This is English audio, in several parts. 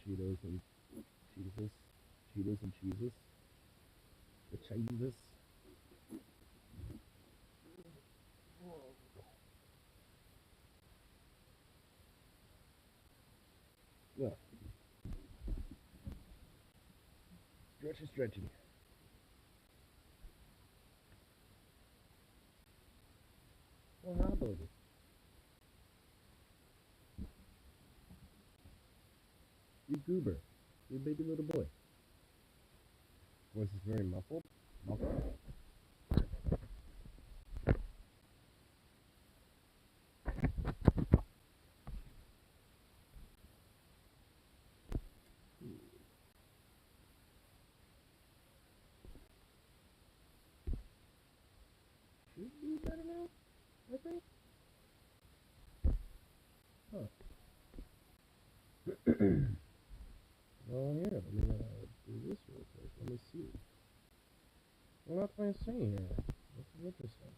Cheetos and cheeses, Cheetos and cheeses, the cheeses. Yeah, stretchy. Well, how about it? You goober, you baby little boy. Voice is very muffled. Muffled. Should be better now, I think. Huh. Well, here, let me do this real quick. Let me see. Well, that's what I'm saying here. This is interesting.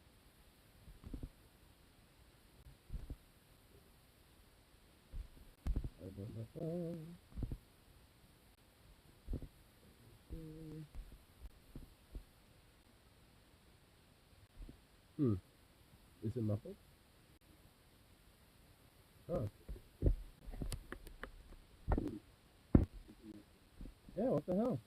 I got my phone. Is it muffled? Oh. Yeah, what the hell?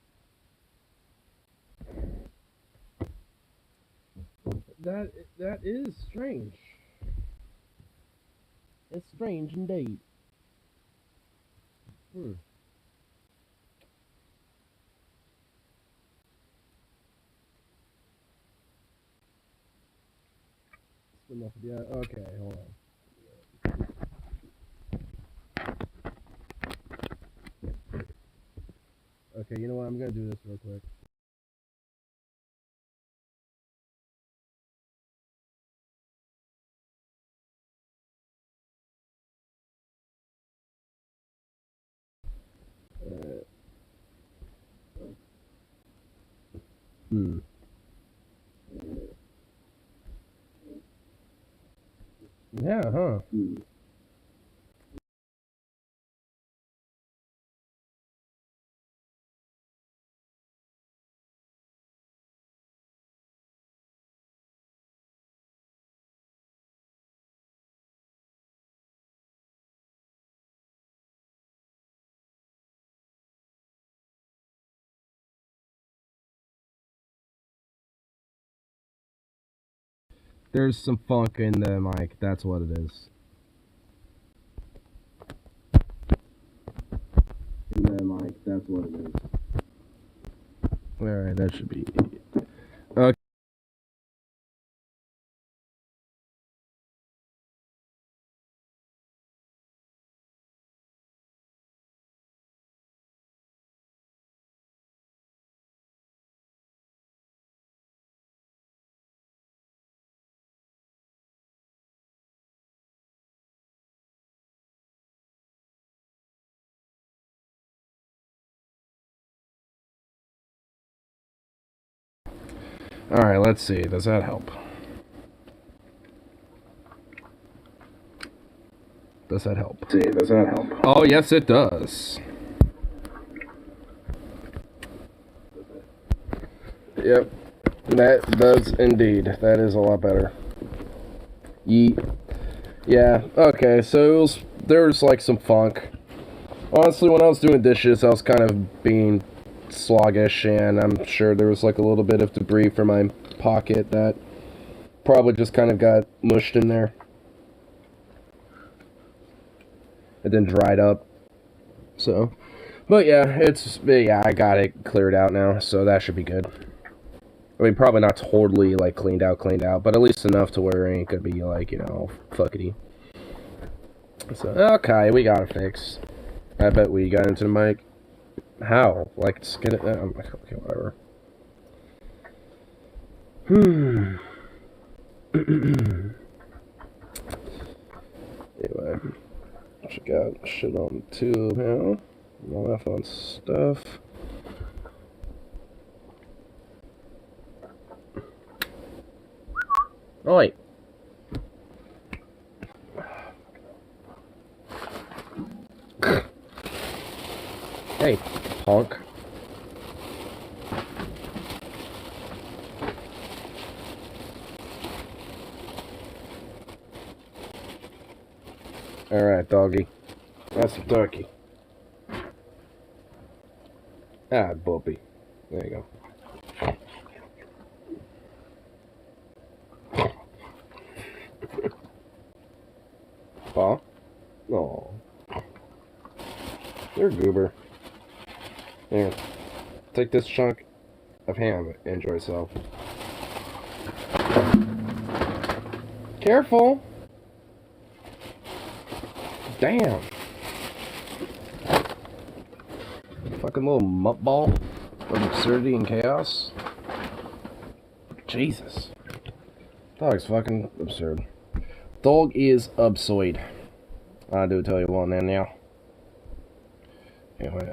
That is strange. It's strange indeed. Still muffled. Yeah. Okay. Hold on. Okay. You know what? I'm gonna do this real quick. Hmm. Yeah. Huh. There's some funk in the mic. That's what it is. In the mic. That's what it is. All right. That should be. Okay. All right. Let's see. Does that help? Does that help? See, does that help? Oh yes, it does. Yep. That does indeed. That is a lot better. Yeet. Yeah, okay, so there was like some funk. Honestly, when I was doing dishes, I was kind of being sluggish, and I'm sure there was like a little bit of debris from my pocket that probably just kind of got mushed in there. It then dried up. So, but yeah, I got it cleared out now, so that should be good. I mean, probably not totally, like, cleaned out, but at least enough to where it ain't gonna be, like, you know, fuckity. So, okay, we got it fixed. I bet we got into the mic. How? Like, just get it. Okay, whatever. Anyway, she got shit on the tube now. All that fun stuff. Oh, wait. Hey, punk. Alright, doggy. That's a turkey. Ah, Bobby. There you go. Paw? Oh. You're a goober. Here. Take this chunk of ham and enjoy yourself. Careful! Damn! Fucking little mutt ball of absurdity and chaos. Jesus. Dog's fucking absurd. Dog is absurd. I do tell you one then now. Anyway,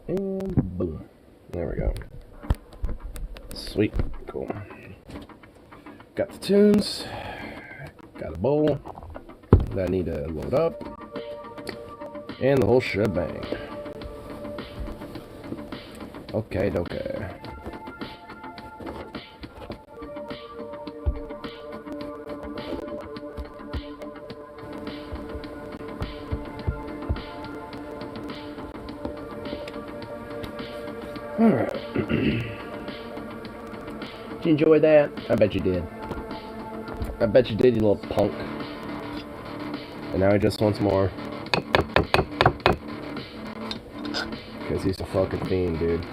and boom. There we go. Sweet. Cool. Got the tunes. Got a bowl that I need to load up. And the whole shebang. Okay. Alright. Did you enjoy that? I bet you did. I bet you did, you little punk. And now he just wants more. Because he's a fucking fiend, dude.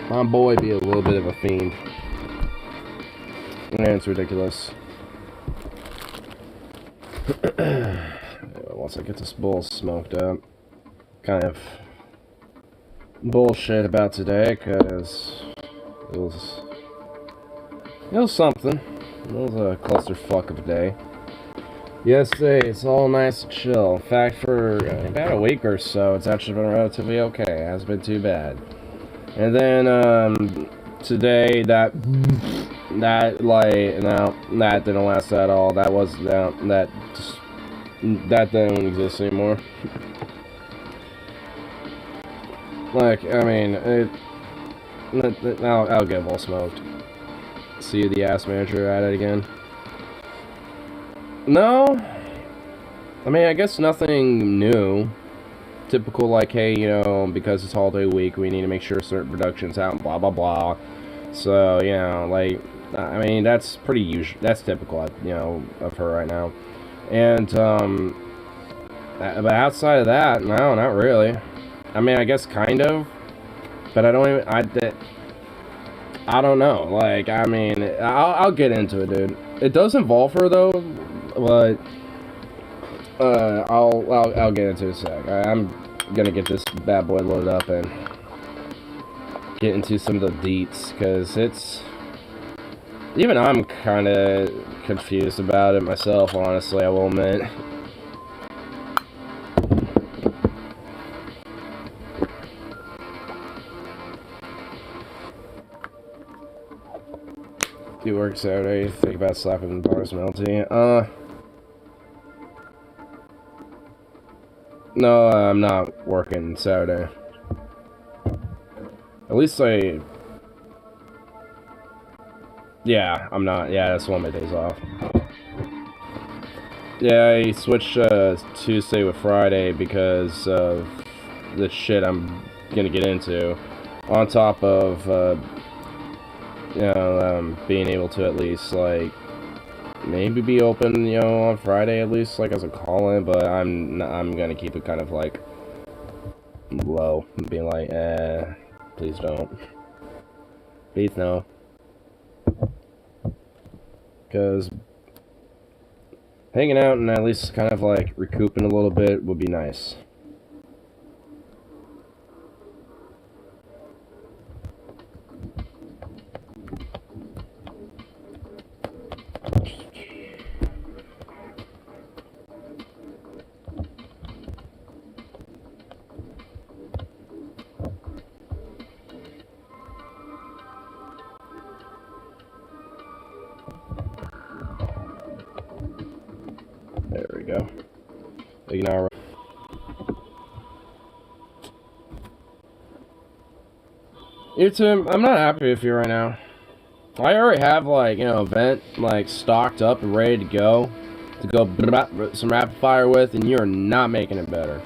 My boy be a little bit of a fiend. And it's ridiculous. Once I get this bowl smoked up, kind of bullshit about today, because it was something. It was a clusterfuck of a day. Yesterday, it's all nice and chill. In fact, for about a week or so, it's actually been relatively okay. It hasn't been too bad. And then, today, that didn't last at all. That didn't exist anymore. Like, I mean, I'll get all smoked. See the ass manager at it again. No. I mean, I guess nothing new. Typical, like, hey, you know, because it's holiday week, we need to make sure certain production's out, blah, blah, blah. So, you know, like, I mean, that's pretty usual. That's typical, you know, of her right now. And, but outside of that, no, not really. I mean, I guess kind of. But I don't even, I don't know. Like, I mean, I'll get into it, dude. It does involve her, though, but I'll get into it in a sec. I'm gonna get this bad boy loaded up and get into some of the deets, because it's, even I'm kind of confused about it myself, honestly, I will admit. Do you work Saturday? Think about slapping bars melty? No, I'm not working Saturday. At least Yeah, I'm not. Yeah, that's one of my days off. Yeah, I switched Tuesday with Friday because of the shit I'm gonna get into. On top of, being able to at least, like, maybe be open, on Friday at least, like, as a call-in, but I'm gonna keep it kind of, like, low. Being like, please don't. Please no. Because hanging out and at least kind of, like, recouping a little bit would be nice. There we go. Ignore. YouTube, I'm not happy with you right now. I already have, like, event, like, stocked up and ready to go some rapid fire with, and you're not making it better.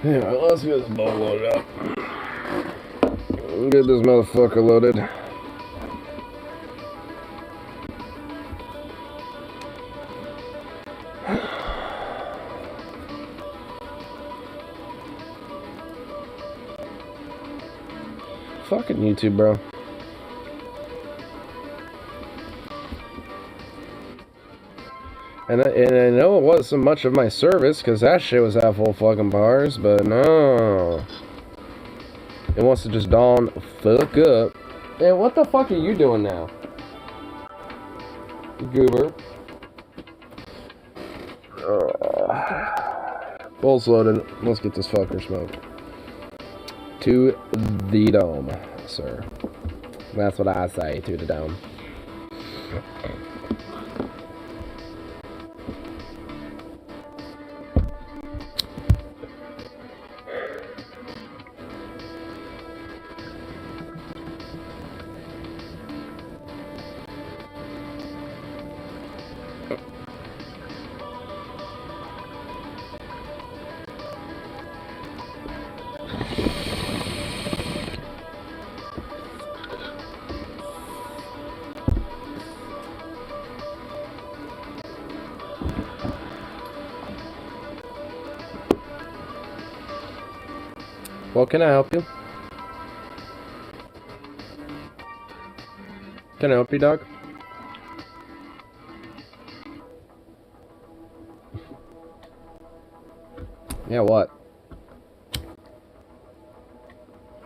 Anyway, let's get this bowl loaded up. Get this motherfucker loaded. Fucking YouTube, bro. And I know it wasn't much of my service, because that shit was at full fucking bars, but no. It wants to just dawn fuck up. Man, what the fuck are you doing now? Goober. Bowl's loaded. Let's get this fucker smoked. To the dome, sir. That's what I say, to the dome. Well, can I help you? Can I help you, dog? Yeah, what?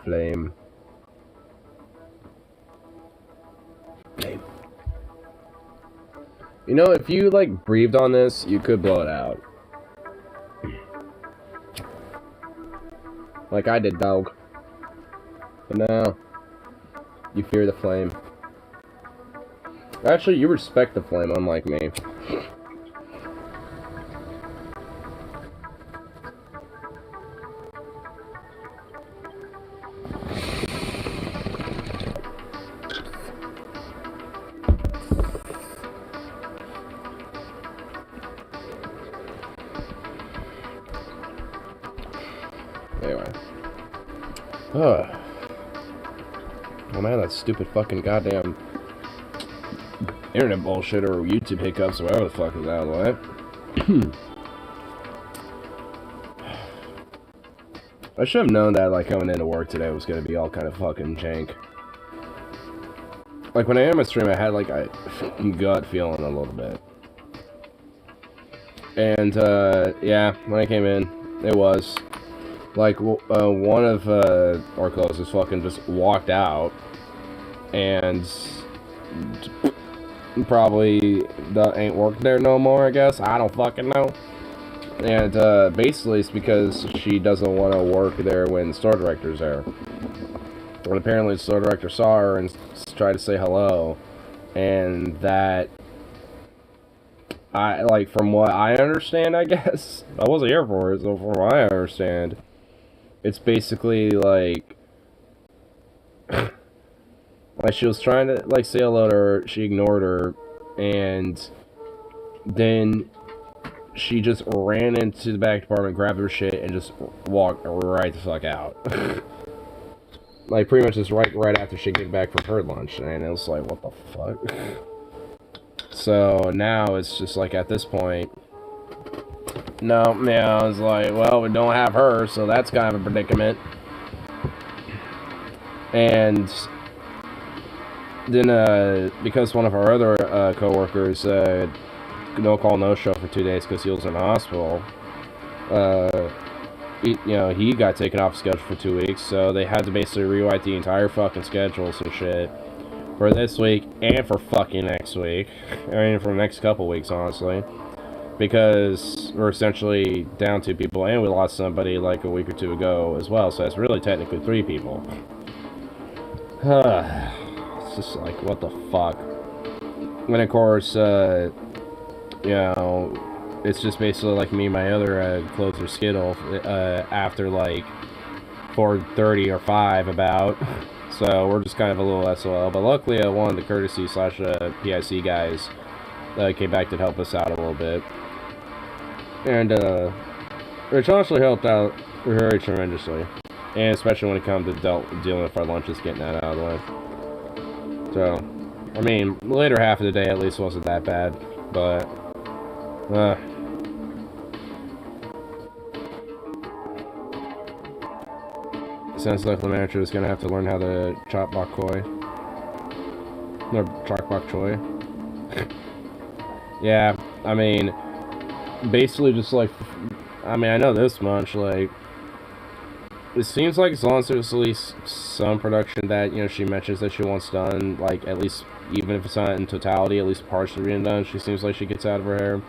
Flame. Flame. You know, if you, like, breathed on this, you could blow it out. Like I did, dog. But no. You fear the flame. Actually, you respect the flame, unlike me. Anyway. Ugh. Oh man, that stupid fucking goddamn internet bullshit or YouTube hiccups or whatever the fuck is out of the way. I should have known that, like, coming into work today was gonna be all kind of fucking jank. Like, when I am a stream, I had, like, a gut feeling a little bit. And, yeah, when I came in, it was. Like, one of, our closest fucking just walked out, and probably ain't working there no more, I guess. I don't fucking know. And, basically it's because she doesn't want to work there when the store director's there. And apparently the store director saw her and tried to say hello, and that, like, from what I understand, I guess. I wasn't here for it, so from what I understand, it's basically, like, like, she was trying to, like, say hello to her, she ignored her, and then she just ran into the back department, grabbed her shit, and just walked right the fuck out. Like, pretty much just right after she came back from her lunch, and it was like, what the fuck? So, now it's just like, at this point, no, yeah, I was like, well, we don't have her, so that's kind of a predicament. And then, because one of our other co-workers no call, no show for 2 days because he was in the hospital, he got taken off schedule for 2 weeks, so they had to basically rewrite the entire fucking schedules and shit for this week and for fucking next week. I mean, for the next couple weeks, honestly. Because we're essentially down 2 people, and we lost somebody like a week or 2 ago as well, so that's really technically 3 people. It's just like, what the fuck? And of course, it's just basically like me and my other closer Skittle after like 4:30 or 5 about. So we're just kind of a little SOL. But luckily, one of the courtesy / PIC guys came back to help us out a little bit. And which honestly helped out very tremendously. And especially when it comes to dealing with our lunches, getting that out of the way. So, I mean, the later half of the day at least wasn't that bad. But, sounds like the manager is gonna have to learn how to chop bok choy. No, chop bok choy. Yeah, I mean, basically just like, I mean, I know this much, like, it seems like as long as there's at least some production that, she mentions that she wants done, like, at least, even if it's not in totality, at least partially being done, she seems like she gets out of her hair.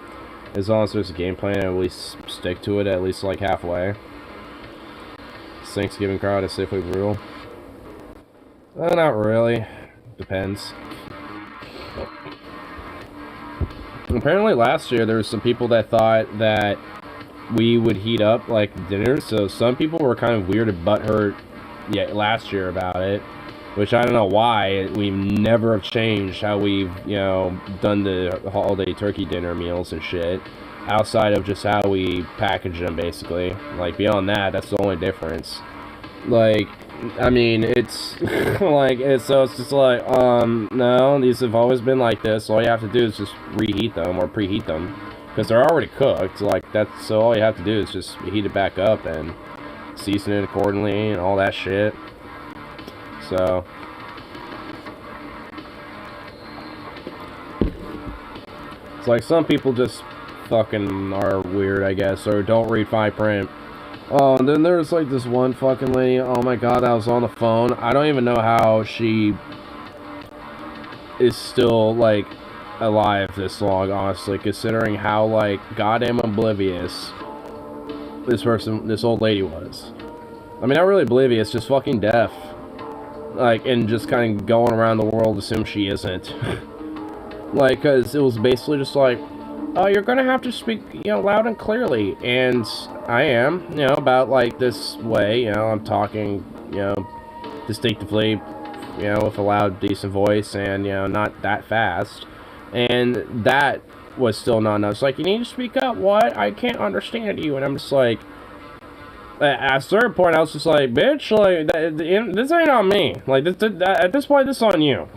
As long as there's a game plan, at least stick to it, at least, like, halfway. Thanksgiving crowd is safely brutal. Not really. Depends. Apparently last year there were some people that thought that we would heat up like dinner, so some people were kind of weird and butthurt last year about it, which I don't know why. We never have changed how we've done the holiday turkey dinner meals and shit, outside of just how we package them, basically. Like, beyond that, that's the only difference. Like, I mean, it's like, it's just like, no, these have always been like this. All you have to do is just reheat them or preheat them, because they're already cooked. Like, so all you have to do is just heat it back up and season it accordingly and all that shit. So, it's like some people just fucking are weird, I guess, or don't read fine print. Oh, and then there's like this one fucking lady, oh my god, that was on the phone. I don't even know how she is still, like, alive this long, honestly, considering how, like, goddamn oblivious this old lady was. I mean, not really oblivious, just fucking deaf. Like, and just kind of going around the world assume she isn't. Like, because it was basically just like, oh, you're gonna have to speak, loud and clearly. And I am, about, like, this way, I'm talking, distinctively, with a loud, decent voice, and, not that fast. And that was still not enough. It's like, you need to speak up. What? I can't understand you. And I'm just like, at a certain point, I was just like, bitch, like, this ain't on me. Like, at this point, this is on you.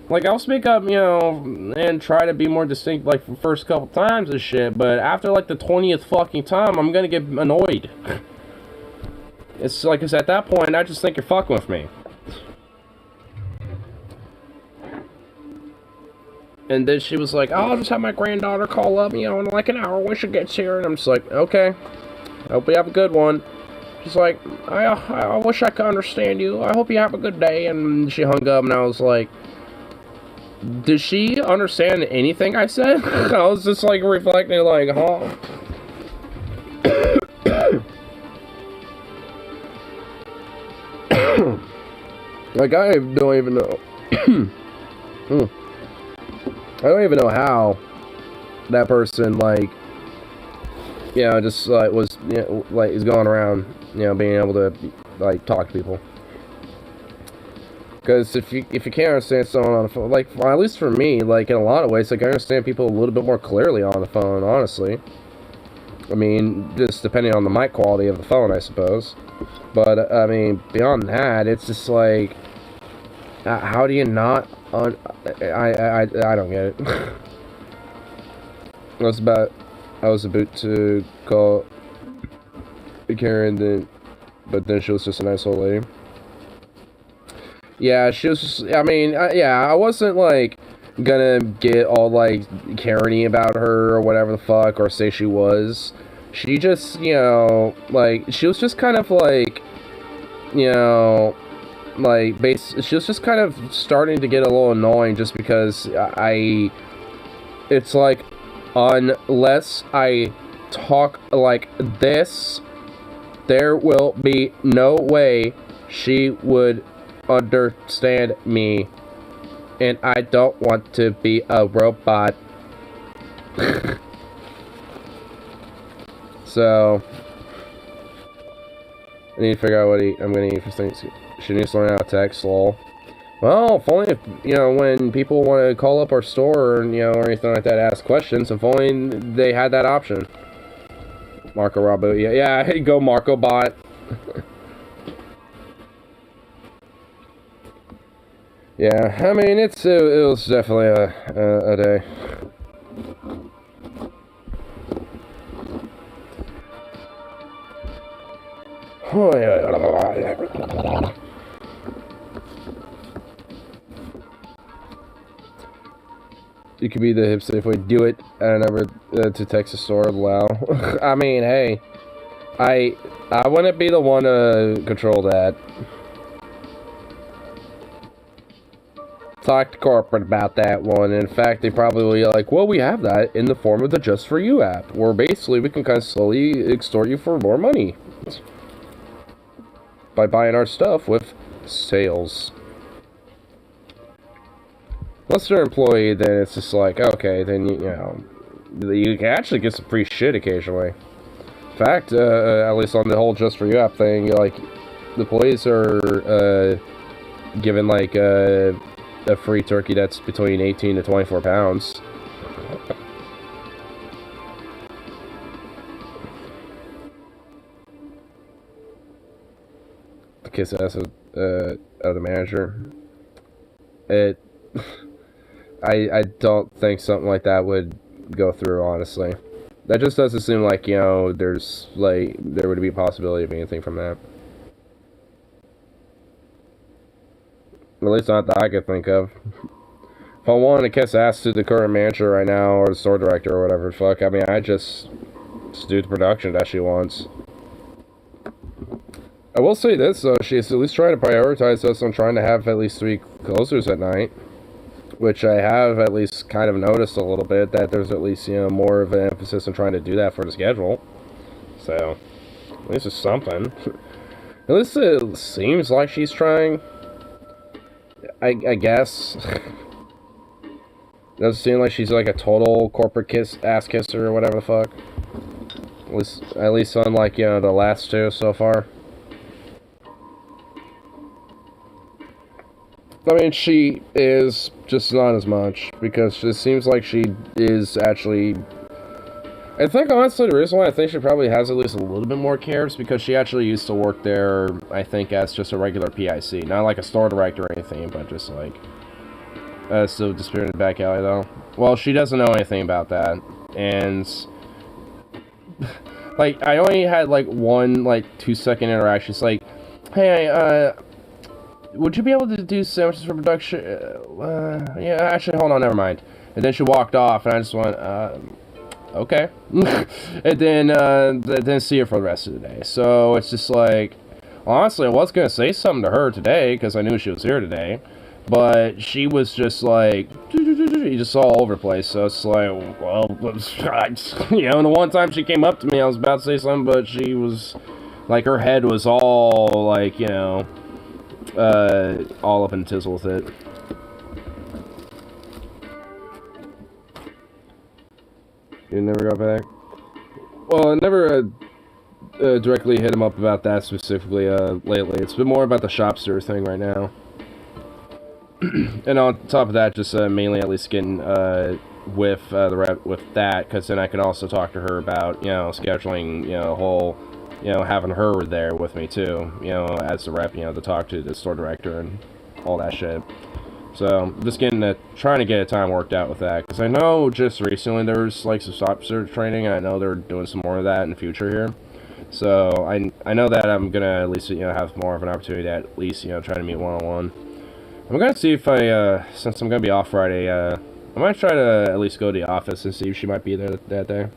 Like, I'll speak up, and try to be more distinct, like, the first couple times and shit, but after, like, the 20th fucking time, I'm gonna get annoyed. It's like, cause at that point, I just think you're fucking with me. And then she was like, oh, I'll just have my granddaughter call up, in like an hour when she gets here. And I'm just like, okay, I hope you have a good one. She's like, I wish I could understand you. I hope you have a good day. And she hung up, and I was like, did she understand anything I said? I was just like reflecting, like, huh? Like, I don't even know. I don't even know how that person, like, just, like, was, like, is going around, being able to, like, talk to people. Because if you can't understand someone on the phone, like, well, at least for me, like, in a lot of ways, like, I understand people a little bit more clearly on the phone, honestly. I mean, just depending on the mic quality of the phone, I suppose. But, I mean, beyond that, it's just like, how do you not, I don't get it. I was about to call Karen, but then she was just a nice old lady. Yeah, she was just, I mean, I wasn't, like, gonna get all, like, Karen-y about her or whatever the fuck, or say she was. She just, like, she was just kind of, like, like, she was just kind of starting to get a little annoying just because it's like, unless I talk like this, there will be no way she would understand me, and I don't want to be a robot. So I need to figure out what I'm gonna eat for things. She needs to learn how to text, lol. Well, if only if, when people want to call up our store, or anything like that, ask questions, if only they had that option. Marco Robo, yeah, go Marco Bot. Yeah, I mean, it was definitely a day. Oh, yeah. You could be the hip Safeway. Do it. And never to Texas store. Allow. I mean, hey, I wouldn't be the one to control that. Talk to corporate about that one. In fact, they probably will be like, well, we have that in the form of the Just For You app, where basically we can kind of slowly extort you for more money by buying our stuff with sales. Unless they're an employee, then it's just like, okay, then, you can actually get some free shit occasionally. In fact, at least on the whole Just For You app thing, like, the employees are, given, like, a free turkey that's between 18 to 24 pounds. The kiss ass of the manager. I don't think something like that would go through, honestly. That just doesn't seem like, there's, like, there would be a possibility of anything from that. At least not that I could think of. If I wanted to kiss ass to the current manager right now, or the store director, or whatever, fuck, I mean, I just do the production that she wants. I will say this, though, she's at least trying to prioritize us on trying to have at least 3 closers at night. Which I have at least kind of noticed a little bit, that there's at least, more of an emphasis on trying to do that for the schedule. So, at least it's something. At least it seems like she's trying. I guess. Doesn't seem like she's like a total corporate ass kisser or whatever the fuck. At least unlike, the last 2 so far. I mean, she is just not as much, because it seems like she is actually... I think, honestly, the reason why I think she probably has at least a little bit more care is because she actually used to work there, I think, as just a regular PIC. Not like a store director or anything, but just like... still disappeared in the back alley, though. Well, she doesn't know anything about that, and... like, I only had, like, one, like, 2-second interaction. It's like, hey, would you be able to do sandwiches for production? Yeah, actually, hold on, never mind. And then she walked off, and I just went, okay. And then, didn't see her for the rest of the day. So, it's just like, honestly, I was going to say something to her today, because I knew she was here today. But she was just like, you just saw all over the place. So, it's like, well, and the one time she came up to me, I was about to say something, but she was, like, her head was all, like, all up in tizzle with it. You never got back? Well, I never directly hit him up about that specifically lately. It's been more about the Shopster thing right now. And on top of that, just mainly at least getting with the rep with that, because then I can also talk to her about, you know, scheduling, you know, whole, you know, having her there with me too, you know, as the rep, you know, to talk to the store director and all that shit. So just trying to get a time worked out with that, because I know just recently there was like some stop search training, and I know they're doing some more of that in the future here. So I know that I'm gonna at least, you know, have more of an opportunity to at least, you know, try to meet one-on-one. I'm gonna see if I since I'm gonna be off Friday, I might try to at least go to the office and see if she might be there that day.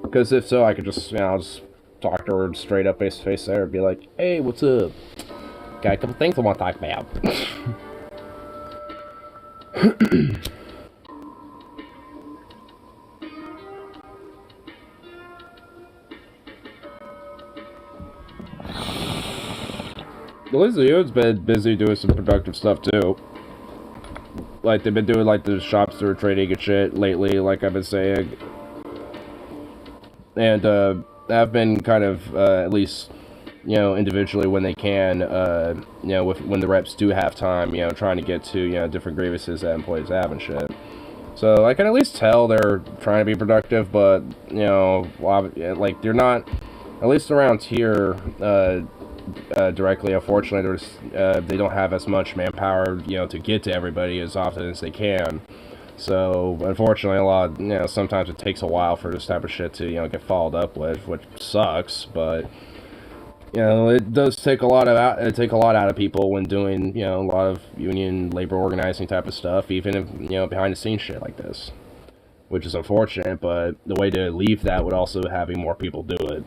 Because if so, I could just, you know, I'll just talk to her straight up face to face there and be like, "Hey, what's up? Got a couple things I want to talk about." At least the Yode's been busy doing some productive stuff too. Like, they've been doing like the shops that are trading and shit lately, like I've been saying. And I've been kind of at least, you know, individually when they can, you know, when the reps do have time, you know, trying to get to, you know, different grievances that employees have and shit. So I can at least tell they're trying to be productive, but, you know, like, they're not, at least around here, directly, unfortunately, they don't have as much manpower, you know, to get to everybody as often as they can. So, unfortunately, you know, sometimes it takes a while for this type of shit to, you know, get followed up with, which sucks, but, you know, it does take a lot out of people when doing, you know, a lot of union labor organizing type of stuff, even if, you know, behind the scenes shit like this. Which is unfortunate, but the way to leave that would also having more people do it.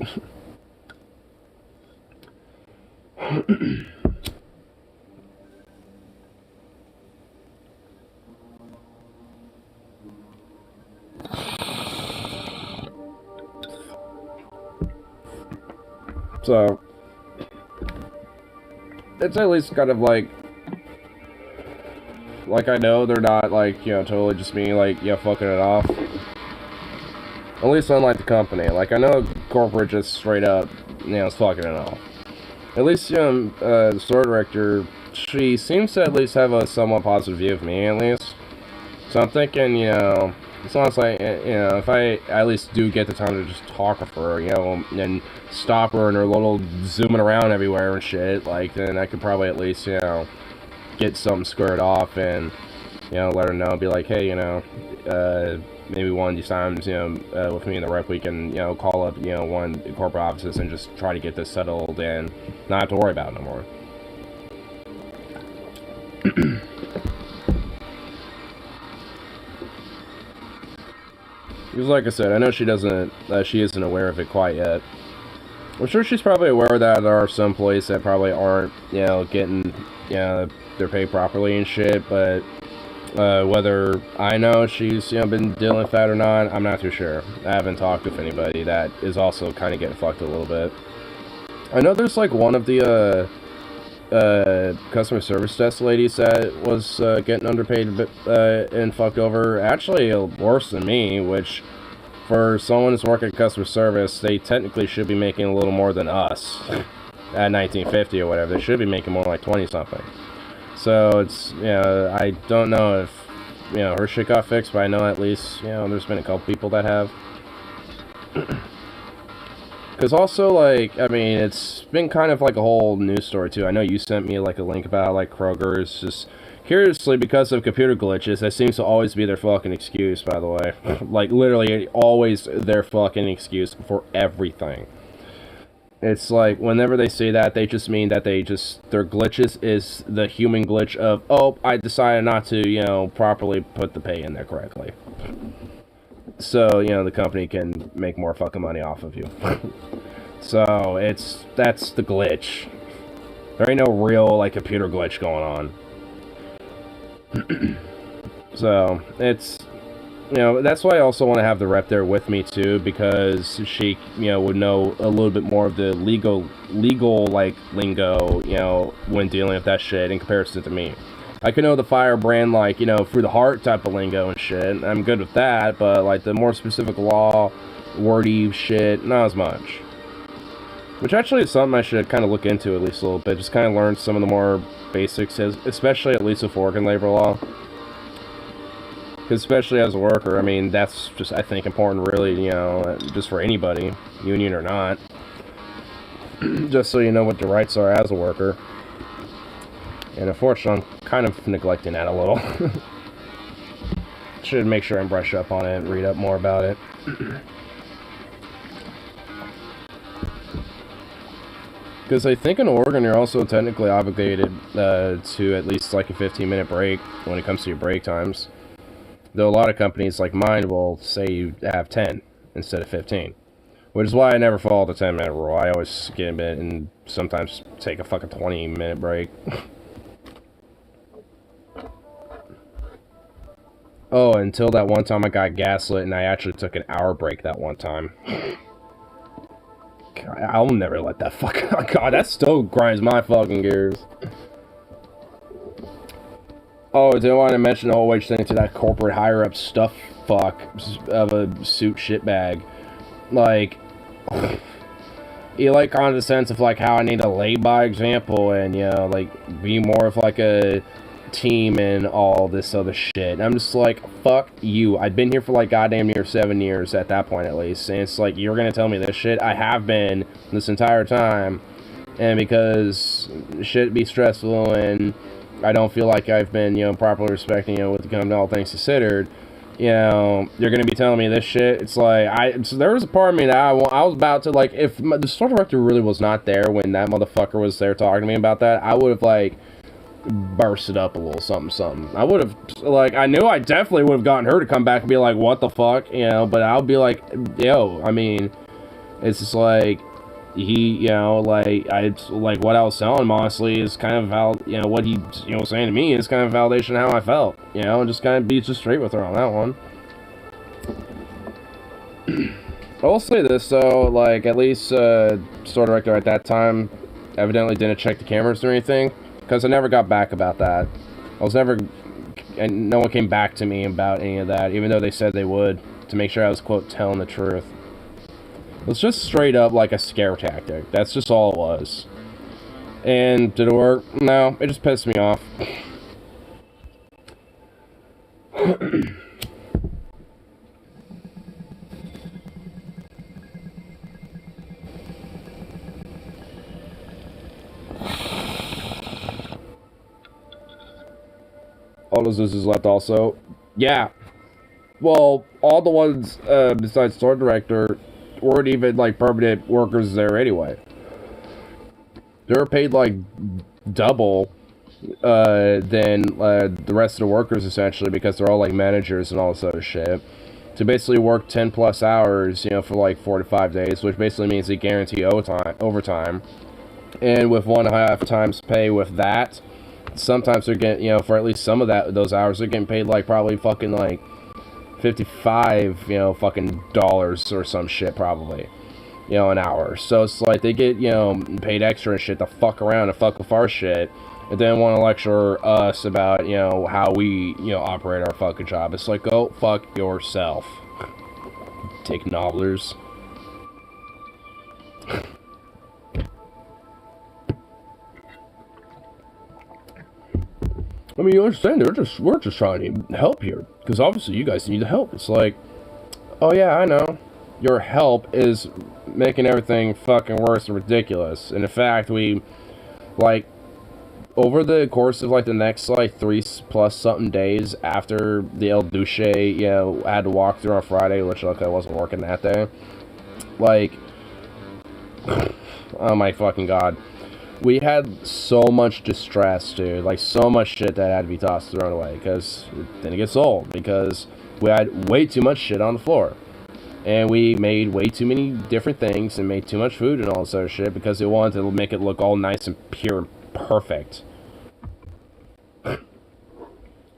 So, it's at least kind of like I know they're not, like, you know, totally just me, like, you know, fucking it off. At least unlike the company. Like, I know corporate just straight up, you know, is fucking it off. At least, you know, the store director, she seems to at least have a somewhat positive view of me, at least. So I'm thinking, you know, as long as I, you know, if I at least do get the time to just talk with her, you know, and stop her and her little zooming around everywhere and shit, like, then I could probably at least, you know, get something squared off and, you know, let her know, be like, hey, you know, maybe one of these times, you know, with me and the rep, we can, you know, call up, you know, one of the corporate offices and just try to get this settled and not have to worry about it no more. Because, like I said, I know she isn't aware of it quite yet. I'm sure she's probably aware that there are some employees that probably aren't, you know, getting, you know, their pay properly and shit, but whether I know she's, you know, been dealing with that or not, I'm not too sure. I haven't talked with anybody that is also kind of getting fucked a little bit. I know there's, like, one of the customer service desk ladies that was getting underpaid and fucked over, actually worse than me, which for someone who's working customer service, they technically should be making a little more than us at 1950 or whatever. They should be making more like 20 something. So it's, you know, I don't know if, you know, her shit got fixed, but I know at least, you know, there's been a couple people that have. Because also, like, I mean, it's been kind of like a whole news story, too. I know you sent me, like, a link about, like, Kroger's just, curiously, because of computer glitches, that seems to always be their fucking excuse, by the way. Like, literally, always their fucking excuse for everything. It's like, whenever they say that, they just mean that their glitches is the human glitch of, oh, I decided not to, you know, properly put the pay in there correctly. So, you know, the company can make more fucking money off of you. So, that's the glitch. There ain't no real, like, computer glitch going on. So, it's, you know, that's why I also want to have the rep there with me, too, because she, you know, would know a little bit more of the legal, like, lingo, you know, when dealing with that shit in comparison to me. I can know the firebrand, like, you know, through the heart type of lingo and shit. I'm good with that, but, like, the more specific law, wordy shit, not as much. Which actually is something I should kind of look into at least a little bit. Just kind of learn some of the more basics, especially at least with Oregon labor law. Because especially as a worker, I mean, that's just, I think, important really, you know, just for anybody, union or not. Just so you know what your rights are as a worker. And unfortunately, I'm kind of neglecting that a little. Should make sure I brush up on it and read up more about it. Because I think in Oregon, you're also technically obligated to at least like a 15-minute break when it comes to your break times. Though a lot of companies like mine will say you have 10 instead of 15. Which is why I never follow the 10-minute rule. I always skip it and sometimes take a fucking 20-minute break. Oh, until that one time I got gaslit and I actually took an hour break that one time. God, I'll never let that fucking... God, that still grinds my fucking gears. Oh, I didn't want to mention the whole wage thing to that corporate higher-up stuff fuck of a suit shitbag. Like... You like on the sense of like how I need to lead by example and, you know, like be more of like a team and all this other shit. And I'm just like, fuck you. I've been here for like goddamn near 7 years at that point at least. And it's like, you're gonna tell me this shit? I have been this entire time. And because shit be stressful and I don't feel like I've been, you know, properly respecting, you know, with the company, all things considered, you know, you're gonna be telling me this shit. It's like, so there was a part of me that I was about to, like, if the store director really was not there when that motherfucker was there talking to me about that, I would have, like, bursted up a little something. I would have, like, I knew I definitely would have gotten her to come back and be like, what the fuck, you know, but I'll be like, yo, I mean, it's just like, you know, like, what I was telling him, honestly, is kind of how, you know, what he, you know, saying to me is kind of validation of how I felt, you know, and just kind of be just straight with her on that one. I will say this, though, like, at least, store director at that time evidently didn't check the cameras or anything, because I never got back about that. And no one came back to me about any of that, even though they said they would, to make sure I was, quote, telling the truth. It was just straight up like a scare tactic. That's just all it was. And did it work? No, it just pissed me off. All those is left also. Yeah. Well, all the ones besides store director weren't even like permanent workers there anyway. They were paid like double than the rest of the workers essentially because they're all like managers and all this other shit. To basically work 10 plus hours, you know, for like 4 to 5 days, which basically means they guarantee overtime. And with 1.5 times pay with that, sometimes they're getting, you know, for at least some of those hours, they're getting paid like probably fucking like 55, you know, fucking dollars or some shit probably, you know, an hour. So it's like they get, you know, paid extra and shit to fuck around and fuck with our shit, and then want to lecture us about, you know, how we, you know, operate our fucking job. It's like, go fuck yourself. Take nobblers. I mean, you understand, we're just trying to help here, because obviously you guys need the help. It's like, oh yeah, I know. Your help is making everything fucking worse and ridiculous. And in fact, we, like, over the course of, like, the next, like, 3+ something days after the El Duce, you know, had to walk through on Friday, which, like, I wasn't working that day, like, oh my fucking god. We had so much distress, dude. Like, so much shit that had to be tossed, thrown away, because it didn't get sold, because we had way too much shit on the floor. And we made way too many different things, and made too much food and all this other shit, because they wanted to make it look all nice and pure and perfect.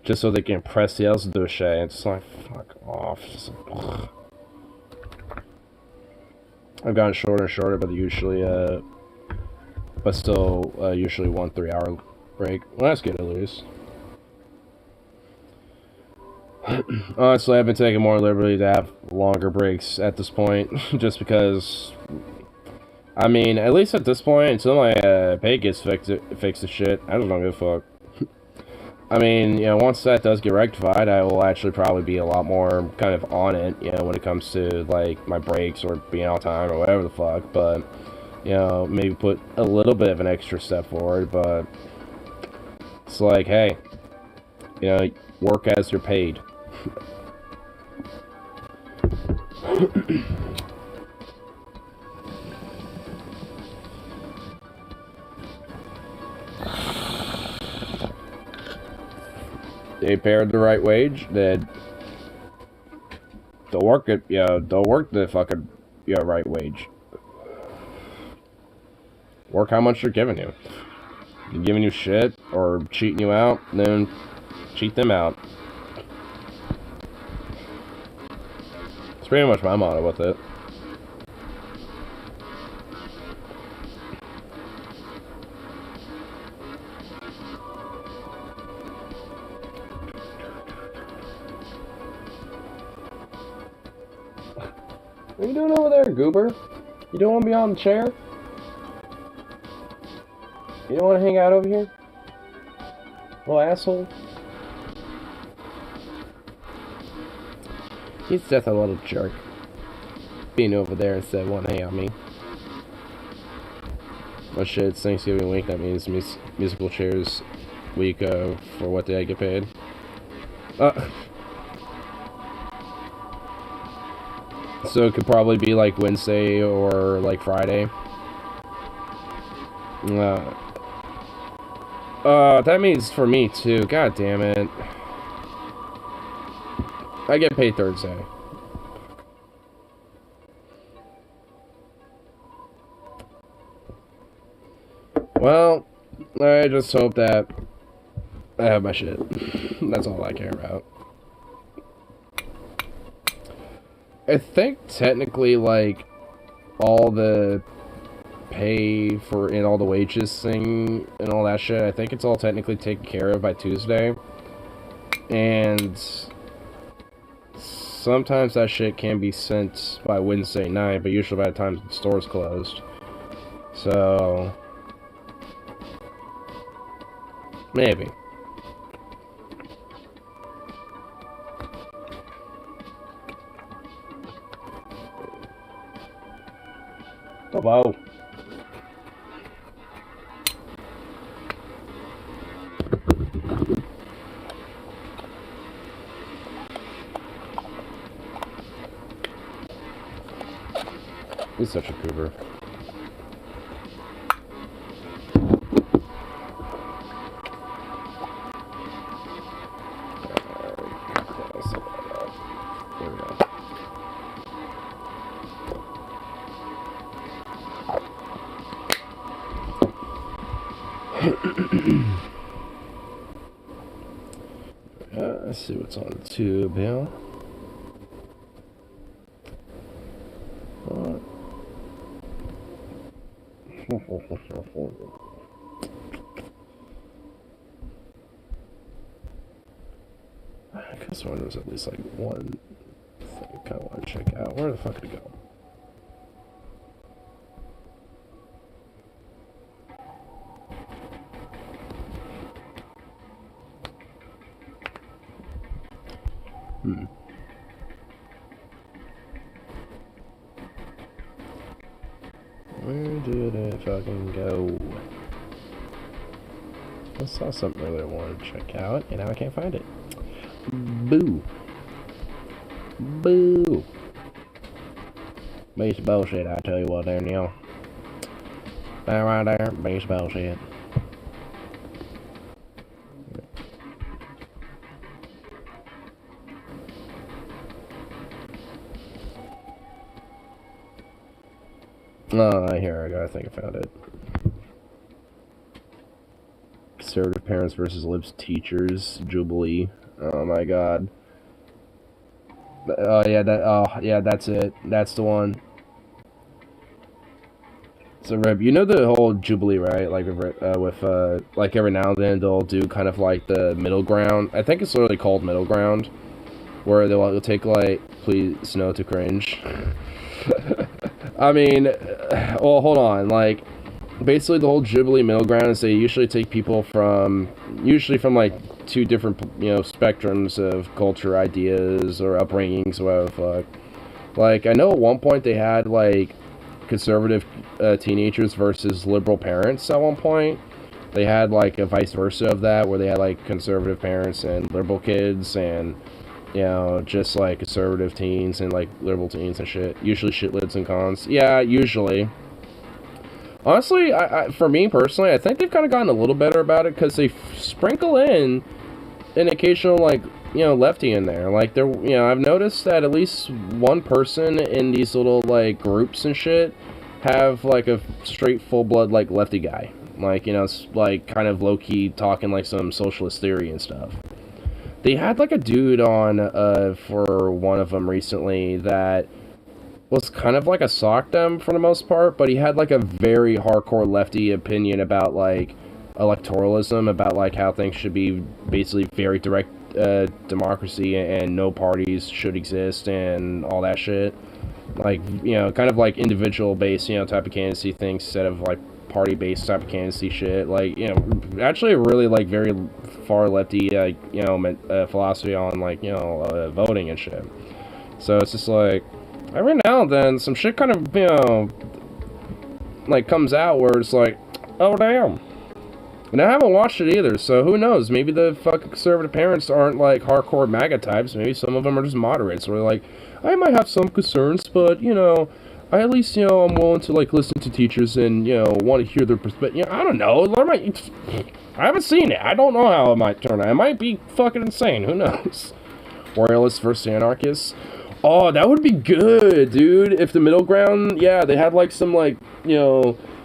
Just so they can impress the El Duce. It's like, fuck off. Just, I've gotten shorter and shorter, but usually, but still, usually 1 3-hour break. Well, that's good at least. Honestly, I've been taking more liberty to have longer breaks at this point, just because. I mean, at least at this point, until my pay gets fixed to shit, I just don't give a fuck. I mean, you know, once that does get rectified, I will actually probably be a lot more kind of on it, you know, when it comes to, like, my breaks or being on time or whatever the fuck, but, you know, maybe put a little bit of an extra step forward, but it's like, hey, you know, work as you're paid. They pay the right wage, then they'll work it, you know, they'll work the fucking, you know, right wage. Work how much they're giving you. They're giving you shit or cheating you out, then cheat them out. It's pretty much my motto with it. What are you doing over there, goober? You don't want to be on the chair? You don't want to hang out over here? Little asshole. He's just a little jerk. Being over there instead of wanting to hang out with me. Oh shit, it's Thanksgiving week. That means musical chairs week for what day I get paid. So it could probably be like Wednesday or like Friday. That means for me too. God damn it. I get paid Thursday. Well, I just hope that I have my shit. That's all I care about. I think technically, like, all the pay for and all the wages thing and all that shit, I think it's all technically taken care of by Tuesday. And sometimes that shit can be sent by Wednesday night, but usually by the time the store's closed. So maybe. Wow. He's such a goober. Let's see what's on the tube here. I guess there was at least like one thing I kind of want to check out. Where the fuck did it go? Where did it fucking go? I saw something earlier I wanted to check out, and now I can't find it. Boo. Boo. Piece of bullshit, I tell you what there, Neil. That right there, piece of bullshit. Oh, here I go. I think I found it. Conservative parents versus libs teachers Jubilee. Oh my god. Oh yeah, that's it. That's the one. So Reb, you know the whole Jubilee, right? Like with like every now and then they'll do kind of like the middle ground. I think it's literally called middle ground, where they'll take, like, please no to cringe. I mean, well, hold on, like, basically the whole Ghibli middle ground is they usually take people from, like, two different, spectrums of culture, ideas, or upbringings, whatever the fuck. Like, I know at one point they had, like, conservative teenagers versus liberal parents at one point. They had, like, a vice versa of that, where they had, like, conservative parents and liberal kids, and, just, like, conservative teens and, like, liberal teens and shit. Usually shitlids and cons. Yeah, usually. Honestly, for me personally, I think they've kind of gotten a little better about it, because they sprinkle in an occasional, like, lefty in there. Like, I've noticed that at least one person in these little, like, groups and shit have, like, a straight full-blood, like, lefty guy. Like, it's, like, kind of low-key talking, like, some socialist theory and stuff. They had, like, a dude on, for one of them recently that was kind of like a sockdem for the most part, but he had, like, a very hardcore lefty opinion about, like, electoralism, about, like, how things should be basically very direct democracy, and no parties should exist, and all that shit. Like, kind of like individual-based, type of candidacy things instead of, like, party-based type of candidacy shit. Like, actually a really, like, very far lefty, philosophy on, like, voting and shit. So it's just like, every now and then, some shit kind of, like, comes out where it's like, oh, damn. And I haven't watched it either, so who knows? Maybe the fucking conservative parents aren't, like, hardcore MAGA types. Maybe some of them are just moderates. Where they're like, I might have some concerns, but, I at least, I'm willing to, like, listen to teachers and, want to hear their perspective. I don't know. I haven't seen it. I don't know how it might turn out. It might be fucking insane. Who knows? Royalists versus anarchists. Oh, that would be good, dude. If the middle ground, yeah, they had, like, some, like,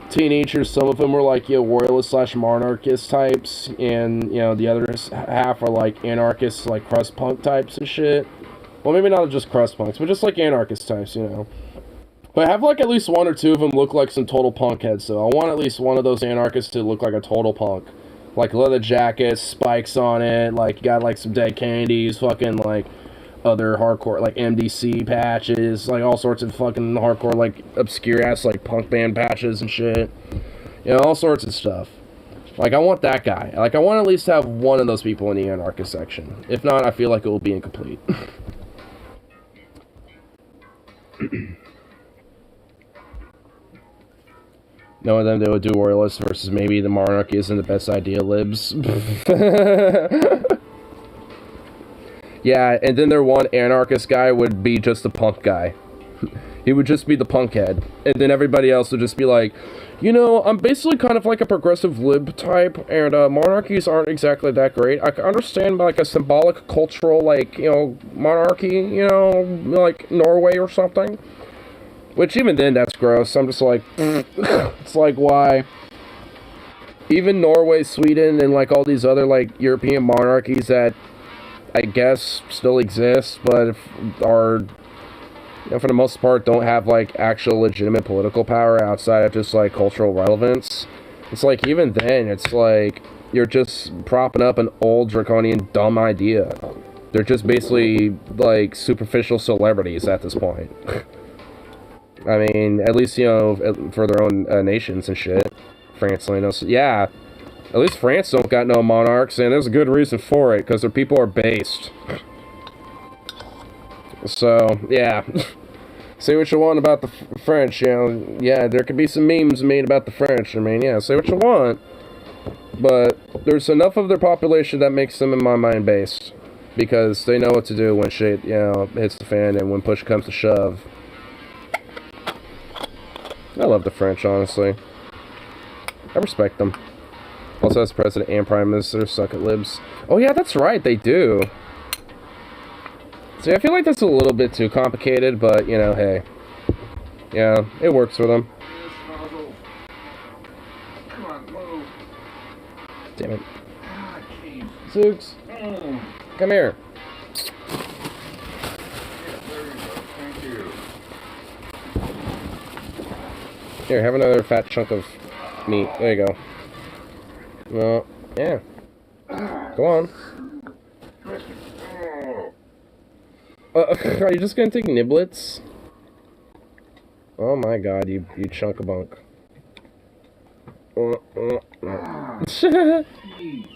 teenagers, some of them were, like, royalist/monarchist types, and, the other half are, like, anarchists, like, crust punk types and shit. Well, maybe not just crust punks, but just, like, anarchist types, But have, like, at least one or two of them look like some total punk heads, so I want at least one of those anarchists to look like a total punk. Like, leather jackets, spikes on it, like, you got, like, some Dead Kennedys, fucking, like, other hardcore, like, MDC patches, like, all sorts of fucking hardcore, like, obscure-ass, like, punk band patches and shit. All sorts of stuff. Like, I want that guy. Like, I want to at least have one of those people in the anarchist section. If not, I feel like it will be incomplete. Knowing them, they would do royalists versus maybe the monarchy isn't the best idea, libs. Yeah, and then their one anarchist guy would be just the punk guy. He would just be the punk head. And then everybody else would just be like, I'm basically kind of like a progressive lib type, and monarchies aren't exactly that great. I can understand, like, a symbolic cultural, like, monarchy, like Norway or something. Which, even then, that's gross. I'm just like, it's like, why? Even Norway, Sweden, and, like, all these other, like, European monarchies that I guess still exist, but are, for the most part, don't have, like, actual legitimate political power outside of just, like, cultural relevance. It's like, even then, it's like, you're just propping up an old, draconian, dumb idea. They're just basically, like, superficial celebrities at this point. I mean, at least, for their own nations and shit. France, yeah. At least France don't got no monarchs, and there's a good reason for it, because their people are based. So, yeah. Say what you want about the French, yeah, there could be some memes made about the French, I mean, yeah, say what you want. But there's enough of their population that makes them, in my mind, based. Because they know what to do when shit, hits the fan, and when push comes to shove. I love the French, honestly. I respect them. Also as president and prime minister, suck at libs. Oh yeah, that's right, they do. See, I feel like that's a little bit too complicated, but, hey. Yeah, it works for them. Come on, move. Damn it. Ah, jeez. Zooks. Come here. Yeah, there you go. Thank you. Here, have another fat chunk of meat. There you go. Well, yeah. Go on. Are you just gonna take niblets? Oh my god, you chunk of bunk.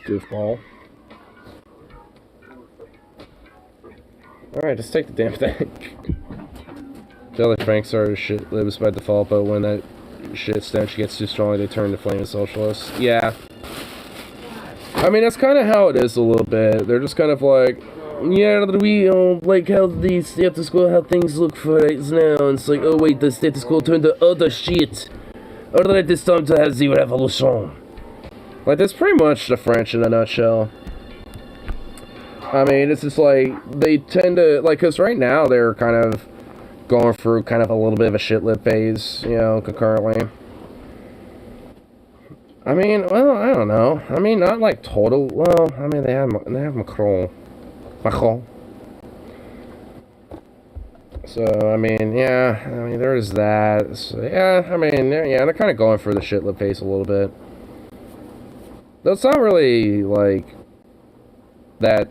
Goofball. Alright, just take the damn thing. The other Frank starter shit lives by default, but when that shit stench gets too strong, they turn to flaming socialists. Yeah. I mean, that's kind of how it is a little bit. They're just kind of like, yeah, we don't like how the status quo, how things look for right now. And it's like, oh wait, the status quo turned to other shit. Alright, it's time to have the revolution. Like, that's pretty much the French in a nutshell. I mean, it's just like, they tend to, like, because right now they're kind of going through kind of a little bit of a shit-lit phase, you know, concurrently. I mean, well, I don't know. I mean, not like total, well, I mean, they have Macron. So, I mean, yeah, I mean, there's that. So, yeah, I mean, they're kind of going for the shit-lit phase a little bit. Though it's not really, like, that...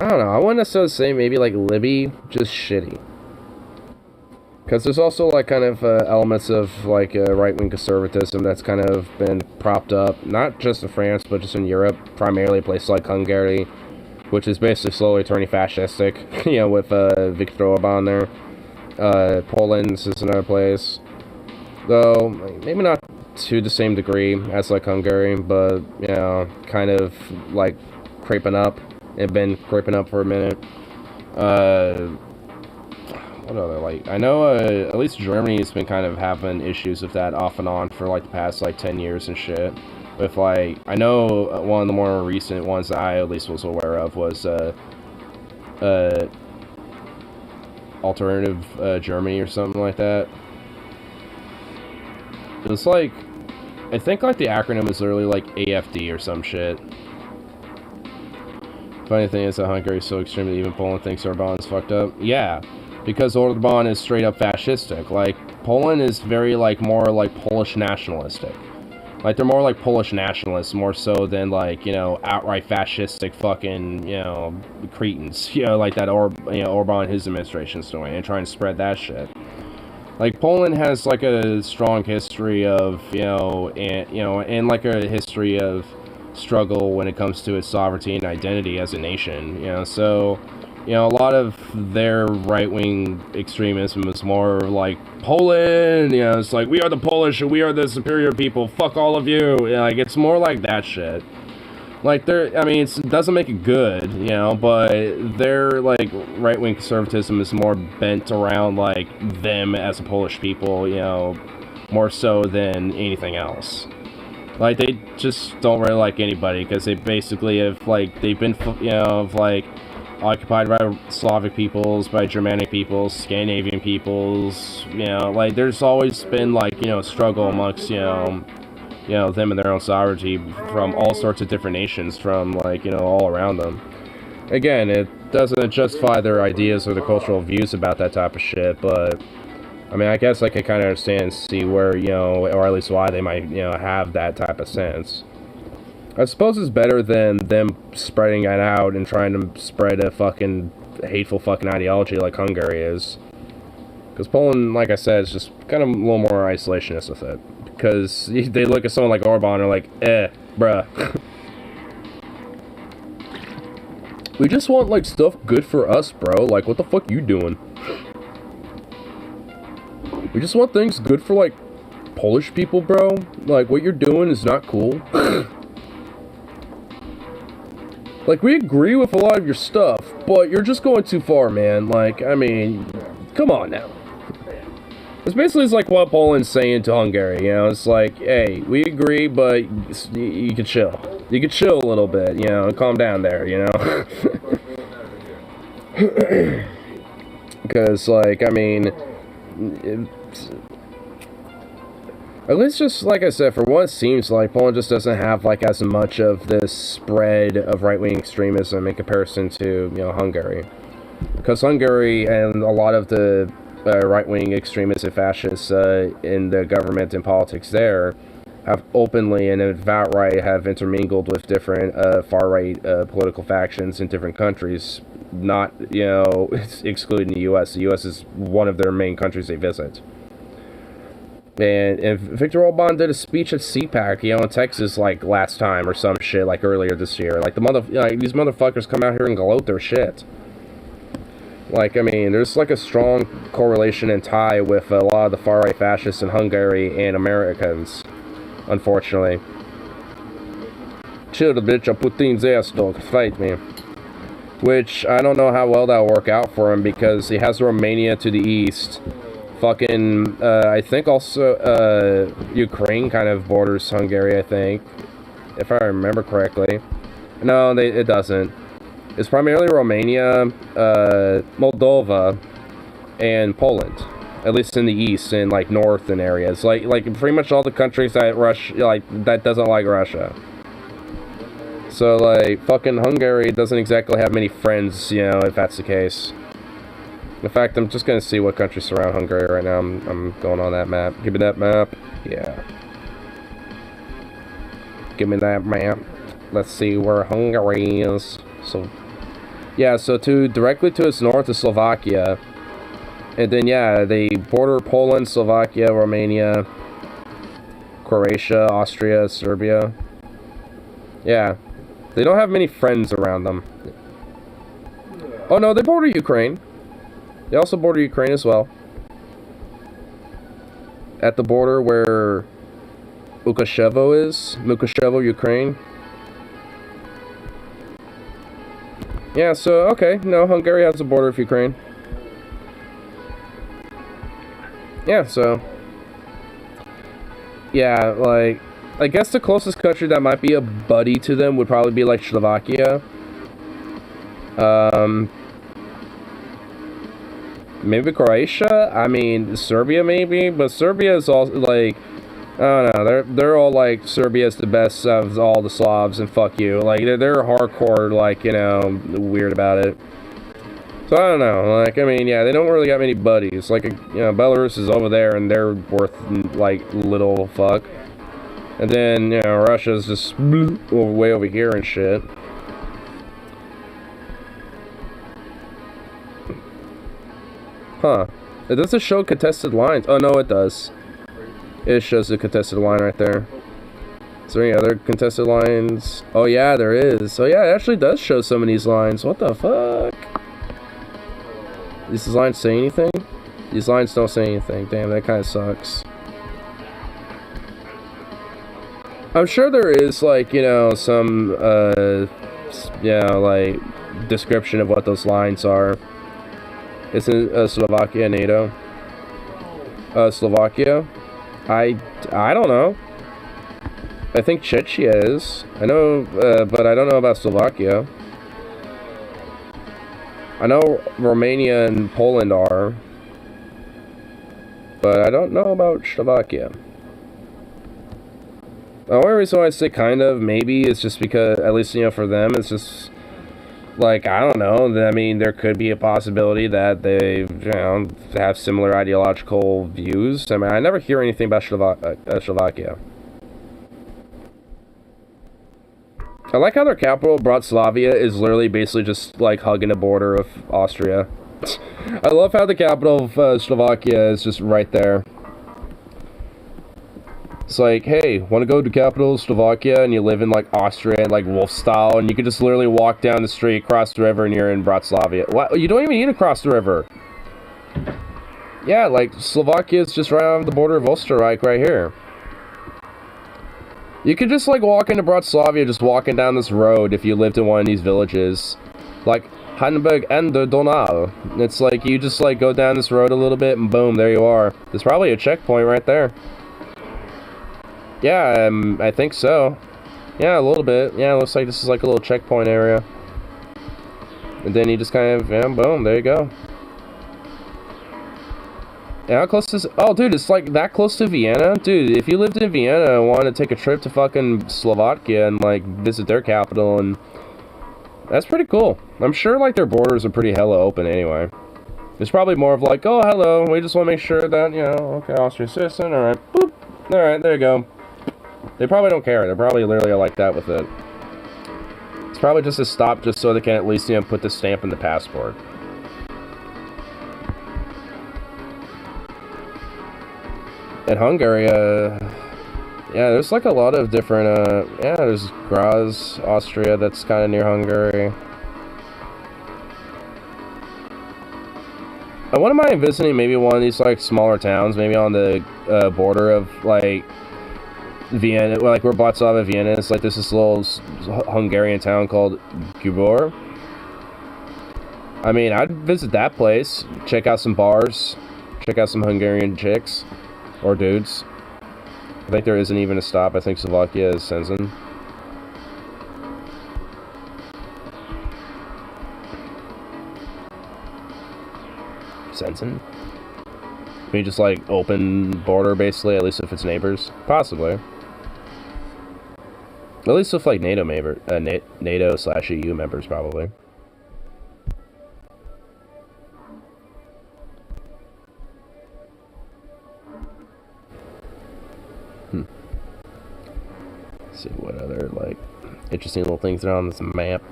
I don't know, I wouldn't necessarily say maybe, like, Libby, just shitty. Because there's also, like, kind of elements of, like, right-wing conservatism that's kind of been propped up, not just in France, but just in Europe, primarily places like Hungary, which is basically slowly turning fascistic, you know, with Viktor Orban there. Poland is another place. Though, maybe not to the same degree as, like, Hungary, but, you know, kind of, like, creeping up. It's been creeping up for a minute. What other, like, I know, at least Germany's been kind of having issues with that off and on for, like, the past, like, 10 years and shit. With, like, I know one of the more recent ones that I at least was aware of was, Alternative Germany or something like that. It was, like, I think, like, the acronym was literally, like, AFD or some shit. Funny thing is that Hungary is so extremely even Poland thinks Orban's fucked up. Yeah. Because Orban is straight up fascistic. Like, Poland is very, like, more, like, Polish nationalistic. Like, they're more like Polish nationalists, more so than, like, you know, outright fascistic fucking, you know, cretins. You know, like that Orban and his administration's doing, and trying to spread that shit. Like, Poland has, like, a strong history of, and like, a history of struggle when it comes to its sovereignty and identity as a nation, you know, so... You know, a lot of their right-wing extremism is more like, Poland, you know, it's like, we are the Polish and we are the superior people, fuck all of you, you know, like, it's more like that shit. Like, I mean, it doesn't make it good, you know, but their, like, right-wing conservatism is more bent around, like, them as a Polish people, you know, more so than anything else. Like, they just don't really like anybody, because they basically have, like, they've been, you know, like, occupied by Slavic peoples, by Germanic peoples, Scandinavian peoples, you know, like, there's always been, like, you know, struggle amongst, you know, them and their own sovereignty from all sorts of different nations from, like, you know, all around them. Again, it doesn't justify their ideas or their cultural views about that type of shit, but, I mean, I guess I can kind of understand and see where, you know, or at least why they might, you know, have that type of sense. I suppose it's better than them spreading it out and trying to spread a fucking hateful fucking ideology like Hungary is. Because Poland, like I said, is just kind of a little more isolationist with it. Because they look at someone like Orban and are like, bruh. We just want, like, stuff good for us, bro. Like, what the fuck you doing? We just want things good for, like, Polish people, bro. Like, what you're doing is not cool. Like, we agree with a lot of your stuff, but you're just going too far, man. Like, I mean, come on now. It's basically like what Poland's saying to Hungary, you know? It's like, hey, we agree, but you can chill. You can chill a little bit, you know, and calm down there, you know? Because, like, I mean... At least just, like I said, for what it seems like, Poland just doesn't have, like, as much of this spread of right-wing extremism in comparison to, you know, Hungary. Because Hungary and a lot of the right-wing extremists and fascists in the government and politics there have openly and outright have intermingled with different far-right political factions in different countries, not, you know, excluding the U.S. The U.S. is one of their main countries they visit. And Viktor Orban did a speech at CPAC, you know, in Texas, like, last time or some shit, like, earlier this year. Like, these motherfuckers come out here and gloat their shit. Like, I mean, there's, like, a strong correlation and tie with a lot of the far-right fascists in Hungary and Americans, unfortunately. Chill the bitch, I'll put Putin's ass, dog, fight me. Which, I don't know how well that'll work out for him, because he has Romania to the east. Fucking, I think also, Ukraine kind of borders Hungary, I think. If I remember correctly. No, it doesn't. It's primarily Romania, Moldova, and Poland. At least in the east and, like, northern areas. Like pretty much all the countries that that doesn't like Russia. So, like, fucking Hungary doesn't exactly have many friends, you know, if that's the case. In fact, I'm just gonna see what countries surround Hungary right now. I'm going on that map. Give me that map. Yeah. Give me that map. Let's see where Hungary is. So, yeah, so directly to its north is Slovakia. And then, yeah, they border Poland, Slovakia, Romania, Croatia, Austria, Serbia. Yeah. They don't have many friends around them. Oh, no, they border Ukraine. They also border Ukraine as well. At the border where Mukashevo is. Mukashevo, Ukraine. Yeah, so, okay. No, Hungary has a border with Ukraine. Yeah, so... yeah, like... I guess the closest country that might be a buddy to them would probably be, like, Slovakia. Maybe Croatia? I mean, Serbia maybe? But Serbia is all, like... I don't know, they're all, like, Serbia's the best of all the Slavs, and fuck you. Like, they're hardcore, like, you know, weird about it. So, I don't know, like, I mean, yeah, they don't really got many buddies. Like, you know, Belarus is over there, and they're worth, like, little fuck. And then, you know, Russia's just way over here and shit. Huh. It doesn't show contested lines. Oh, no, it does. It shows the contested line right there. Is there any other contested lines? Oh, yeah, there is. So, yeah, it actually does show some of these lines. What the fuck? These lines say anything? These lines don't say anything. Damn, that kind of sucks. I'm sure there is, like, you know, some, you know, like, description of what those lines are. Isn't Slovakia NATO? Slovakia? I don't know. I think Czechia is. I know, but I don't know about Slovakia. I know Romania and Poland are. But I don't know about Slovakia. The only reason why I say kind of, maybe, is just because, at least, you know, for them, it's just... like, I don't know, I mean, there could be a possibility that they, you know, have similar ideological views. I mean, I never hear anything about Slovakia. I like how their capital, Bratislava, is literally basically just, like, hugging the border of Austria. I love how the capital of Slovakia is just right there. It's like, hey, want to go to capital Slovakia and you live in, like, Austria and, like, wolf style, and you can just literally walk down the street, cross the river, and you're in Bratislava. What? You don't even need to cross the river. Yeah, like, Slovakia is just right on the border of Österreich right here. You could just, like, walk into Bratislava just walking down this road if you lived in one of these villages. Like, Hamburg and the Donau. It's like, you just, like, go down this road a little bit, and boom, there you are. There's probably a checkpoint right there. Yeah, I think so. Yeah, a little bit. Yeah, it looks like this is like a little checkpoint area. And then you just kind of, yeah, boom, there you go. Yeah, how close is... oh, dude, it's like that close to Vienna? Dude, if you lived in Vienna and wanted to take a trip to fucking Slovakia and, like, visit their capital, and... that's pretty cool. I'm sure, like, their borders are pretty hella open anyway. It's probably more of like, oh, hello, we just want to make sure that, you know, okay, Austrian citizen, alright, boop. Alright, there you go. They probably don't care. They're probably literally like that with it. It's probably just a stop just so they can at least, you know, put the stamp in the passport. In Hungary, yeah, there's like a lot of different, yeah, there's Graz, Austria, that's kind of near Hungary. I wouldn't mind visiting maybe one of these, like, smaller towns, maybe on the border of, like, Vienna, like where Bratislava, Vienna is. Like, there's this little Hungarian town called Gubor. I mean, I'd visit that place, check out some bars, check out some Hungarian chicks, or dudes. I think there isn't even a stop. I think Slovakia is Szczecin. Szczecin? I mean, just like open border, basically, at least if it's neighbors. Possibly. At least with like NATO NATO/EU members, probably. Let's see what other like interesting little things are on this map.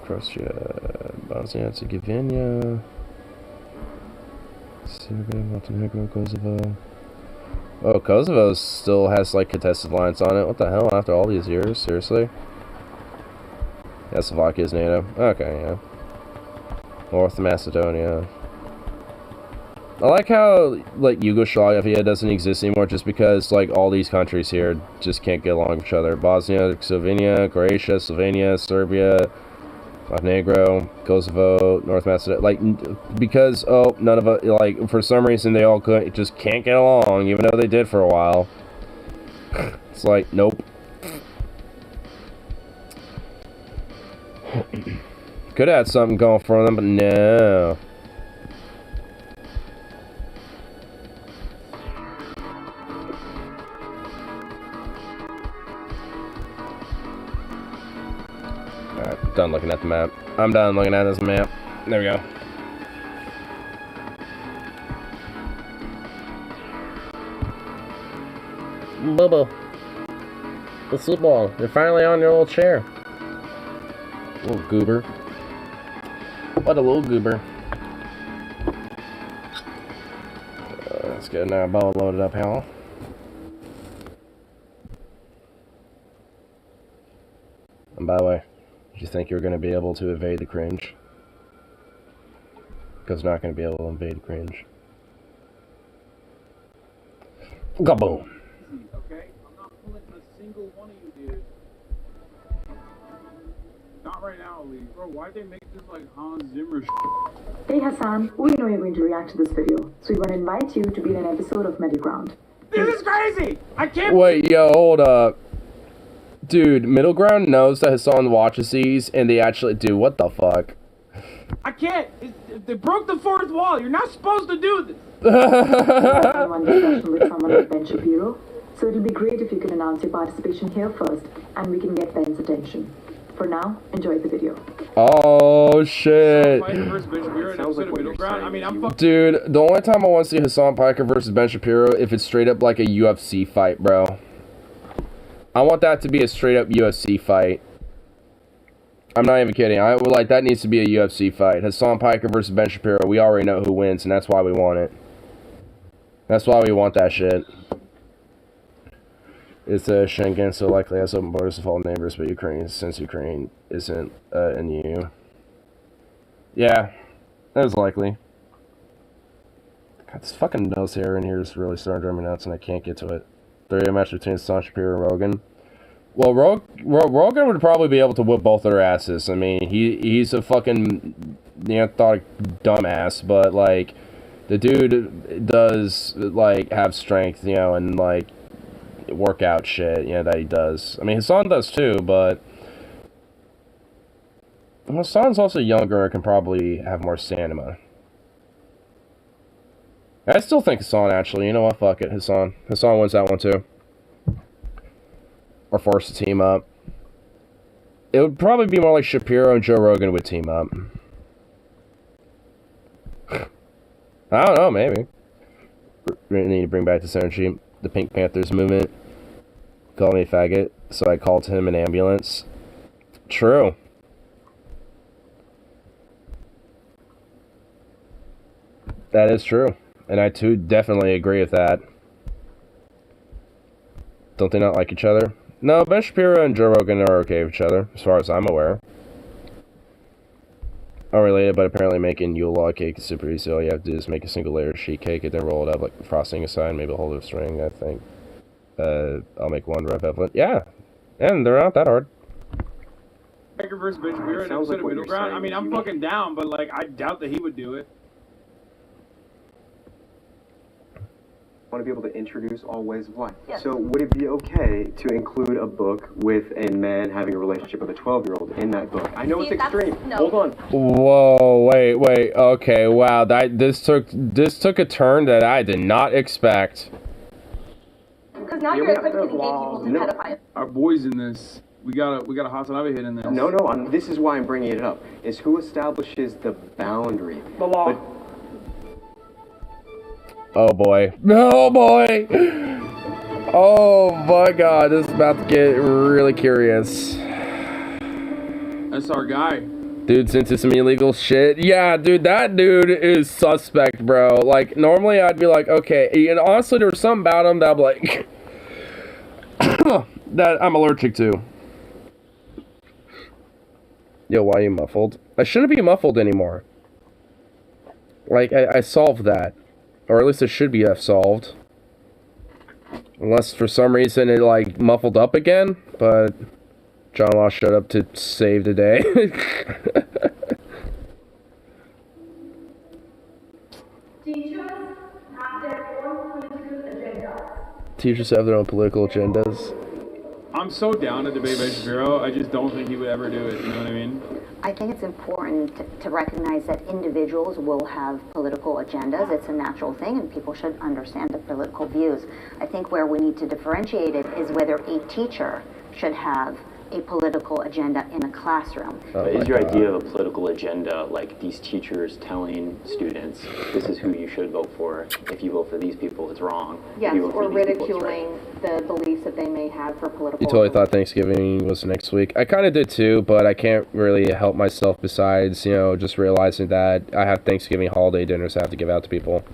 Croatia, Bosnia, Herzegovina, Serbia, Montenegro, Kosovo. Oh, Kosovo still has like contested lines on it. What the hell? After all these years, seriously? Yeah, Slovakia's NATO. Okay, yeah. North Macedonia. I like how like Yugoslavia doesn't exist anymore, just because like all these countries here just can't get along with each other. Bosnia, Herzegovina, Croatia, Slovenia, Serbia, Montenegro, Kosovo, North Macedonia, like, because, oh, none of it, like, for some reason they all just can't get along, even though they did for a while. It's like, nope. Could have had something going for them, but no. Alright, done looking at the map. I'm done looking at this map. There we go. Bubba. The football. You're finally on your little chair. Little goober. What a little goober. Let's get another bow loaded up, hell. And by the way, did you think you were going to be able to evade the cringe? Because you're not going to be able to evade the cringe. Kaboom! Okay, I'm not pulling a single one of you dudes. Not right now, Lee. Bro, why'd they make this like Hans Zimmer Hey Hassan, we know you're going to react to this video, so we want to invite you to be in an episode of Middle Ground. This is crazy! I can't- Wait, yo, hold up. Dude, Middle Ground knows that Hassan watches these, and they actually do. What the fuck? I can't! They broke the fourth wall! You're not supposed to do this! One discussion with someone like Ben Shapiro, so it'll be great if you can announce your participation here first, and we can get Ben's attention. For now, enjoy the video. Oh, shit. Fighter versus Ben Shapiro in episode of Middle Ground. I mean, I'm fucking... Dude, the only time I want to see Hassan Piker versus Ben Shapiro if it's straight up like a UFC fight, bro. I want that to be a straight up UFC fight. I'm not even kidding. I would like that needs to be a UFC fight. Hassan Piker versus Ben Shapiro. We already know who wins, and that's why we want it. That's why we want that shit. It's Schengen, so likely has open borders with all neighbors, but Ukraine, since Ukraine isn't in the EU. Yeah, that is likely. God, this fucking nose hair in here is really starting to drive me nuts, and I can't get to it. 30 match between Hassan Shapiro and Rogan. Well, Rogan would probably be able to whip both their asses. I mean, he's a fucking neanderthal dumbass, but like the dude does like have strength, you know, and like workout shit, you know, that he does. I mean, Hassan does too, but Hassan's also younger and can probably have more stamina. I still think Hassan, actually. You know what? Fuck it. Hassan wins that one, too. Or force to team up. It would probably be more like Shapiro and Joe Rogan would team up. I don't know, maybe. We need to bring back this energy. The Pink Panthers movement called me a faggot, so I called him an ambulance. True. That is true. And I too definitely agree with that. Don't they not like each other? No, Ben Shapiro and Joe Rogan are okay with each other, as far as I'm aware. Unrelated, but apparently making Yule log cake is super easy. All you have to do is make a single layer of sheet cake and then roll it up like frosting aside, maybe a whole other string, I think. I'll make one Rev Evelyn. Yeah, and they're not that hard. Baker versus Ben Shapiro and episode of Middle Ground. I mean, I'm fucking down, but like, I doubt that he would do it. Want to be able to introduce all ways of life. Yes. So would it be okay to include a book with a man having a relationship with a 12-year-old in that book? I know See, it's that's- extreme. no. Hold on. Whoa, wait, okay, wow, this took a turn that I did not expect. Because now Yeah, you're we have equipping to people law. to No. pedophiles. Our boys in this. We got a hot hit in this. No, this is why I'm bringing it up, is who establishes the boundary. The law. But Oh boy. Oh boy! Oh my god, this is about to get really curious. That's our guy. Dude's into some illegal shit. Yeah, dude, that dude is suspect, bro. Like, normally I'd be like, okay, and honestly, there was something about him that I'm like, that I'm allergic to. Yo, why are you muffled? I shouldn't be muffled anymore. Like, I solved that. Or at least it should be solved. Unless for some reason it, like, muffled up again. But John Law showed up to save the day. Teachers have their own political agendas. I'm so down to debate Ben Shapiro. I just don't think he would ever do it. You know what I mean? I think it's important to recognize that individuals will have political agendas. It's a natural thing, and people should understand their political views. I think where we need to differentiate it is whether a teacher should have a political agenda in a classroom. Oh But my is your God. idea of a political agenda like these teachers telling students this is who you should vote for? If you vote for these people, it's wrong. If Yes, you vote for or these people, it's ridiculing the beliefs that they may have for political. You totally thought Thanksgiving was next week. I kind of did too, but I can't really help myself besides, you know, just realizing that I have Thanksgiving holiday dinners I have to give out to people.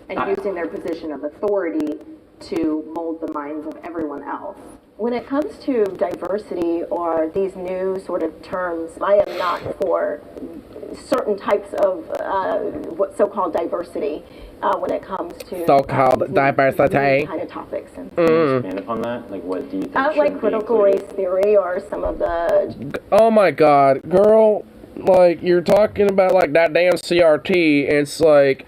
And using their position of authority to mold the minds of everyone else. When it comes to diversity or these new sort of terms, I am not for certain types of what so-called diversity when it comes to So-called these diversity. kind of topics. And Expand upon that? Like, what do you think? like should be critical included? race theory or some of the Oh my god, girl, like, you're talking about, like, that damn CRT, and it's like,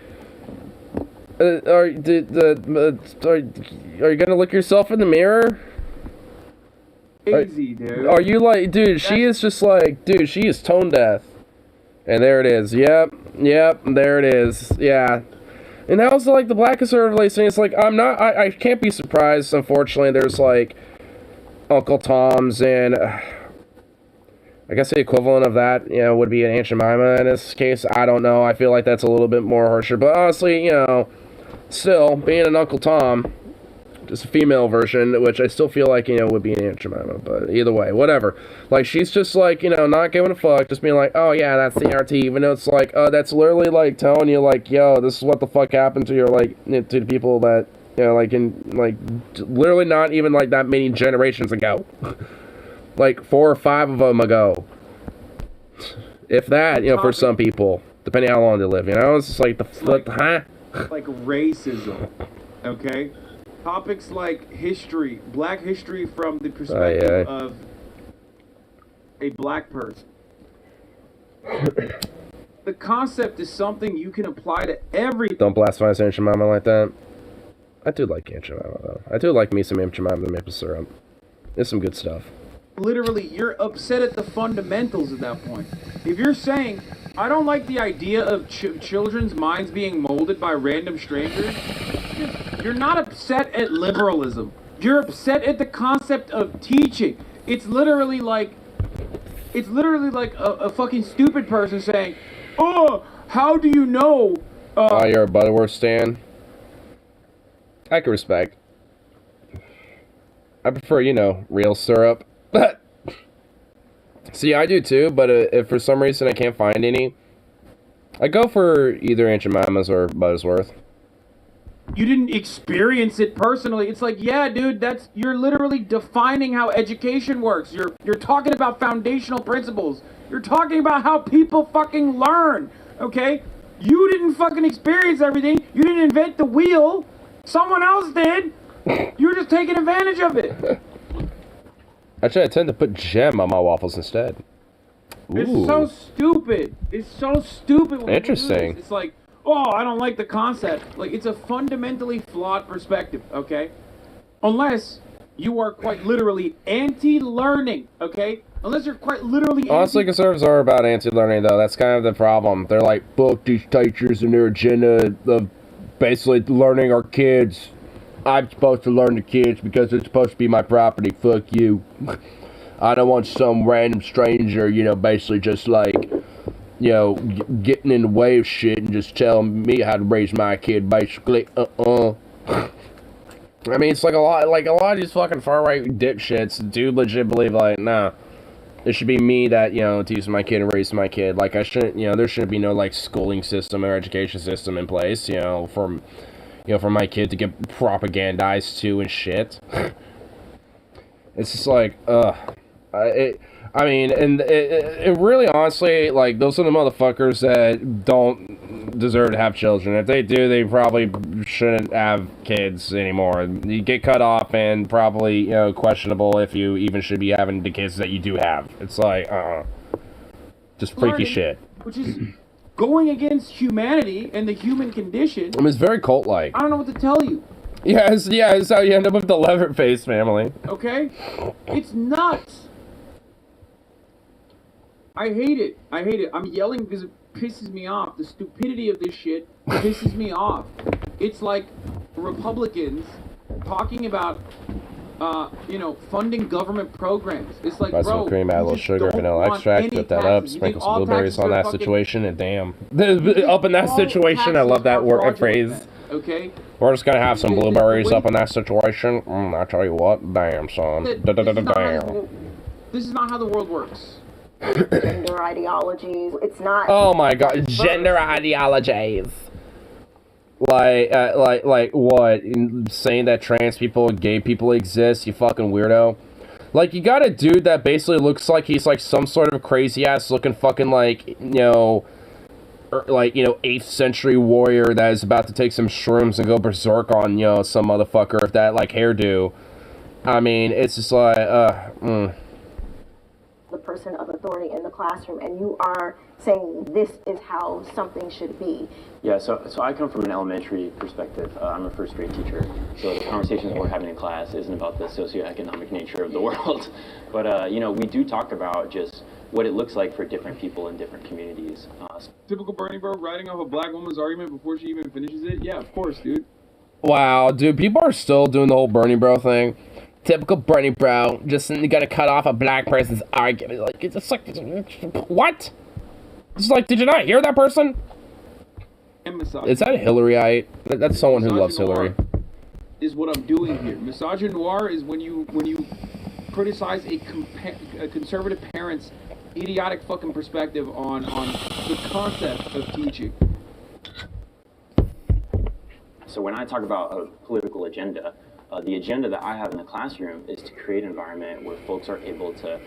are you gonna look yourself in the mirror? Easy, dude. Are you like, dude, she is just like, dude, she is tone deaf. And there it is. Yep, there it is. Yeah. And that was like the black conservative thing. It's like, I can't be surprised, unfortunately. There's like Uncle Tom's and I guess the equivalent of that, you know, would be an Aunt Jemima in this case. I don't know. I feel like that's a little bit more harsher. But honestly, you know, still, being an Uncle Tom, just a female version, which I still feel like, you know, would be an Aunt Jemima, but either way, whatever. Like, she's just like, you know, not giving a fuck, just being like, oh yeah, that's the RT, even though it's like, that's literally like telling you, like, yo, this is what the fuck happened to your, like, to the people that, you know, like, in, like, literally not even, like, that many generations ago. Like, 4 or 5 of them ago. If that, you know, for some people, depending how long they live, you know, it's just like, Like racism, okay? Topics like history, black history from the perspective of a black person. The concept is something you can apply to everything. Don't blaspheme Aunt Jemima like that. I do like Aunt Jemima, though. I do like me some Aunt Jemima and maple syrup. It's some good stuff. Literally, you're upset at the fundamentals at that point. If you're saying, I don't like the idea of children's minds being molded by random strangers, you're not upset at liberalism. You're upset at the concept of teaching. It's literally like a fucking stupid person saying, oh, how do you know? Oh, you're a Butterworth stan? I can respect. I prefer, real syrup. See, I do too, but if for some reason I can't find any, I go for either Aunt Jemima's or Buttersworth. You didn't experience it personally. It's like, yeah, dude, you're literally defining how education works. You're talking about foundational principles. You're talking about how people fucking learn, okay? You didn't fucking experience everything. You didn't invent the wheel. Someone else did. You're just taking advantage of it. Actually, I tend to put jam on my waffles instead. Ooh. It's so stupid. It's so stupid. When Interesting. It's like, oh, I don't like the concept. Like, it's a fundamentally flawed perspective, okay? Unless you are quite literally anti-learning, okay? Unless you're quite literally Honestly, conservatives are about anti-learning, though. That's kind of the problem. They're like, fuck these teachers and their agenda of basically learning our kids. I'm supposed to learn the kids because it's supposed to be my property. Fuck you. I don't want some random stranger, basically just like, getting in the way of shit and just telling me how to raise my kid, basically. I mean, it's like a lot of these fucking far-right dipshits do legit believe, like, nah, it should be me that, teaches my kid and raises my kid. Like, I shouldn't, there shouldn't be no, like, schooling system or education system in place, for my kid to get propagandized to and shit. It's just like, I mean, and it really, honestly, like, those are the motherfuckers that don't deserve to have children. If they do, they probably shouldn't have kids anymore. You get cut off and probably, questionable if you even should be having the kids that you do have. It's like, just freaky shit. Which is going against humanity and the human condition. I mean, it's very cult-like. I don't know what to tell you. Yeah, it's how you end up with the Leatherface family. Okay? It's nuts. I hate it. I'm yelling because it pisses me off. The stupidity of this shit pisses me off. It's like Republicans talking about, funding government programs. It's like, Got bro, some cream, add a little sugar, vanilla extract, whip that up, sprinkle some blueberries on that situation, and damn. Up in that situation, I love that word phrase. Okay? We're just gonna have some blueberries up in that situation. I tell you what, damn, son. Damn. This is not how the world works. Gender ideologies. It's not. Oh my god, gender ideologies. Like what? Saying that trans people and gay people exist, you fucking weirdo. Like, you got a dude that basically looks like he's like some sort of crazy ass looking fucking like, 8th century warrior that is about to take some shrooms and go berserk on, some motherfucker with that like hairdo. I mean, it's just like, The person of authority in the classroom, and you are saying this is how something should be. Yeah, so I come from an elementary perspective. I'm a first grade teacher, so the conversations we're having in class isn't about the socioeconomic nature of the world, but we do talk about just what it looks like for different people in different communities. Typical Bernie bro writing off a black woman's argument before she even finishes it. Yeah, of course, dude. wow, dude, people are still doing the whole Bernie bro thing. Typical Bernie bro, just you gotta cut off a black person's argument. Like, it's like, what? It's like, did you not hear that person? Is that Hillaryite? That's someone who loves Hillary. Is what I'm doing here. Misogynoir is when you criticize a conservative parent's idiotic fucking perspective on the concept of teaching. So when I talk about a political agenda, the agenda that I have in the classroom is to create an environment where folks are able to,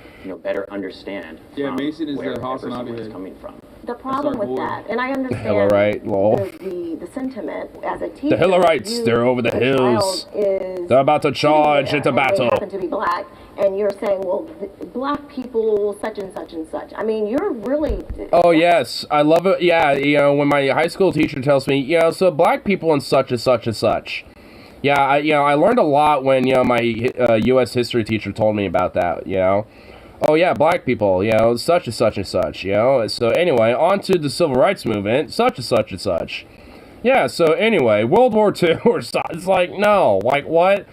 better understand Mason is where the house and someone is coming from. The problem with that, and I understand Hillary, lol. the sentiment as a teacher. The Hillarites, they're over the hills. They're about to charge into battle. They happen to be black, and you're saying, well, black people, such and such and such. I mean, you're really. Oh yes, I love it. Yeah, when my high school teacher tells me, so black people and such and such and such. Yeah, I learned a lot when, my U.S. history teacher told me about that, Oh, yeah, black people, such and such and such, So, anyway, on to the civil rights movement, such and such and such. Yeah, so, anyway, World War II or so, it's like, no, like, what?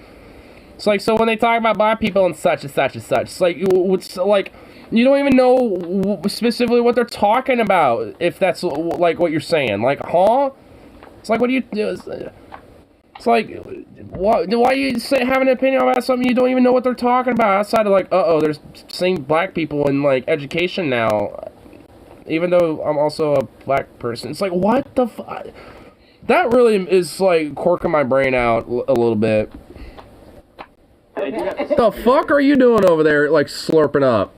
It's like, so when they talk about black people and such and such and such, it's like, you don't even know specifically what they're talking about, if that's, like, what you're saying. Like, huh? It's like, what do you do? It's like, why you have an opinion about something you don't even know what they're talking about outside of like, there's same black people in like education now, even though I'm also a black person. It's like, what the fuck? That really is like corking my brain out a little bit. The fuck are you doing over there, like slurping up?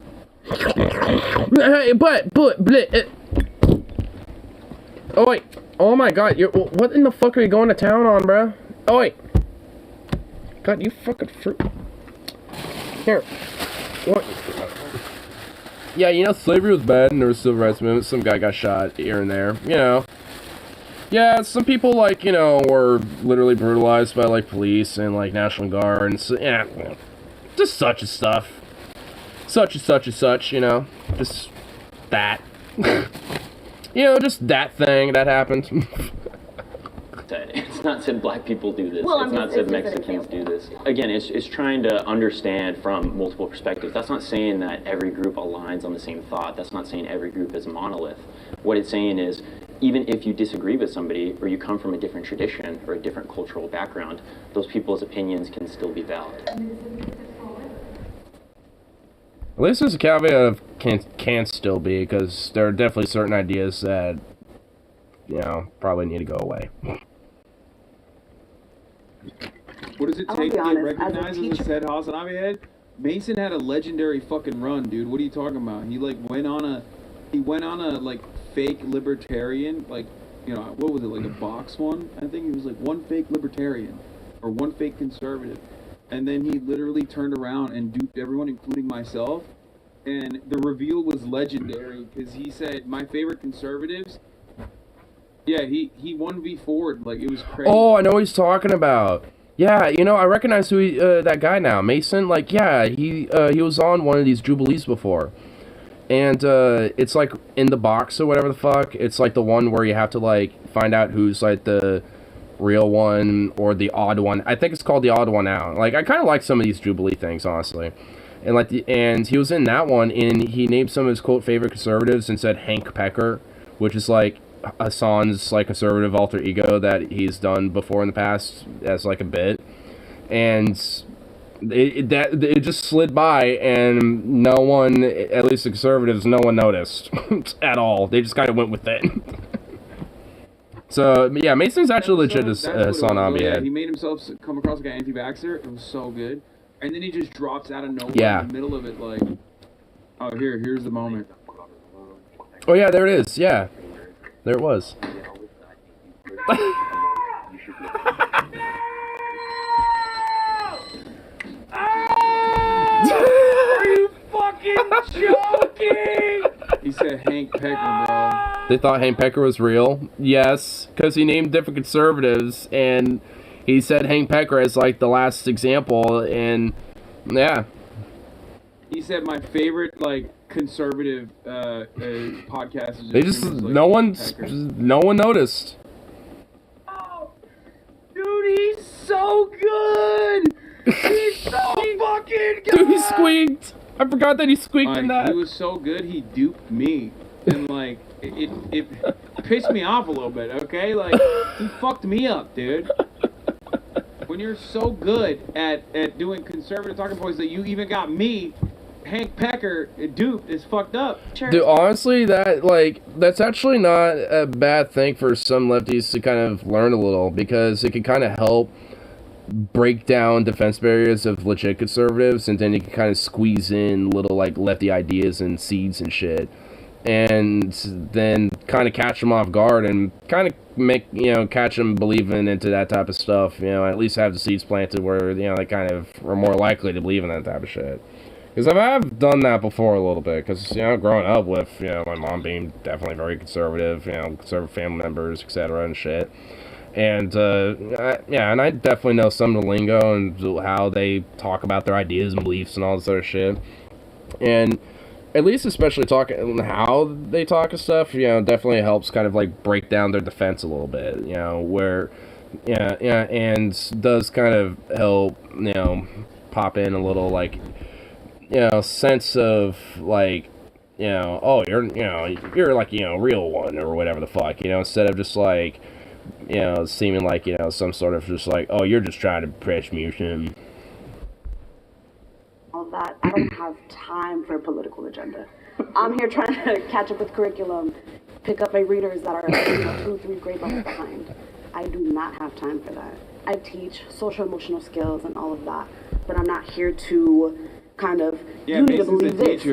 Hey, oh wait, oh my god, what in the fuck are you going to town on, bruh? Oh wait, god, you fucking fruit. Here, what? Yeah, you know, slavery was bad and there was civil rights movement. Some guy got shot here and there, you know. Yeah, some people, like, you know, were literally brutalized by, like, police and, like, National Guard and so, yeah, just such and stuff. Such and such and such, you know, just that. You know, just that thing that happened. It's not said black people do this. Well, it's not said Mexicans do this. Again, it's trying to understand from multiple perspectives. That's not saying that every group aligns on the same thought. That's not saying every group is a monolith. What it's saying is, even if you disagree with somebody or you come from a different tradition or a different cultural background, those people's opinions can still be valid. At least there's a caveat of can still be, because there are definitely certain ideas that, you know, probably need to go away. What does it take to get recognized as a said Hasanabe head? Mason had a legendary fucking run, dude. What are you talking about? He like went on a like fake libertarian, like, you know, what was it, like a box one? I think he was like one fake libertarian or one fake conservative. And then he literally turned around and duped everyone, including myself. And the reveal was legendary because he said, my favorite conservatives. Yeah, he 1v4'd, like, it was crazy. Oh, I know what he's talking about. Yeah, you know, I recognize who that guy now. Mason, like, yeah, he was on one of these Jubilees before. And it's like in the box or whatever the fuck. It's like the one where you have to like find out who's like the real one or the odd one. I think it's called the odd one out. Like, I kind of like some of these Jubilee things, honestly. And like and he was in that one, and he named some of his quote favorite conservatives and said Hank Pecker, which is like Hassan's like conservative alter ego that he's done before in the past as like a bit. And it just slid by, and no one, at least the conservatives, no one noticed at all. They just kind of went with it. So yeah, Mason's actually legit as Hassan Abi. Yeah, he made himself come across like an anti-vaxxer. It was so good, and then he just drops out of nowhere in the middle of it, like, oh, here's the moment. Oh yeah, there it is. Yeah, there it was. Are you fucking joking? He said Hank Pecker, bro. They thought Hank Pecker was real? Yes, because he named different conservatives, and he said Hank Pecker as, like, the last example, and, yeah. He said my favorite, like, conservative podcast is... They just, like, no one noticed. Oh, dude, he's so good! He's so fucking good! Dude, he squeaked! I forgot that he squeaked in that. He was so good, he duped me. And, like, it pissed me off a little bit, okay? Like, he fucked me up, dude. When you're so good at doing conservative talking points that you even got me, Hank Pecker, duped, is fucked up. Dude, honestly, that's actually not a bad thing for some lefties to kind of learn a little, because it can kind of help break down defense barriers of legit conservatives, and then you can kind of squeeze in little, like, lefty ideas and seeds and shit, and then kind of catch them off guard and kind of make, you know, catch them believing into that type of stuff, you know, at least have the seeds planted where, you know, they kind of are more likely to believe in that type of shit. Because I've done that before a little bit, because, you know, growing up with, you know, my mom being definitely very conservative, you know, conservative family members, etc. and shit. And, yeah, and I definitely know some of the lingo and how they talk about their ideas and beliefs and all this other shit. And at least especially talking how they talk and stuff, you know, definitely helps kind of, like, break down their defense a little bit, you know, where, yeah, and does kind of help, you know, pop in a little, like, you know, sense of, like, you know, oh, you're like, you know, real one or whatever the fuck, you know, instead of just, like, seeming like, some sort of just like, oh, you're just trying to press me or something. All that. I don't have time for a political agenda. I'm here trying to catch up with curriculum, pick up my readers that are 2, 3 grade levels behind. I do not have time for that. I teach social emotional skills and all of that, but I'm not here to kind of, you need to believe this,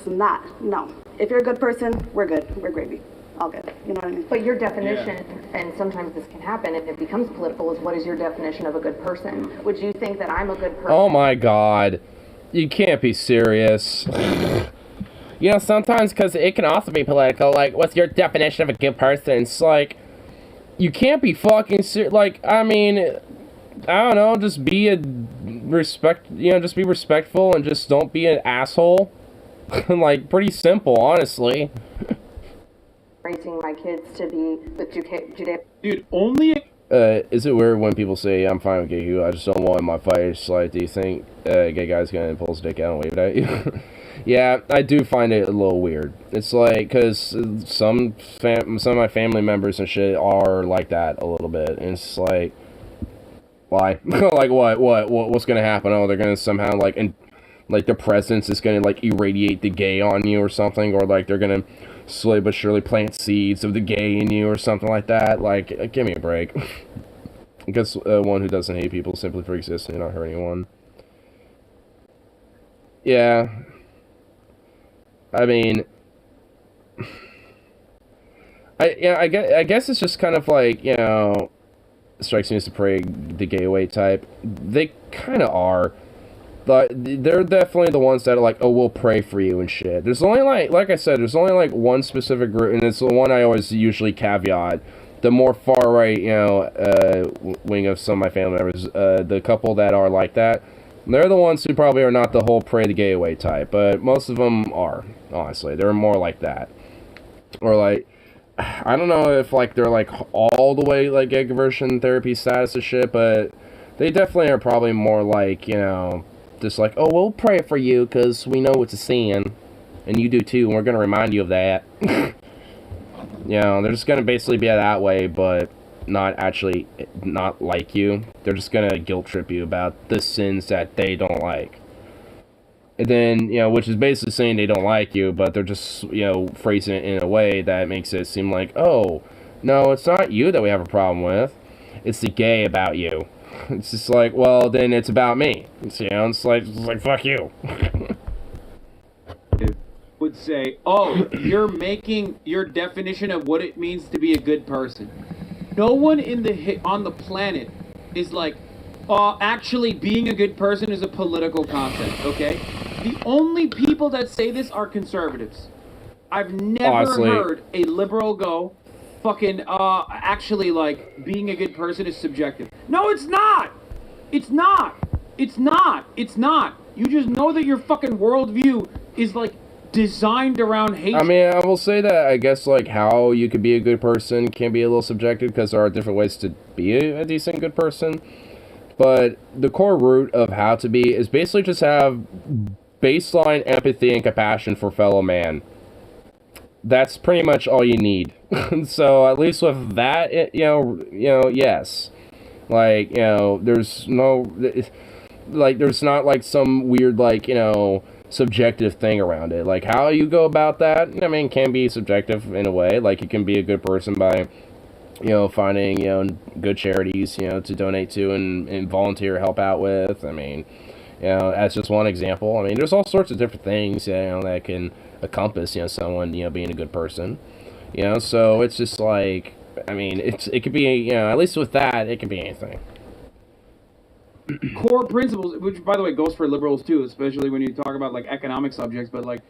and that. No. If you're a good person, we're good. We're gravy. All good. You know what I mean? But your definition, and sometimes this can happen and it becomes political, is what is your definition of a good person? Would you think that I'm a good person? Oh my God. You can't be serious. Sometimes, because it can also be political, like, what's your definition of a good person? It's like, you can't be fucking serious. Like, I mean, I don't know, just be just be respectful and just don't be an asshole. Like, pretty simple, honestly. Raising my kids to be with Judeo. Dude, only... Is it weird when people say, I'm fine with gay you, I just don't want it in my face? Like, do you think gay guy's gonna pull his dick out and wave it at you? Yeah, I do find it a little weird. It's like, because some of my family members and shit are like that a little bit. And it's like, why? Like, what's gonna happen? Oh, they're gonna somehow, like, their presence is gonna, like, irradiate the gay on you or something? Or, like, they're gonna slowly but surely plant seeds of the gay in you or something like that? Like, give me a break. I guess one who doesn't hate people simply for existing and not hurt anyone. Yeah. I mean, I guess it's just kind of like, strikes me as the pray the gay away type. They kind of are. But they're definitely the ones that are like, oh, we'll pray for you and shit. There's only like I said, there's only like one specific group, and it's the one I always usually caveat. The more far right, wing of some of my family members, the couple that are like that, they're the ones who probably are not the whole pray the gay away type, but most of them are, honestly. They're more like that. Or like, I don't know if like they're like all the way like gay conversion therapy status and shit, but they definitely are probably more like, just like, oh, we'll pray for you because we know it's a sin, and you do too, and we're going to remind you of that. They're just going to basically be that way, but not like you. They're just gonna guilt trip you about the sins that they don't like. And then, which is basically saying they don't like you, but they're just, phrasing it in a way that makes it seem like, oh, no, it's not you that we have a problem with. It's the gay about you. It's just like, well, then it's about me. It's like fuck you. Would say, oh, you're making your definition of what it means to be a good person. No one on the planet is like, actually being a good person is a political concept, okay? The only people that say this are conservatives. I've never heard a liberal go, fucking, actually, like, being a good person is subjective. No, it's not! It's not! It's not! It's not! You just know that your fucking worldview is, like, designed around hate. I mean, I will say that I guess like how you could be a good person can be a little subjective because there are different ways to be a decent good person. But the core root of how to be is basically just have baseline empathy and compassion for fellow man. That's pretty much all you need. So at least with that, yes. Like, there's no, like, there's not like some weird like, subjective thing around it. Like, how you go about that, can be subjective in a way. Like, you can be a good person by, finding, good charities, to donate to and volunteer help out with. I mean, that's just one example. I mean, there's all sorts of different things, that can encompass, someone, being a good person. So it's just like, I mean, it could be, at least with that, it could be anything. Core principles, which by the way goes for liberals too, especially when you talk about like economic subjects, but like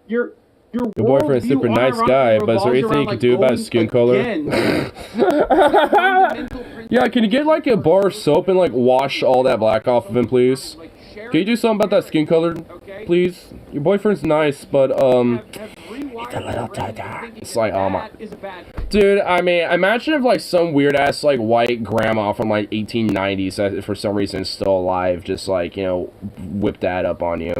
your boyfriend's super nice guy, but is there anything you can do about his skin color? Yeah, can you get like a bar of soap and like wash all that black off of him, please? Can you do something about that skin color, please? Your boyfriend's nice, but have free It's like, oh my. Dude, I mean, imagine if, like, some weird-ass, like, white grandma from, like, 1890s that, for some reason, is still alive, just, like, you know, whip that up on you.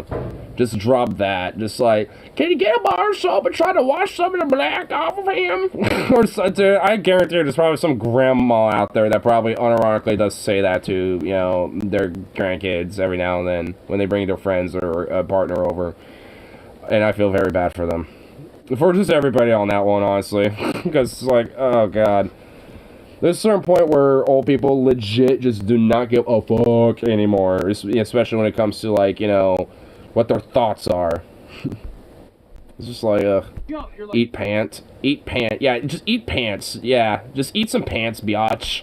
Just drop that. Just, like, can you get a bar of soap and try to wash some of the black off of him? Or something. I guarantee there's probably some grandma out there that probably unironically does say that to, you know, their grandkids every now and then when they bring their friends or a partner over. And I feel very bad for them. For just everybody on that one, honestly. Because it's like, oh god. There's a certain point where old people legit just do not give a fuck anymore. Especially when it comes to, like, you know, what their thoughts are. It's just like, eat pants. Eat pants. Yeah, just eat pants. Yeah, just eat some pants, biatch.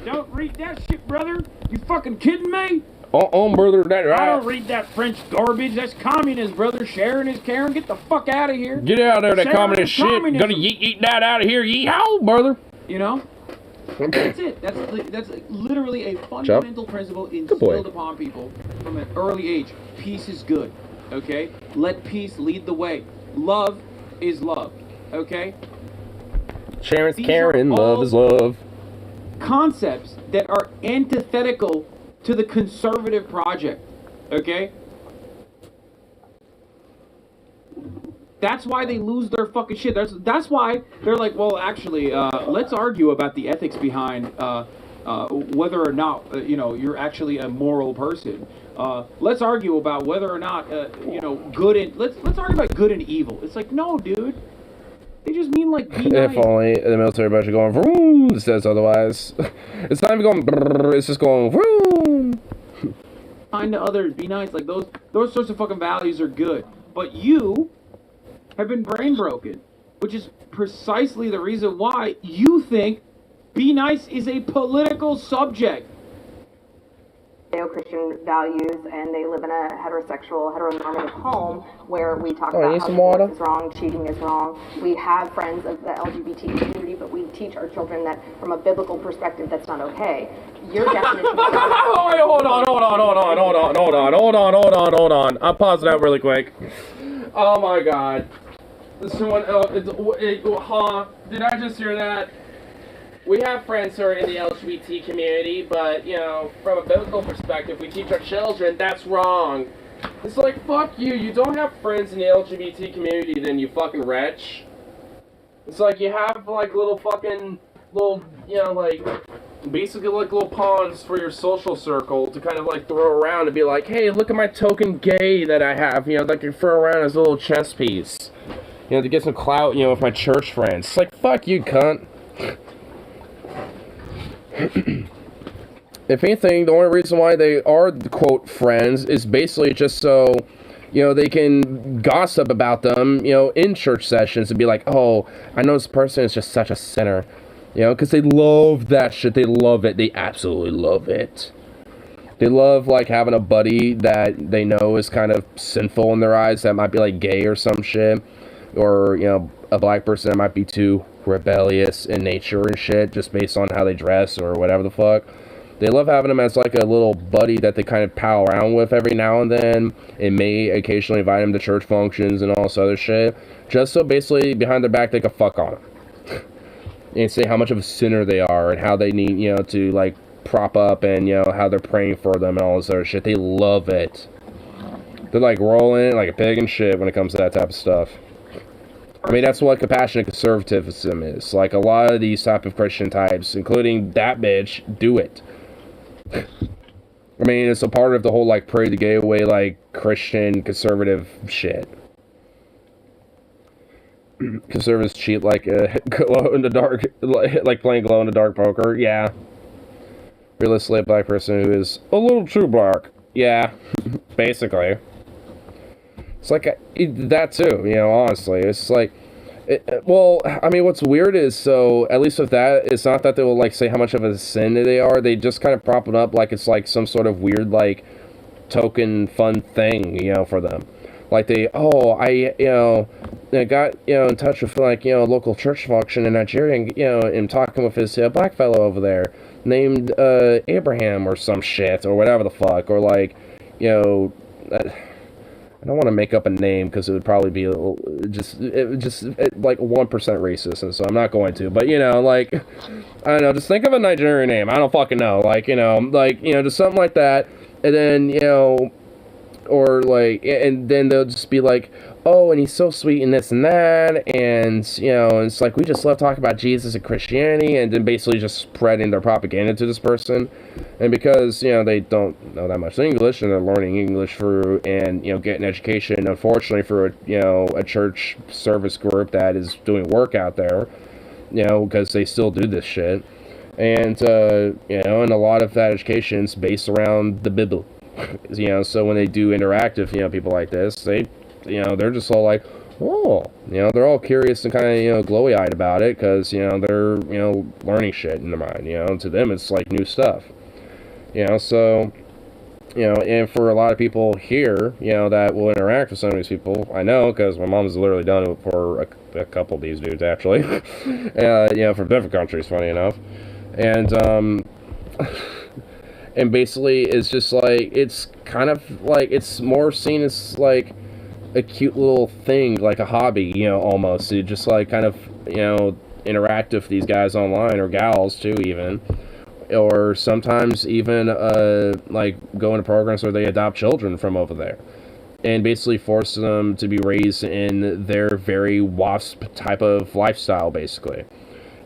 Don't read that shit, brother. You fucking kidding me? Oh, brother, that right. I don't read that French garbage. That's communist, brother. Sharing is caring. Get the fuck out of here. Get out of there, that communist shit. Gonna eat that out of here. Yeehaw, brother. You know? That's it. That's literally a fundamental principle instilled upon people from an early age. Peace is good. Okay? Let peace lead the way. Love is love. Okay? Sharon's caring. Love is love. Concepts that are antithetical to the conservative project, okay? That's why they lose their fucking shit. That's why they're like, well, actually, let's argue about the ethics behind whether or not, you know, you're actually a moral person. Let's argue about whether or not, you know, good and let's argue about good and evil. It's like, no, dude. They just mean like be nice. If only the military budget going vroom, it says otherwise. It's not even going brrr, it's just going vroom. Kind to others, be nice. Like those sorts of fucking values are good. But you have been brain broken, which is precisely the reason why you think be nice is a political subject. Judeo-Christian values, and they live in a heteronormative home where we talk about how divorce is wrong, cheating is wrong. We have friends of the LGBT community, but we teach our children that from a biblical perspective, that's not okay. Your definition of hold on. I'll pause that really quick. Oh my god. Someone did I just hear that? We have friends who are in the LGBT community, but, you know, from a biblical perspective, we teach our children that's wrong. It's like, fuck you, you don't have friends in the LGBT community, then you fucking wretch. It's like you have, like, little, you know, like, basically, like, little pawns for your social circle to kind of, like, throw around and be like, hey, look at my token gay that I have, you know, that I can throw around as a little chess piece. You know, to get some clout, you know, with my church friends. It's like, fuck you, cunt. If anything, the only reason why they are, quote, friends is basically just so, you know, they can gossip about them, you know, in church sessions and be like, oh, I know this person is just such a sinner, you know, because they love that shit. They love it. They absolutely love it. They love, like, having a buddy that they know is kind of sinful in their eyes that might be, like, gay or some shit, or, you know, a black person that might be too rebellious in nature and shit, just based on how they dress or whatever the fuck. They love having them as like a little buddy that they kind of pal around with every now and then, and may occasionally invite them to church functions and all this other shit, just so basically behind their back they can fuck on them and say how much of a sinner they are and how they need, you know, to like prop up, and, you know, how they're praying for them and all this other shit. They love it. They're like rolling like a pig and shit when it comes to that type of stuff. I mean, that's what compassionate conservatism is. Like, a lot of these type of Christian types, including that bitch, do it. I mean, it's a part of the whole, like, pray the gay away, like, Christian conservative shit. Conservatives cheat like glow in the dark, like playing glow in the dark poker. Yeah. Realistically, a black person who is a little too black. Yeah. Basically. It's like that too, you know, honestly. It's like, well, I mean, what's weird is, so, at least with that, it's not that they will, like, say how much of a sin they are. They just kind of prop it up like it's, like, some sort of weird, like, token fun thing, you know, for them. Like, they, oh, I got, you know, in touch with, like, you know, a local church function in Nigeria, and, you know, and talking with this black fellow over there named Abraham or some shit, or whatever the fuck, or, like, you know, I don't want to make up a name because it would probably be just like 1% racist, and so I'm not going to. But like, I don't know, just think of a Nigerian name. I don't fucking know, like just something like that, and then or like, and then they'll just be like, oh, and he's so sweet and this and that, and it's like we just love talking about Jesus and Christianity, and then basically just spreading their propaganda to this person. And because they don't know that much English, and they're learning English through and getting education, unfortunately, for a church service group that is doing work out there, because they still do this shit, and and a lot of that education is based around the Bible. So when they do interactive, people like this, they, they're just all like, oh, they're all curious and kind of, glowy-eyed about it, because, they're, learning shit in their mind, to them it's like new stuff, so, and for a lot of people here, that will interact with some of these people, I know, because my mom's literally done it for a couple of these dudes, actually, from different countries, funny enough, and, and basically, it's just like, it's kind of like, it's more seen as like a cute little thing, like a hobby, almost. You just like kind of, interact with these guys online, or gals too, even. Or sometimes even, like, go into programs where they adopt children from over there. And basically force them to be raised in their very WASP type of lifestyle, basically.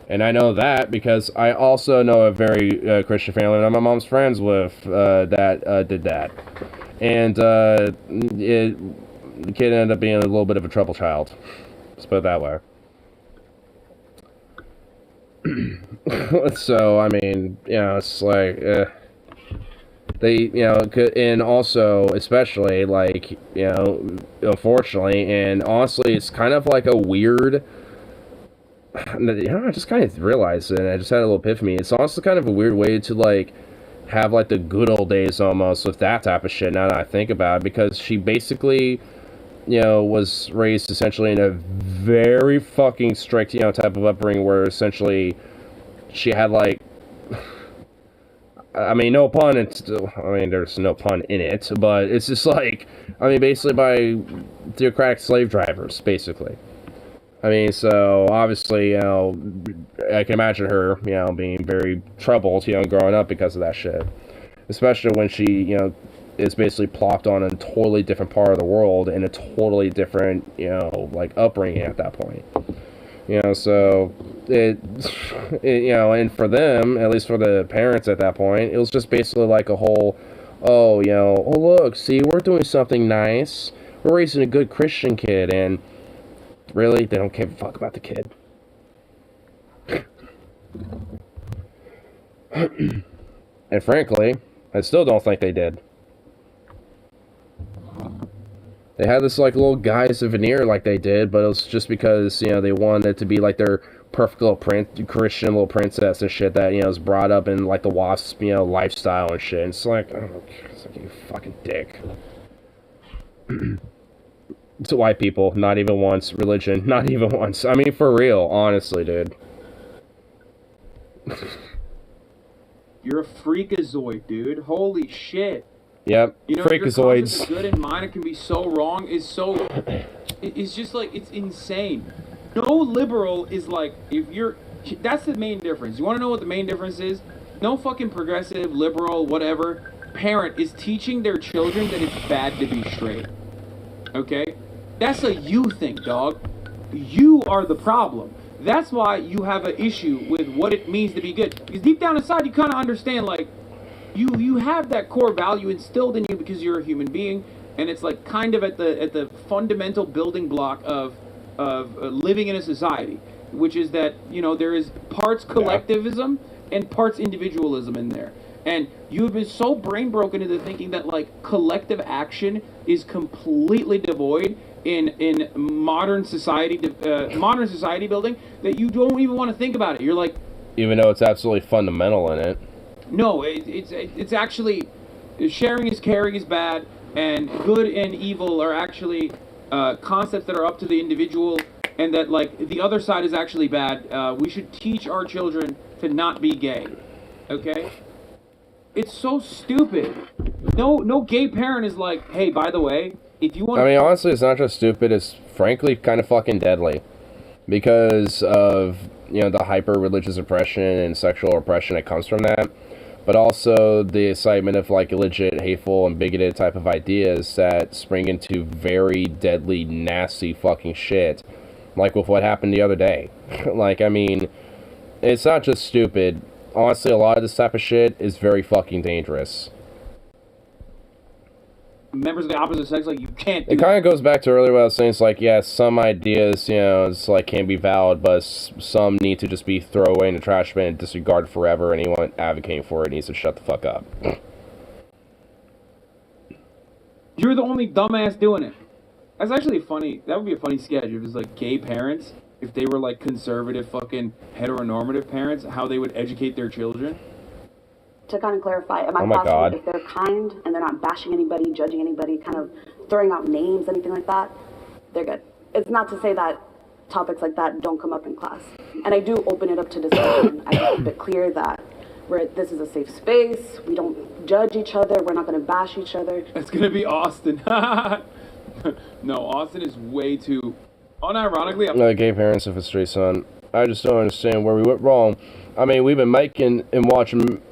And I know that because I also know a very Christian family that my mom's friends with that did that. And the kid ended up being a little bit of a trouble child. Let's put it that way. So, I mean, it's like, they, and also, especially, like, unfortunately, and honestly, it's kind of like a weird... I just kind of realized it, and I just had a little epiphany. It's also kind of a weird way to, like, have, like, the good old days almost with that type of shit, now that I think about it, because she basically, was raised essentially in a very fucking strict, type of upbringing where essentially she had, like, I mean, no pun, there's no pun in it, but it's just like, basically by theocratic slave drivers, basically. So, obviously, I can imagine her, being very troubled, growing up because of that shit. Especially when she, is basically plopped on a totally different part of the world in a totally different, like, upbringing at that point. So, and for them, at least for the parents at that point, it was just basically like a whole, oh look, see, we're doing something nice. We're raising a good Christian kid, and... really, they don't give a fuck about the kid. And frankly, I still don't think they did. They had this, like, little guise of veneer like they did, but it was just because, they wanted it to be, like, their perfect little Christian little princess and shit that, is brought up in, like, the WASP, lifestyle and shit. And it's like, oh, it's like, you fucking dick. To white people, not even once. Religion, not even once. For real, honestly, dude. You're a freakazoid, dude. Holy shit. Yep, freakazoids. Your good and mine, it can be so wrong, it's just like, it's insane. No liberal is like, that's the main difference. You want to know what the main difference is? No fucking progressive, liberal, whatever parent is teaching their children that it's bad to be straight. Okay? That's a you thing, dog. You are the problem. That's why you have an issue with what it means to be good. Because deep down inside, you kind of understand, like, you have that core value instilled in you because you're a human being, and it's like kind of at the fundamental building block of living in a society, which is that, there is parts collectivism and parts individualism in there. And you have been so brain broken into thinking that, like, collective action is completely devoid in modern society building, that you don't even want to think about it. You're like, even though it's absolutely fundamental in it. No, it's actually, sharing is caring is bad, and good and evil are actually concepts that are up to the individual, and that, like, the other side is actually bad. We should teach our children to not be gay. Okay? It's so stupid. No gay parent is like, hey, by the way, if you want I mean, honestly, it's not just stupid, it's frankly kind of fucking deadly. Because of, you know, the hyper-religious oppression and sexual oppression that comes from that. But also the excitement of, like, legit, hateful, and bigoted type of ideas that spring into very deadly, nasty fucking shit. Like with what happened the other day. Like, I mean, it's not just stupid. Honestly, a lot of this type of shit is very fucking dangerous. members of the opposite sex, like, you can't do It kind of goes back to earlier what I was saying. It's like, yeah, some ideas, you know, it's like can be valid, but some need to just be thrown away in the trash bin and disregarded forever. Anyone advocating for it needs to shut the fuck up. You're the only dumbass doing it. That's actually funny. That would be a funny sketch if it's like gay parents, if they were like conservative fucking heteronormative parents, how they would educate their children. To kind of clarify, am I Oh my possible God. if they're kind and they're not bashing anybody, judging anybody, kind of throwing out names, anything like that, they're good. It's not to say that topics like that don't come up in class. And I do open it up to discussion. I keep it clear that this is a safe space. We don't judge each other. We're not going to bash each other. It's gonna be Austin. No, Austin is way too. Unironically, I'm Gay parents of a straight son. I just don't understand where we went wrong. I mean, we've been making and watching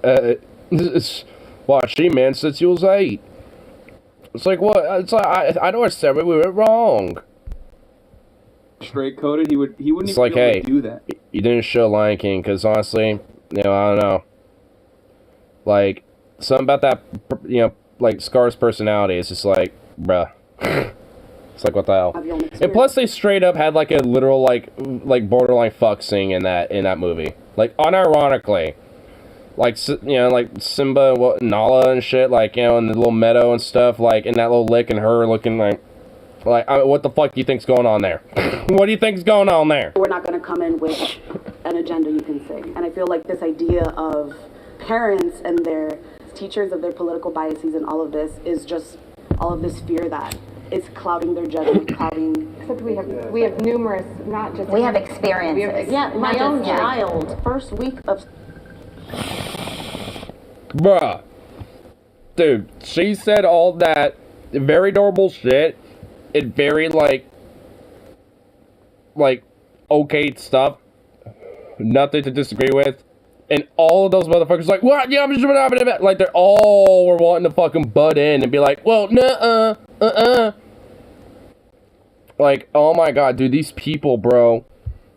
watch She-Man since he was 8. It's like, what? It's like, I don't understand where we went wrong. straight coded. He wouldn't It's even like, be able hey, to do that. you didn't show Lion King, because honestly, you know, I don't know. Like, something about that, you know, like, Scar's personality is just like, bruh. It's like, what the hell? Have your own And experience. plus, they straight up had, like, a literal, like borderline fuck scene in that movie. Like, unironically. Like, you know, like, Simba and Nala and shit, like, you know, in the little meadow and stuff, like, in that little lick and her looking like, what the fuck do you think's going on there? What do you think's going on there? We're not going to come in with an agenda, you can say. And I feel like this idea of parents and their teachers of their political biases and all of this is just all of this fear that is clouding their judgment, clouding. Except we have numerous, not just. We have experiences. Yeah, my Not own just- child, first week of Bruh. Dude, she said all that very adorable shit and very, like, okay stuff. Nothing to disagree with. And all of those motherfuckers like, what? Yeah, I'm just like, they're all were wanting to fucking butt in and be like, well, nuh-uh. Like, oh my god, dude, these people, bro.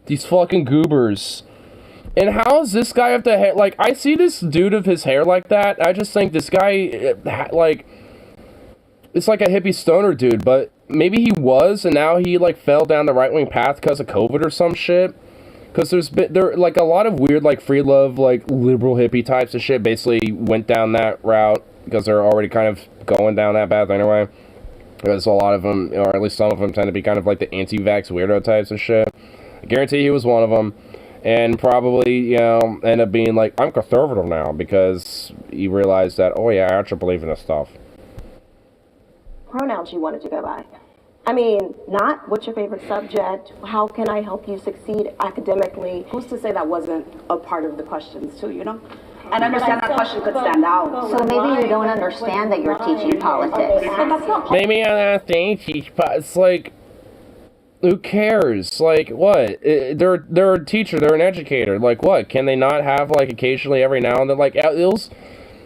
These fucking goobers. And how is this guy have the hair? Like, I see this dude of his hair like that. I just think this guy, like, it's like a hippie stoner dude. But maybe he was, and now he, like, fell down the right-wing path because of COVID or some shit. Because there, like, a lot of weird, like, free love, like, liberal hippie types of shit basically went down that route. Because they're already kind of going down that path anyway. Because a lot of them, or at least some of them, tend to be kind of like the anti-vax weirdo types and shit. I guarantee he was one of them. And probably, you know, end up being like, I'm conservative now, because he realized that, oh yeah, I actually believe in this stuff. Pronouns you wanted to go by. I mean, not what's your favorite subject, how can I help you succeed academically? who's to say that wasn't a part of the questions too, you know? And I understand that question could stand out. So maybe you don't understand that you're teaching politics. But that's not Maybe I'm not teach, but it's like, who cares? Like, what? They're a teacher, they're an educator. Like, what? Can they not have, like, occasionally every now and then, like,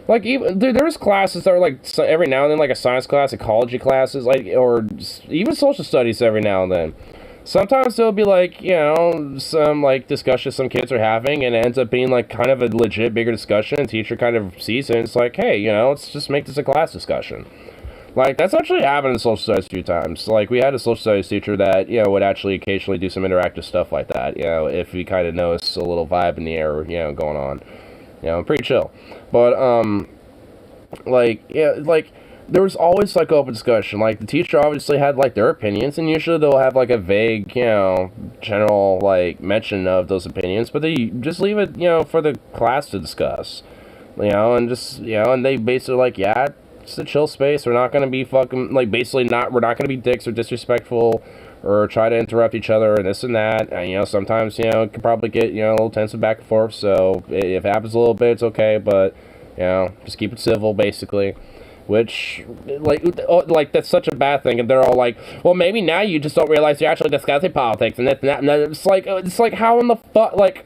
like, even, there's classes that are, like, every now and then, like, a science class, ecology classes, like, or even social studies every now and then. Sometimes there'll be, like, you know, some, like, discussion some kids are having, and it ends up being, like, kind of a legit bigger discussion, and teacher kind of sees it, and it's like, hey, you know, let's just make this a class discussion. Like, that's actually happened in social studies a few times. Like, we had a social studies teacher that, you know, would actually occasionally do some interactive stuff like that, you know, if we kind of notice a little vibe in the air, you know, going on. You know, pretty chill. But, like, yeah, like, there was always, like, open discussion. Like, the teacher obviously had, like, their opinions, and usually they'll have, like, a vague, you know, general, like, mention of those opinions, but they just leave it, you know, for the class to discuss. You know, and just, you know, and they basically, like, yeah, it's a chill space. We're not going to be fucking, like, basically we're not going to be dicks or disrespectful or try to interrupt each other and this and that. And, you know, sometimes, you know, it can probably get, you know, a little tense and back and forth. So if it happens a little bit, it's okay. But, you know, just keep it civil, basically. which, like that's such a bad thing, and they're all like, well, maybe now you just don't realize you're actually discussing politics, and this and that, and that. It's like, how in the fuck, like,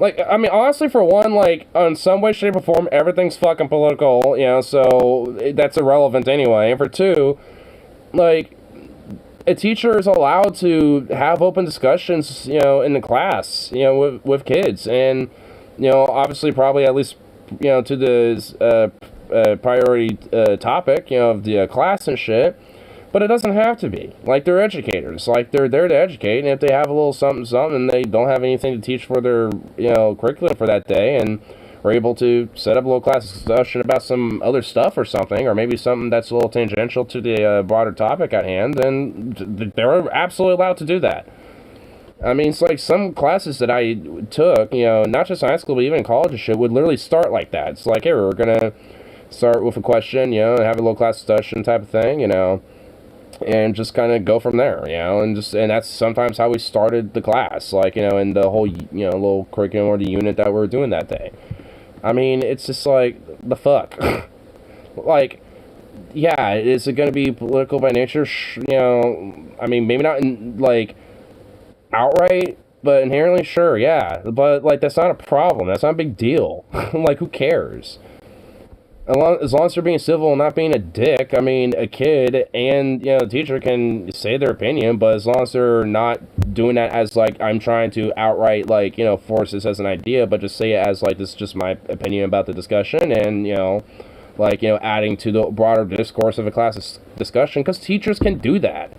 I mean, honestly, for one, like, in some way, shape, or form, everything's fucking political, you know, so that's irrelevant anyway. And for two, like, a teacher is allowed to have open discussions, you know, in the class, you know, with kids, and, you know, obviously, probably at least, you know, to the priority topic, you know, of the class and shit. But it doesn't have to be. Like, they're educators. Like, they're there to educate, and if they have a little something, and they don't have anything to teach for their, you know, curriculum for that day, and are able to set up a little class discussion about some other stuff or something, or maybe something that's a little tangential to the broader topic at hand, then they're absolutely allowed to do that. I mean, it's like some classes that I took, you know, not just in high school, but even in college and shit, would literally start like that. It's like, hey, we're gonna start with a question, you know, and have a little class discussion type of thing, you know, and just kind of go from there, you know, and that's sometimes how we started the class, like, you know, in the whole, you know, little curriculum or the unit that we were doing that day. I mean, it's just like, the fuck? Like, yeah, is it going to be political by nature? You know, I mean, maybe not in, like, outright, but inherently, sure, yeah, but, like, that's not a problem, that's not a big deal. Like, who cares? As long as they're being civil and not being a dick, I mean, a kid and, you know, the teacher can say their opinion, but as long as they're not doing that as, like, I'm trying to outright, like, you know, force this as an idea, but just say it as, like, this is just my opinion about the discussion, and, you know, like, you know, adding to the broader discourse of a class discussion, because teachers can do that.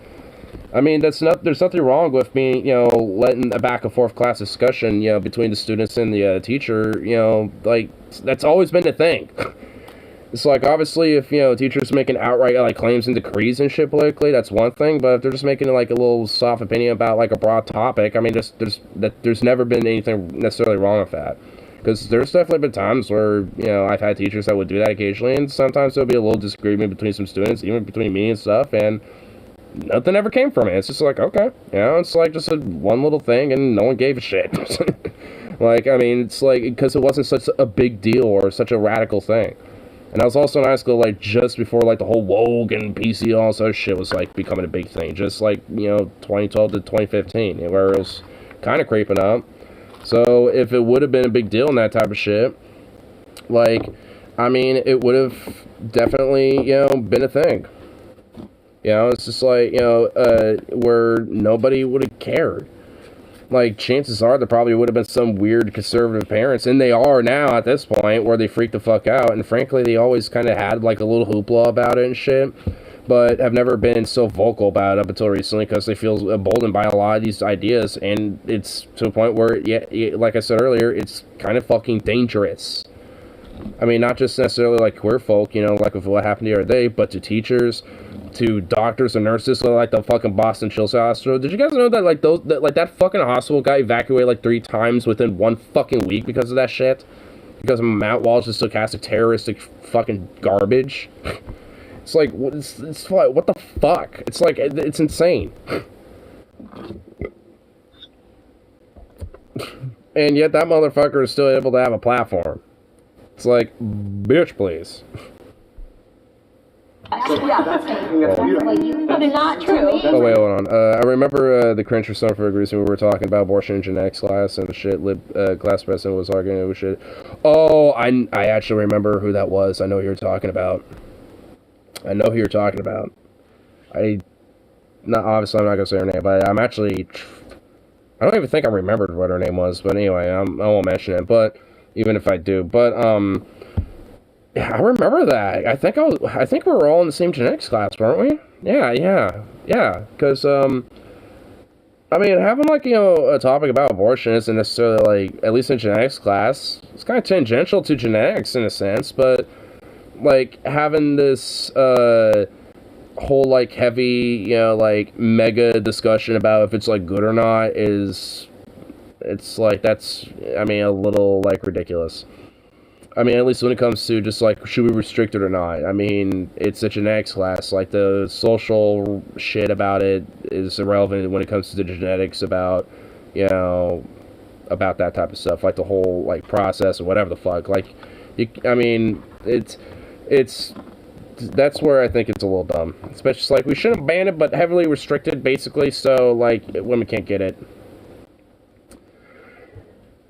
I mean, there's nothing wrong with being, you know, letting a back and forth class discussion, you know, between the students and the teacher, you know, like, that's always been the thing. It's like, obviously, if, you know, teachers making outright, like, claims and decrees and shit politically, that's one thing, but if they're just making, like, a little soft opinion about, like, a broad topic, I mean, there's never been anything necessarily wrong with that. Because there's definitely been times where, you know, I've had teachers that would do that occasionally, and sometimes there'll be a little disagreement between some students, even between me and stuff, and nothing ever came from it. It's just like, okay, you know, it's like just one little thing, and no one gave a shit. Like, I mean, it's like, because it wasn't such a big deal or such a radical thing. And I was also in high school, like, just before, like, the whole woke and PC and all that shit was, like, becoming a big thing. Just, like, you know, 2012 to 2015, where it was kind of creeping up. So, if it would have been a big deal in that type of shit, like, I mean, it would have definitely, you know, been a thing. You know, it's just like, you know, where nobody would have cared. Like, chances are there probably would have been some weird conservative parents, and they are now at this point, where they freak the fuck out, and frankly, they always kind of had, like, a little hoopla about it and shit, but have never been so vocal about it up until recently, because they feel emboldened by a lot of these ideas, and it's to a point where, yeah, like I said earlier, it's kind of fucking dangerous. I mean, not just necessarily, like, queer folk, you know, like with what happened the other day, but to teachers, to doctors and nurses, like the fucking Boston Children's Hospital. Did you guys know that, like, that fucking hospital got evacuated, like, 3 times within 1 fucking week because of that shit? Because of Matt Walsh's stochastic terroristic fucking garbage? It's like, it's like, what the fuck? It's like, it's insane. And yet that motherfucker is still able to have a platform. It's like, bitch, please. Yeah, that's but it's not true. Oh, wait, hold on. I remember the Crenshaw Summerford reason we were talking about abortion in genetics class, and the shit class president was arguing over shit. Oh, I actually remember who that was. I know who you're talking about. Obviously, I'm not going to say her name, but I'm actually... I don't even think I remembered what her name was, but anyway, I won't mention it, but even if I do. But, yeah, I remember that. I think we were all in the same genetics class, weren't we? Yeah. Because, I mean, having, like, you know, a topic about abortion isn't necessarily, like, at least in genetics class, it's kind of tangential to genetics in a sense, but, like, having this, whole, like, heavy, you know, like, mega discussion about if it's, like, good or not it's, like, that's, I mean, a little, like, ridiculous. I mean, at least when it comes to just, like, should we restrict it or not? I mean, it's a genetics class. Like, the social shit about it is irrelevant when it comes to the genetics about, you know, about that type of stuff. Like, the whole, like, process or whatever the fuck. Like, I mean, it's that's where I think it's a little dumb. Especially like we shouldn't ban it, but heavily restricted, basically. So like women can't get it.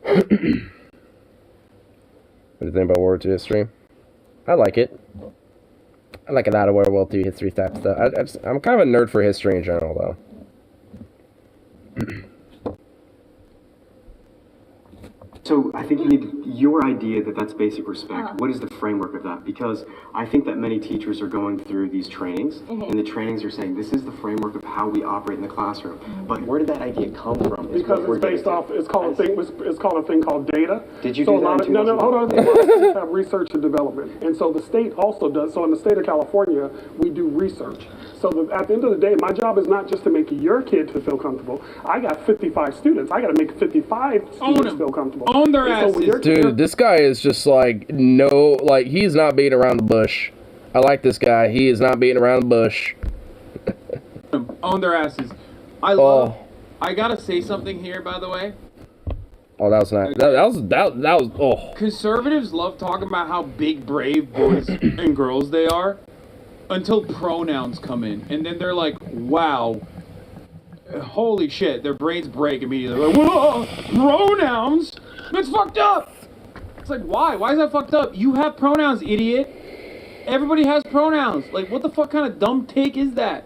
What do you think about World War II history? I like it. I like a lot of World War II history type stuff. I'm kind of a nerd for history in general, though. So I think you need your idea that that's basic respect. What is the framework of that? Because I think that many teachers are going through these trainings, and the trainings are saying this is the framework of how we operate in the classroom. But where did that idea come from? Because it's based off. It's called a thing called data. Did you so do that? No, hold on. A lot of schools have research and development, and so the state also does. So in the state of California, we do research. So at the end of the day, my job is not just to make your kid to feel comfortable. I got 55 students. I got to make 55 students feel comfortable. Own their asses. Dude, this guy is just like, no, like, he's not beating around the bush. I like this guy. He is not beating around the bush. Own their asses. I love. I gotta say something here, by the way. Oh, that was nice. That was. Oh. Conservatives love talking about how big, brave boys and girls they are, until pronouns come in, and then they're like, "Wow, holy shit!" Their brains break immediately. Like, whoa, pronouns? That's fucked up. It's like, why? Why is that fucked up? You have pronouns, idiot. Everybody has pronouns. Like, what the fuck kind of dumb take is that?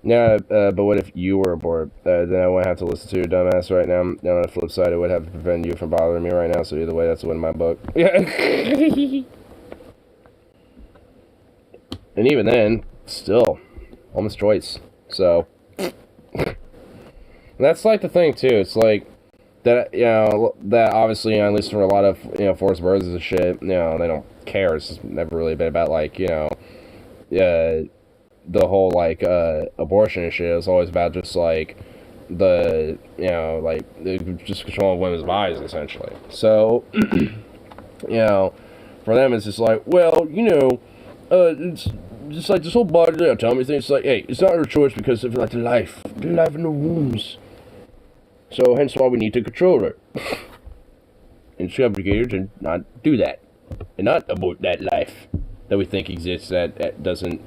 Yeah, but what if you were bored? Then I wouldn't have to listen to your dumbass right now. And on the flip side, it would have to prevent you from bothering me right now. So either way, that's a win in my book. Yeah. And even then, still, almost choice. So that's like the thing too. It's like that, you know, that obviously, you know, at least for a lot of, you know, forced births and shit, you know, they don't care. It's just never really been about, like, you know, the whole, like, abortion and shit. It's always about just, like, the, you know, like, just controlling women's bodies, essentially. So, you know, for them, it's just like, well, you know, it's just like this whole body autonomy thing. It's like, hey, it's not our choice because of, like, the life in the wombs. So, hence why we need to control her. And it's obligated to not do that. And not abort that life that we think exists that doesn't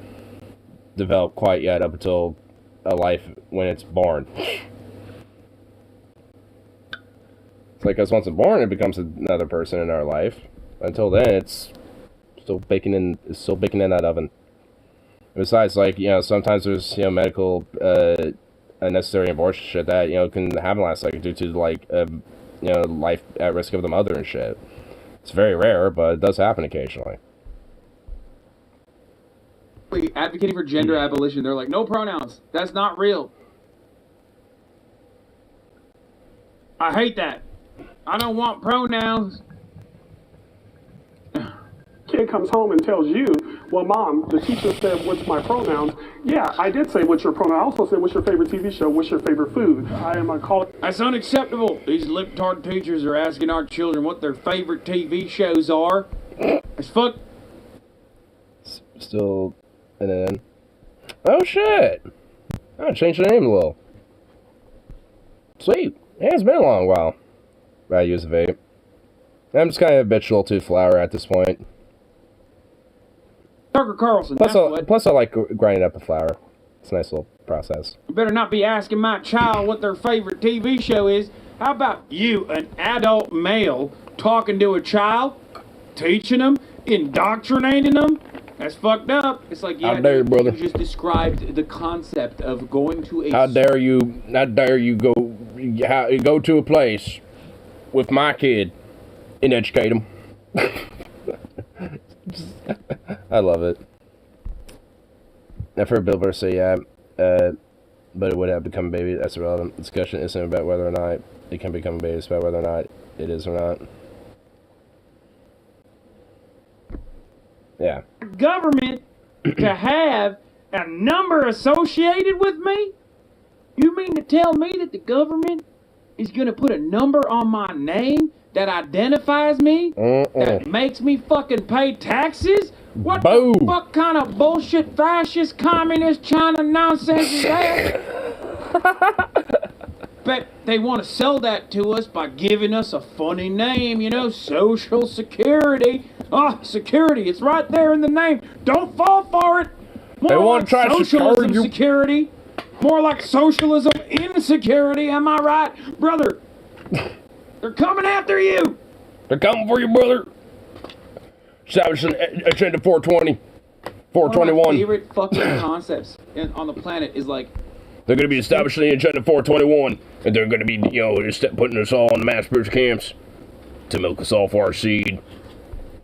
develop quite yet up until a life when it's born. It's like, because once it's born, it becomes another person in our life. Until then, it's still baking in that oven. Besides, like, you know, sometimes there's, you know, medical unnecessary abortion shit that, you know, can happen last second due to, like, you know, life at risk of the mother and shit. It's very rare, but it does happen occasionally. Advocating for gender abolition, they're like, no pronouns. That's not real. I hate that. I don't want pronouns. Kid comes home and tells you, well, Mom, the teacher said, what's my pronouns? Yeah, I did say what's your pronoun. I also said, what's your favorite TV show? What's your favorite food? I am a call. That's unacceptable. These lip-tart teachers are asking our children what their favorite TV shows are. It's fuck. Still, and then, oh shit! I changed the name a little. Sweet. Yeah, it's been a long while. I use a vape. I'm just kind of habitual to flour at this point. Tucker Carlson. Plus, I like grinding up the flour. It's a nice little process. You better not be asking my child what their favorite TV show is. How about you, an adult male, talking to a child, teaching them, indoctrinating them? That's fucked up. It's like, yeah, how dare you, brother. You just described the concept of going to a... How dare you go to a place with my kid and educate him. I love it. I've heard Bill Burr say, yeah, but it would have become a baby. That's irrelevant. The discussion isn't about whether or not it can become a baby. It's about whether or not it is or not. Yeah. Government to have a number associated with me? You mean to tell me that the government is going to put a number on my name that identifies me? That makes me fucking pay taxes? What the fuck kind of bullshit fascist communist China nonsense is that? Bet they want to sell that to us by giving us a funny name, you know, Social Security. Security, it's right there in the name. Don't fall for it. More They want like to try to socialism secure you. security. More like socialism insecurity, am I right? Brother, they're coming after you. They're coming for you, brother. Establishing Agenda 420. One of my 421. favorite fucking concepts on the planet is like, They're going to be establishing Agenda 421. And they're going to be, just putting us all in the mass production camps to milk us all for our seed.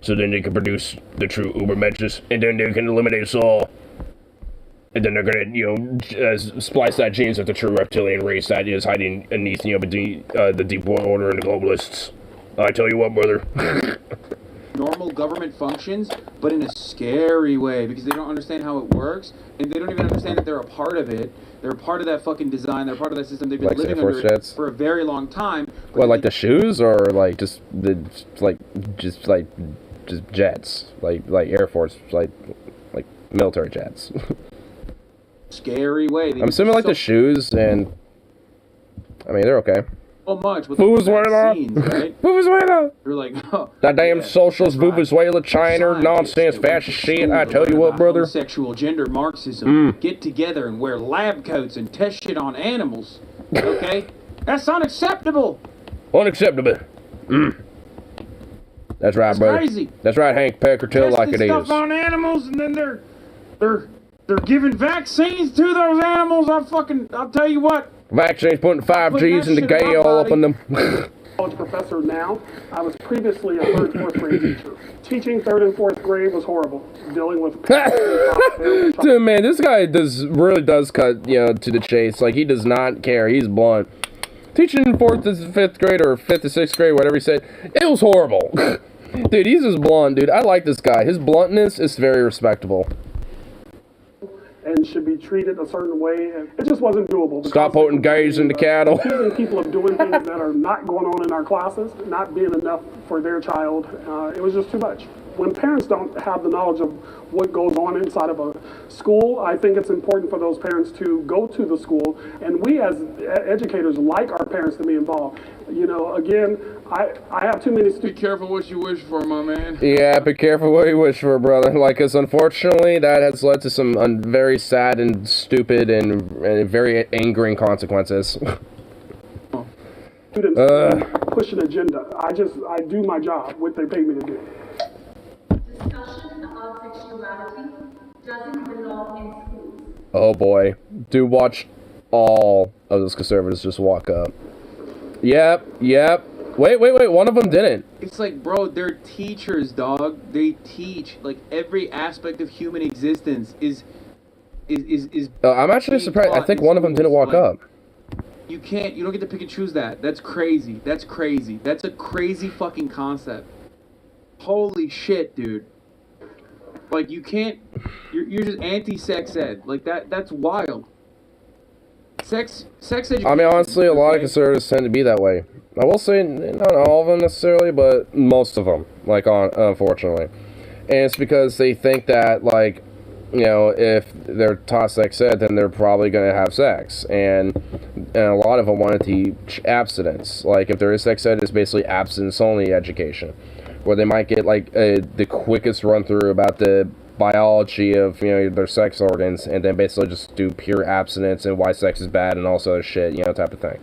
So then they can produce the true uber menches. And then they can eliminate us all. And then they're going to, splice that genes with the true reptilian race that is hiding beneath, the Deep World Order and the globalists. I tell you what, brother. normal government functions, but in a scary way because they don't understand how it works, and they don't even understand that they're a part of it. They're a part of that fucking design. They're part of that system. They've been Like living Air Force under jets? it for a very long time. What, like the shoes, or like just jets, like Air Force, like military jets? Scary way. I'm assuming like the shoes, and I mean they're okay. So much with Venezuela, vaccines, right? Venezuela. You're like, oh, That damn yeah, socialist that's right. Venezuela, China, Scientists nonsense, that went fascist to shit. school I to tell learn you what, about brother. homosexual gender Marxism get together and wear lab coats and test shit on animals. Okay, that's unacceptable. Unacceptable. That's right, That's brother. crazy. That's right, Hank Pecker. Tell like Testing it stuff is. on animals, and then they're giving vaccines to those animals. I'll tell you what. Vaccines putting 5Gs that in the shit in my gay all up body. in them. College professor now. I was previously a third, fourth grade teacher. Teaching third and fourth grade was horrible. Dealing with Dude, man, this guy really does cut, to the chase. Like, he does not care. He's blunt. Teaching in 4th to 5th grade, or 5th to 6th grade, whatever he said, it was horrible. Dude, he's just blunt, dude. I like this guy. His bluntness is very respectable. and should be treated a certain way, and it just wasn't doable. Stop putting gays in the cattle. Accusing people of doing things that are not going on in our classes, not being enough for their child, it was just too much. When parents don't have the knowledge of what goes on inside of a school, I think it's important for those parents to go to the school, and we as educators like our parents to be involved. You know, again, I have too many students. Be careful what you wish for, my man. Yeah, be careful what you wish for, brother. Like, because unfortunately, that has led to some very sad and stupid and very angering consequences. Students push an agenda. I do my job, what they pay me to do. Discussion of sexuality doesn't belong in schools. Oh boy. Do watch all of those conservatives just walk up. Yep. Wait. One of them didn't. It's like, bro, they're teachers, dog. They teach. Like, every aspect of human existence is I'm actually surprised. I think one of them didn't walk up. You don't get to pick and choose that. That's crazy. That's a crazy fucking concept. Holy shit, dude. Like, you can't, you're just anti-sex ed. Like, that's wild. Sex education. I mean, honestly, a lot of conservatives tend to be that way. I will say, not all of them necessarily, but most of them, unfortunately. And it's because they think that, if they're taught sex ed, then they're probably going to have sex. And a lot of them want to teach abstinence. Like, if there is sex ed, it's basically abstinence-only education, where they might get, the quickest run-through about the biology of, their sex organs, and then basically just do pure abstinence and why sex is bad and all sort of shit, type of thing.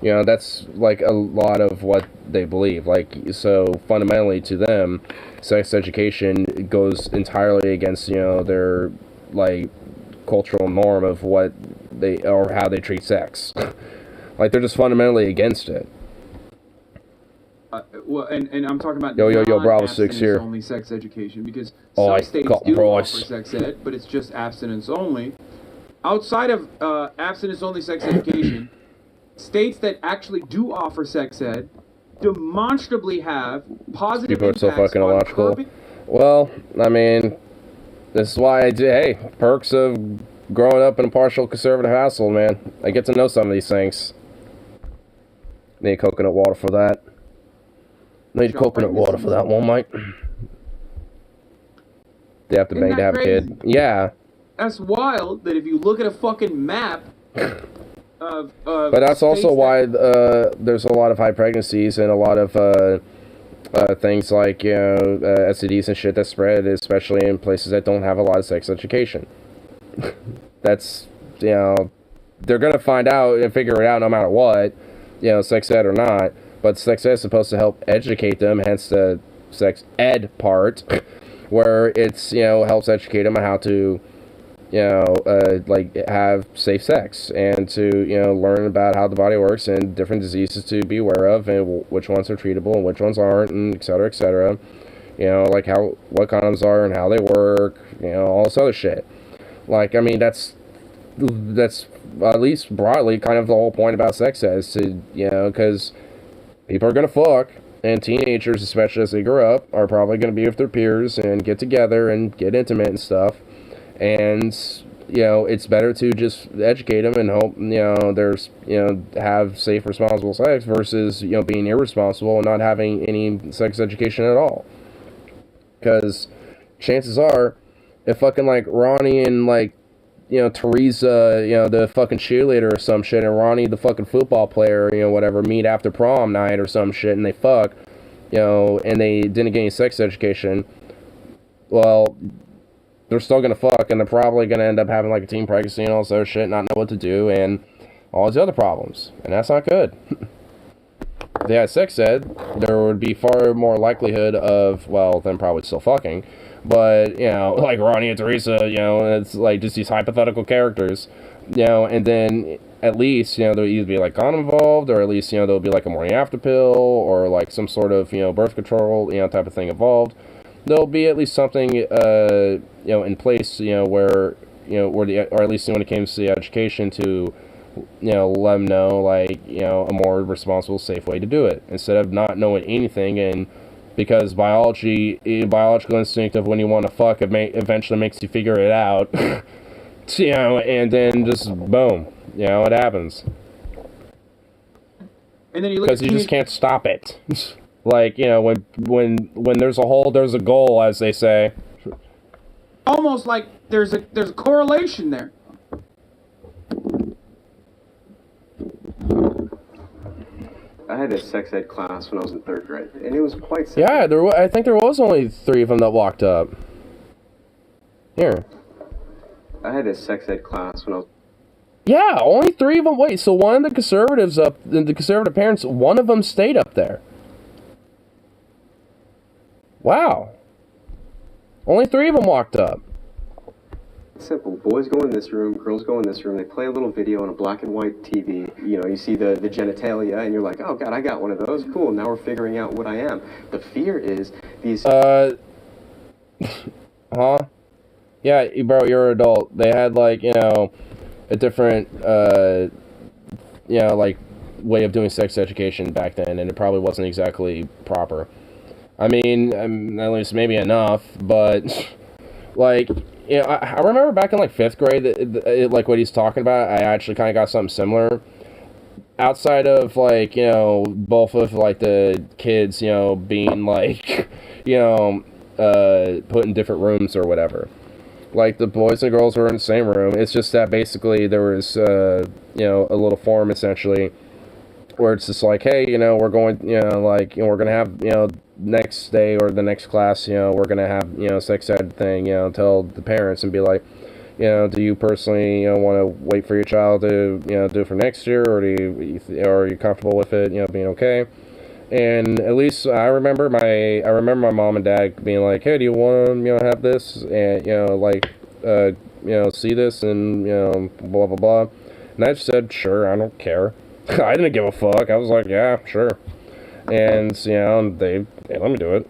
That's, a lot of what they believe. So, fundamentally, to them, sex education goes entirely against, their, cultural norm of what or how they treat sex. They're just fundamentally against it. Well, and I'm talking about Yo, Bravo 6 here. only sex education, because Oh, some states got do Bryce. offer sex ed, but it's just abstinence only. Outside of abstinence only sex education, states that actually do offer sex ed demonstrably have positive People are so impacts fucking on illogical. curbing. Well, I mean, this is why perks of growing up in a partial conservative household, man. I get to know some of these things. Need coconut water for that. Need coconut water for that one, Mike. They have to Isn't bang to that have a kid. Yeah. That's wild that if you look at a fucking map of But that's also states why there's a lot of high pregnancies and a lot of things like, STDs and shit that spread, especially in places that don't have a lot of sex education. That's, they're going to find out and figure it out no matter what, sex ed or not. But sex ed is supposed to help educate them, hence the sex ed part, where it's, helps educate them on how to, have safe sex, and to, learn about how the body works and different diseases to be aware of, and which ones are treatable and which ones aren't, and et cetera, like what condoms are and how they work, all this other shit. Like, I mean, that's at least broadly kind of the whole point about sex ed, is to, because people are gonna fuck, and teenagers, especially as they grow up, are probably gonna be with their peers and get together and get intimate and stuff. And, it's better to just educate them and hope, there's, have safe, responsible sex versus, being irresponsible and not having any sex education at all. Because chances are, if fucking, like, Ronnie and, like, Teresa, the fucking cheerleader or some shit, and Ronnie, the fucking football player, whatever, meet after prom night or some shit, and they fuck, and they didn't get any sex education, well, they're still gonna fuck, and they're probably gonna end up having, like, a teen pregnancy and all this other shit, not know what to do, and all these other problems, and that's not good. If they had sex ed, there would be far more likelihood of, well, them probably still fucking, but, like Ronnie and Teresa, it's like just these hypothetical characters, and then at least, there'll either be like condom involved, or at least, there'll be like a morning after pill, or like some sort of, birth control, type of thing involved. There'll be at least something, in place, where, or at least when it comes to the education to, let them know, like, a more responsible, safe way to do it, instead of not knowing anything. And because biological instinct of when you want to fuck, eventually makes you figure it out, and then just boom, it happens. And then you look, because you just can't stop it. Like, when there's a hole, there's a goal, as they say. Almost like there's a correlation there. I had a sex ed class when I was in 3rd grade, and it was quite simple. Yeah, I think there was only 3 of them that walked up. Here. I had a sex ed class when I was... Yeah, only 3 of them. Wait, so one of the conservatives the conservative parents, one of them stayed up there. Wow. Only 3 of them walked up. Simple. Boys go in this room, girls go in this room, they play a little video on a black and white TV. You see the genitalia, and you're like, oh god, I got one of those. Cool, now we're figuring out what I am. The fear is these... Huh? Yeah, bro, you're an adult. They had, like, a different, like, way of doing sex education back then, and it probably wasn't exactly proper. I mean, at least maybe enough, but, like... I remember back in, like, 5th grade, like, what he's talking about, I actually kind of got something similar. Outside of, like, both of, like, the kids, being, like, put in different rooms or whatever. Like, the boys and girls were in the same room. It's just that basically there was, a little forum, essentially, where it's just like, hey, we're going, we're going to have, next day or the next class, we're going to have, sex ed thing, tell the parents and be like, do you personally, want to wait for your child to, do it for next year, or or are you comfortable with it, being okay? And at least I remember my mom and dad being like, hey, do you want to, have this, and, see this, and, blah, blah, blah. And I just said, sure, I don't care. I didn't give a fuck. I was like, yeah, sure. And, they let me do it.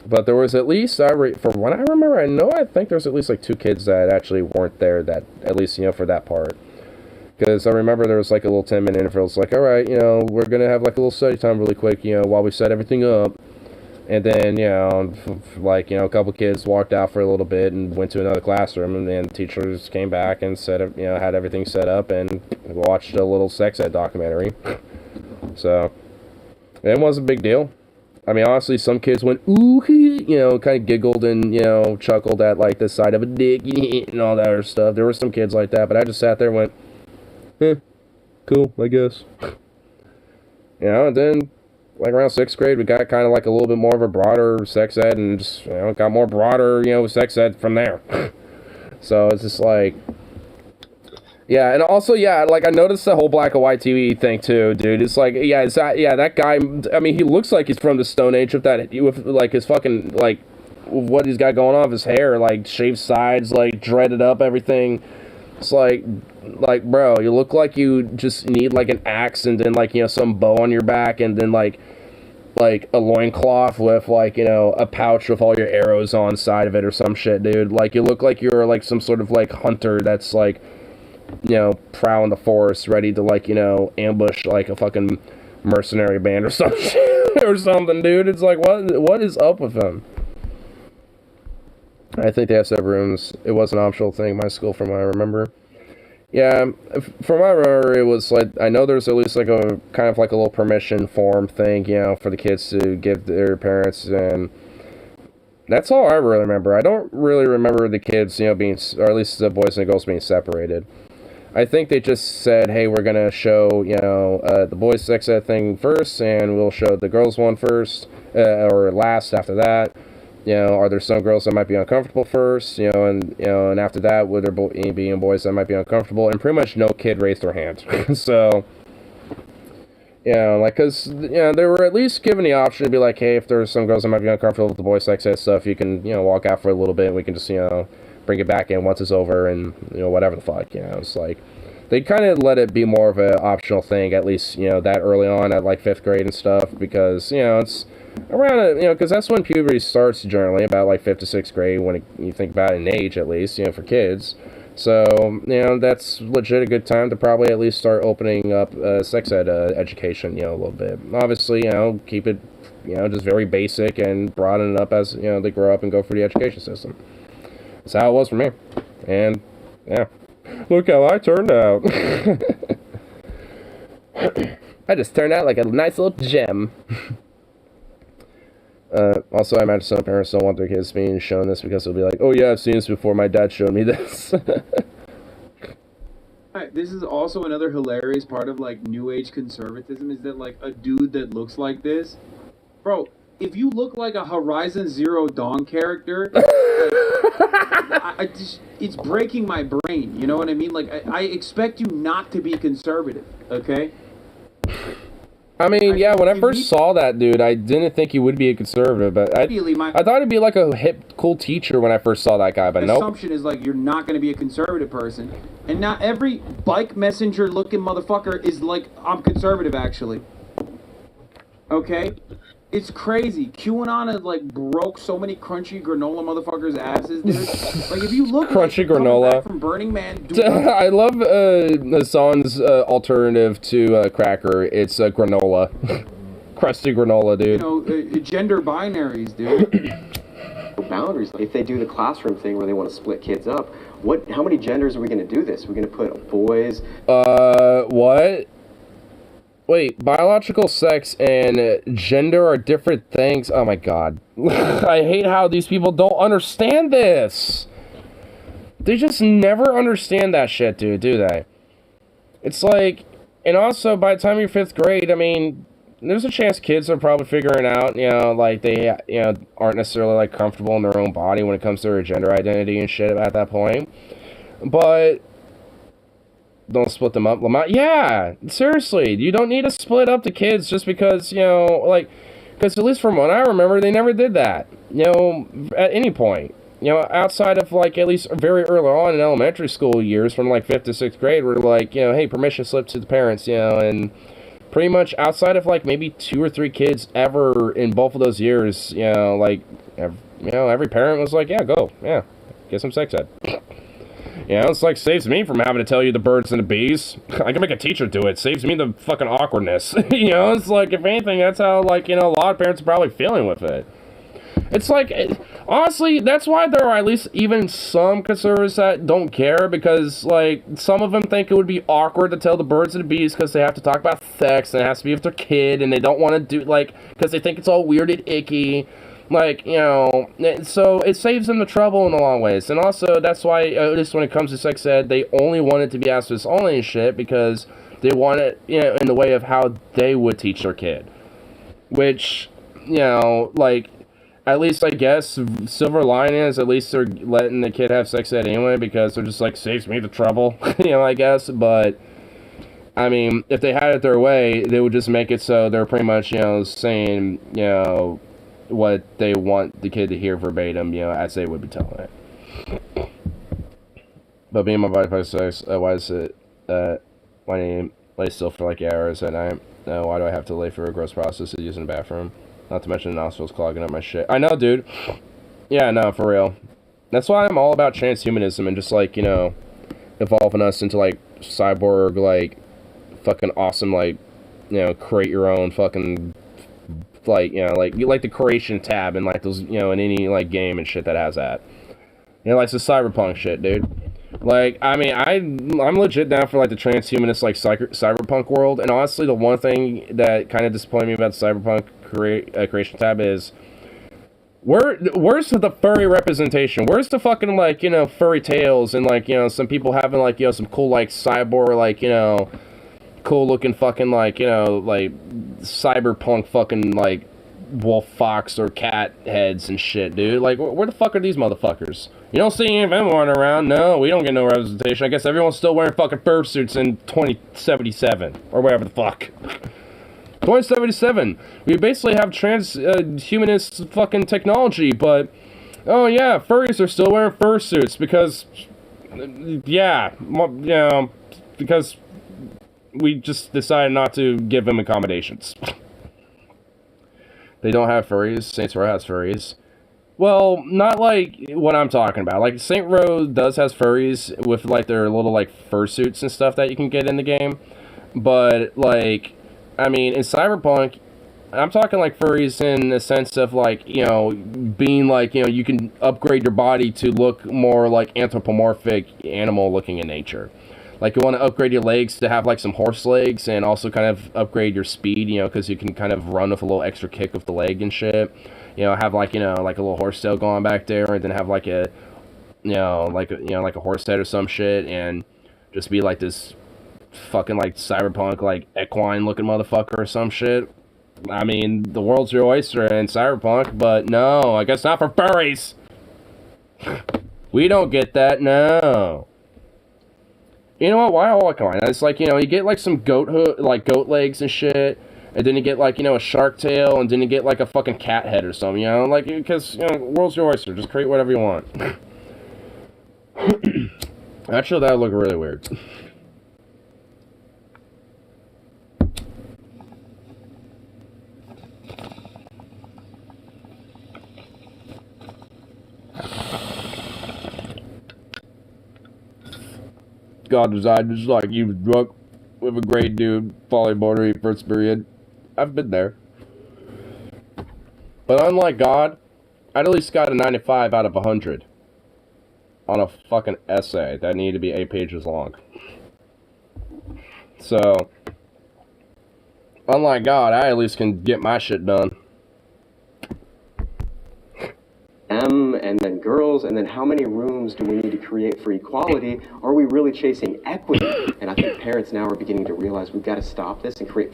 But there was at least, from what I remember, I think there's at least, like, 2 kids that actually weren't there, that, at least, for that part. Because I remember there was, like, a little 10-minute interval. It's like, all right, we're going to have, like, a little study time really quick, while we set everything up. And then, like, a couple kids walked out for a little bit and went to another classroom, and then teachers came back and had everything set up and watched a little sex ed documentary. So, it wasn't a big deal. I mean, honestly, some kids went, ooh, kind of giggled and, chuckled at, like, the side of a dick and all that other stuff. There were some kids like that, but I just sat there and went, cool, I guess. And then like around 6th grade, we got kind of like a little bit more of a broader sex ed, and just, got more broader, sex ed from there. So it's just like, yeah, and also, yeah, like I noticed the whole black and white TV thing too, dude. It's like, yeah, that guy. I mean, he looks like he's from the Stone Age with like his fucking like what he's got going on with his hair, like shaved sides, like dreaded up everything. It's like, bro, you look like you just need like an axe and then like, some bow on your back and then like a loincloth with like, a pouch with all your arrows on side of it or some shit, dude. Like, you look like you're like some sort of like hunter that's like, prowling the forest ready to like, ambush like a fucking mercenary band or some shit or something, dude. It's like, what is up with them? I think they have separate rooms. It was an optional thing in my school from what I remember. Yeah, from what I remember, it was like, I know there's at least like a kind of like a little permission form thing, for the kids to give their parents, and that's all I really remember. I don't really remember the kids, being, or at least the boys and the girls being separated. I think they just said, hey, we're going to show, the boys' sex ed thing first, and we'll show the girls' one first, or last after that. Are there some girls that might be uncomfortable first, and after that, would there be boys that might be uncomfortable? And pretty much no kid raised their hand. So, because, they were at least given the option to be like, hey, if there's some girls that might be uncomfortable with the boys' sex ed stuff, you can, walk out for a little bit, and we can just, bring it back in once it's over, and, whatever the fuck, it's like, they kind of let it be more of an optional thing, at least, that early on at, like, 5th grade and stuff, because, it's around, because that's when puberty starts generally, about, like, 5th to 6th grade, when you think about it in age, at least, for kids. So, that's legit a good time to probably at least start opening up sex ed education, a little bit. Obviously, keep it, just very basic and broaden it up as, they grow up and go through the education system. That's how it was for me. And, yeah. Look how I turned out. I just turned out like a nice little gem. Also, I imagine some parents don't want their kids being shown this because they'll be like, oh yeah, I've seen this before, my dad showed me this. This is also another hilarious part of like new age conservatism, is that like a dude that looks like this, bro, if you look like a Horizon Zero Dawn character, it's breaking my brain, you know what I mean? Like, I expect you not to be conservative, okay? I mean, yeah, when I first saw that dude, I didn't think he would be a conservative, but I thought he'd be like a hip, cool teacher when I first saw that guy, but nope. The assumption is like, you're not going to be a conservative person, and now every bike messenger looking motherfucker is like, I'm conservative, actually. Okay? It's crazy. QAnon has, like, broke so many crunchy granola motherfuckers' asses, dude. Like, if you look crunchy granola from Burning Man... I love Hassan's alternative to cracker. It's granola. Crusty granola, dude. Gender binaries, dude. Boundaries. If they do the classroom thing where they want to split kids up, how many genders are we going to do this? We're going to put boys... What? Wait, biological sex and gender are different things? Oh my god. I hate how these people don't understand this. They just never understand that shit, dude, do they? It's like, and also, by the time you're 5th grade, I mean, there's a chance kids are probably figuring out, like, they, aren't necessarily, like, comfortable in their own body when it comes to their gender identity and shit at that point. But... don't split them up, Lamont. Yeah, seriously, you don't need to split up the kids just because, like, because at least from what I remember, they never did that, at any point. Outside of, like, at least very early on in elementary school years, from, like, 5th to 6th grade, we're like, hey, permission slip to the parents, and pretty much outside of, like, maybe 2 or 3 kids ever in both of those years, like, every parent was like, yeah, go, yeah, get some sex ed. It's like, saves me from having to tell you the birds and the bees. I can make a teacher do it. Saves me the fucking awkwardness. It's like, if anything, that's how, like, a lot of parents are probably feeling with it. It's like, honestly, that's why there are at least even some conservatives that don't care, because, like, some of them think it would be awkward to tell the birds and the bees because they have to talk about sex, and it has to be with their kid, and they don't want to do, like, because they think it's all weird and icky. Like, so it saves them the trouble in the long ways. And also, that's why, at least when it comes to sex ed, they only want it to be access only and shit, because they want it, in the way of how they would teach their kid. which, you know, like, at least I guess silver lining is at least they're letting the kid have sex ed anyway because they're just like, saves me the trouble, you know, I guess. But I mean, if they had it their way, they would just make it so they're pretty much, you know, saying, you know, what they want the kid to hear verbatim, you know, as they would be telling it. But being my body for sex, why is it why do you lay still for like hours at night? Why do I have to lay for a gross process of using the bathroom? Not to mention the nostrils clogging up my shit. I know, dude. Yeah, no, for real. That's why I'm all about transhumanism and just, like, you know, evolving us into, like, cyborg, like, fucking awesome, like, you know, create your own fucking, like, you know, like, you like the creation tab and, like, those, you know, in any, like, game and shit that has that. You know, like, the cyberpunk shit, dude. Like, I mean, I'm legit down for, like, the transhumanist, like, cyberpunk world, and honestly, the one thing that kind of disappointed me about the cyberpunk creation tab is, where's the furry representation? Where's the fucking, like, you know, furry tails, and, like, you know, some people having, like, you know, some cool, like, cyborg, like, you know, cool-looking fucking, like, you know, like, cyberpunk fucking, like, wolf, fox, or cat heads and shit, dude. Like, where the fuck are these motherfuckers? You don't see any of them running around. No, we don't get no representation. I guess everyone's still wearing fucking fursuits in 2077, or whatever the fuck. 2077. We basically have transhumanist fucking technology, but, oh yeah, furries are still wearing fursuits because, yeah, you know, because we just decided not to give them accommodations. They don't have furries. Saints Row has furries. Well, not like what I'm talking about. Like, Saint Row does has furries with, like, their little, like, fursuits and stuff that you can get in the game. But, like, I mean, in Cyberpunk, I'm talking, like, furries in the sense of, like, you know, being, like, you know, you can upgrade your body to look more, like, anthropomorphic animal-looking in nature. Like, you want to upgrade your legs to have, like, some horse legs, and also kind of upgrade your speed, you know, because you can kind of run with a little extra kick with the leg and shit. You know, have, like, you know, like a little horse tail going back there, and then have, like, a, you know, like a horse head or some shit, and just be, like, this fucking, like, cyberpunk, like, equine-looking motherfucker or some shit. I mean, the world's your oyster in cyberpunk, but no, I guess not for furries. We don't get that, no. You know what? Why all equine? It's like, you know, you get like some goat legs and shit, and then you get like, you know, a shark tail, and then you get like a fucking cat head or something, you know, like, because, you know, world's your oyster. Just create whatever you want. Actually, that would look really weird. God designed just like you was drunk with a great dude, falling border first period. I've been there. But unlike God, I'd at least got a 95 out of 100 on a fucking essay that needed to be 8 pages long. So, unlike God, I at least can get my shit done. And then girls, and then how many rooms do we need to create for equality? Are we really chasing equity? And I think parents now are beginning to realize we've got to stop this and create...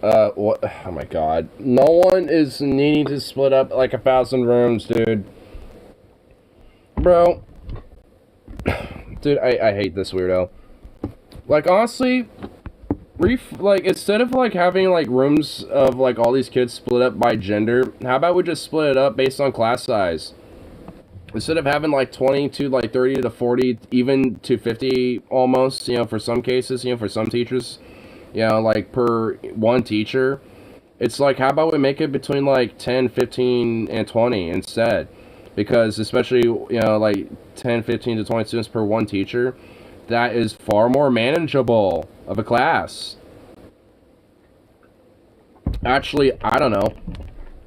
What? Oh my god. No one is needing to split up like 1,000 rooms, dude. Bro. Dude, I hate this weirdo. Like, honestly, like, instead of, like, having, like, rooms of, like, all these kids split up by gender, how about we just split it up based on class size? Instead of having, like, 20 to, like, 30 to 40, even to 50 almost, you know, for some cases, you know, for some teachers, you know, like, per one teacher, it's like, how about we make it between, like, 10, 15, and 20 instead? Because, especially, you know, like, 10, 15 to 20 students per one teacher, that is far more manageable of a class. Actually, I don't know,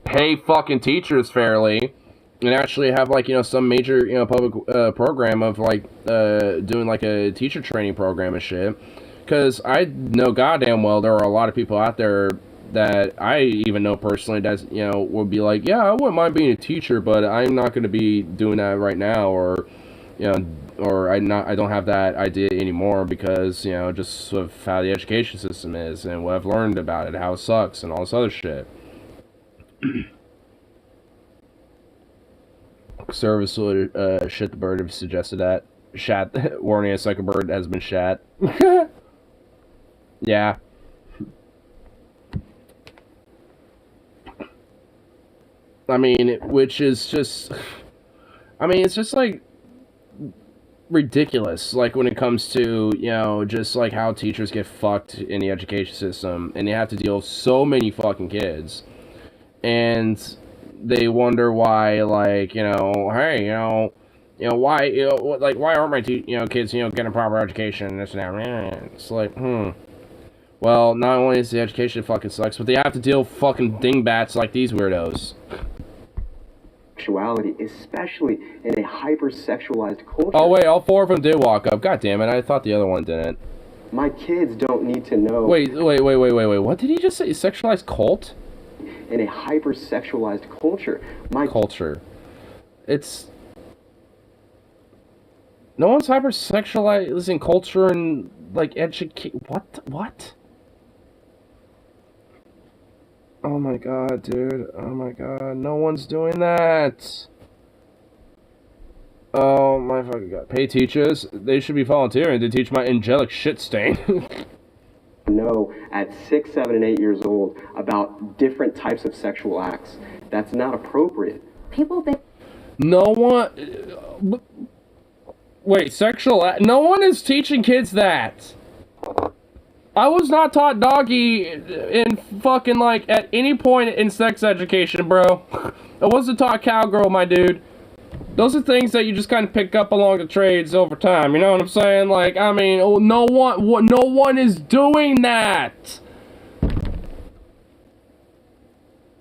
pay fucking teachers fairly, and actually have, like, you know, some major, you know, public program of, like, doing, like, a teacher training program and shit. Because I know goddamn well there are a lot of people out there that I even know personally that, you know, would be like, yeah, I wouldn't mind being a teacher, but I'm not going to be doing that right now, or, you know, or I don't have that idea anymore because, you know, just of how the education system is and what I've learned about it, how it sucks and all this other shit. Service would shit the bird if suggested that. Shat. Warning, a second bird has been shat. Yeah. I mean, which is just... I mean, it's just, like, ridiculous, like, when it comes to, you know, just, like, how teachers get fucked in the education system, and they have to deal with so many fucking kids, and they wonder why, like, you know, hey, why, like, why aren't my, kids, getting a proper education, and this and that, it's like, well, not only is the education fucking sucks, but they have to deal with fucking dingbats like these weirdos. Sexuality, especially in a hyper-sexualized culture. Oh wait, all 4 of them did walk up. God damn it, I thought the other one didn't. My kids don't need to know. Wait, what did he just say? Sexualized cult? In a hyper-sexualized culture. Culture. It's... No one's hyper-sexualized in culture and, like, educate... What? Oh my god, dude. Oh my god. No one's doing that. Oh my fucking god. Pay teachers. They should be volunteering to teach my angelic shit stain. Know at 6, 7, and 8 years old about different types of sexual acts. That's not appropriate. People think... No one... Wait, sexual act? No one is teaching kids that. I was not taught doggy in fucking, like, at any point in sex education, bro. I wasn't taught cowgirl, my dude. Those are things that you just kind of pick up along the trades over time, you know what I'm saying? Like, I mean, no one is doing that.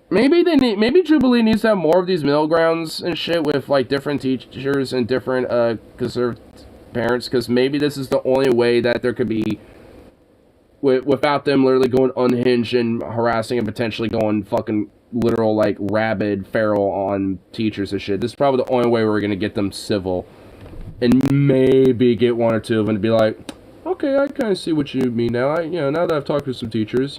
Maybe Jubilee needs to have more of these middle grounds and shit with, like, different teachers and different, conservative parents, because maybe this is the only way that there could be... without them literally going unhinged and harassing and potentially going fucking literal, like, rabid, feral on teachers and shit. This is probably the only way we're gonna get them civil. And maybe get 1 or 2 of them to be like, okay, I kind of see what you mean now. Now that I've talked to some teachers,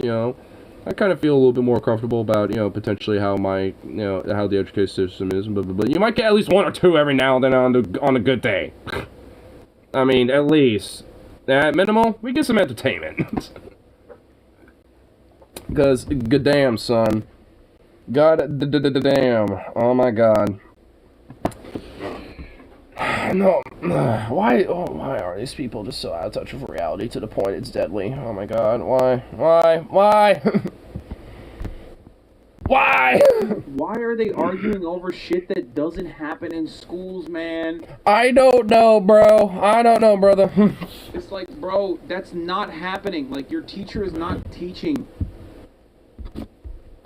I kind of feel a little bit more comfortable about, potentially how my, how the education system is. But you might get at least 1 or 2 every now and then on a good day. I mean, at least. At minimal, we get some entertainment. Because, good damn, son. God damn. Oh my god. No. Why are these people just so out of touch with reality to the point it's deadly? Oh my god. Why? Why? Why are they arguing over shit that doesn't happen in schools, man? I don't know, bro. I don't know, brother. It's like, bro, that's not happening. Like, your teacher is not teaching.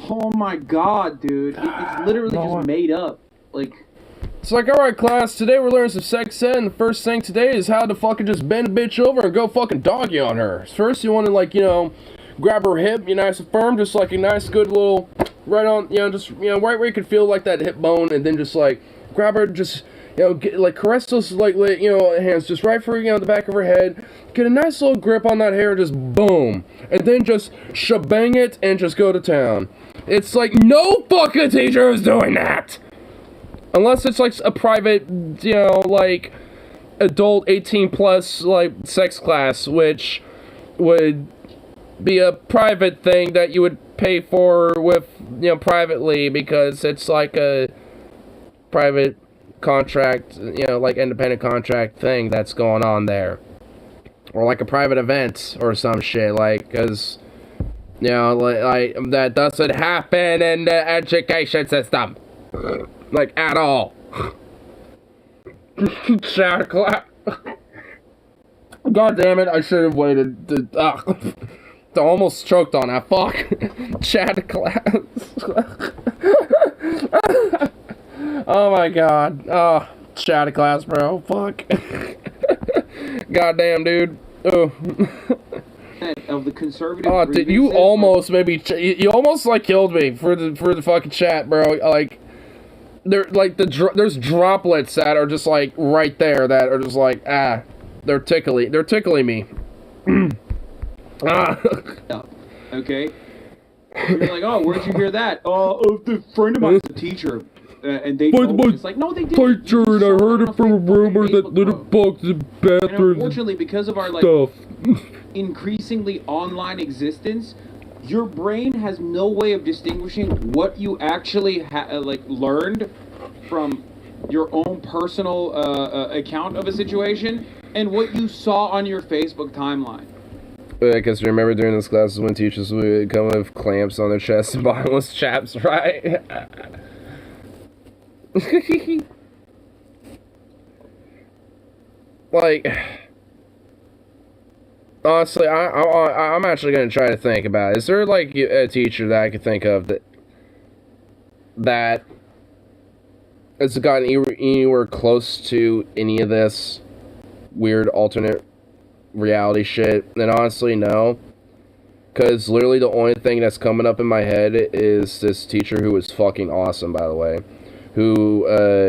Oh my god, dude. It's literally just made up. Like... It's like, alright, class, today we're learning some sex ed, and the first thing today is how to fucking just bend a bitch over and go fucking doggy on her. First, you want to, like, grab her hip, nice and firm, just like a nice, good little, right on, just, right where you can feel, like, that hip bone, and then just, like, grab her, just, get, like, caress those, like, hands just right for, the back of her head, get a nice little grip on that hair, just boom, and then just shebang it, and just go to town. It's like, no fucking teacher is doing that! Unless it's, like, a private, like, adult 18+, like, sex class, which would be a private thing that you would pay for with, privately, because it's, like, a private contract, like, independent contract thing that's going on there. Or, like, a private event or some shit, like, because, like, that doesn't happen in the education system. Like, at all. Shower class. God damn it, I should have waited to almost choked on that. Fuck. Chat class. Oh my god. Oh, chat class, bro. Fuck. Goddamn, dude. Oh. Of the conservative. Oh, dude, you almost maybe you almost like killed me for the fucking chat, bro. Like, there's droplets that are just like right there that are just like they're tickling me. Okay. You're like, oh, where'd you hear that? The friend of mine's a teacher. And they told me. It's like, no, they didn't. Teacher, and I heard it from a rumor that litter bugs in And bathrooms unfortunately, because of our stuff. increasingly online existence, your brain has no way of distinguishing what you actually learned from your own personal account of a situation and what you saw on your Facebook timeline. Because remember during those classes when teachers would come with clamps on their chests and bottomless chaps, right? Like, honestly, I'm actually going to try to think about it. Is there, like, a teacher that I could think of that has gotten anywhere close to any of this weird alternate reality shit? And honestly, no. Because literally the only thing that's coming up in my head is this teacher who was fucking awesome, by the way. Who,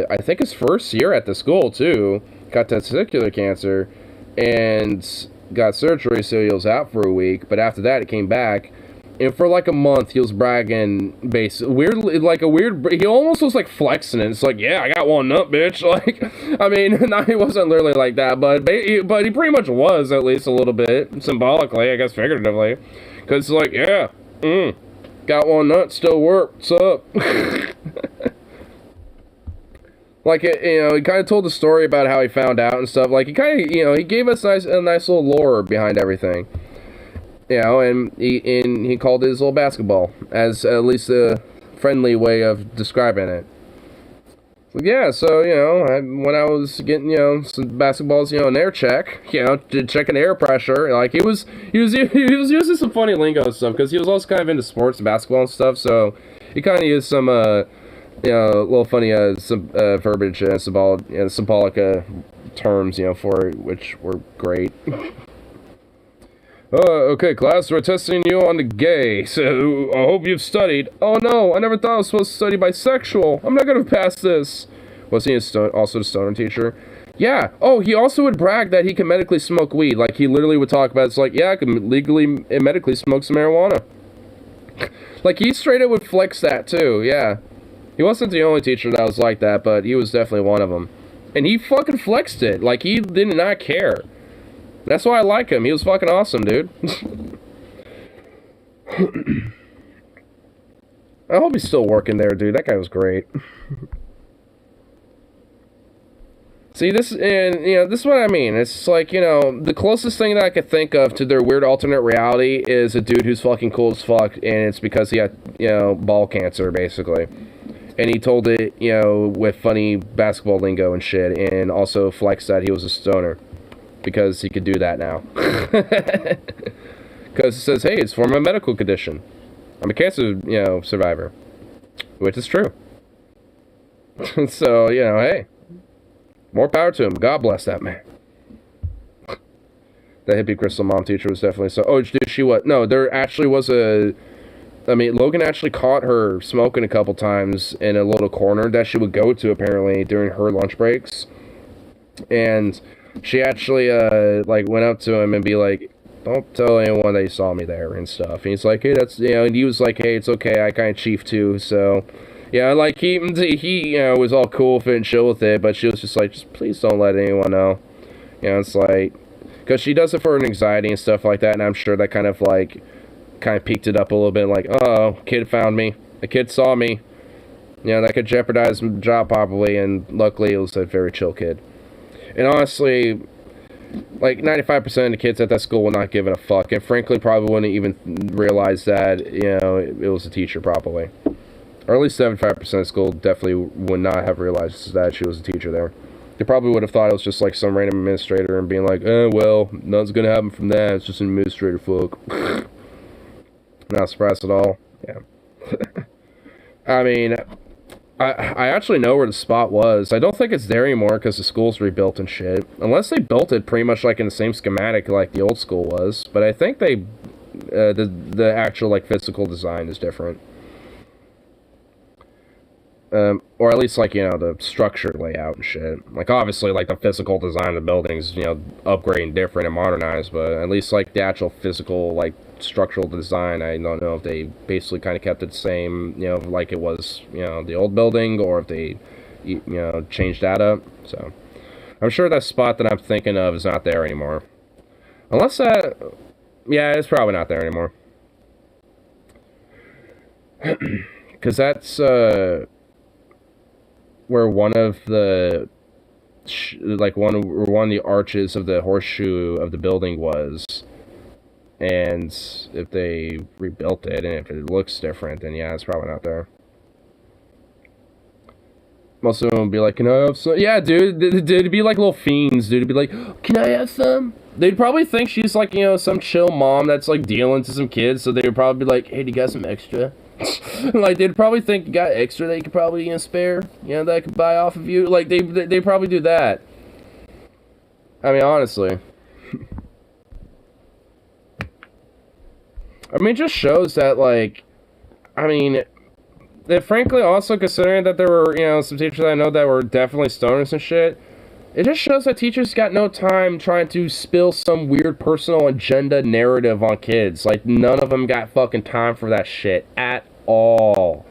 I think his first year at the school, too, got testicular cancer and got surgery, so he was out for a week. But after that, he came back. And for like a month, he was bragging, weirdly, like he almost was like flexing it. It's like, yeah, I got one up, bitch. Like, I mean, no, he wasn't literally like that, but he pretty much was, at least a little bit, symbolically, I guess figuratively. Because it's like, yeah, got one nut, still work, what's up? Like, he kind of told the story about how he found out and stuff. Like, he kind of, he gave us a nice little lore behind everything. And he called it his little basketball, as at least a friendly way of describing it. So, yeah, so, when I was getting, some basketballs, an air check, checking air pressure, like, he was using some funny lingo and stuff, because he was also kind of into sports and basketball and stuff, so he kind of used some, little funny, verbiage and symbolic, terms, for it, which were great. Okay, class, we're testing you on the gay, so I hope you've studied. Oh no, I never thought I was supposed to study bisexual. I'm not gonna pass this. Was he also the stoner teacher? Yeah. Oh, he also would brag that he can medically smoke weed. Like, he literally would talk about, it's like, yeah, I can legally and medically smoke some marijuana. Like, he straight up would flex that, too, yeah. He wasn't the only teacher that was like that, but he was definitely one of them. And he fucking flexed it. Like, he did not care. That's why I like him. He was fucking awesome, dude. I hope he's still working there, dude. That guy was great. See, this is what I mean. It's like, the closest thing that I could think of to their weird alternate reality is a dude who's fucking cool as fuck, and it's because he had, ball cancer, basically. And he told it, with funny basketball lingo and shit, and also flexed that he was a stoner. Because he could do that now. Because it says, hey, it's for my medical condition. I'm a cancer, survivor. Which is true. So, hey. More power to him. God bless that man. The hippie crystal mom teacher was definitely so... Oh, did she what? No, there actually was a... I mean, Logan actually caught her smoking a couple times in a little corner that she would go to, apparently, during her lunch breaks. And... she actually, went up to him and be like, don't tell anyone that you saw me there and stuff. And he's like, hey, that's, and he was like, hey, it's okay, I kind of chief too, so, yeah, like, he was all cool with it and chill with it, but she was just like, just please don't let anyone know. It's like, because she does it for an anxiety and stuff like that, and I'm sure that kind of peaked it up a little bit, like, oh, kid found me, the kid saw me, that could jeopardize my job probably, and luckily it was a very chill kid. And honestly, like, 95% of the kids at that school were not giving a fuck. And frankly, probably wouldn't even realize that, it was a teacher probably. Or at least 75% of the school definitely would not have realized that she was a teacher there. They probably would have thought it was just, like, some random administrator and being like, well, nothing's gonna happen from that. It's just an administrator fuck. Not surprised at all. Yeah. I mean... I actually know where the spot was. I don't think it's there anymore because the school's rebuilt and shit. Unless they built it pretty much like in the same schematic like the old school was. But I think they, the actual like physical design is different. or at least, like, you know, the structure layout and shit. Like, obviously, like, the physical design of the buildings, you know, upgrading different and modernized, but at least, like, the actual physical, like, structural design, I don't know if they basically kind of kept it the same, you know, like it was, you know, the old building, or if they, you know, changed that up. So, I'm sure that spot that I'm thinking of is not there anymore. Unless that, yeah, it's probably not there anymore. Because that's, where one of the, like, one of the arches of the horseshoe of the building was. And if they rebuilt it, and if it looks different, then yeah, it's probably not there. Most of them would be like, can I have some? Yeah, dude, it'd be like little fiends, dude. It'd be like, can I have some? They'd probably think she's like, you know, some chill mom that's like dealing to some kids, so they would probably be like, hey, do you got some extra? Like, they'd probably think you got extra that you could probably, you know, spare, you know, that I could buy off of you. Like, they probably do that. I mean, honestly. I mean, it just shows that, like, I mean, that frankly, also considering that there were, you know, some teachers I know that were definitely stoners and shit, it just shows that teachers got no time trying to spill some weird personal agenda narrative on kids. Like, none of them got fucking time for that shit at all.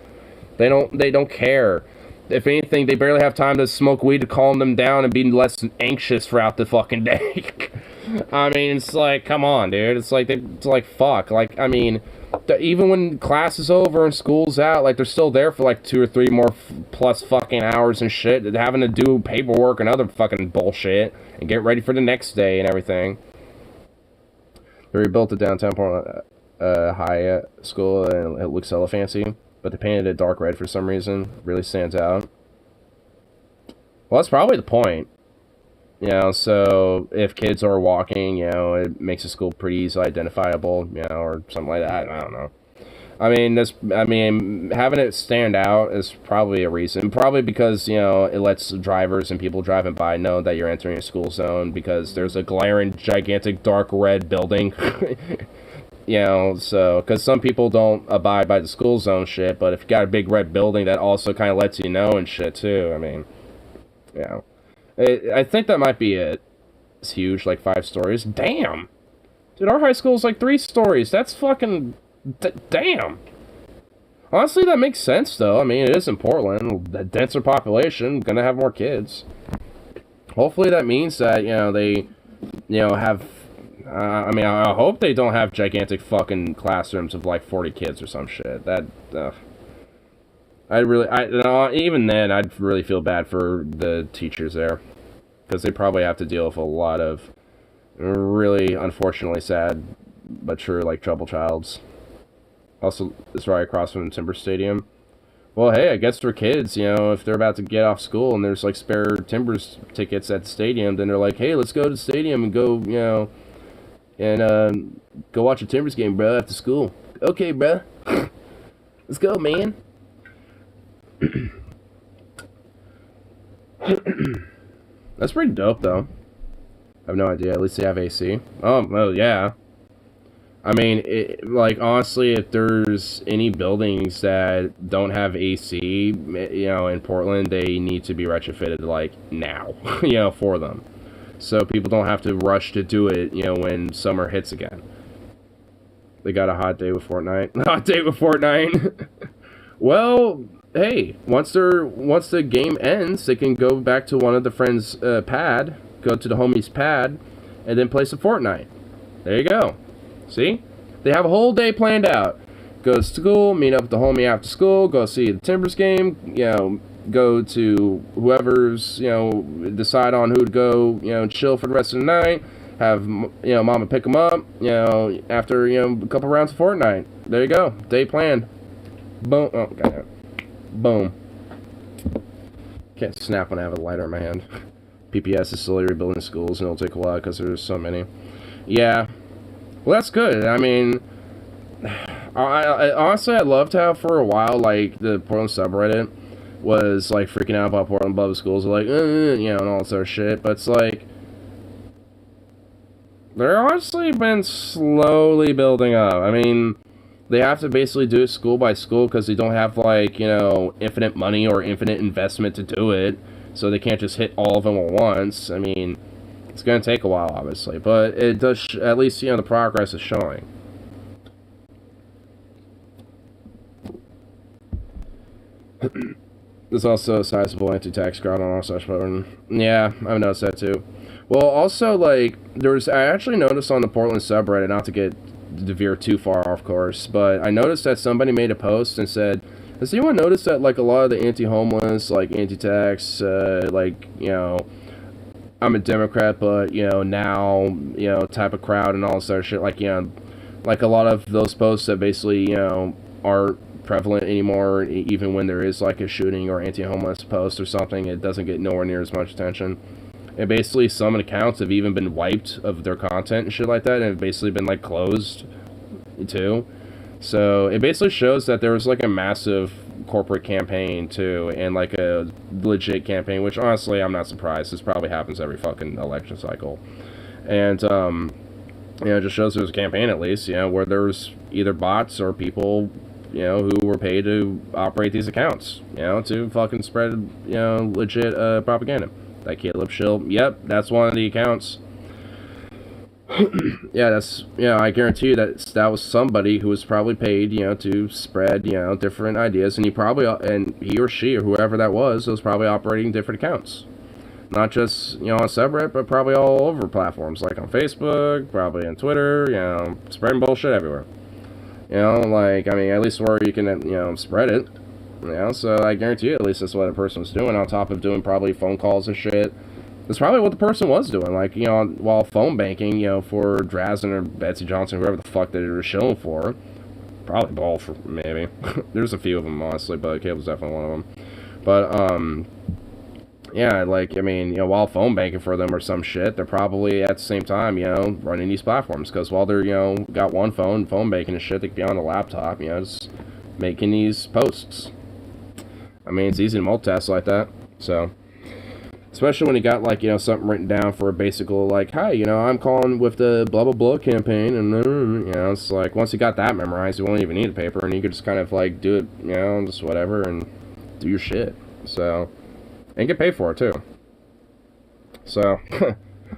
They don't care. If anything, they barely have time to smoke weed to calm them down and be less anxious throughout the fucking day. I mean, it's like, come on, dude. It's like, fuck. Like, I mean, even when class is over and school's out, like, they're still there for, like, 2 or 3 more plus fucking hours and shit, having to do paperwork and other fucking bullshit, and get ready for the next day and everything. They rebuilt the downtown Portland high school, and it looks hella fancy, but they painted it dark red for some reason. Really stands out. Well, that's probably the point. You know, so if kids are walking, you know, it makes the school pretty easily identifiable, you know, or something like that. I don't know. I mean, having it stand out is probably a reason. Probably because, you know, it lets drivers and people driving by know that you're entering a school zone because there's a glaring, gigantic, dark red building. You know, so, because some people don't abide by the school zone shit, but if you got a big red building, that also kind of lets you know and shit, too. I mean, you know. I think that might be it. It's huge, like 5 stories. Damn! Dude, our high school's like 3 stories. That's fucking... damn! Honestly, that makes sense, though. I mean, it is in Portland. A denser population, gonna have more kids. Hopefully that means that, you know, they, you know, have... I mean, I hope they don't have gigantic fucking classrooms of like 40 kids or some shit. That, even then, I'd really feel bad for the teachers there. Because they probably have to deal with a lot of really, unfortunately sad, but true, like, trouble childs. Also, it's right across from the Timber Stadium. Well, hey, I guess for kids, you know, if they're about to get off school and there's, like, spare Timbers tickets at the stadium, then they're like, hey, let's go to the stadium and go, you know, and, go watch a Timbers game, bro, after school. Okay, bro. Let's go, man. That's pretty dope, though. I have no idea. At least they have AC. Oh, well, yeah. I mean, like, honestly, if there's any buildings that don't have AC, you know, in Portland, they need to be retrofitted, like, now, you know, for them. So people don't have to rush to do it, you know, when summer hits again. They got a hot day with Fortnite. Hot day with Fortnite. Well... hey, once the game ends, they can go back to one of the friends' pad, go to the homie's pad, and then play some Fortnite. There you go. See? They have a whole day planned out. Go to school, meet up with the homie after school, go see the Timbers game, you know, go to whoever's, you know, decide on who to go, you know, chill for the rest of the night, have, you know, mama pick them up, you know, after, you know, a couple rounds of Fortnite. There you go. Day planned. Boom. Oh, God. Boom. Can't snap when I have a lighter in my hand. PPS is slowly rebuilding schools, and it'll take a while because there's so many. Yeah. Well, that's good. I mean, I honestly, I'd love to have for a while, like, the Portland subreddit was, like, freaking out about Portland public schools, like, you know, and all that sort of shit, but it's like, they're honestly been slowly building up. I mean, they have to basically do it school by school because they don't have, like, you know, infinite money or infinite investment to do it. So they can't just hit all of them at once. I mean, it's going to take a while, obviously. But it does, at least, you know, the progress is showing. There's also a sizable anti-tax crowd on our such button. Yeah, I've noticed that too. Well, also, like, I actually noticed on the Portland subreddit, not to get to veer too far off course, but I noticed that somebody made a post and said, has anyone noticed that, like, a lot of the anti-homeless, like, anti-tax, like, you know, I'm a Democrat, but, you know, now, you know, type of crowd and all this other shit, like, you know, like, a lot of those posts that basically, you know, aren't prevalent anymore, even when there is, like, a shooting or anti-homeless post or something, it doesn't get nowhere near as much attention. And basically, some accounts have even been wiped of their content and shit like that, and have basically been, like, closed, too. So, it basically shows that there was, like, a massive corporate campaign, too, and, like, a legit campaign, which, honestly, I'm not surprised. This probably happens every fucking election cycle. And, you know, it just shows there's a campaign, at least, you know, where there's either bots or people, you know, who were paid to operate these accounts, you know, to fucking spread, you know, legit propaganda. That Caleb Schill, yep, that's one of the accounts. Yeah, that's, you know, I guarantee you that was somebody who was probably paid, you know, to spread, you know, different ideas, and he or she or whoever that was probably operating different accounts. Not just, you know, on subreddit, but probably all over platforms, like on Facebook, probably on Twitter, you know, spreading bullshit everywhere. You know, like, I mean, at least where you can, you know, spread it. You know, so I guarantee you at least that's what a person was doing, on top of doing probably phone calls and shit. That's probably what the person was doing, like, you know, while phone banking, you know, for Drazen or Betsy Johnson, whoever the fuck they were shilling for. Probably both, maybe. There's a few of them, honestly, but Caleb's definitely one of them. But, yeah, like, I mean, you know, while phone banking for them or some shit, they're probably at the same time, you know, running these platforms. Because while they're, you know, got one phone banking and shit, they could be on the laptop, you know, just making these posts. I mean, it's easy to multitask like that, so. Especially when you got, like, you know, something written down for a basic, like, hi, you know, I'm calling with the blah, blah, blah campaign, and, you know, it's like, once you got that memorized, you won't even need a paper, and you could just kind of, like, do it, you know, just whatever, and do your shit, so. And get paid for it, too. So,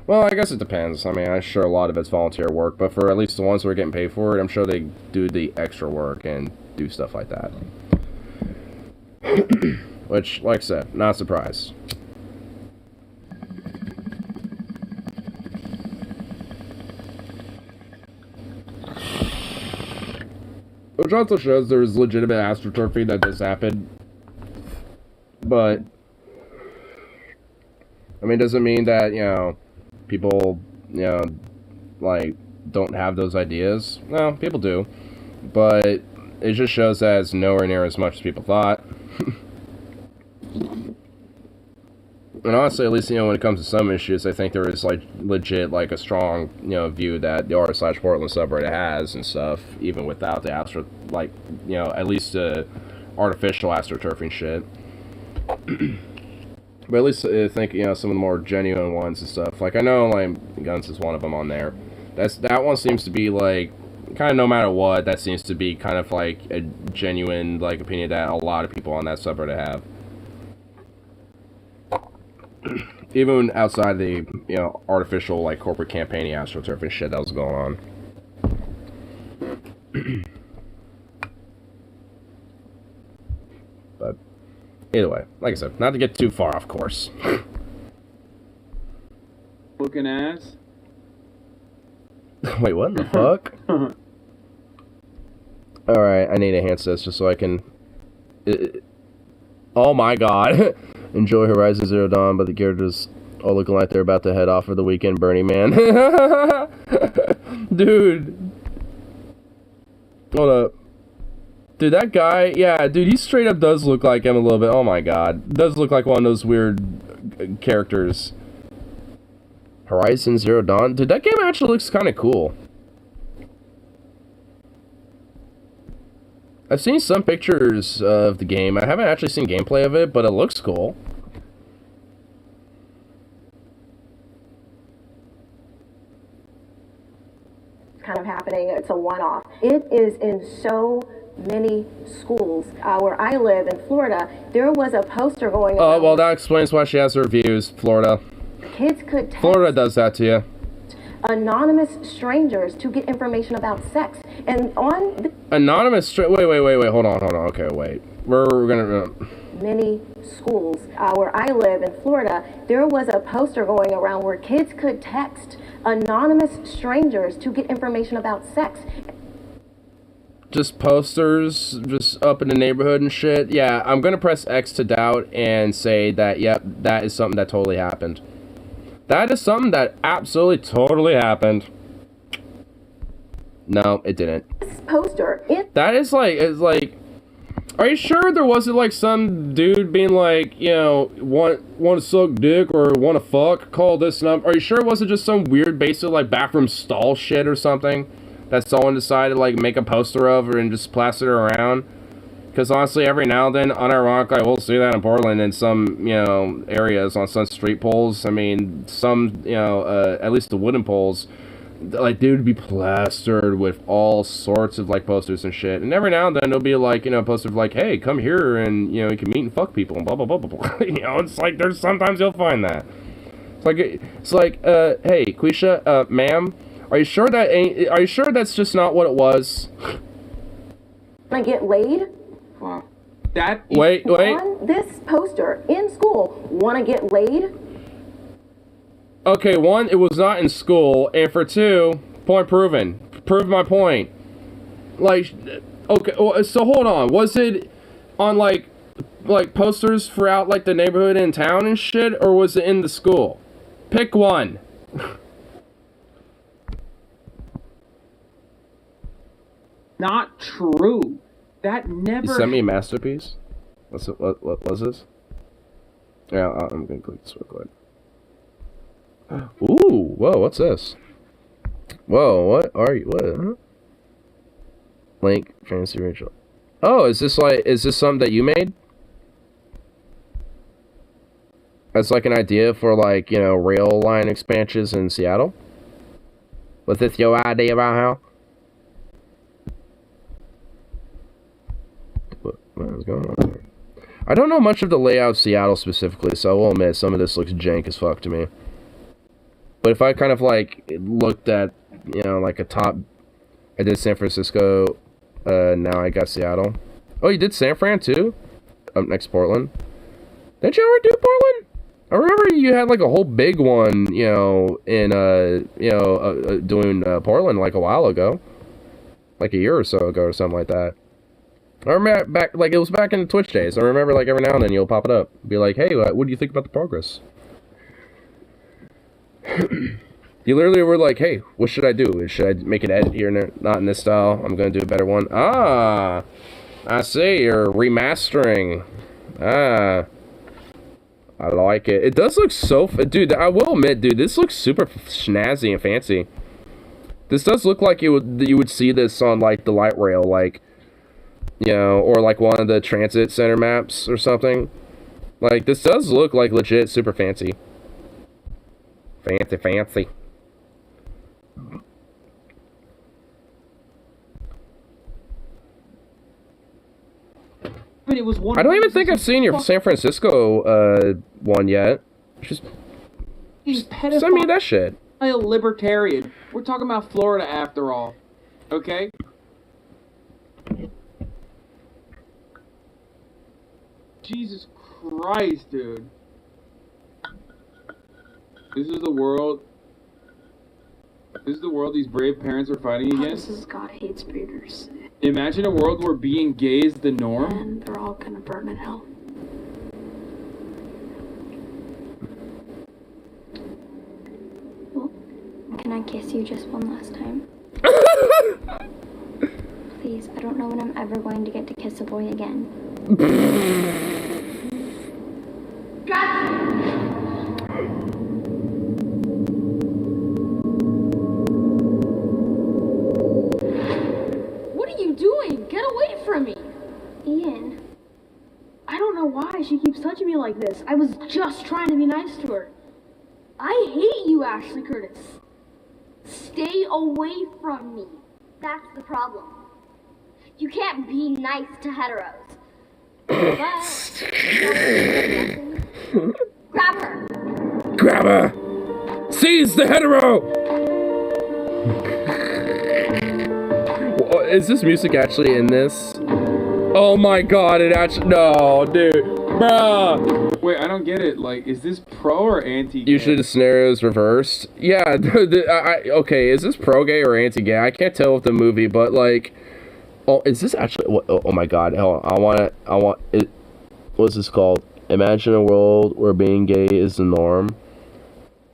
well, I guess it depends. I mean, I'm sure a lot of it's volunteer work, but for at least the ones who are getting paid for it, I'm sure they do the extra work and do stuff like that. Which, like I said, not surprised. Which also shows there's legitimate astroturfing that does happen. But, I mean, doesn't mean that, you know, people, you know, like, don't have those ideas. No, people do. But it just shows that it's nowhere near as much as people thought. And honestly, at least, you know, when it comes to some issues, I think there is, like, legit, like, a strong, you know, view that the r/Portland subreddit has and stuff, even without the like, you know, at least artificial astroturfing shit. But at least I think, you know, some of the more genuine ones and stuff. Like, I know, like, Guns is one of them on there. That one seems to be, like, kind of no matter what, that seems to be kind of, like, a genuine, like, opinion that a lot of people on that subreddit have. Even outside the, you know, artificial, like, corporate campaigning astroturfing shit that was going on. But, either way, like I said, not to get too far off course. Looking ass. Wait, what in the fuck? Alright, I need to enhance this just so I can... Oh my god! Enjoy Horizon Zero Dawn, but the characters all looking like they're about to head off for the weekend, Burning Man. Dude. Hold up. Dude, that guy, yeah, dude, he straight up does look like him a little bit. Oh my god. Does look like one of those weird characters. Horizon Zero Dawn? Dude, that game actually looks kind of cool. I've seen some pictures of the game. I haven't actually seen gameplay of it, but it looks cool. Kind of happening. It's a one-off. It is in so many schools. Where I live in Florida, there was a poster going on. Oh, well, that explains why she has her views, Florida. Kids could text Florida does that to you. anonymous strangers to get information about sex. And on the wait, hold on, okay, wait. We're gonna... many schools where I live in Florida, there was a poster going around where kids could text anonymous strangers to get information about sex. Just posters, just up in the neighborhood and shit. Yeah, I'm gonna press X to doubt and say that, yep, that is something that totally happened. That is something that absolutely totally happened. No, it didn't. This poster, that is like, are you sure there wasn't like some dude being like, you know, want to suck dick or want to fuck? Call this number. Are you sure it wasn't just some weird basic like bathroom stall shit or something that someone decided like make a poster of and just plaster it around? Because honestly, every now and then, unironically, I will see that in Portland in some, you know, areas on some street poles. I mean, some, you know, at least the wooden poles, like, they would be plastered with all sorts of, like, posters and shit. And every now and then, there'll be, like, you know, a poster of, like, hey, come here and, you know, you can meet and fuck people and blah, blah, blah, blah, blah. You know, it's like, there's sometimes you'll find that. It's like, hey, Quisha, ma'am, are you sure that's just not what it was? I get laid? Wow. That wait. On this poster in school, want to get laid? Okay, one, it was not in school, and for two, point proven. Prove my point. Like, okay, so hold on. Was it on like posters throughout like the neighborhood in town and shit, or was it in the school? Pick one. Not true. That never. You sent me a masterpiece? What was this? Yeah, I'm gonna click this real quick. Ooh, whoa, what's this? Whoa, what are you? What? Huh? Link, Fantasy Rachel. Oh, is this something that you made? That's like an idea for like, you know, rail line expansions in Seattle? Was this your idea about how? What is going on here? I don't know much of the layout of Seattle specifically, so I will admit some of this looks jank as fuck to me. But if I kind of like looked at, you know, like a top, I did San Francisco, now I got Seattle. Oh, you did San Fran too? Up next Portland. Didn't you ever do Portland? I remember you had like a whole big one, you know, in, doing Portland like a while ago. Like a year or so ago or something like that. I remember back, like it was back in the Twitch days. I remember like every now and then you'll pop it up. Be like, hey, what do you think about the progress? You literally were like, hey, what should I do? Should I make an edit here? Not in this style. I'm going to do a better one. Ah, I see. You're remastering. Ah, I like it. It does look so... Dude, I will admit, dude, this looks super snazzy and fancy. This does look like you would see this on, like, the light rail, like, you know, or, like, one of the transit center maps or something. Like, this does look, like, legit super fancy. Fancy. But it was one. I don't even think I've seen your San Francisco one yet. Just send me that shit. A libertarian. We're talking about Florida after all. Okay? Jesus Christ, dude. This is the world these brave parents are fighting against. This is God hates breeders. Imagine a world where being gay is the norm. And they're all gonna burn in hell. Well, can I kiss you just one last time? Please, I don't know when I'm ever going to get to kiss a boy again. What are you doing? Get away from me! Ian. I don't know why she keeps touching me like this. I was just trying to be nice to her. I hate you, Ashley Curtis. Stay away from me. That's the problem. You can't be nice to heteros. But, grab her. Grab her! Seize the hetero! Is this music actually in this? Oh my god, it actually. No, dude. Bruh! Wait, I don't get it. Like, is this pro or anti-gay? Usually the scenario is reversed. Yeah, okay, is this pro-gay or anti-gay? I can't tell with the movie, but like. Oh, is this actually. Oh my god, hell, I want it. What's this called? Imagine a world where being gay is the norm.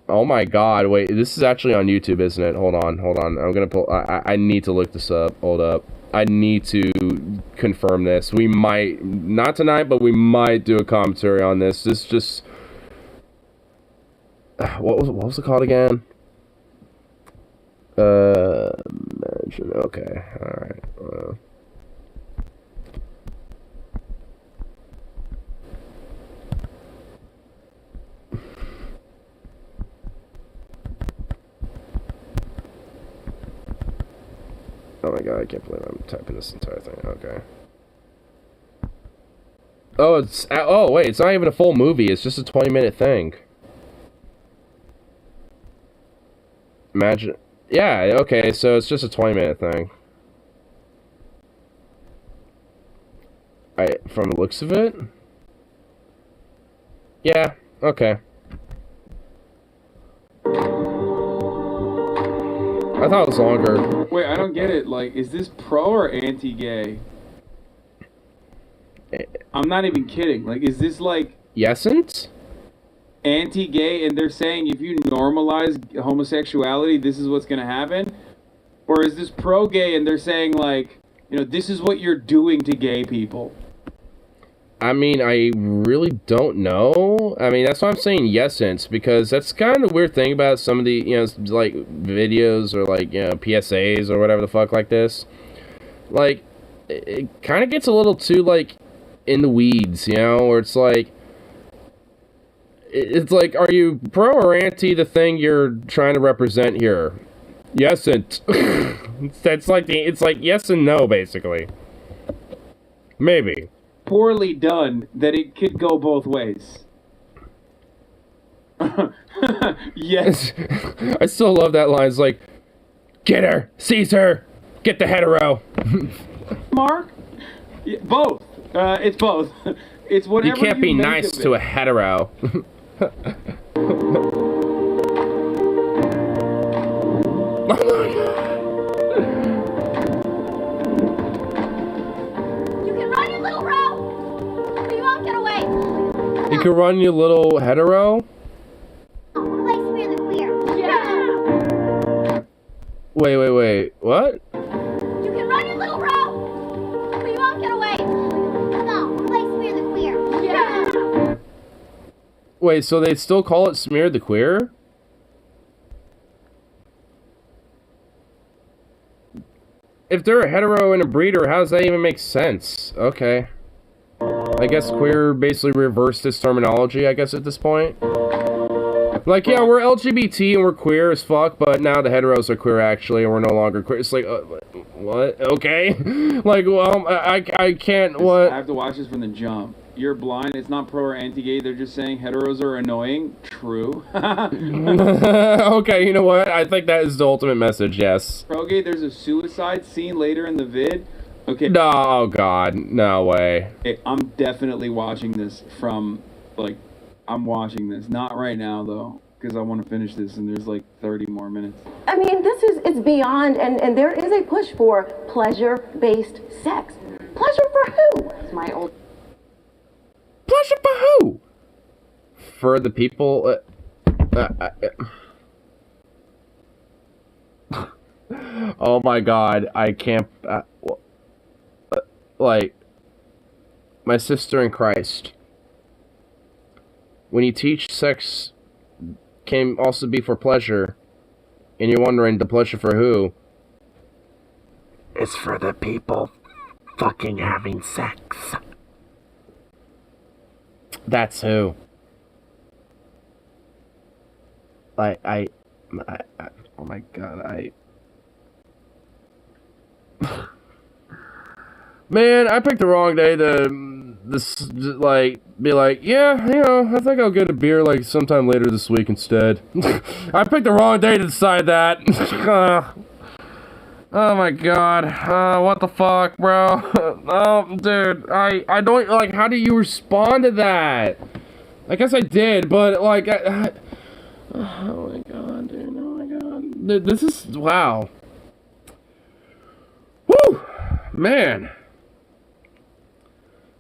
Oh my god, wait, this is actually on YouTube, isn't it? Hold on. I'm gonna pull. I need to look this up. Hold up. I need to confirm this. We might, not tonight, but we might do a commentary on this. This just. What was it called again? Imagine. Okay, alright. Oh my god, I can't believe I'm typing this entire thing. Okay. Oh, wait, it's not even a full movie. It's just a 20-minute thing. Imagine. Yeah, okay, so it's just a 20-minute thing. From the looks of it? Yeah, okay. I thought it was longer. Wait, I don't get it. Like, is this pro or anti-gay? I'm not even kidding. Like, is this like... Yesent? Anti-gay, and they're saying if you normalize homosexuality, this is what's going to happen? Or is this pro-gay, and they're saying, like, you know, this is what you're doing to gay people? I mean, I really don't know. I mean, that's why I'm saying yesent, because that's kind of the weird thing about some of the, you know, like, videos or, like, you know, PSAs or whatever the fuck like this. Like, it kind of gets a little too, like, in the weeds, you know, where it's like, are you pro or anti the thing you're trying to represent here? Yesent. It's like yes and no, basically. Maybe. Poorly done that it could go both ways. Yes. I still love that line. It's like, get her, seize her, get the hetero. Mark? Yeah, both. It's both. It's whatever you can't be nice to a hetero. You can run, you little row, but you won't get away. You can run, you little hetero? Play Smear the Queer. Yeah. Wait. What? You can run, you little row, but you won't get away. No, play Smear the Queer. Yeah. Wait, so they still call it Smear the Queer? If they're a hetero and a breeder, how does that even make sense? Okay. I guess queer basically reversed its terminology, I guess, at this point. Like, yeah, we're LGBT and we're queer as fuck, but now the heteros are queer, actually, and we're no longer queer. It's like, what? Okay? Like, well, I can't, what? I have to watch this from the jump. You're blind. It's not pro or anti-gay. They're just saying heteros are annoying. True. Okay, you know what? I think that is the ultimate message, yes. Pro-gay, there's a suicide scene later in the vid. Okay. No, oh god, no way. Okay, I'm definitely watching this from, like, I'm watching this. Not right now, though, because I want to finish this, and there's, like, 30 more minutes. I mean, it's beyond, and there is a push for pleasure-based sex. Pleasure for who? It's my old... Pleasure for who? For the people. Oh my god, I can't. Like, my sister in Christ. When you teach sex can also be for pleasure, and you're wondering, the pleasure for who? It's for the people fucking having sex. That's who. Oh my god, Man, I picked the wrong day to be like, yeah, you know, I think I'll get a beer like sometime later this week instead. I picked the wrong day to decide that. Oh my god. What the fuck, bro? Oh, dude, I don't, like, how do you respond to that? I guess I did, but, like, oh my god, dude, oh my god. Dude, this is, wow. Woo! Man.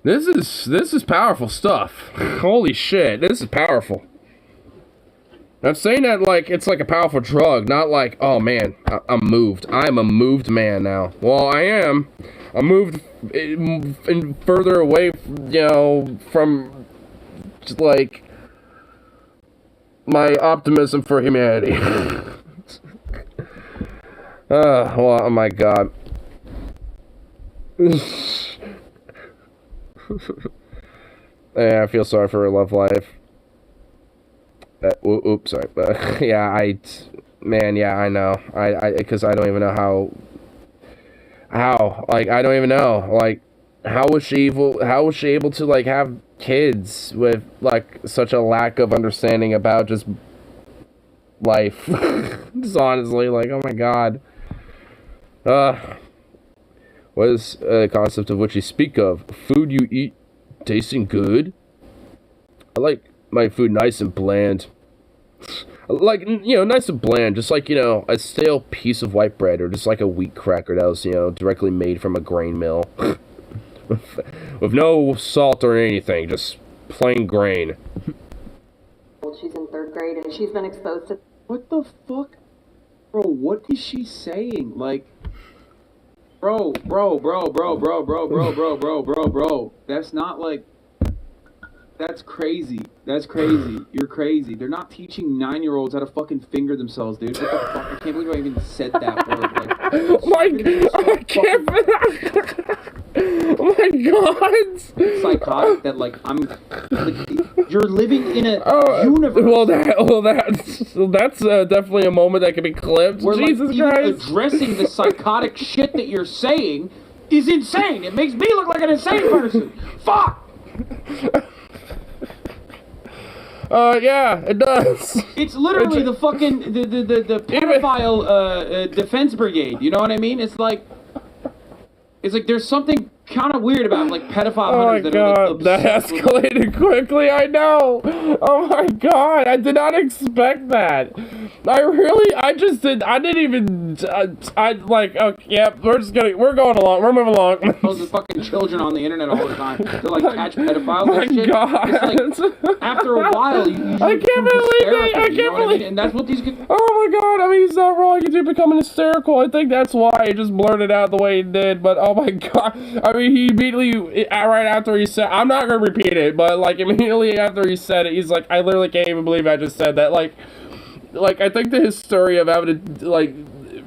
This is powerful stuff. Holy shit, this is powerful. I'm saying that like it's like a powerful drug, not like, oh man, I'm moved. I'm a moved man now. Well, I am. I'm moved in further away, you know, from just like my optimism for humanity. Well, oh my god. Yeah, I feel sorry for her love life. Oops, sorry. Yeah, I know. Because I don't even know how, like, I don't even know, like, how was she able to, like, have kids with, like, such a lack of understanding about just life? Just honestly, like, oh my god. What is the concept of which you speak of? Food you eat tasting good? I like my food nice and bland. Like, you know, nice and bland. Just like, you know, a stale piece of white bread or just like a wheat cracker that was, you know, directly made from a grain mill. With no salt or anything, just plain grain. She's in 3rd grade and she's been exposed to... What the fuck? Bro, what is she saying? Like... Bro. That's not like... That's crazy. That's crazy. You're crazy. They're not teaching 9-year-olds how to fucking finger themselves, dude. What the fuck? I can't believe I even said that word. Like, oh my god. I can't... Oh my god. Psychotic that, like, I'm... Like, you're living in a universe. Well, that's definitely a moment that can be clipped. Where, Jesus like, Christ. Addressing the psychotic shit that you're saying is insane. It makes me look like an insane person. Fuck! Yeah, it does. It's literally the fucking the pedophile defense brigade. You know what I mean? It's like there's something kind of weird about like pedophile hunters that are like that escalated quickly. I know. Oh my god, I did not expect that. I didn't even. Okay, yep. We're going along. We're moving along. Those are fucking children on the internet all the time. They like catch pedophiles. Oh my and shit. god. It's like, after a while, you I can't believe it. I can't believe. And that's what these. Oh my god. I mean, he's not wrong. He's becoming hysterical. I think that's why he just blurted out the way he did. But oh my god. I mean, he immediately, right after he said, I'm not gonna repeat it, but like immediately after he said it, he's like, I literally can't even believe I just said that. Like I think the history of having to like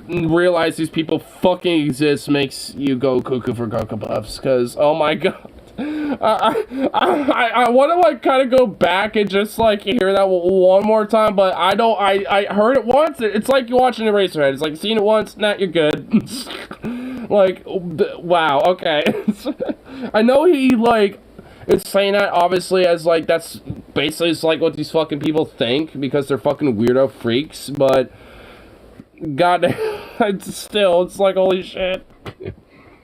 realize these people fucking exist makes you go cuckoo for Cocoa Puffs. Because oh my god, I want to like kind of go back and just like hear that one more time, but I don't. I heard it once. It's like you're watching Eraserhead. It's like seeing it once, you're good. Like, wow, okay. I know he, like, is saying that, obviously, as, like, that's basically it's like what these fucking people think, because they're fucking weirdo freaks, but, goddamn, it's like, holy shit.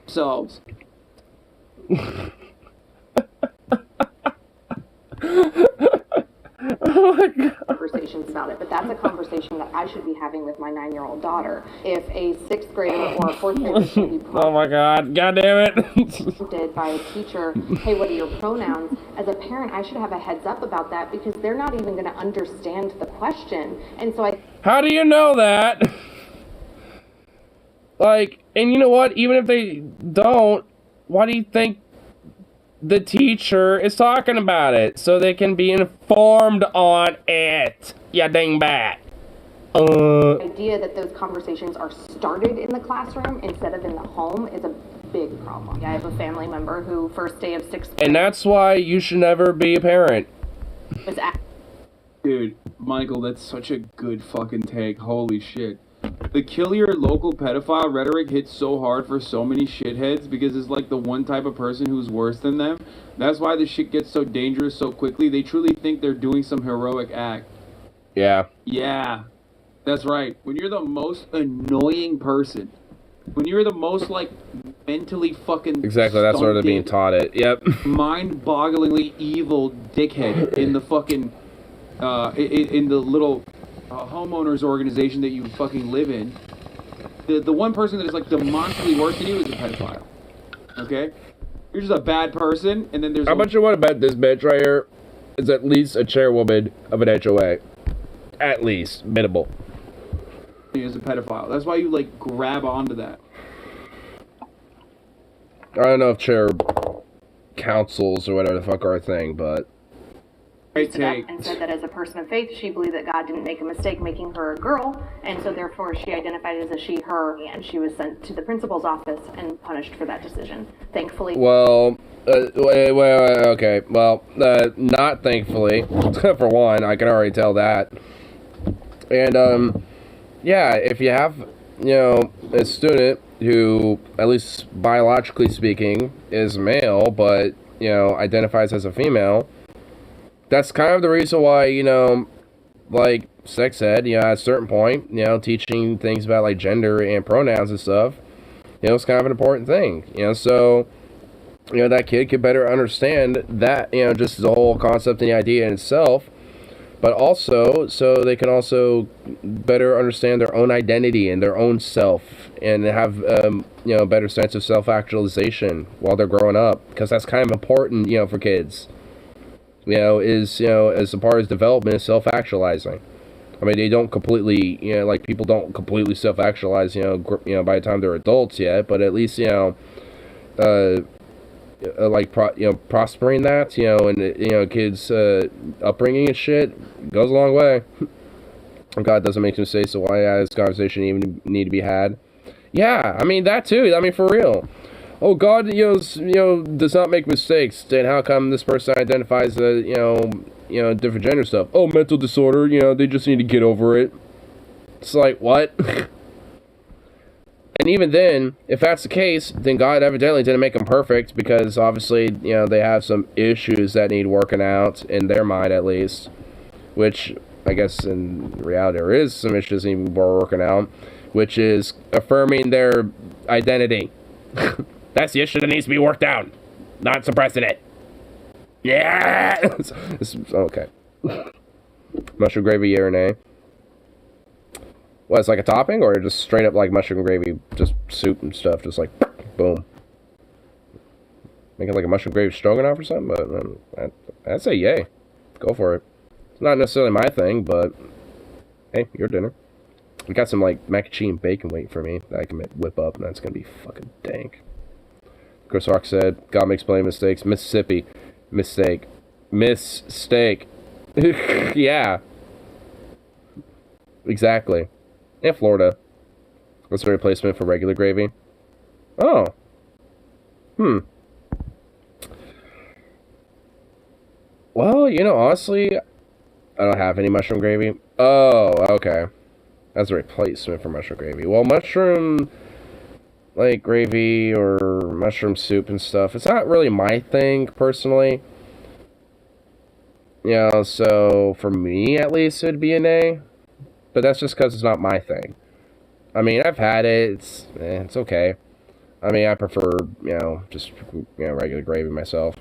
So... Oh my god. Conversations about it, but that's a conversation that I should be having with my 9-year-old daughter. If a 6th grader or a 4th grader should be oh my god, goddamn it. prompted by a teacher, hey, what are your pronouns? As a parent, I should have a heads up about that because they're not even going to understand the question. And so How do you know that? Like, and you know what? Even if they don't, why do you think the teacher is talking about it? So they can be informed on it. Yeah, dingbat. The idea that those conversations are started in the classroom instead of in the home is a big problem. I have a family member who first day of 6th grade. And that's why you should never be a parent. Dude, Michael, that's such a good fucking take. Holy shit. the kill your local pedophile rhetoric hits so hard for so many shitheads because it's like the one type of person who's worse than them. That's why the shit gets so dangerous so quickly. They truly think they're doing some heroic act. Yeah. Yeah, that's right. When you're the most annoying person, when you're the most, like, mentally fucking Exactly, that's where they're being taught it. Yep. Mind-bogglingly evil dickhead in the fucking, in the little homeowners organization that you fucking live in. The one person that is, like, demonstrably worse than you is a pedophile. Okay? You're just a bad person, and then there's... How much you want to bet this bitch right here is at least a chairwoman of an HOA? At least. Minimal. ...is a pedophile. That's why you, like, grab onto that. I don't know if chair councils or whatever the fuck are a thing, but... And said that as a person of faith, she believed that God didn't make a mistake making her a girl, and so therefore she identified as a she, her, and she was sent to the principal's office and punished for that decision. Thankfully... Well, okay. Well, not thankfully. For one, I can already tell that. And, yeah, if you have, you know, a student who, at least biologically speaking, is male, but, you know, identifies as a female... That's kind of the reason why, you know, like sex ed, you know, at a certain point, you know, teaching things about, like, gender and pronouns and stuff, you know, it's kind of an important thing, you know, so, you know, that kid could better understand that, you know, just the whole concept and the idea in itself, but also, so they can also better understand their own identity and their own self, and have, you know, a better sense of self-actualization while they're growing up, because that's kind of important, you know, for kids. You know, is, you know, as far as development is self-actualizing. I mean, they don't completely, you know, like, people don't completely self-actualize, you know, by the time they're adults yet, but at least, you know, like, prospering that, you know, and, you know, kids' upbringing and shit goes a long way. God doesn't make mistakes, so why does this conversation even need to be had? Yeah, I mean, that too, I mean, for real. Oh, God, you know, does not make mistakes. Then how come this person identifies as, you know, different gender stuff? Oh, mental disorder, you know, they just need to get over it. It's like, what? And even then, if that's the case, then God evidently didn't make them perfect, because obviously, you know, they have some issues that need working out, in their mind at least. Which, I guess, in reality, there is some issues that need more working out, which is affirming their identity. That's the issue that needs to be worked out, not suppressing it. Yeah! Okay. Mushroom gravy, yeah or nay? What, it's like a topping, or just straight up like mushroom gravy, just soup and stuff, just like, boom. Make it like a mushroom gravy stroganoff or something, but I'd say yay. Go for it. It's not necessarily my thing, but hey, your dinner. We got some, like, mac and cheese and bacon waiting for me that I can whip up, and that's gonna be fucking dank. Chris Rock said, God makes plenty of mistakes. Mississippi. Mistake. Mistake. Yeah. Exactly. And Florida. What's the replacement for regular gravy? Oh. Well, you know, honestly, I don't have any mushroom gravy. Oh, okay. That's a replacement for mushroom gravy. Well, mushroom... like gravy or mushroom soup and stuff, it's not really my thing personally, you know, so for me at least it'd be an A, but that's just because it's not my thing. I mean, I've had it, it's okay. I mean, I prefer, you know, just, you know, regular gravy myself.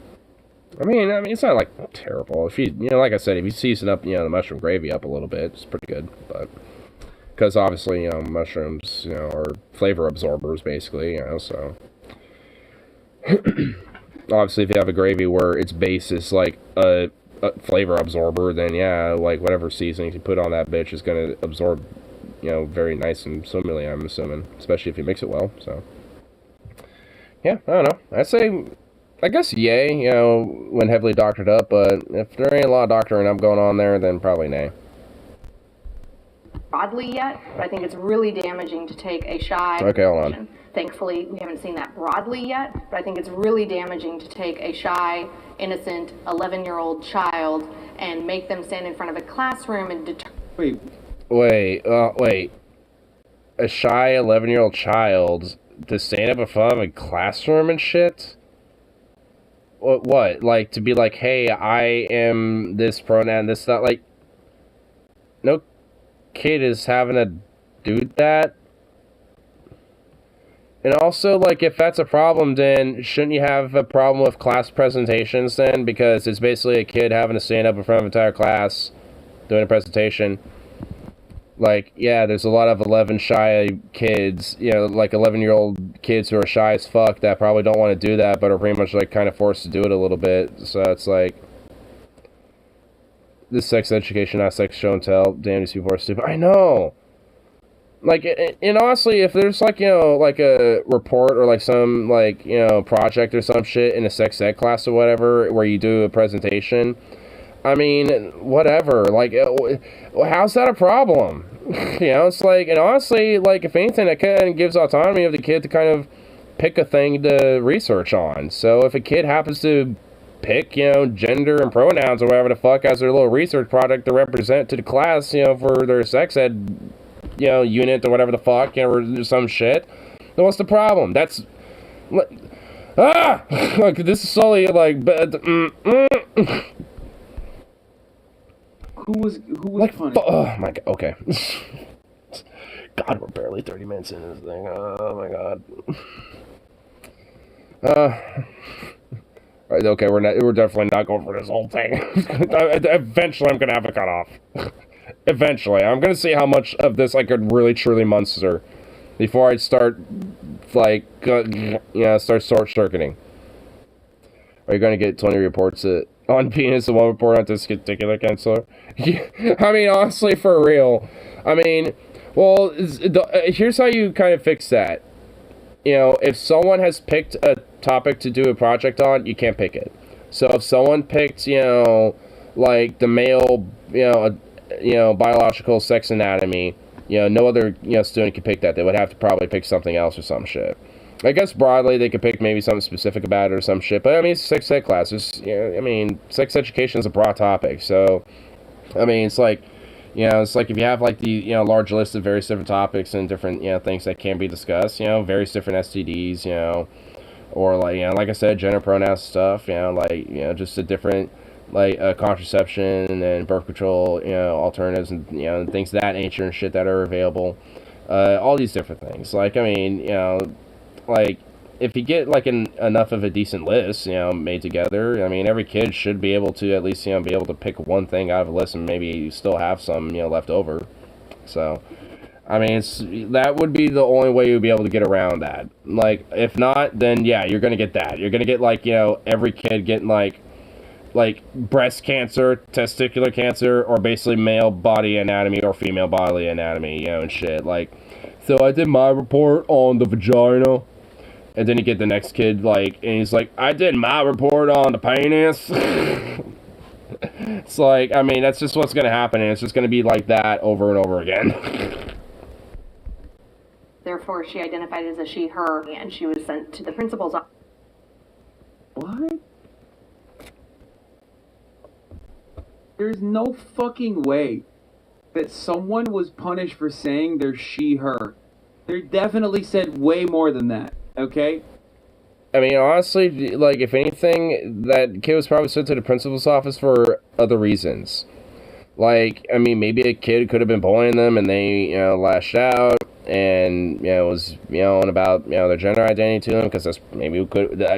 I mean it's not like terrible. If you know, like I said, if you season up, you know, the mushroom gravy up a little bit, it's pretty good, but because obviously, you know, mushrooms, you know, are flavor absorbers, basically, you know, so. Obviously, if you have a gravy where its base is, like, a flavor absorber, then, yeah, like, whatever seasoning you put on that bitch is going to absorb, you know, very nice and swimmingly, I'm assuming. Especially if you mix it well, so. Yeah, I don't know. I'd say, I guess, yay, you know, when heavily doctored up, but if there ain't a lot of doctoring up going on there, then probably nay. Broadly yet, but I think it's really damaging to take a shy... Okay, hold on. Thankfully, we haven't seen that broadly yet, but I think it's really damaging to take a shy, innocent, 11-year-old child and make them stand in front of a classroom and Wait. a shy 11-year-old child to stand up in front of a classroom and shit? What? Like, to be like, hey, I am this pronoun, this, not like, no kid is having to do that. And also, like, if that's a problem, then shouldn't you have a problem with class presentations then? Because it's basically a kid having to stand up in front of an entire class doing a presentation. Like, yeah, there's a lot of 11 shy kids, you know, like 11-year-old kids who are shy as fuck that probably don't want to do that, but are pretty much, like, kind of forced to do it a little bit. So it's like, this sex education, not sex show and tell. Damn, these people are stupid. I know! Like, and honestly, if there's, like, you know, like a report or, like, some, like, you know, project or some shit in a sex ed class or whatever, where you do a presentation, I mean, whatever, like, how's that a problem? You know, it's like, and honestly, like, if anything, that kind of gives autonomy of the kid to kind of pick a thing to research on. So if a kid happens to pick, you know, gender and pronouns or whatever the fuck as their little research project to represent to the class, you know, for their sex ed, you know, unit or whatever the fuck, you know, or some shit, then what's the problem? That's, look, this is solely, like, Who was like, punished? Oh my god, okay. God, we're barely 30 minutes into this thing. Oh my god. Okay, we're definitely not going for this whole thing. Eventually I'm gonna have to cut off. Eventually. I'm gonna see how much of this I could really truly muster before I start, like, start short-circuiting. Are you gonna get 20 reports on penis and one report on this particular counselor? I mean, honestly, for real. I mean, well, here's how you kind of fix that. You know, if someone has picked a topic to do a project on, you can't pick it. So if someone picked, you know, like the male, biological sex anatomy, you know, no other, you know, student could pick that. They would have to probably pick something else or some shit. I guess broadly they could pick maybe something specific about it or some shit, but I mean, it's sex ed classes. You know, I mean, sex education is a broad topic, so I mean, it's like, you know, it's like if you have like the, you know, large list of various different topics and different, you know, things that can be discussed, you know, various different STDs, you know, or like, you know, like I said, gender pronouns stuff, you know, like, you know, just a different, like, contraception and birth control, you know, alternatives and, you know, things of that nature and shit that are available. All these different things. Like, I mean, you know, like, if you get, like, enough of a decent list, you know, made together, I mean, every kid should be able to at least, you know, be able to pick one thing out of a list and maybe still have some, you know, left over. So, I mean, that would be the only way you'd be able to get around that. Like, if not, then, yeah, you're gonna get that. You're gonna get, like, you know, every kid getting, like, breast cancer, testicular cancer, or basically male body anatomy or female body anatomy, you know, and shit. Like, so I did my report on the vagina. And then you get the next kid, like, and he's like, I did my report on the penis. It's like, I mean, that's just what's going to happen, and it's just going to be like that over and over again. Therefore, she identified as a she, her, and she was sent to the principal's office. What? There's no fucking way that someone was punished for saying they're she, her. They definitely said way more than that. Okay? I mean, honestly, like, if anything, that kid was probably sent to the principal's office for other reasons. Like, I mean, maybe a kid could have been bullying them and they, you know, lashed out and, you know, was, you know, about, you know, their gender identity to them, because that's maybe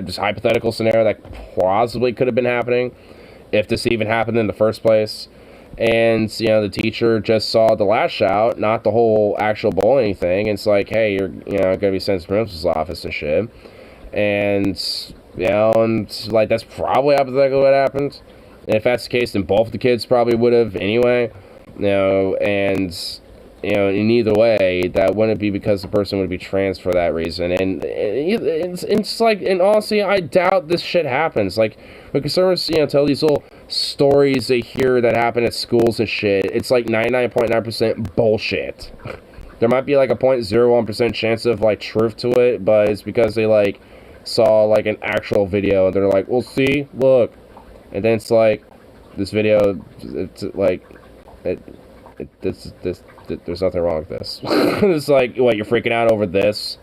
just hypothetical scenario that possibly could have been happening if this even happened in the first place. And, you know, the teacher just saw the lash out, not the whole actual bullying thing. It's like, hey, you're, you know, gonna be sent to the principal's office and shit. And, you know, and, like, that's probably hypothetically what happened. And if that's the case, then both the kids probably would have anyway. You know, and, you know, in either way, that wouldn't be because the person would be trans for that reason. And it's like, and honestly, I doubt this shit happens. Like, when consumers, you know, tell these little stories they hear that happen at schools and shit, it's like 99.9% bullshit. There might be like a 0.01% chance of, like, truth to it, but it's because they, like, saw, like, an actual video and they're like, well, see, look. And then it's like, this video, it's like, There's nothing wrong with this. It's like, what, you're freaking out over this?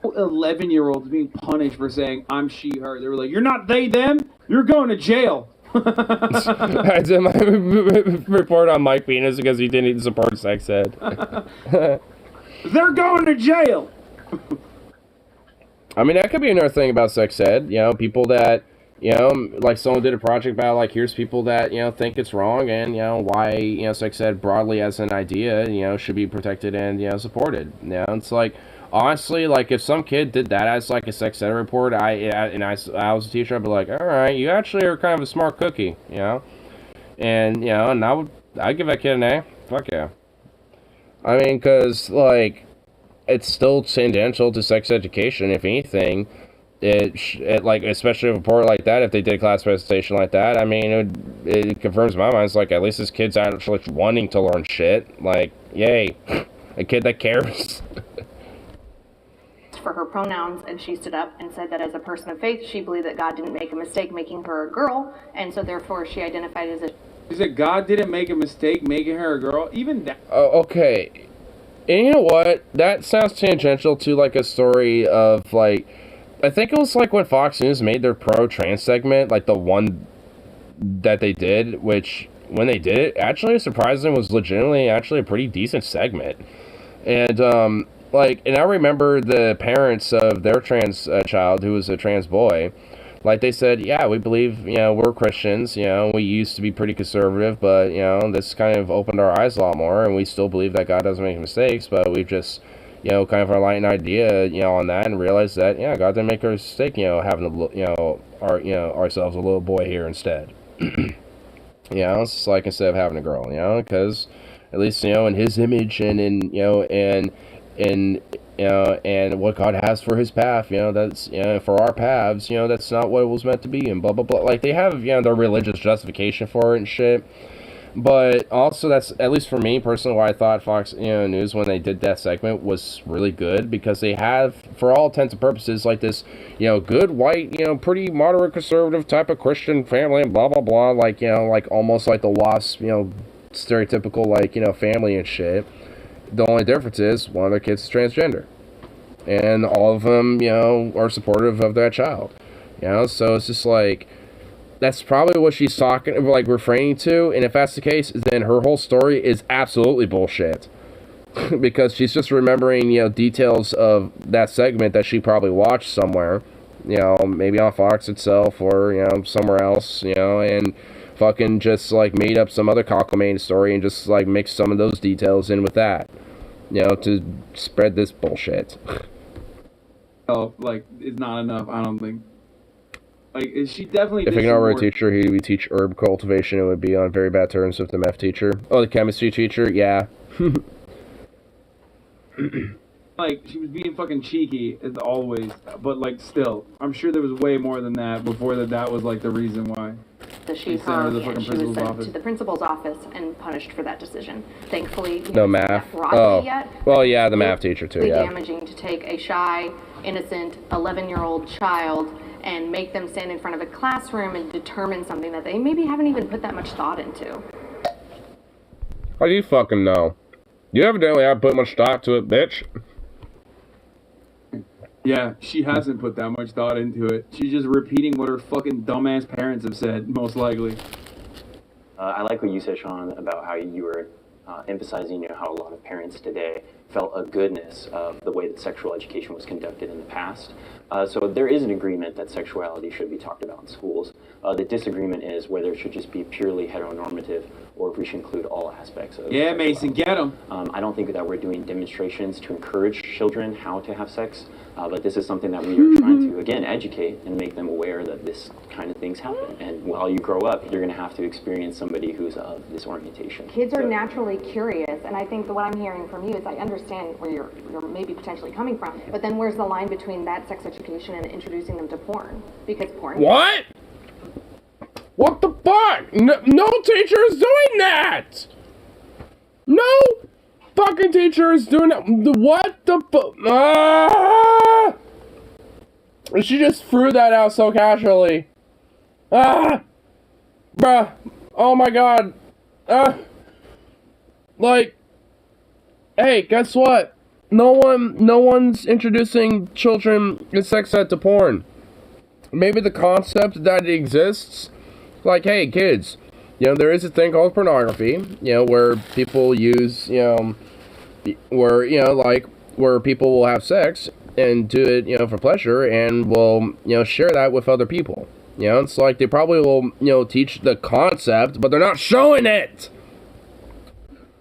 11-year-olds being punished for saying I'm she her. They were like, you're not they them, you're going to jail. I did my report on Mike Venus because he didn't support sex ed. They're going to jail. I mean, that could be another thing about sex ed. You know, people that, you know, like someone did a project about, like, here's people that, you know, think it's wrong and, you know, why, you know, sex ed broadly as an idea, you know, should be protected and, you know, supported. You know, it's like, honestly, like, if some kid did that as, like, a sex ed report, I was a teacher, I'd be like, all right, you actually are kind of a smart cookie, you know? And, you know, and I'd give that kid an A. Fuck yeah. I mean, because, like, it's still tangential to sex education, if anything. It like, especially a report like that, if they did a class presentation like that, I mean, it confirms in my mind, it's like, at least this kid's actually wanting to learn shit. Like, yay. A kid that cares. For her pronouns, and she stood up and said that as a person of faith, she believed that God didn't make a mistake making her a girl, and so therefore she identified as a... She said God didn't make a mistake making her a girl? Even that... Oh, okay. And you know what? That sounds tangential to, like, a story of, like... I think it was, like, when Fox News made their pro-trans segment, like, the one that they did, which, when they did it, actually, surprisingly, was legitimately actually a pretty decent segment. And, like, and I remember the parents of their trans child, who was a trans boy, like, they said, yeah, we believe, you know, we're Christians, you know, we used to be pretty conservative, but, you know, this kind of opened our eyes a lot more, and we still believe that God doesn't make mistakes, but we've just, you know, kind of enlightened idea, you know, on that, and realized that, yeah, God didn't make a mistake, you know, having a, you know, ourselves a little boy here instead. You know, it's just like, instead of having a girl, you know, because, at least, you know, in his image, and in, you know, and you know, and what God has for his path, you know, that's, you know, for our paths, you know, that's not what it was meant to be, and blah, blah, blah. Like, they have, you know, their religious justification for it and shit. But also, that's, at least for me personally, why I thought Fox, you know, News, when they did that segment, was really good, because they have, for all intents and purposes, like this, you know, good white, you know, pretty moderate conservative type of Christian family, and blah, blah, blah, like, you know, like, almost like the WASP, you know, stereotypical, like, you know, family and shit. The only difference is one of their kids is transgender, and all of them, you know, are supportive of that child, you know. So it's just like, that's probably what she's talking, like, referring to. And if that's the case, then her whole story is absolutely bullshit, because she's just remembering, you know, details of that segment that she probably watched somewhere, you know, maybe on Fox itself, or, you know, somewhere else, you know, and fucking just, like, made up some other cockamamie story and just, like, mixed some of those details in with that, you know, to spread this bullshit. Oh, like, it's not enough, I don't think. Like, she definitely... If Ignore were a teacher, he would teach herb cultivation and would be on very bad terms with the math teacher. Oh, the chemistry teacher? Yeah. Like, she was being fucking cheeky, as always, but, like, still. I'm sure there was way more than that before that was, like, the reason why. So she sent her, and she was sent to the principal's office and punished for that decision. Thankfully, no math. Yet, well, yeah, the math teacher too. Really yeah. Damaging to take a shy, innocent, 11-year-old child and make them stand in front of a classroom and determine something that they maybe haven't even put that much thought into. How do you fucking know? You evidently haven't put much thought to it, bitch. Yeah, she hasn't put that much thought into it. She's just repeating what her fucking dumbass parents have said, most likely. I like what you said, Sean, about how you were emphasizing, you know, how a lot of parents today felt a goodness of the way that sexual education was conducted in the past. So there is an agreement that sexuality should be talked about in schools. The disagreement is whether it should just be purely heteronormative or if we should include all aspects of Yeah, Mason, get them. I don't think that we're doing demonstrations to encourage children how to have sex, but this is something that we are trying to, again, educate and make them aware that this kind of things happen. And while you grow up, you're going to have to experience somebody who's of this orientation. Kids are naturally curious, and I think that what I'm hearing from you is I understand where you're maybe potentially coming from, but then where's the line between that sex education and introducing them to porn? Because porn... What? What the fuck? No teacher is doing that! No fucking teacher is doing that. What the fuck? She just threw that out so casually. Bruh. Oh my god. Like, hey, guess what? No one's introducing children in sex ed to porn. Maybe the concept that it exists, like, hey, kids, there is a thing called pornography, where people use, where people will have sex and do it, for pleasure, and will, share that with other people. It's like they probably will, teach the concept, but they're not showing it.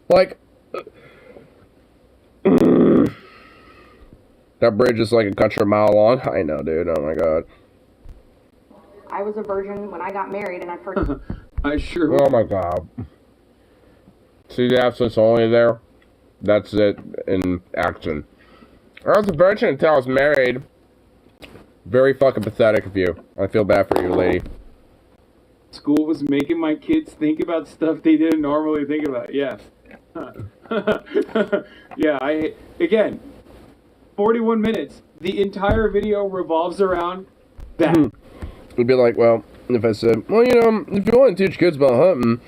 Like, that bridge is like a country mile long. I know, dude. Oh my god. I was a virgin when I got married, and I've heard. I sure. Oh my god. See the absence only there? That's it in action. I was a virgin until I was married. Very fucking pathetic of you. I feel bad for you, lady. School was making my kids think about stuff they didn't normally think about. Yes. Yeah, again, 41 minutes. The entire video revolves around that. It'd be like, well, if I said, well, if you want to teach kids about hunting,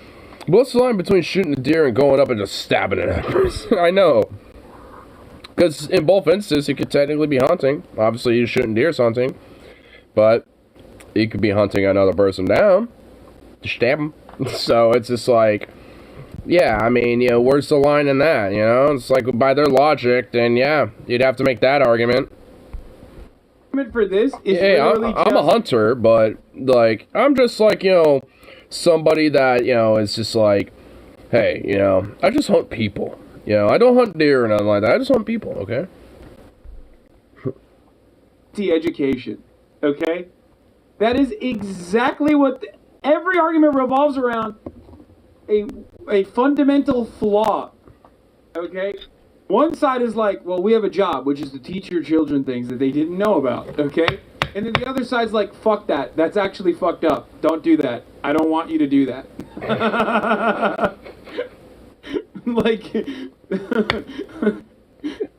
what's the line between shooting a deer and going up and just stabbing it at a person? I know. Because in both instances, it could technically be hunting. Obviously, you're shooting deer hunting. But you could be hunting another person down to stab them. So it's just like, yeah, I mean, where's the line in that, It's like, by their logic, then, yeah, you'd have to make that argument. For this is I'm a hunter, but, like, I'm just, like, somebody that, is just like, hey, I just hunt people. I don't hunt deer or nothing like that. I just hunt people, okay? The education, okay? That is exactly what every argument revolves around. A fundamental flaw, okay? One side is like, well, we have a job, which is to teach your children things that they didn't know about, okay? And then the other side's like, fuck that. That's actually fucked up. Don't do that. I don't want you to do that. Like, you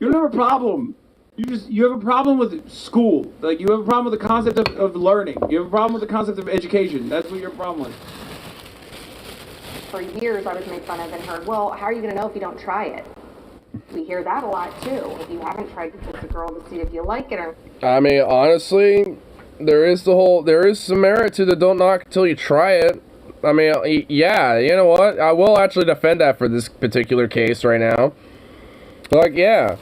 don't have a problem. You have a problem with school. Like, you have a problem with the concept of learning. You have a problem with the concept of education. That's what your problem is. For years, I was made fun of and heard, well, how are you going to know if you don't try it? We hear that a lot, too. If you haven't tried to kiss a girl to see if you like it or... I mean, honestly, there is some merit to the don't knock until you try it. I mean, yeah, you know what? I will actually defend that for this particular case right now. Like, yeah.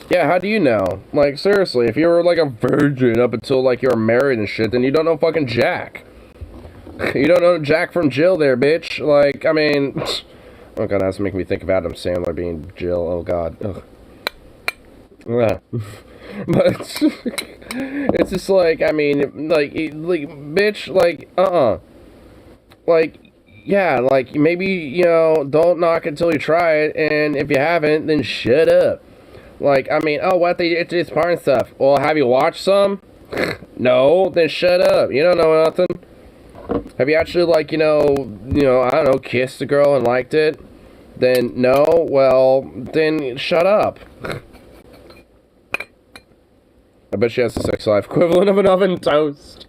Yeah, how do you know? Like, seriously, if you were, like, a virgin up until, like, you were married and shit, then you don't know fucking Jack. You don't know Jack from Jill there, bitch. Like, I mean... Oh, God, that's making me think of Adam Sandler being Jill. Oh, God. Ugh. But it's just like, I mean, like, bitch, like, like, yeah, like, maybe, don't knock until you try it, and if you haven't, then shut up. Like, I mean, oh, what, it's porn stuff. Well, have you watched some? No, then shut up. You don't know nothing. Have you actually, like, I don't know, kissed a girl and liked it? Then, no, well, then shut up. I bet she has the sex life equivalent of an oven toast.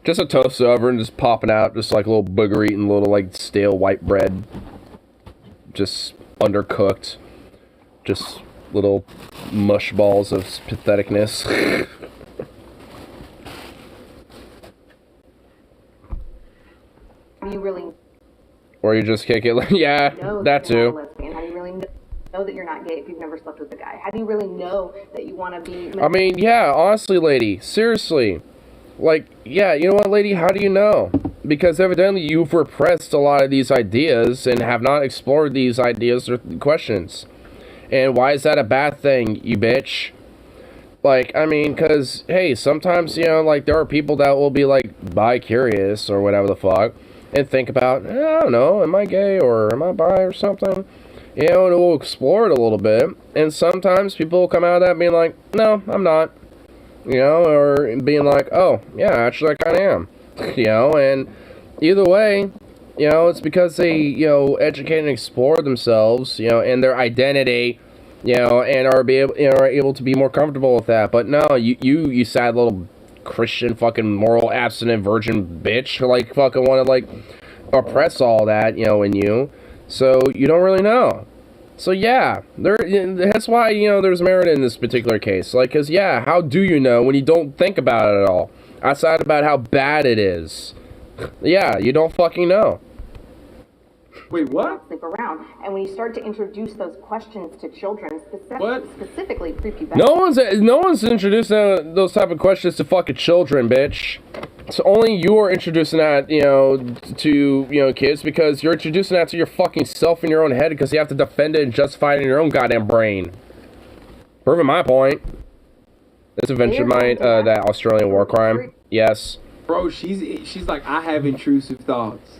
Just a toast oven, just popping out, just like a little booger eating little, like, stale white bread. Just undercooked. Just little mush balls of patheticness. How do you really or you just kick it like, yeah, know that that you're too. not a lesbian? How do you really know that you're not gay if you've never slept with a guy? How do you really know that you want to be... I mean, yeah, honestly, lady, seriously. Like, yeah, you know what, lady, how do you know? Because evidently you've repressed a lot of these ideas and have not explored these ideas or questions. And why is that a bad thing, you bitch? Like, I mean, because, hey, sometimes, like, there are people that will be, like, bi-curious or whatever the fuck, and think about, I don't know, am I gay or am I bi or something? And we'll explore it a little bit, and sometimes people will come out of that being like, no, I'm not. Or being like, oh, yeah, actually, I kind of am. And either way, it's because they, educate and explore themselves, and their identity, and are able to be more comfortable with that. But no, you sad little Christian fucking moral abstinent virgin bitch, fucking want to, oppress all that, in you. So you don't really know. So yeah, that's why, there's merit in this particular case. Like, cause yeah, how do you know when you don't think about it at all? Outside about how bad it is. Yeah, you don't fucking know. Wait, what? Sleep around. And when you start to introduce those questions to children, specifically prepubescent. No one's introducing those type of questions to fucking children, bitch. So only you're introducing that, to, kids, because you're introducing that to your fucking self in your own head because you have to defend it and justify it in your own goddamn brain. Proving my point. This invention might, that Australian war crime. Yes. Bro, she's like, I have intrusive thoughts.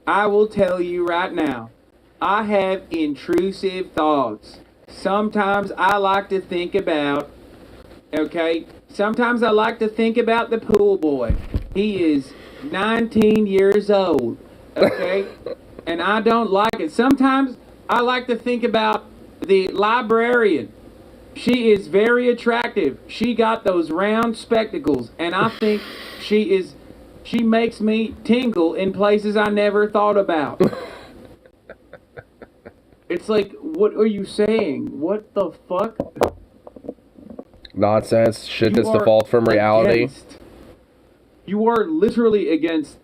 I will tell you right now, I have intrusive thoughts. Sometimes I like to think about, sometimes I like to think about the pool boy. He is 19 years old, and I don't like it. Sometimes I like to think about the librarian. She is very attractive. She got those round spectacles, and I think she makes me tingle in places I never thought about. It's like, what are you saying? What the fuck? Nonsense. Shit that's default from reality. You are literally against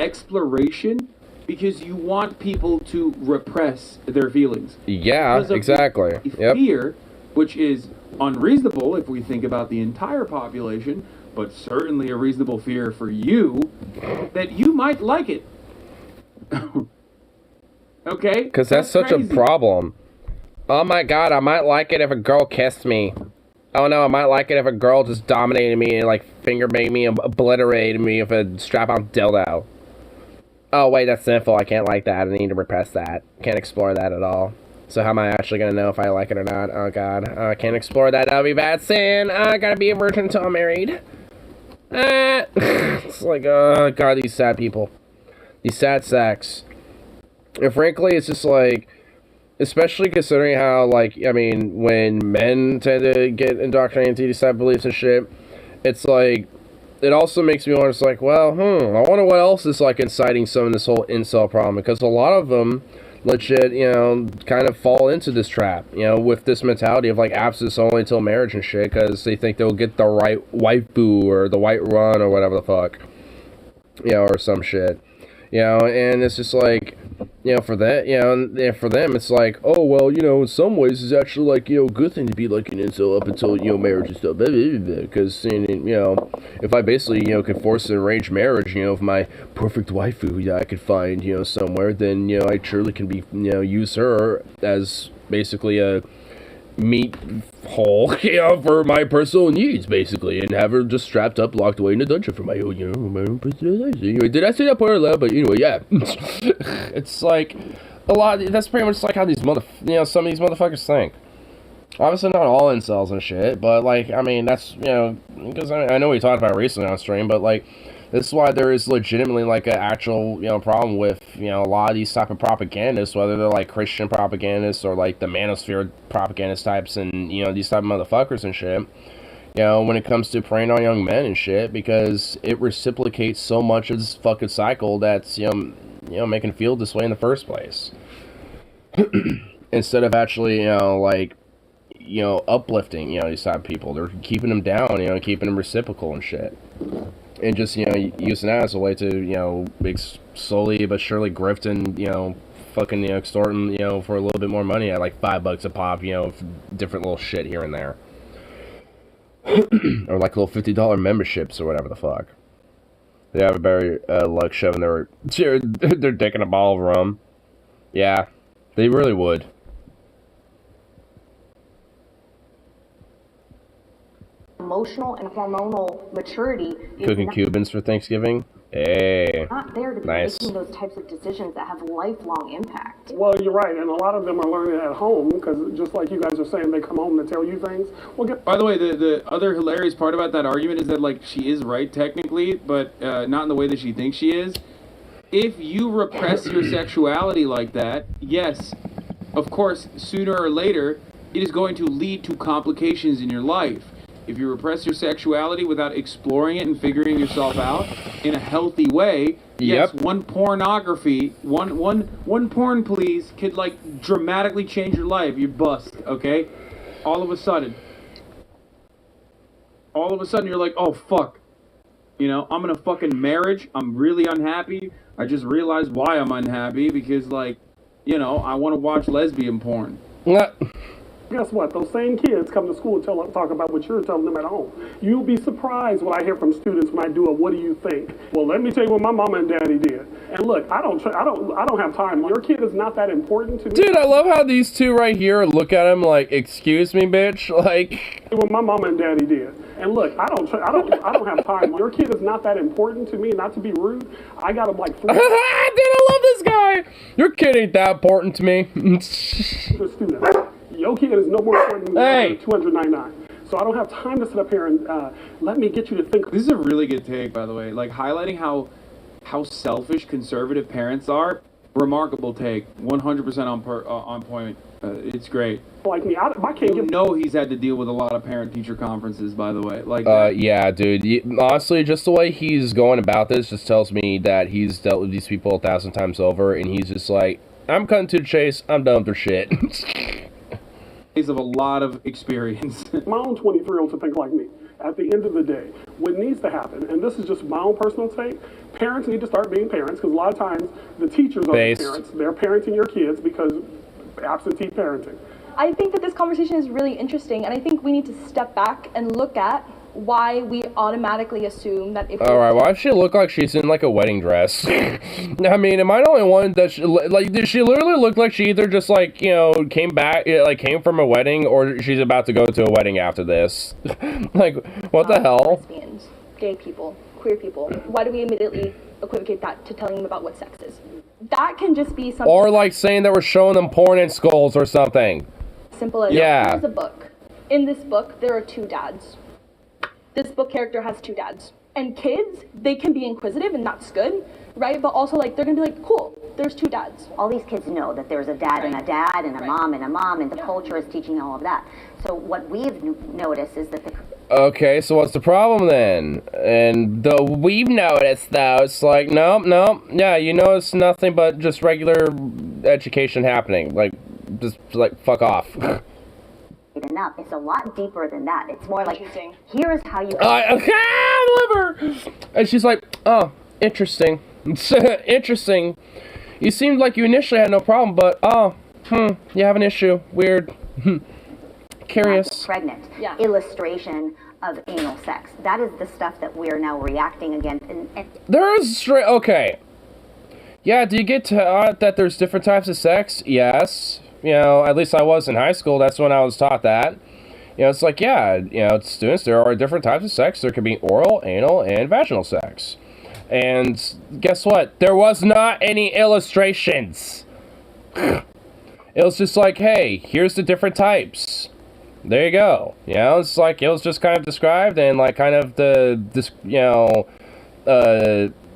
exploration because you want people to repress their feelings. Yeah, exactly. Fear, which is unreasonable if we think about the entire population, but certainly a reasonable fear for you, that you might like it. Okay? Because that's such a problem. Oh my god, I might like it if a girl kissed me. Oh no, I might like it if a girl just dominated me and finger made me and obliterated me with a strap-on dildo. Oh wait, that's sinful. I can't like that. I need to repress that. Can't explore that at all. So how am I actually gonna know if I like it or not? Oh god, I can't explore that. That'll be bad sin. I gotta be a virgin until I'm married. It's like, oh god, these sad people. These sad sacks. And frankly, it's just like, especially considering how, when men tend to get indoctrinated into these type of beliefs and shit, it's like, it also makes me wonder, it's like, well, I wonder what else is, inciting some of this whole incel problem, because a lot of them legit, kind of fall into this trap, with this mentality of, abstinence only until marriage and shit, because they think they'll get the right waifu, or the white run, or whatever the fuck, or some shit, and it's just like, for that, and for them, it's like, oh, well, in some ways, it's actually, a good thing to be, an incel up until, marriage and stuff, because, if I basically, could force an arranged marriage, of my perfect waifu that I could find, somewhere, then, I surely can be, use her as basically a meat hole, for my personal needs, basically, and have her just strapped up, locked away in a dungeon for my own, my own personalization. Anyway, did I say that part aloud? But anyway, yeah. It's like, that's pretty much how these some of these motherfuckers think. Obviously not all incels and shit, but, that's, because I know we talked about it recently on stream, but, this is why there is legitimately, an actual, problem with, a lot of these type of propagandists, whether they're, Christian propagandists or, the manosphere propagandist types and, these type of motherfuckers and shit, when it comes to preying on young men and shit, because it reciprocates so much of this fucking cycle that's, making it feel this way in the first place. Instead of actually, uplifting, these type of people. They're keeping them down, keeping them reciprocal and shit. And just, using that as a way to, slowly but surely grift and, fucking, extorting, for a little bit more money at $5 a pop, different little shit here and there. Or little $50 memberships or whatever the fuck. They have a better luck shoving their dick in a bottle of rum. Yeah, they really would. Emotional and hormonal maturity is Cooking Cubans for Thanksgiving? Hey, not there to be nice. making those types of decisions that have lifelong impact. Well, you're right, and a lot of them are learning at home, because just like you guys are saying, they come home to tell you things. By the way, the other hilarious part about that argument is that, she is right technically, but not in the way that she thinks she is. If you repress your sexuality like that, yes, of course, sooner or later, it is going to lead to complications in your life. If you repress your sexuality without exploring it and figuring yourself out in a healthy way, yes, one pornography, one porn please could like dramatically change your life. You're bust, okay? All of a sudden you're like, oh fuck. You know, I'm in a fucking marriage. I'm really unhappy. I just realized why I'm unhappy because like, you know, I want to watch lesbian porn. Guess what? Those same kids come to school and talk about what you're telling them at home. You'll be surprised what I hear from students when I do a "What do you think?" Well, let me tell you what my mama and daddy did. And look, I don't have time. Your kid is not that important to me. Dude, I love how these two right here look at him like, "Excuse me, bitch." Like what my mama and daddy did. And look, I don't have time. Your kid is not that important to me. Not to be rude, I got him like 3. Dude, I love this guy. Your kid ain't that important to me. Students. Your kid is no more important than 299. So I don't have time to sit up here and let me get you to think. This is a really good take, by the way. Like highlighting how selfish conservative parents are. Remarkable take. 100% on point. It's great. Like me, I can't you know he's had to deal with a lot of parent-teacher conferences, by the way. Like, yeah, dude. Honestly, just the way he's going about this just tells me that he's dealt with these people 1,000 times over, and he's just like, I'm cutting to the chase. I'm done with their shit. Of a lot of experience. My own 23-year-old to think like me. At the end of the day, what needs to happen, and this is just my own personal take, parents need to start being parents because a lot of times the teachers are the parents. They're parenting your kids because absentee parenting. I think that this conversation is really interesting, and I think we need to step back and look at why we automatically assume that if Alright, why does she look like she's in like a wedding dress? I mean, am I the only one that did she literally look like she either just like, you know, came from a wedding or she's about to go to a wedding after this? Like, what the hell? Lesbians, gay people, queer people, why do we immediately equivocate that to telling them about what sex is? That can just be something. Or like saying that we're showing them porn in skulls or something. Simple as here's a book. In this book, there are 2 dads. This book character has 2 dads. And kids, they can be inquisitive and that's good, right? But also like, they're gonna be like, cool, there's 2 dads. All these kids know that there's a dad and a dad and a mom and a mom, and the culture is teaching all of that. So what we've noticed is that Okay, so what's the problem then? And we've noticed though, it's like, no, yeah, you notice nothing but just regular education happening. Like, just like, fuck off. enough. It's a lot deeper than that. It's more like, here is how you... Okay, and she's like, oh, interesting. Interesting. You seemed like you initially had no problem, but, you have an issue. Weird. Curious. Pregnant. Yeah. Illustration of anal sex. That is the stuff that we're now reacting against. And there is okay. Yeah, do you get taught that there's different types of sex? Yes. You know, at least I was in high school. That's when I was taught that. You know, it's like, yeah, you know, students, there are different types of sex. There could be oral, anal, and vaginal sex. And guess what? There was not any illustrations. It was just like, hey, here's the different types. There you go. You know, it's like, it was just kind of described and like kind of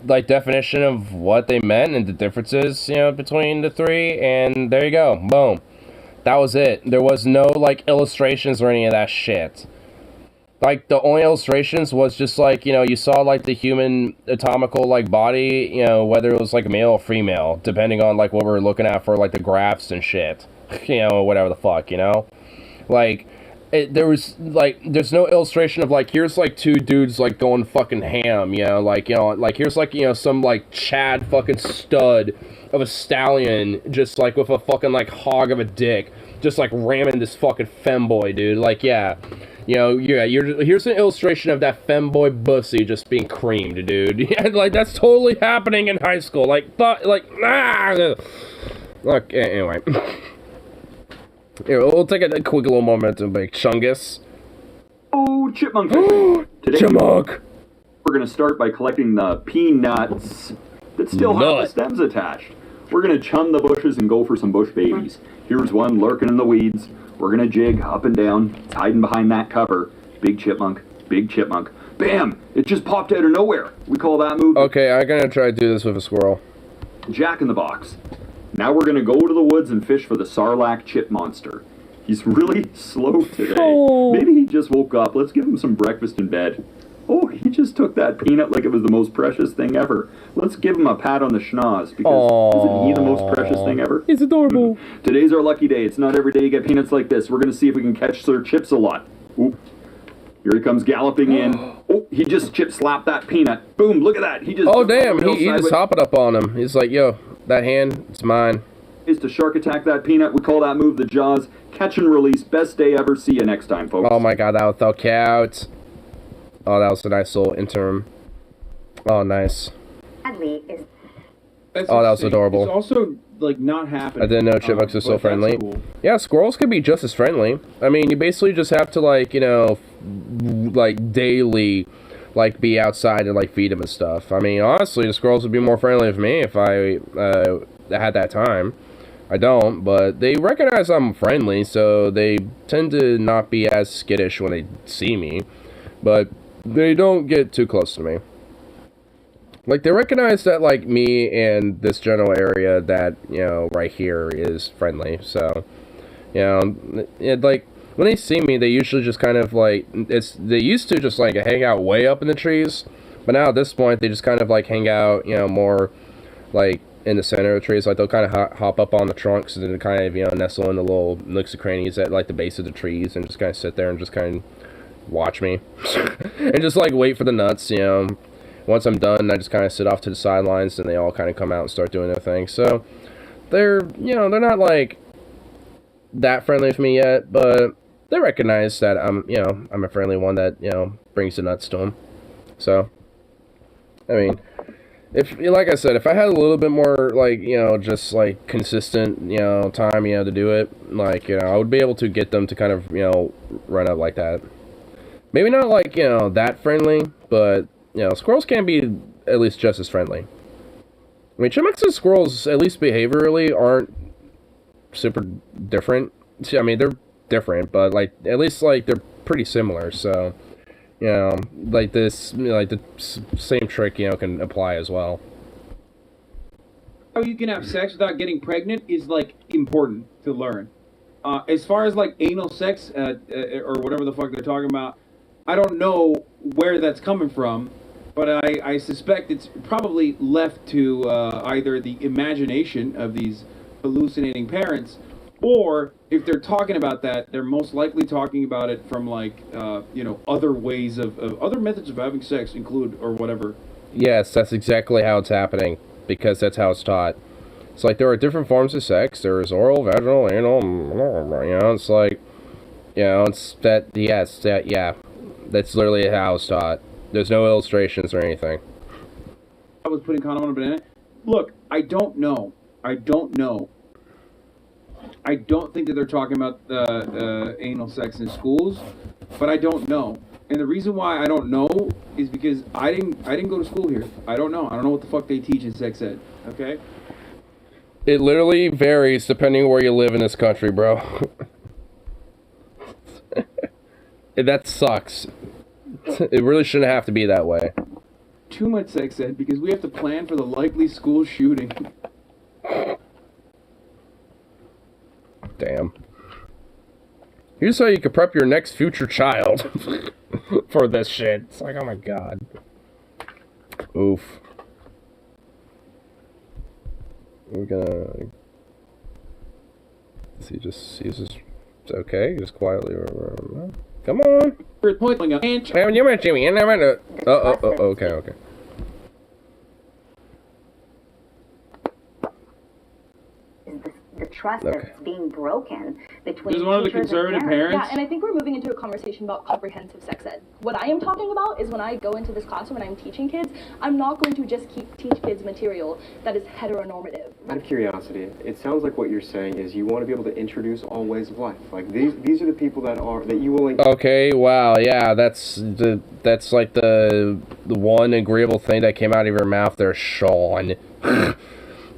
like definition of what they meant and the differences, you know, between the three, and there you go. Boom. That was it. There was no like illustrations or any of that shit. Like the only illustrations was just like, you know, you saw like the human anatomical like body, you know, whether it was like male or female, depending on like what we're looking at for like the graphs and shit. You know, whatever the fuck, you know? Like there's no illustration of like, here's like two dudes like going fucking ham, you know, like, you know, like here's like, you know, some like Chad fucking stud of a stallion just like with a fucking like hog of a dick just like ramming this fucking femboy, dude. Like, yeah, you know, yeah, here's an illustration of that femboy bussy just being creamed, dude. Yeah, like that's totally happening in high school. Like, look, anyway. Here, we'll take a quick little moment to make Chungus. Oh, chipmunk fishing. Today, chipmunk! We're going to start by collecting the peanuts that still have the stems attached. We're going to chum the bushes and go for some bush babies. Here's one lurking in the weeds. We're going to jig up and down. It's hiding behind that cover. Big chipmunk, big chipmunk. Bam! It just popped out of nowhere. We call that move. Okay, I'm going to try to do this with a squirrel. Jack in the box. Now we're going to go to the woods and fish for the sarlacc chip monster. He's really slow today. Oh. Maybe he just woke up. Let's give him some breakfast in bed. Oh, he just took that peanut like it was the most precious thing ever. Let's give him a pat on the schnoz, because isn't he the most precious thing ever? He's adorable. Today's our lucky day. It's not every day you get peanuts like this. We're going to see if we can catch Sir Chips a lot. Oop. Here he comes galloping in. Oh, he just chip slapped that peanut. Boom, look at that. He just... Oh, damn. He just hopping up on him. He's like, yo, that hand, it's mine. Is to shark attack that peanut. We call that move the Jaws. Catch and release. Best day ever. See you next time, folks. Oh, my God. That felt cute. Oh, that was a nice little interim. Oh, nice. Sadly, is That's Oh, that was interesting. adorable. It's also like not happening. I didn't know chipmunks are so but that's friendly. cool. Yeah, squirrels can be just as friendly. I mean, you basically just have to, like, you know, like, daily, like, be outside and, like, feed them and stuff. I mean, honestly, the squirrels would be more friendly with me if I had that time. I don't, but they recognize I'm friendly, so they tend to not be as skittish when they see me. But they don't get too close to me. Like, they recognize that, like, me and this general area that, you know, right here is friendly. So, you know, like, when they see me, they usually just kind of, like, they used to just, like, hang out way up in the trees. But now at this point, they just kind of, like, hang out, you know, more, like, in the center of the trees. Like, they'll kind of hop up on the trunks and then kind of, you know, nestle in the little nooks and crannies at, like, the base of the trees and just kind of sit there and just kind of watch me. And just, like, wait for the nuts, you know. Once I'm done, I just kind of sit off to the sidelines, and they all kind of come out and start doing their thing. So, they're, you know, they're not, like, that friendly with me yet, but they recognize that I'm, you know, I'm a friendly one that, you know, brings the nuts to them. So, I mean, if, like I said, if I had a little bit more, like, you know, just, like, consistent, you know, time, you know, to do it, like, you know, I would be able to get them to kind of, you know, run up like that. Maybe not, like, you know, that friendly, but, you know, squirrels can be at least just as friendly. I mean, chipmunks and squirrels, at least behaviorally, aren't super different. I mean, they're different, but, like, at least, like, they're pretty similar, so, you know, like this, you know, like, the same trick, you know, can apply as well. How you can have sex without getting pregnant is, like, important to learn. As far as, like, anal sex, or whatever the fuck they're talking about, I don't know where that's coming from, but I suspect it's probably left to either the imagination of these hallucinating parents, or if they're talking about that, they're most likely talking about it from, like, you know, other ways of other methods of having sex include, or whatever. Yes, that's exactly how it's happening, because that's how it's taught. It's like there are different forms of sex. There is oral, vaginal, anal, you know, it's like, you know, it's that, yes, that, yeah. That's literally how it's taught. There's no illustrations or anything. I was putting condom on a banana. Look, I don't know. I don't think that they're talking about anal sex in schools, but I don't know. And the reason why I don't know is because I didn't go to school here. I don't know. I don't know what the fuck they teach in sex ed. Okay. It literally varies depending where you live in this country, bro. That sucks. It really shouldn't have to be that way. Too much sex ed because we have to plan for the likely school shooting. Damn. Here's how you can prep your next future child for this shit. It's like, oh my god. Oof. We're gonna see. Just see this. Okay. Just quietly. Come on. Jimmy. Okay. The trust that's being broken between There's one of the teachers conservative and parents. Yeah, and I think we're moving into a conversation about comprehensive sex ed. What I am talking about is when I go into this classroom and I'm teaching kids, I'm not going to just teach kids material that is heteronormative. Out of curiosity, it sounds like what you're saying is you want to be able to introduce all ways of life. Like these are the people that you will. Okay, wow, yeah, that's like the one agreeable thing that came out of your mouth there, Sean.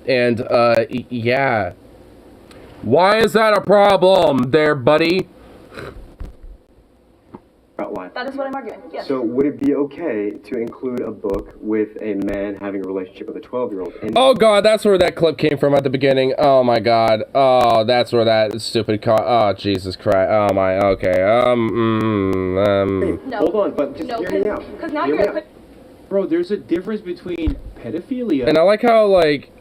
And yeah. Why is that a problem there, buddy? out why. That is what I'm arguing. Yes. So would it be okay to include a book with a man having a relationship with a 12-year-old? Oh god, that's where that clip came from at the beginning. Oh my god. Oh, that's where that stupid oh Jesus Christ. Oh my. Okay. Hey, hold on, but just hear me out. Because now Hear me you're. out. Bro, there's a difference between pedophilia. And I like how like,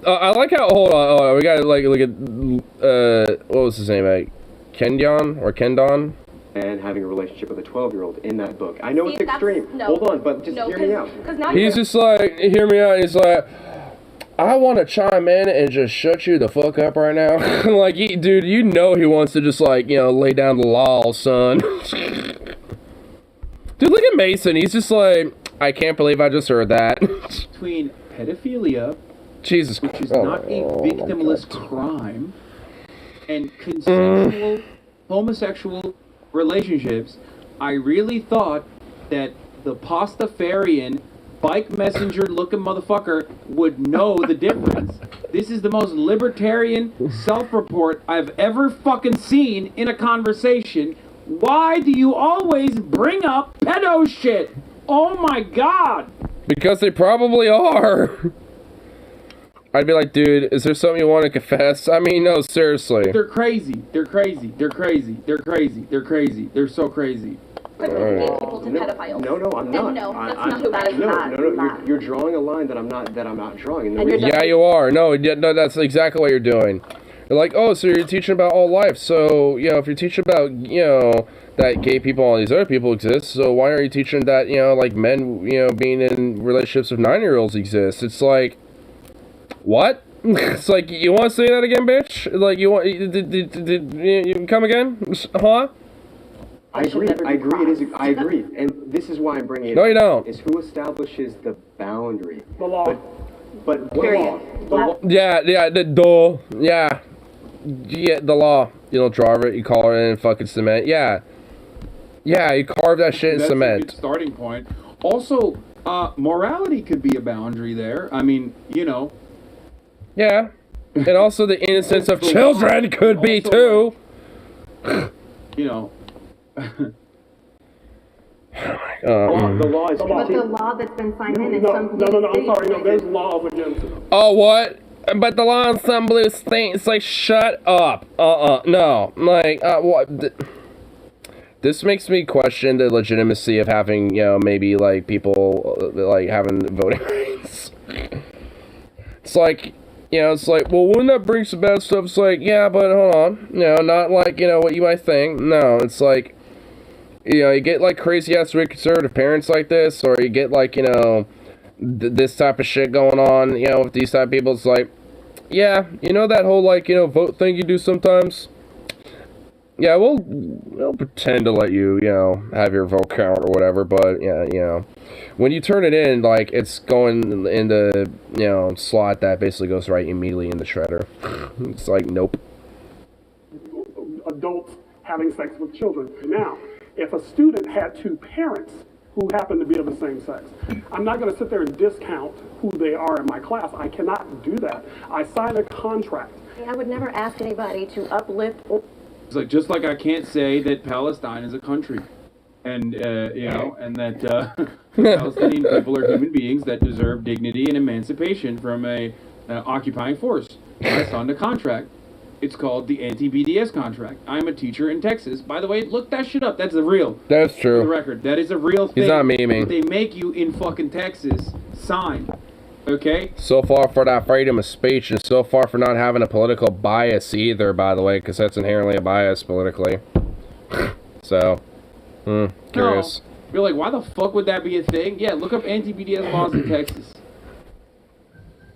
hold on, we gotta like look at what was his name? Kendon or Kendon? And having a relationship with a 12-year-old in that book. I know See, it's extreme. no. Hold on, but just hear me out. Now He's just like, hear me out. He's like, I want to chime in and just shut you the fuck up right now. Like, dude, you know he wants to just like, lay down the law, son. Dude, look at Mason. He's just like, I can't believe I just heard that. Between pedophilia, Jesus which is Christ. not a victimless crime, and consensual homosexual relationships, I really thought that the Pastafarian bike messenger looking motherfucker would know the difference. This is the most libertarian self-report I've ever fucking seen in a conversation. Why do you always bring up pedo shit? Oh my god! Because they probably are. I'd be like, dude, is there something you want to confess? I mean, no, seriously. They're crazy. They're crazy. They're crazy. They're crazy. They're crazy. They're so crazy. People to pedophiles. No, I'm not. No, that's not who that is. No. You're drawing a line that I'm not drawing. And Yeah, you are. No, that's exactly what you're doing. You're like, oh, so you're teaching about all life. So, if you're teaching about, that gay people and all these other people exist, so why aren't you teaching that, like men, being in relationships with 9-year-olds exist? It's like, what? It's like, you want to say that again, bitch? Like, you want, you come again? Huh? I agree. I agree. And this is why I'm bringing it No, up. you don't. Is who establishes the boundary. The law. But what law? The law. Yeah, the law. You don't drive it, you color it in fucking cement. Yeah, you carve that shit in cement. That's a good starting point. Also, morality could be a boundary there. I mean, Yeah, and also the innocence of children could be too. The law is But the law that's been signed in is No, some I'm sorry. No, there's laws against it. Oh, what? But the law in some blue states, like, shut up. No. Like, what? This makes me question the legitimacy of having, maybe, like, people, like, having voting rights. It's like, it's like, well, wouldn't that bring some bad stuff? It's like, yeah, but hold on. Not like, what you might think. No, it's like, you get, like, crazy-ass conservative parents like this, or you get, like, this type of shit going on, with these type of people. It's like, yeah, that whole, like, vote thing you do sometimes? Yeah, we'll pretend to let you, have your vote count or whatever, but, yeah, when you turn it in, like, it's going in the, slot that basically goes right immediately in the shredder. It's like, nope. Adults having sex with children. Now, if a student had two parents who happen to be of the same sex, I'm not going to sit there and discount who they are in my class. I cannot do that. I signed a contract. I would never ask anybody to uplift. It's like, just like I can't say that Palestine is a country. And, and that Palestinian people are human beings that deserve dignity and emancipation from a occupying force. I signed a contract. It's called the anti-BDS contract. I'm a teacher in Texas. By the way, look that shit up. That's a real. That's true. For the record, that is a real thing. He's not memeing. They make you in fucking Texas sign. Okay? So far for that freedom of speech, and so far for not having a political bias either, by the way, because that's inherently a bias politically. So, curious. No. You're like, why the fuck would that be a thing? Yeah, look up anti-BDS laws in Texas.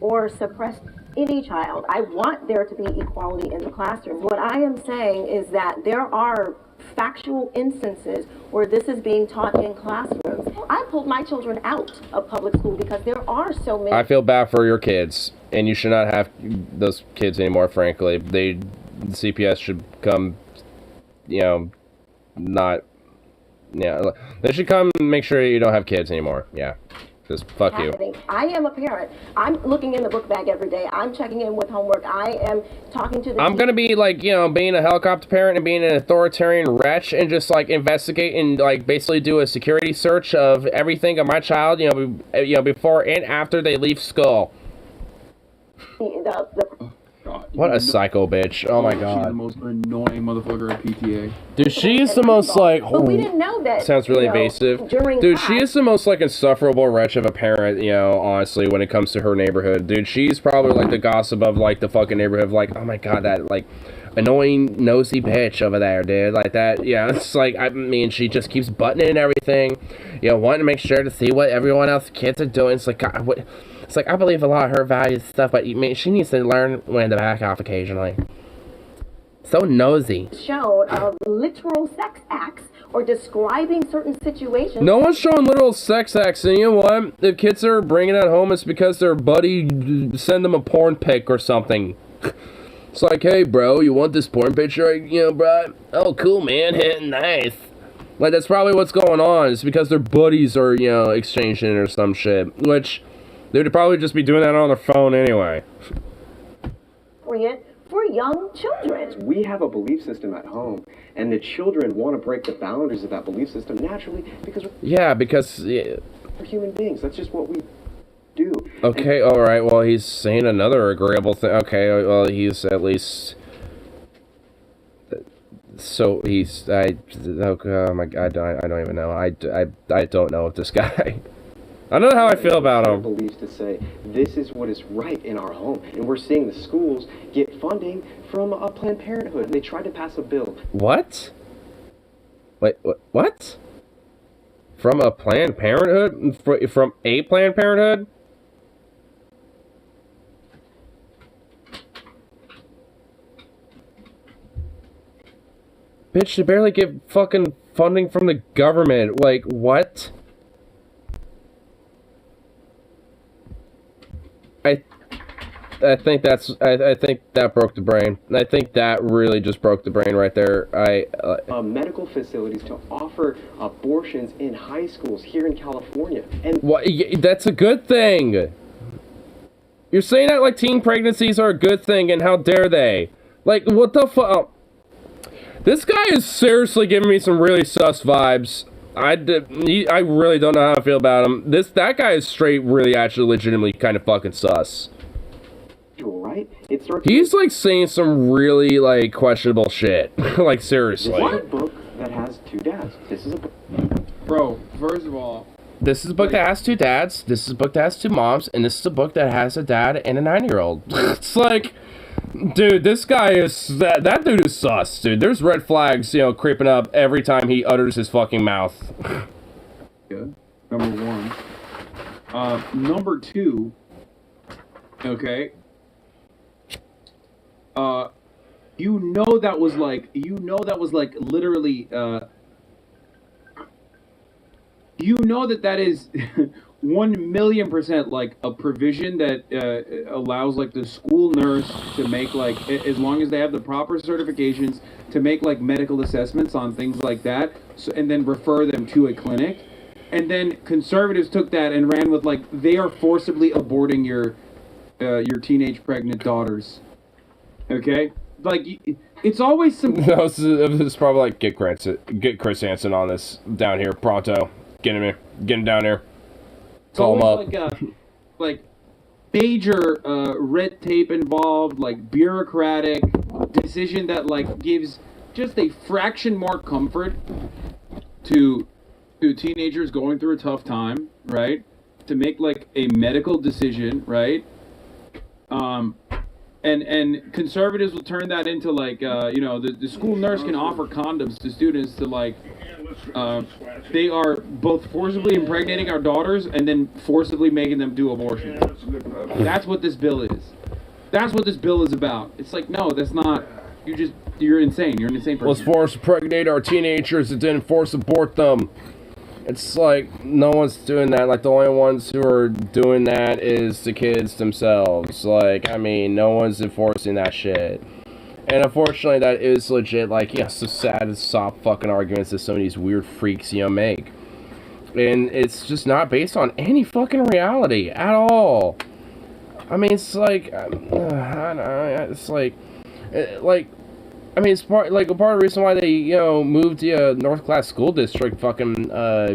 Or suppress any child. I want there to be equality in the classroom. What I am saying is that there are factual instances where this is being taught in classrooms. I pulled my children out of public school because there are so many. I feel bad for your kids, and you should not have those kids anymore, frankly. The CPS should come, they should come and make sure you don't have kids anymore. Yeah. this. Fuck you. I am a parent. I'm looking in the book bag every day. I'm checking in with homework. I am talking to the I'm gonna be like, you know, being a helicopter parent and being an authoritarian wretch and just like investigate and like basically do a security search of everything of my child, you know, before and after they leave school. What a psycho bitch. Oh my god. She's the most annoying motherfucker at PTA. Dude, she is the most like... But we didn't know that. Sounds really invasive. Dude, she is the most like insufferable wretch of a parent, you know, honestly, when it comes to her neighborhood. Dude, she's probably like the gossip of like the fucking neighborhood of like, oh my god, that like annoying nosy bitch over there, dude. Like that, yeah, it's like, I mean, she just keeps buttoning in everything, you know, wanting to make sure to see what everyone else kids are doing. It's like, God, what... It's like, I believe a lot of her values and stuff, but she needs to learn when to back off occasionally. So nosy. Shown of literal sex acts or describing certain situations. No one's showing literal sex acts, and you know what? If kids are bringing it home, it's because their buddy send them a porn pic or something. It's like, hey, bro, you want this porn picture? You know, bro? Oh, cool, man. Nice. Like, that's probably what's going on. It's because their buddies are, you know, exchanging it or some shit, which... They would probably just be doing that on their phone anyway. For young children. We have a belief system at home, and the children want to break the boundaries of that belief system naturally because we're human beings. That's just what we do. Okay, alright, well, he's saying another agreeable thing. Okay, well, he's at least... So, he's... oh my god, I don't even know. I don't know if this guy... I don't know how I feel about him. Beliefs to say this is what is right in our home, and we're seeing the schools get funding from Planned Parenthood. They tried to pass a bill. What? Wait, what? From a Planned Parenthood? From a Planned Parenthood? Bitch, they barely get fucking funding from the government. Like, what? I think I think that broke the brain. I think that really just broke the brain right there. Medical facilities to offer abortions in high schools here in California, and that's a good thing. You're saying that like teen pregnancies are a good thing, and how dare they? Like, what the fuck? This guy is seriously giving me some really sus vibes. I really don't know how I feel about him. That guy is straight, really, actually, legitimately kind of fucking sus. Right? He's like saying some really like questionable shit. Like seriously. This is a book that has two dads. This is a book. Bro, first of all, this is a book that has two dads. This is a book that has two moms, and this is a book that has a dad and a 9-year-old. It's like, dude, this guy is that dude is sus, dude. There's red flags, you know, creeping up every time he utters his fucking mouth. Good. Number one. Number two. Okay. You know that was like literally, you know that is 1,000,000% like a provision that allows like the school nurse to make like, as long as they have the proper certifications, to make like medical assessments on things like that, and then refer them to a clinic. And then conservatives took that and ran with like, they are forcibly aborting your teenage pregnant daughters. Okay? Like, it's always some... No, this is probably like, get Chris Hansen on this down here, pronto. Get him down here. Call him up. Like a, like, major red tape involved, like, bureaucratic decision that, like, gives just a fraction more comfort to teenagers going through a tough time, right? To make, like, a medical decision, right? And conservatives will turn that into like, you know, the school nurse can offer condoms to students to like, they are both forcibly impregnating our daughters and then forcibly making them do abortion. That's what this bill is. That's what this bill is about. It's like, no, that's not, you're insane. You're an insane person. Let's force impregnate our teenagers and then force abort them. It's like, no one's doing that. Like, the only ones who are doing that is the kids themselves. Like, I mean, no one's enforcing that shit. And unfortunately, that is legit, like, yeah, so sad and soft fucking arguments that some of these weird freaks, you know, make. And it's just not based on any fucking reality at all. I mean, it's like, I don't know, it's like, I mean, it's part of the reason why they, moved the North Class School District fucking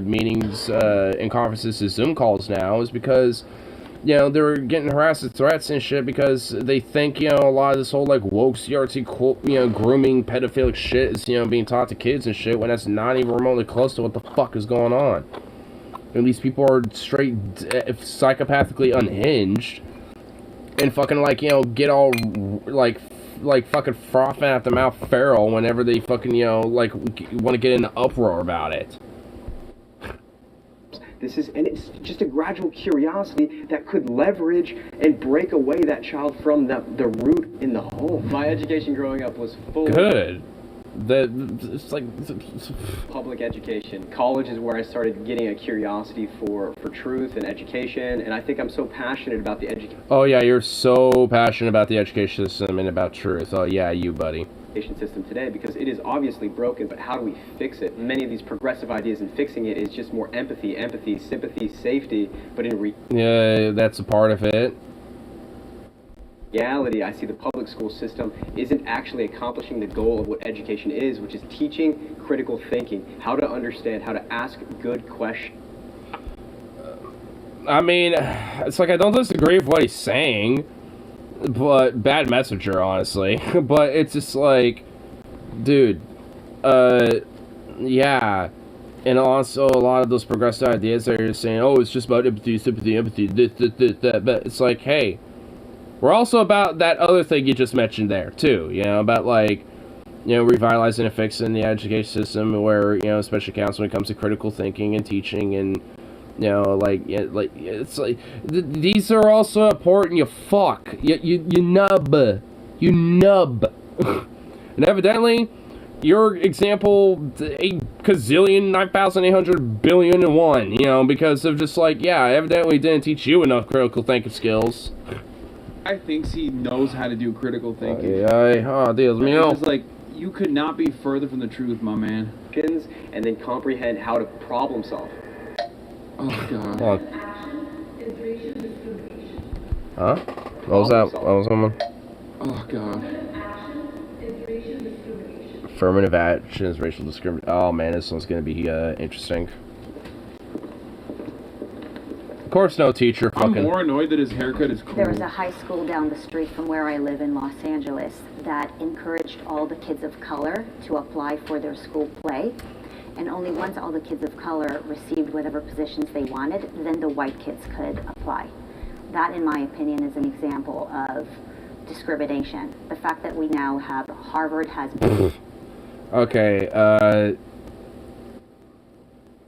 meetings and conferences to Zoom calls now is because, they're getting harassed with threats and shit because they think, a lot of this whole, like, woke CRT, grooming, pedophilic shit is, being taught to kids and shit when that's not even remotely close to what the fuck is going on. And these people are straight psychopathically unhinged and fucking, like, get all, like fucking frothing at the mouth feral whenever they fucking, like, want to get in an uproar about it. And it's just a gradual curiosity that could leverage and break away that child from the root in the home. My education growing up was full Good. It's like public education. College is where I started getting a curiosity for truth and education, and I think I'm so passionate about the education. Oh yeah, you're so passionate about the education system and about truth. Oh yeah, you buddy. System today because it is obviously broken, but how do we fix it? Many of these progressive ideas in fixing it is just more empathy, sympathy, safety, but yeah, that's a part of it. Reality, I see the public school system isn't actually accomplishing the goal of what education is, which is teaching critical thinking, how to understand, how to ask good questions. I mean, it's like I don't disagree with what he's saying, but bad messenger, honestly. But it's just like, dude, yeah. And also a lot of those progressive ideas that are saying, oh, it's just about empathy, sympathy, this, that, but it's like, hey, we're also about that other thing you just mentioned there, too, about, like, revitalizing and fixing the education system where, special counts when it comes to critical thinking and teaching and, it's like, these are also important, you fuck. You nub. You nub. And evidently, your example, 8 gazillion, 9,800 billion and one, because of just like, yeah, evidently didn't teach you enough critical thinking skills. I think he knows how to do critical thinking. Dios mío. It's like, you could not be further from the truth, my man. And then comprehend how to problem solve. Oh, God. Huh? What was that? What was someone? Oh, God. Affirmative action is racial discrimination. Oh, man, this one's going to be interesting. Of course, no teacher fucking... I'm more annoyed that his haircut is cool. There was a high school down the street from where I live in Los Angeles that encouraged all the kids of color to apply for their school play. And only once all the kids of color received whatever positions they wanted, then the white kids could apply. That, in my opinion, is an example of discrimination. The fact that we now have Harvard has... Okay,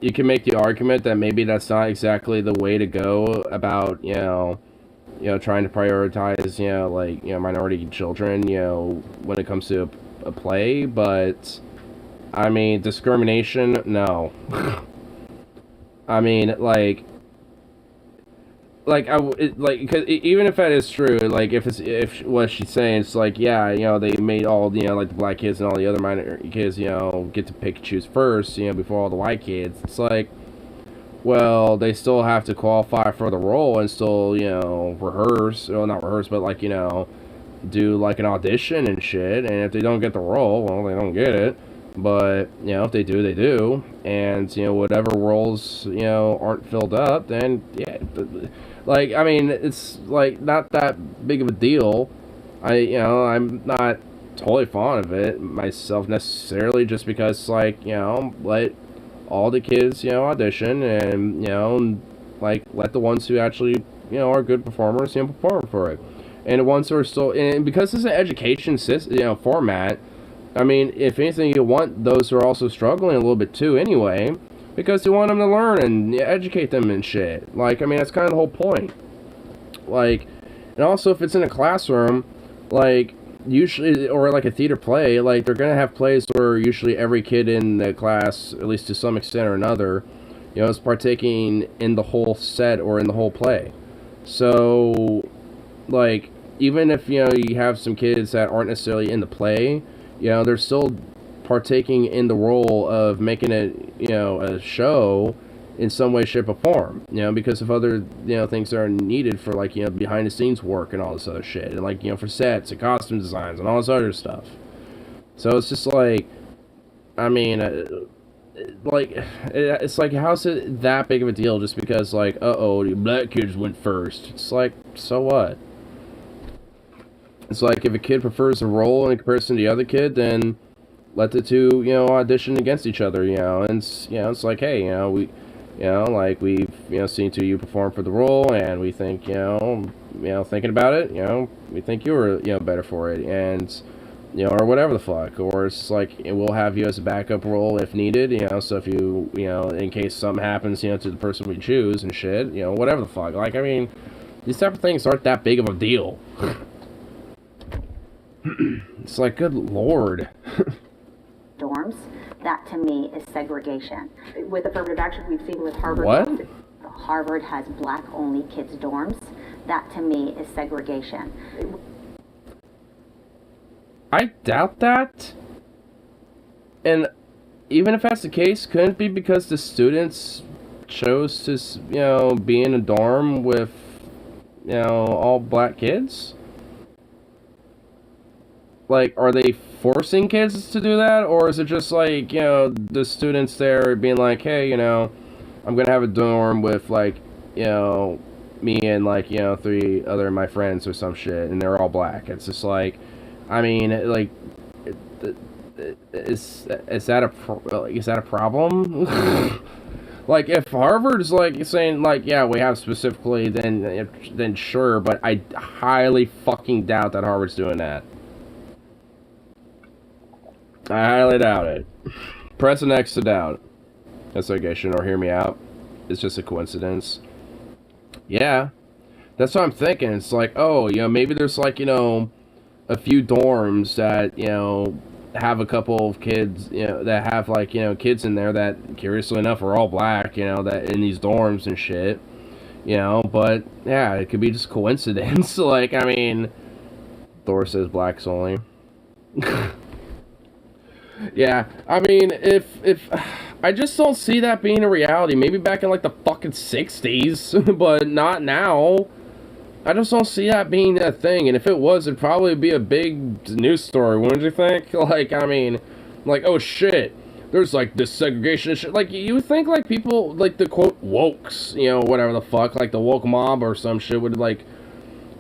you can make the argument that maybe that's not exactly the way to go about, trying to prioritize, minority children, when it comes to a play, but... I mean, discrimination, no. I mean, cause even if that is true, like, if what she's saying, it's like, yeah, they made all, like, the black kids and all the other minority kids, get to pick and choose first, before all the white kids. It's like, well, they still have to qualify for the role and still, rehearse, well, not rehearse, but, like, do, like, an audition and shit, and if they don't get the role, well, they don't get it. But, if they do, they do. And, whatever roles, aren't filled up, then, yeah. Like, I mean, it's, like, not that big of a deal. I'm not totally fond of it myself necessarily, just because, like, let all the kids, audition and, like, let the ones who actually, are good performers, perform for it. And the ones who are still, and because it's an education system, format, I mean, if anything, you want those who are also struggling a little bit too anyway, because you want them to learn and educate them and shit. Like, I mean, that's kind of the whole point. Like, and also if it's in a classroom, like, usually, or like a theater play, like, they're going to have plays where usually every kid in the class, at least to some extent or another, is partaking in the whole set or in the whole play. So, like, even if, you have some kids that aren't necessarily in the play, they're still partaking in the role of making it, a show, in some way, shape, or form, you know, because of other, you know, things that are needed for, like, you know, behind the scenes work and all this other shit, and, like, you know, for sets and costume designs and all this other stuff. So it's just like, I mean, like, it's like, how's it that big of a deal just because, like, the black kids went first? It's like, so what? It's like, if a kid prefers a role in comparison to the other kid, then let the two, you know, audition against each other, you know, and, you know, it's like, hey, you know, we've, you know, seen two of you perform for the role, and we think, you know, thinking about it, you know, we think you were, you know, better for it, and, you know, or whatever the fuck, or it's like, we'll have you as a backup role if needed, you know, so if you know, in case something happens, you know, to the person we choose and shit, you know, whatever the fuck, like, I mean, these type of things aren't that big of a deal. It's like, good lord. Dorms, that to me is segregation. With affirmative action, we've seen with Harvard. What? Harvard has black-only kids' dorms. That to me is segregation. I doubt that. And even if that's the case, couldn't it be because the students chose to, you know, be in a dorm with, you know, all black kids? Like, are they forcing kids to do that? Or is it just like, you know, the students there being like, hey, you know, I'm gonna have a dorm with, like, you know, me and, like, you know, 3 other of my friends or some shit, and they're all black. It's just like, I mean, like, is that a problem? Like, if Harvard's, like, saying, like, yeah, we have specifically, then sure, but I highly fucking doubt that Harvard's doing that. I highly doubt it. Press an X to doubt. Segregation, or hear me out. It's just a coincidence. Yeah. That's what I'm thinking. It's like, oh, you know, maybe there's, like, you know, a few dorms that, you know, have a couple of kids, you know, that have, like, you know, kids in there that, curiously enough, are all black, you know, that in these dorms and shit. You know, but, yeah, it could be just coincidence. Like, I mean, Thor says blacks only. Yeah, I mean, if I just don't see that being a reality. Maybe back in, like, the fucking 60s, but not now. I just don't see that being a thing, and if it was, it'd probably be a big news story, wouldn't you think? Like, I mean, like, oh shit, there's, like, this segregation and shit. Like, you would think, like, people, like, the quote wokes, you know, whatever the fuck, like, the woke mob or some shit would, like,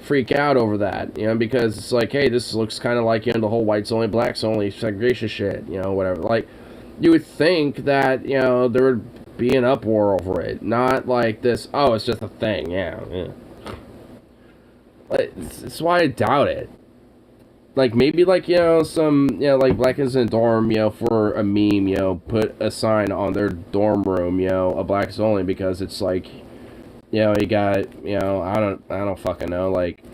freak out over that, you know, because it's like, hey, this looks kind of like, you know, the whole whites only, blacks only segregation shit, you know, whatever. Like, you would think that, you know, there would be an uproar over it, not like this, oh, it's just a thing, yeah. It's why I doubt it. Like, maybe, like, you know, some, you know, like, black kids in a dorm, you know, for a meme, you know, put a sign on their dorm room, you know, a blacks only, because it's like, you know, you got, you know, I don't fucking know, like,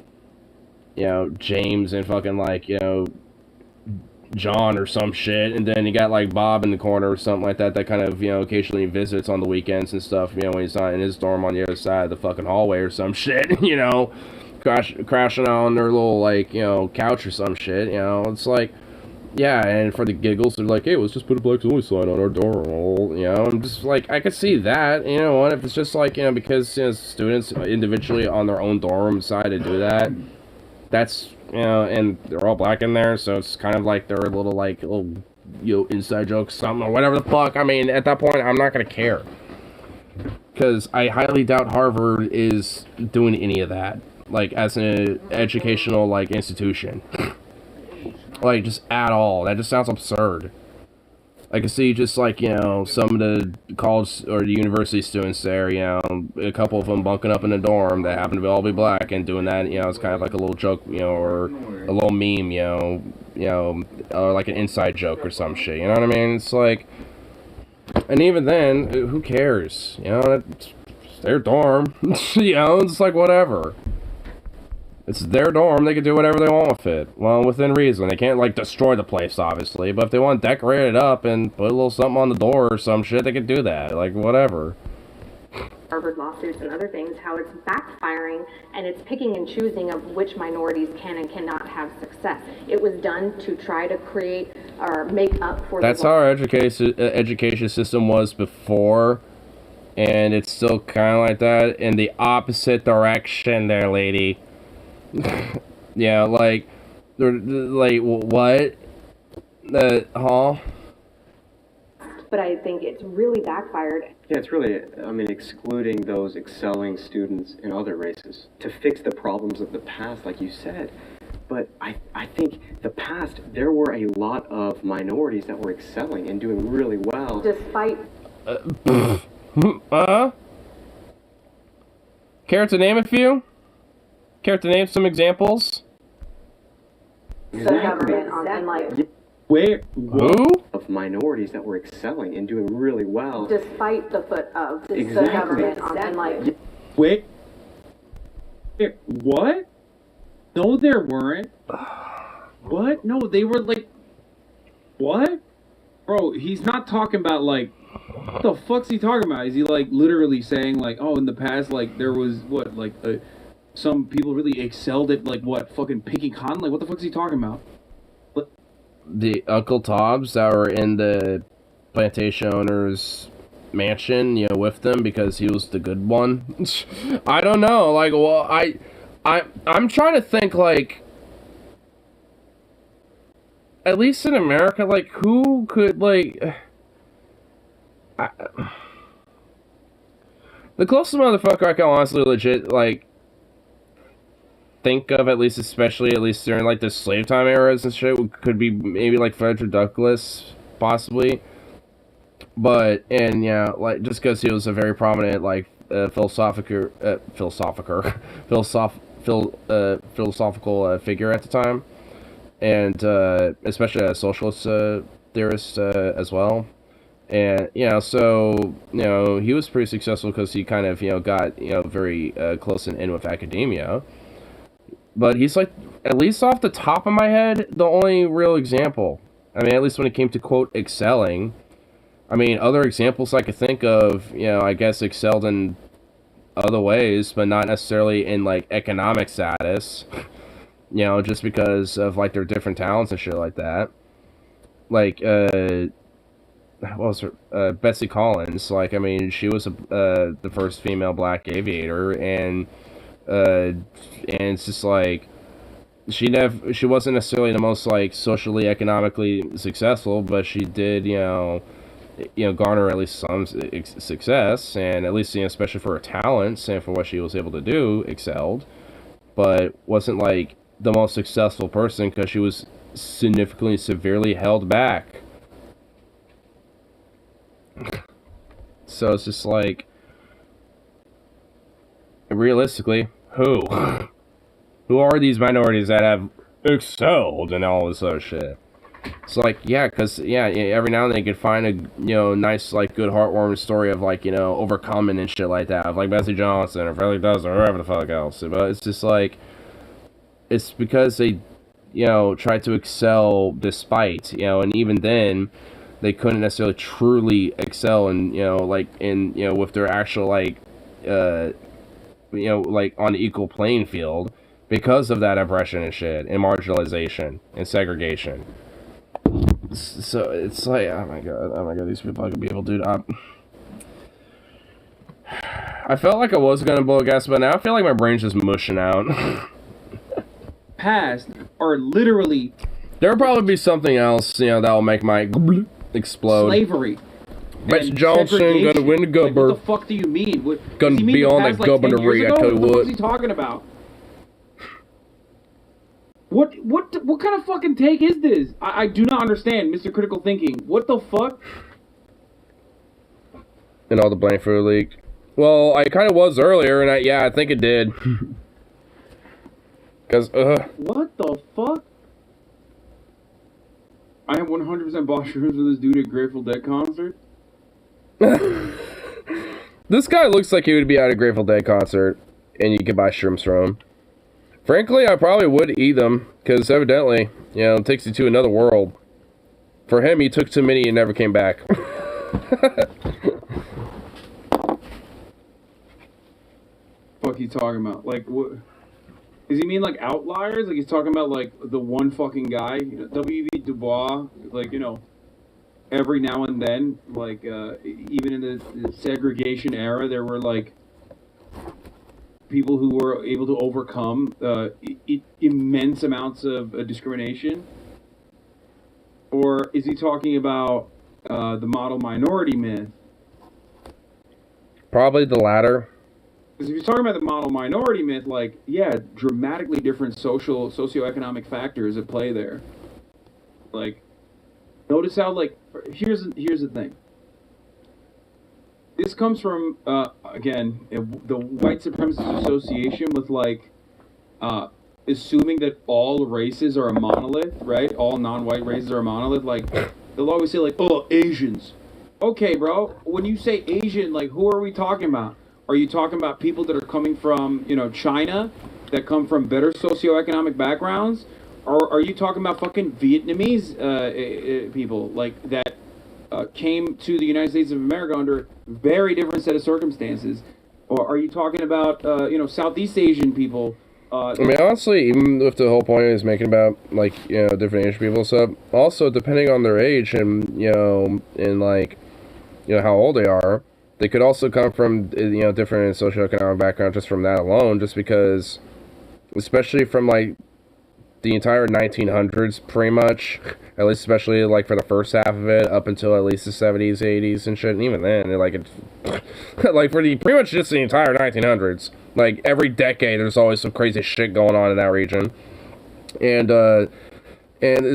you know, James and fucking, like, you know, John or some shit, and then you got, like, Bob in the corner or something like that, that kind of, you know, occasionally visits on the weekends and stuff, you know, when he's not in his dorm on the other side of the fucking hallway or some shit, you know, crashing on their little, like, you know, couch or some shit, you know, it's like, yeah, and for the giggles, they're like, hey, let's just put a blacks only sign on our door, you know, I'm just like, I could see that, you know, what if it's just like, you know, because, you know, students individually on their own dorm decide to do that, that's, you know, and they're all black in there, so it's kind of like their little, like, little, you know, inside joke, something, or whatever the fuck. I mean, at that point, I'm not gonna care, because I highly doubt Harvard is doing any of that, like, as an educational, like, institution. Like, just at all. That just sounds absurd. I can see just, like, you know, some of the college or the university students there, you know, a couple of them bunking up in a dorm that happen to all be black and doing that, you know, it's kind of like a little joke, you know, or a little meme, you know, or like an inside joke or some shit, you know what I mean? It's like, and even then, who cares? You know, it's their dorm, you know, it's like, whatever. It's their dorm, they can do whatever they want with it. Well, within reason. They can't, like, destroy the place, obviously. But if they want to decorate it up and put a little something on the door or some shit, they can do that. Like, whatever. Harvard lawsuits and other things, how it's backfiring and it's picking and choosing of which minorities can and cannot have success. It was done to try to create or make up for That's how our education system was before And it's still kind of like that in the opposite direction there, lady. Yeah, like what? Huh? But I think it's really backfired. Yeah, it's really, I mean, excluding those excelling students in other races to fix the problems of the past, like you said. But I think the past, there were a lot of minorities that were excelling and doing really well. Despite... Care to name a few? Care to name some examples? The government on like... Where? Who? Of minorities that were excelling and doing really well. Despite the foot of the Exactly. government on like... Wait. What? No, there weren't. What? No, they were like... What? Bro, he's not talking about like... What the fuck's he talking about? Is he like literally saying like, oh, in the past, like there was what, like some people really excelled at like what, fucking picking cotton? Like what the fuck's he talking about? What? The Uncle Toms that were in the plantation owner's mansion, you know, with them because he was the good one. I don't know. Like, well, I'm trying to think like, at least in America, like who could like. The closest motherfucker I can honestly legit, like, think of, at least during, like, the slave time eras and shit, could be maybe, like, Frederick Douglass, possibly. But, and, yeah, like, just because he was a very prominent, like, philosophical figure at the time. And, especially a socialist theorist as well. And, you know, so, you know, he was pretty successful because he kind of, you know, got, you know, very close and in with academia. But he's, like, at least off the top of my head, the only real example. I mean, at least when it came to, quote, excelling. I mean, other examples I could think of, you know, I guess excelled in other ways, but not necessarily in, like, economic status. You know, just because of, like, their different talents and shit like that. Like, what was her? Betsy Collins. Like, I mean, she was the first female black aviator, and it's just like she wasn't necessarily the most like socially economically successful, but she did you know garner at least some success, and at least you know especially for her talents and for what she was able to do, excelled, but wasn't like the most successful person because she was significantly severely held back. So it's just like, realistically, who are these minorities that have excelled and all this other shit? It's like, yeah, because, yeah, every now and then you could find a, you know, nice, like, good heartwarming story of, like, you know, overcoming and shit like that, of, like, Bessie Johnson or Frederick Douglass or whoever the fuck else. But it's just like, it's because they, you know, tried to excel despite, you know, and even then, they couldn't necessarily truly excel and, you know, like, in, you know, with their actual, like, you know, like, on the equal playing field because of that oppression and shit, and marginalization, and segregation. So, it's like, oh my god, these people could be able to do that. I felt like I was gonna blow a gas, but now I feel like my brain's just mushing out. Past are literally... There'll probably be something else, you know, that'll make my... explode. Slavery. Betsy Johnson gonna win the governor. Like, what the fuck do you mean? What, gonna be on the governory, I tell you what. What is he talking about? What kind of fucking take is this? I do not understand, Mr. Critical Thinking. What the fuck? And all the blame for the leak. Well, I kind of was earlier, and I think it did. Cause What the fuck? I have 100% bought shrooms for this dude at Grateful Dead concert. This guy looks like he would be at a Grateful Dead concert, and you could buy shrooms from him. Frankly, I probably would eat them, because evidently, you know, it takes you to another world. For him, he took too many and never came back. Fuck he talking about? Like, what? Does he mean, like, outliers? Like, he's talking about, like, the one fucking guy? You know, W.B. Du Bois? Like, you know, every now and then, like even in the segregation era, there were like people who were able to overcome immense amounts of discrimination? Or is he talking about the model minority myth? Probably the latter. Because if you're talking about the model minority myth, like, yeah, dramatically different socioeconomic factors at play there. Like, notice how, like, here's the thing. This comes from, again, the White Supremacist Association with, like, assuming that all races are a monolith, right? All non-white races are a monolith. Like, they'll always say, like, oh, Asians. Okay, bro, when you say Asian, like, who are we talking about? Are you talking about people that are coming from, you know, China, that come from better socioeconomic backgrounds? Or are you talking about fucking Vietnamese people, like, that came to the United States of America under very different set of circumstances? Or are you talking about, you know, Southeast Asian people? I mean, honestly, even if the whole point is making about, like, you know, different Asian people and stuff, also, depending on their age and, you know, and, like, you know, how old they are, they could also come from, you know, different socioeconomic backgrounds just from that alone, just because, especially from, like, the entire 1900s, pretty much, at least especially, like, for the first half of it, up until at least the 70s, 80s, and shit, and even then, like, like, for the, pretty much just the entire 1900s, like, every decade, there's always some crazy shit going on in that region, and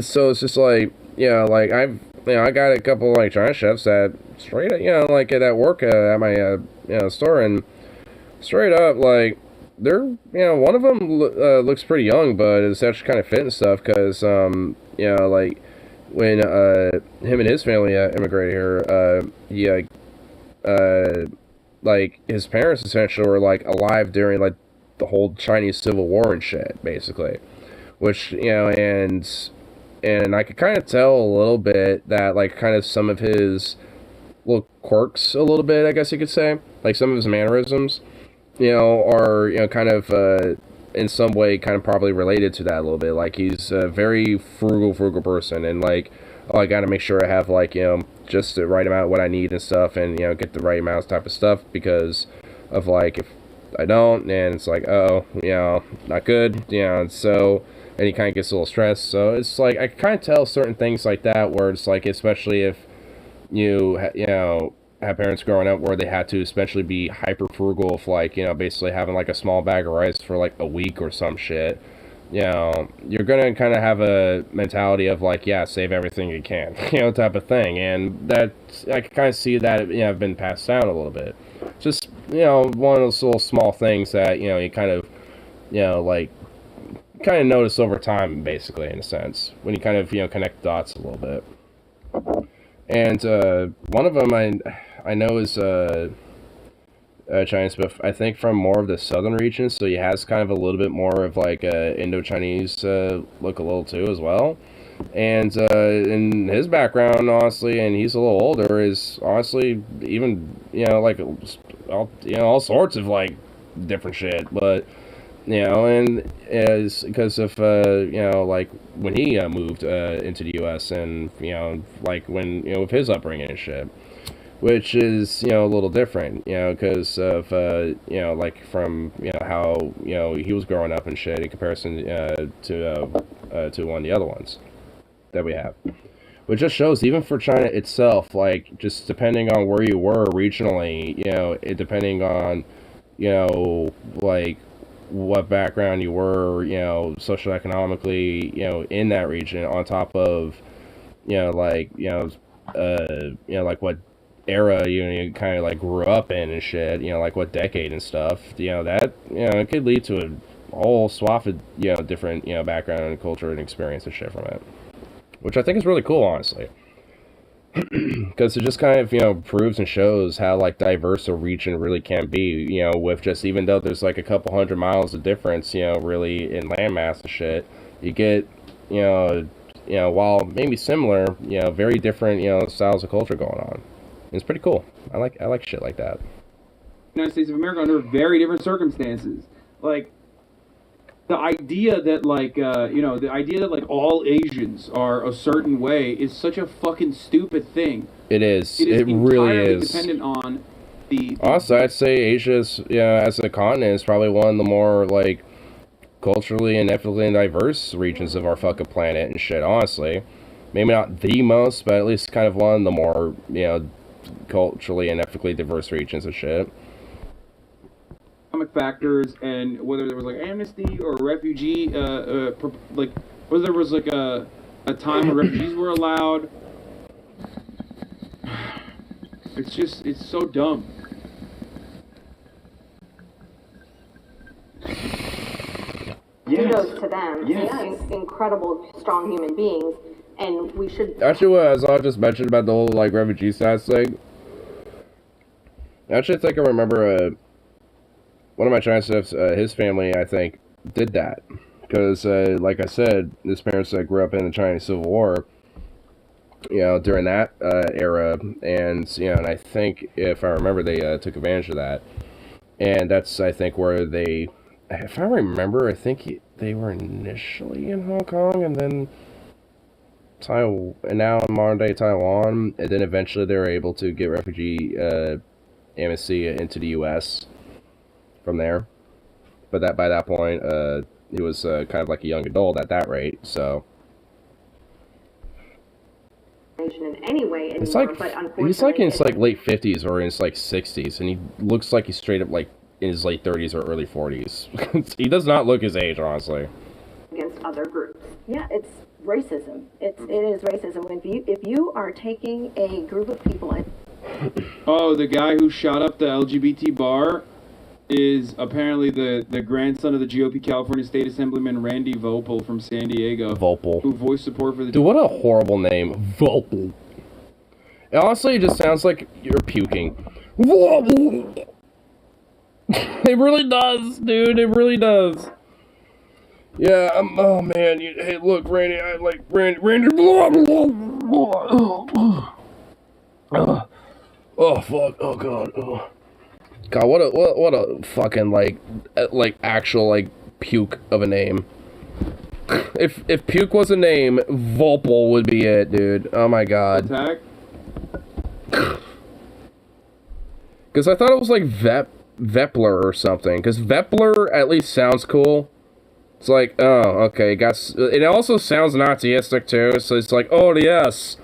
so it's just, like, you know, like, I got a couple, like, China chefs that straight up, you know, like, that work at my, you know, store, and straight up, like, they're, you know, one of them looks pretty young, but is actually kind of fit and stuff, because, you know, like, when, him and his family immigrated here, like, his parents essentially were, like, alive during, like, the whole Chinese Civil War and shit, basically, which, you know, and I could kind of tell a little bit that, like, kind of some of his little quirks, a little bit, I guess you could say, like, some of his mannerisms, you know, are, you know, kind of, in some way, kind of probably related to that a little bit. Like, he's a very frugal person, and, like, oh, I gotta make sure I have, like, you know, just the right amount of what I need and stuff, and, you know, get the right amount of type of stuff, because of, like, if I don't, and it's like, oh, you know, not good, you know, and so, and he kind of gets a little stressed, so it's, like, I can kind of tell certain things like that, where it's, like, especially if you know, have parents growing up where they had to especially be hyper frugal, if, like, you know, basically having, like, a small bag of rice for, like, a week or some shit, you know, you're gonna kind of have a mentality of, like, yeah, save everything you can, you know, type of thing, and that, I can kind of see that, you know, have been passed down a little bit. Just, you know, one of those little small things that, you know, you kind of, you know, like, kind of notice over time, basically, in a sense, when you kind of, you know, connect dots a little bit. And, one of them I know is, Chinese, but I think from more of the southern regions, so he has kind of a little bit more of, like, Indo-Chinese, look a little too, as well. And, in his background, honestly, and he's a little older, is, honestly, even, you know, like, all sorts of, like, different shit, but, you know, and is because of, you know, like, when he, moved, into the U.S., and, you know, like, when, you know, with his upbringing and shit, which is, you know, a little different, you know, because of, you know, like, from, you know, how, you know, he was growing up and shit in comparison, to one of the other ones that we have. Which just shows, even for China itself, like, just depending on where you were regionally, you know, depending on, you know, like, what background you were, you know, socioeconomically, you know, in that region, on top of, you know, like, you know, like, what era, you know, you kind of, like, grew up in and shit, you know, like, what decade and stuff, you know, that, you know, it could lead to a whole swath of, you know, different, you know, background and culture and experience and shit from it. Which I think is really cool, honestly. Because it just kind of, you know, proves and shows how, like, diverse a region really can be, you know, with just, even though there's, like, a couple 100 miles of difference, you know, really in landmass and shit, you get, you know, while maybe similar, you know, very different, you know, styles of culture going on. It's pretty cool. I like shit like that. United States of America under very different circumstances. Like, the idea that like the idea that like all Asians are a certain way is such a fucking stupid thing. It is. It is It really entirely is. dependent on the Also, I'd say Asia's, as a continent, is probably one of the more, like, culturally and ethnically diverse regions of our fucking planet and shit, honestly. Maybe not the most, but at least kind of one of the more, culturally and ethnically diverse regions and shit. economic factors and whether there was like amnesty or refugee, like whether there was like a time when refugees were allowed. It's so dumb. Kudos to them. Incredible, strong human beings, and we should. Actually, what Azad just mentioned about the whole like refugee status thing. Actually, I think I remember one of my Chinese his family, I think, did that because, like I said, his parents grew up in the Chinese Civil War. During that era, and and I think if I remember, they took advantage of that, and that's I think where they, if I remember, I think they were initially in Hong Kong, and then Taiwan, and now in modern day Taiwan, and then eventually they were able to get refugee amnesty into the U.S. from there, but that by that point, he was kind of like a young adult at that rate, so. In any way anymore, It's like but unfortunately, he's like in his like late 50s or in his like 60s, and he looks like he's straight up like in his late 30s or early 40s. He does not look his age, honestly. against other groups. Yeah, it's racism. It is racism. If you are taking a group of people and Oh, the guy who shot up the LGBT bar is apparently the grandson of the GOP California State Assemblyman Randy Vopel from San Diego. Vopel. Who voiced support for the... Dude, what a horrible name. Vopel. Honestly, it just sounds like you're puking. Vopel. It really does, dude. It really does. Yeah, oh man. Hey, look, Randy, I like Randy. Oh fuck! Oh god! Oh god! What a fucking like actual like puke of a name. If puke was a name, Vopel would be it, dude. Oh my god. Attack. Because I thought it was like Vepler or something. Because Vepler at least sounds cool. It's like, oh, okay, it also sounds Nazistic too. So it's like, oh yes.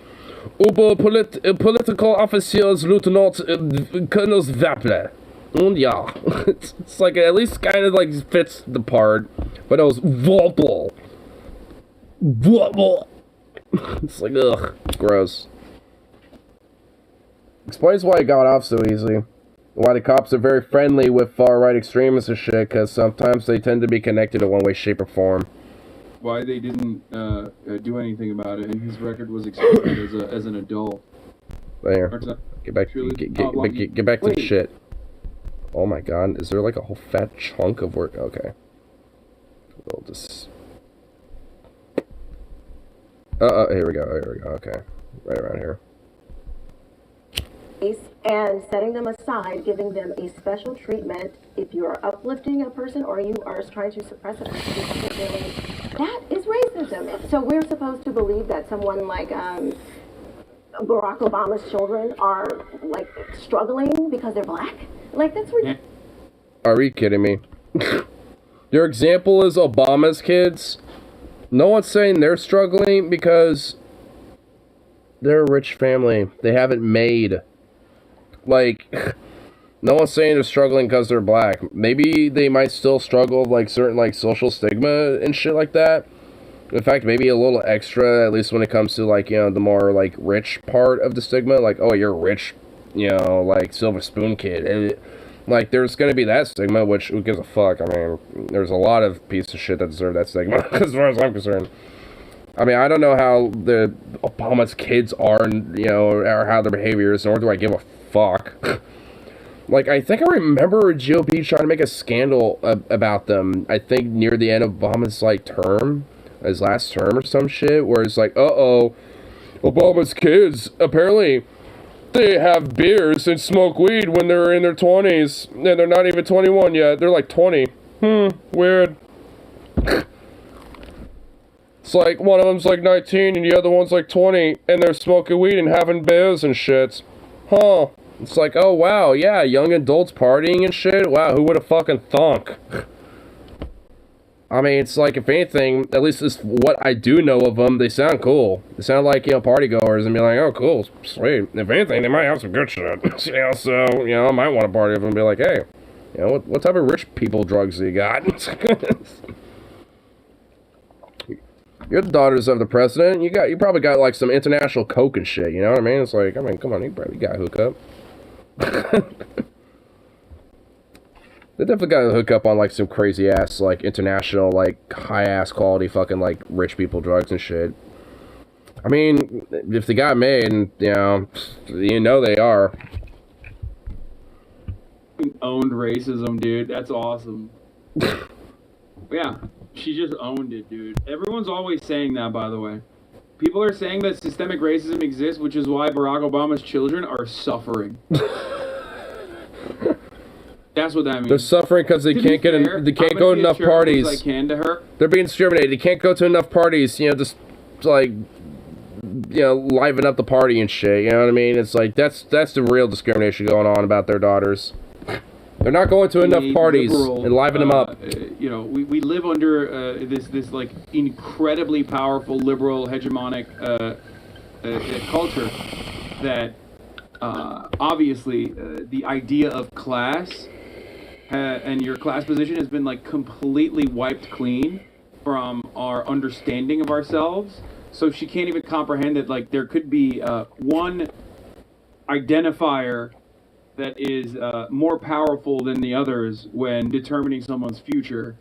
Political officers, Lieutenant Colonel Vepler. Yeah. It's like, at least kind of like fits the part. But it was Vopel. Vopel. It's like, ugh, gross. Explains why it got off so easy. Why the cops are very friendly with far-right extremists and shit, because sometimes they tend to be connected in one way, shape, or form. Why they didn't do anything about it, and his record was expunged as an adult. There. Get back to the shit. Oh my god, is there like a whole fat chunk of work? Okay. We'll just... here we go, okay. Right around here. and setting them aside, giving them a special treatment if you are uplifting a person or you are trying to suppress a person. That is racism. So we're supposed to believe that someone like Barack Obama's children are like struggling because they're black? Like that's ridiculous. Are you kidding me? Your example is Obama's kids. No one's saying they're struggling because they're a rich family. They haven't made. Like, no one's saying they're struggling because they're black. Maybe they might still struggle with, like, certain, like, social stigma and shit like that. In fact, maybe a little extra, at least when it comes to, like, you know, the more, like, rich part of the stigma. Like, oh, you're rich, you know, like, silver spoon kid. And like, there's gonna be that stigma, which, who gives a fuck? I mean, there's a lot of pieces of shit that deserve that stigma, as far as I'm concerned. I mean, I don't know how the Obama's kids are, you know, or how their behavior is, nor do I give a fuck. Like, I think I remember GOP trying to make a scandal about them, I think near the end of Obama's, like, term, his last term or some shit, where it's like, uh-oh, Obama's kids, apparently, they have beers and smoke weed when they're in their 20s, and they're not even 21 yet, they're like 20. Weird. It's like, one of them's like 19 and the other one's like 20, and they're smoking weed and having beers and shit. Huh. It's like, oh wow, yeah, young adults partying and shit? Wow, who would have fucking thunk? I mean, it's like, if anything, at least this, what I do know of them, they sound cool. They sound like, you know, party goers, and be like, oh, cool, sweet. If anything, they might have some good shit. You know, so, you know, I might want to party with them and be like, hey, you know, what type of rich people drugs do you got? You're the daughters of the president. You probably got, like, some international coke and shit, you know what I mean? It's like, I mean, come on, you probably got hook up. They definitely got to hook up on, like, some crazy-ass, like, international, like, high-ass quality fucking, like, rich people drugs and shit. I mean, if they got made, and, you know they are. Owned racism, dude. That's awesome. Yeah, she just owned it, dude. Everyone's always saying that, by the way. People are saying that systemic racism exists, which is why Barack Obama's children are suffering. That's what that means. They're suffering because they can't go to enough parties. I can to her. They're being discriminated. They can't go to enough parties. You know, just like, you know, liven up the party and shit. You know what I mean? It's like that's the real discrimination going on about their daughters. They're not going to enough parties and liven them up. You know, we live under this like incredibly powerful liberal hegemonic culture that obviously the idea of class and your class position has been like completely wiped clean from our understanding of ourselves. So she can't even comprehend that like there could be one identifier that is more powerful than the others when determining someone's future.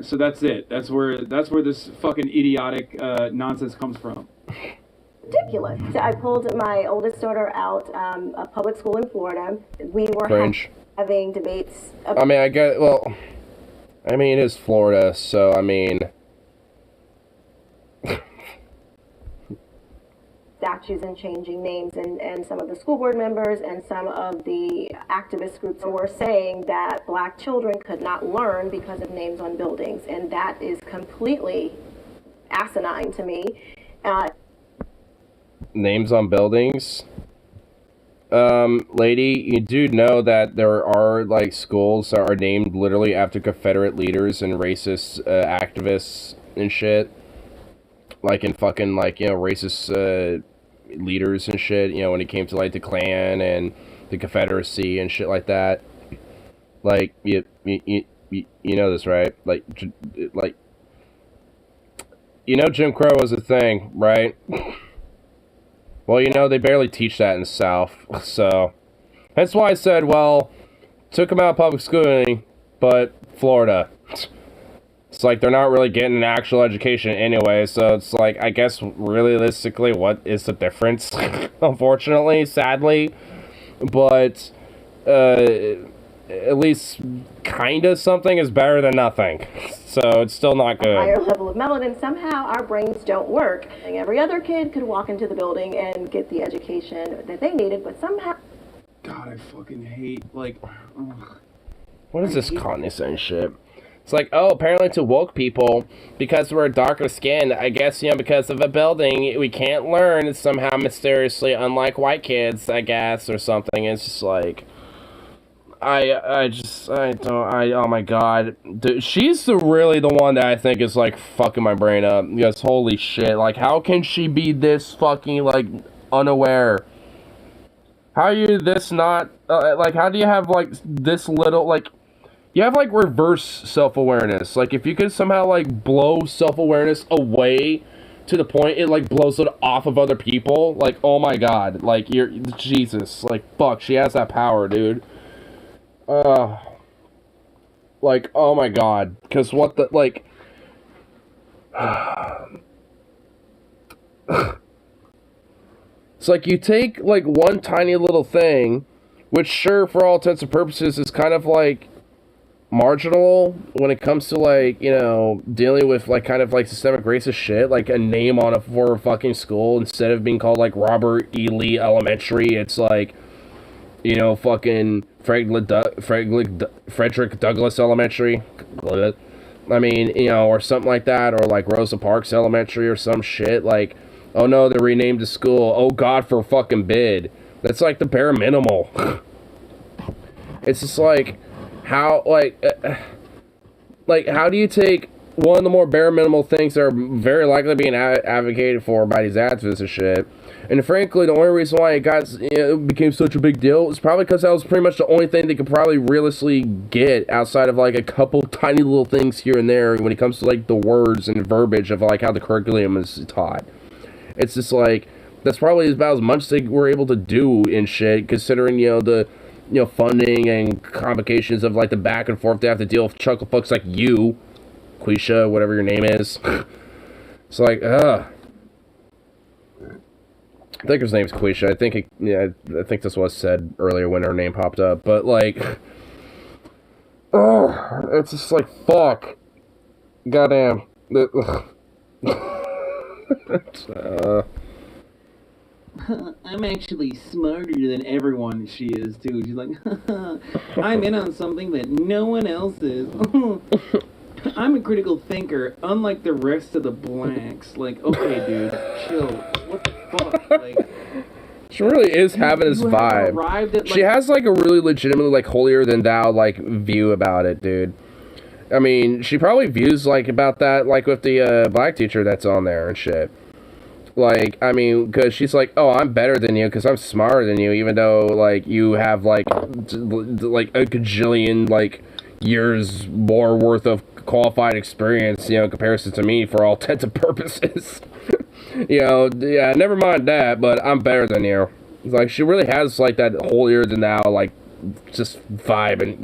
So that's it. That's where this fucking idiotic nonsense comes from. Ridiculous. So I pulled my oldest daughter out of public school in Florida. We were having debates. I mean, it is Florida, so I mean. Statutes and changing names, and some of the school board members and some of the activist groups were saying that black children could not learn because of names on buildings, and that is completely asinine to me. Names on buildings? Lady, you do know that there are, like, schools that are named literally after Confederate leaders and racist activists and shit. Like, in fucking, like, you know, racist leaders and shit, you know, when it came to, like, the Klan and the Confederacy and shit like that. Like, you know this, right? Like, you know Jim Crow was a thing, right? Well, you know, they barely teach that in the South, so that's why I said, well, took them out of public schooling, but Florida. It's like they're not really getting an actual education anyway, so it's like, I guess, realistically, what is the difference? Unfortunately, sadly, but at least kind of something is better than nothing. So it's still not good. Higher level of melanin, somehow our brains don't work. And every other kid could walk into the building and get the education that they needed, but somehow... God, I fucking hate, like... Ugh. What is this condescending shit? It's like, oh, apparently to woke people, because we're darker skinned, I guess, you know, because of a building, we can't learn. It's somehow mysteriously unlike white kids, I guess, or something. It's just like... oh my god. Dude, she's really the one that I think is, like, fucking my brain up. Because, holy shit, like, how can she be this fucking, like, unaware? How are you this not, like, how do you have, like, this little, like, you have, like, reverse self-awareness. Like, if you could somehow, like, blow self-awareness away to the point it, like, blows it off of other people, like, oh my god, like, Jesus, like, fuck, she has that power, dude. Like, oh my god, because what the, like, it's like you take, like, one tiny little thing, which, sure, for all intents and purposes, is kind of, like, marginal when it comes to, like, you know, dealing with, like, kind of, like, systemic racist shit, like, a name on for a fucking school, instead of being called, like, Robert E. Lee Elementary, it's, like, you know, fucking Frederick Douglass Elementary. I mean, you know, or something like that, or like Rosa Parks Elementary or some shit. Like, oh no, they renamed the school. Oh God, for fucking bid. That's like the bare minimal. It's just like, how, like, how do you take one of the more bare minimal things that are very likely being advocated for by these activists and shit? And frankly, the only reason why it became such a big deal is probably because that was pretty much the only thing they could probably realistically get outside of like a couple tiny little things here and there when it comes to like the words and verbiage of like how the curriculum is taught. It's just like, that's probably about as much as they were able to do in shit, considering, you know, the, you know, funding and complications of like the back and forth they have to deal with chuckle fucks like you, Quisha, whatever your name is. It's like, I think his name's Quisha. I think I think this was said earlier when her name popped up. But like, it's just like, fuck. Goddamn. I'm actually smarter than everyone, she is too. She's like, I'm in on something that no one else is. I'm a critical thinker, unlike the rest of the blacks. Like, okay, dude, chill. What the fuck? Like, she really is having this vibe. At, she has like a really legitimately like holier than thou like view about it, dude. I mean, she probably views like about that like with the black teacher that's on there and shit. Like, I mean, because she's like, oh, I'm better than you because I'm smarter than you, even though like you have like a gajillion like years more worth of qualified experience, you know, in comparison to me for all intents and purposes. You know, yeah, never mind that, but I'm better than you. Like, she really has like that holier than thou like just vibe, and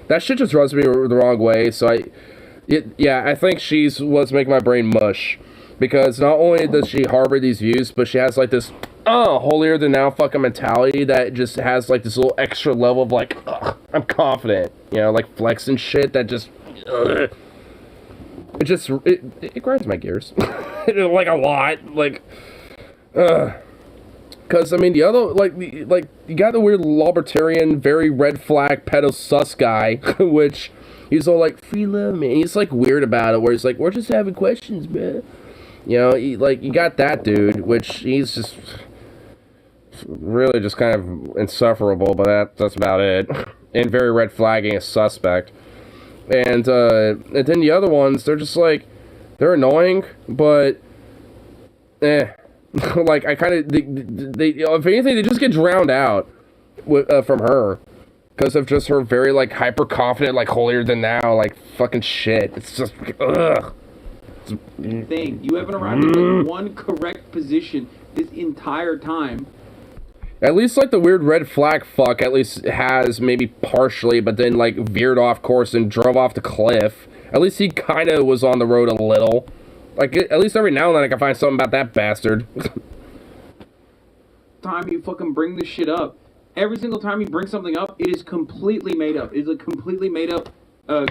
that shit just rubs me the wrong way. So I think she's what's making my brain mush, because not only does she harbor these views, but she has like this holier than thou fucking mentality that just has like this little extra level of like, I'm confident, you know, like flex and shit that just, it grinds my gears, like a lot, like, because I mean the other like you got the weird libertarian, very red flag pedo sus guy, which he's all like free love, man. He's like weird about it, where he's like, we're just having questions, man. You know, you got that dude, which he's just really just kind of insufferable, but that's about it. And very red flagging a suspect. And then the other ones, they're just like, they're annoying, but like I kind of they if anything they just get drowned out from her because of just her very like hyper confident, like holier than thou, like fucking shit. It's just thing. You haven't arrived at like one correct position this entire time. At least like the weird red flag fuck at least has maybe partially, but then like veered off course and drove off the cliff. At least he kind of was on the road a little. Like at least every now and then I can find something about that bastard. Time you fucking bring this shit up. Every single time you bring something up, it is completely made up. It is a completely made up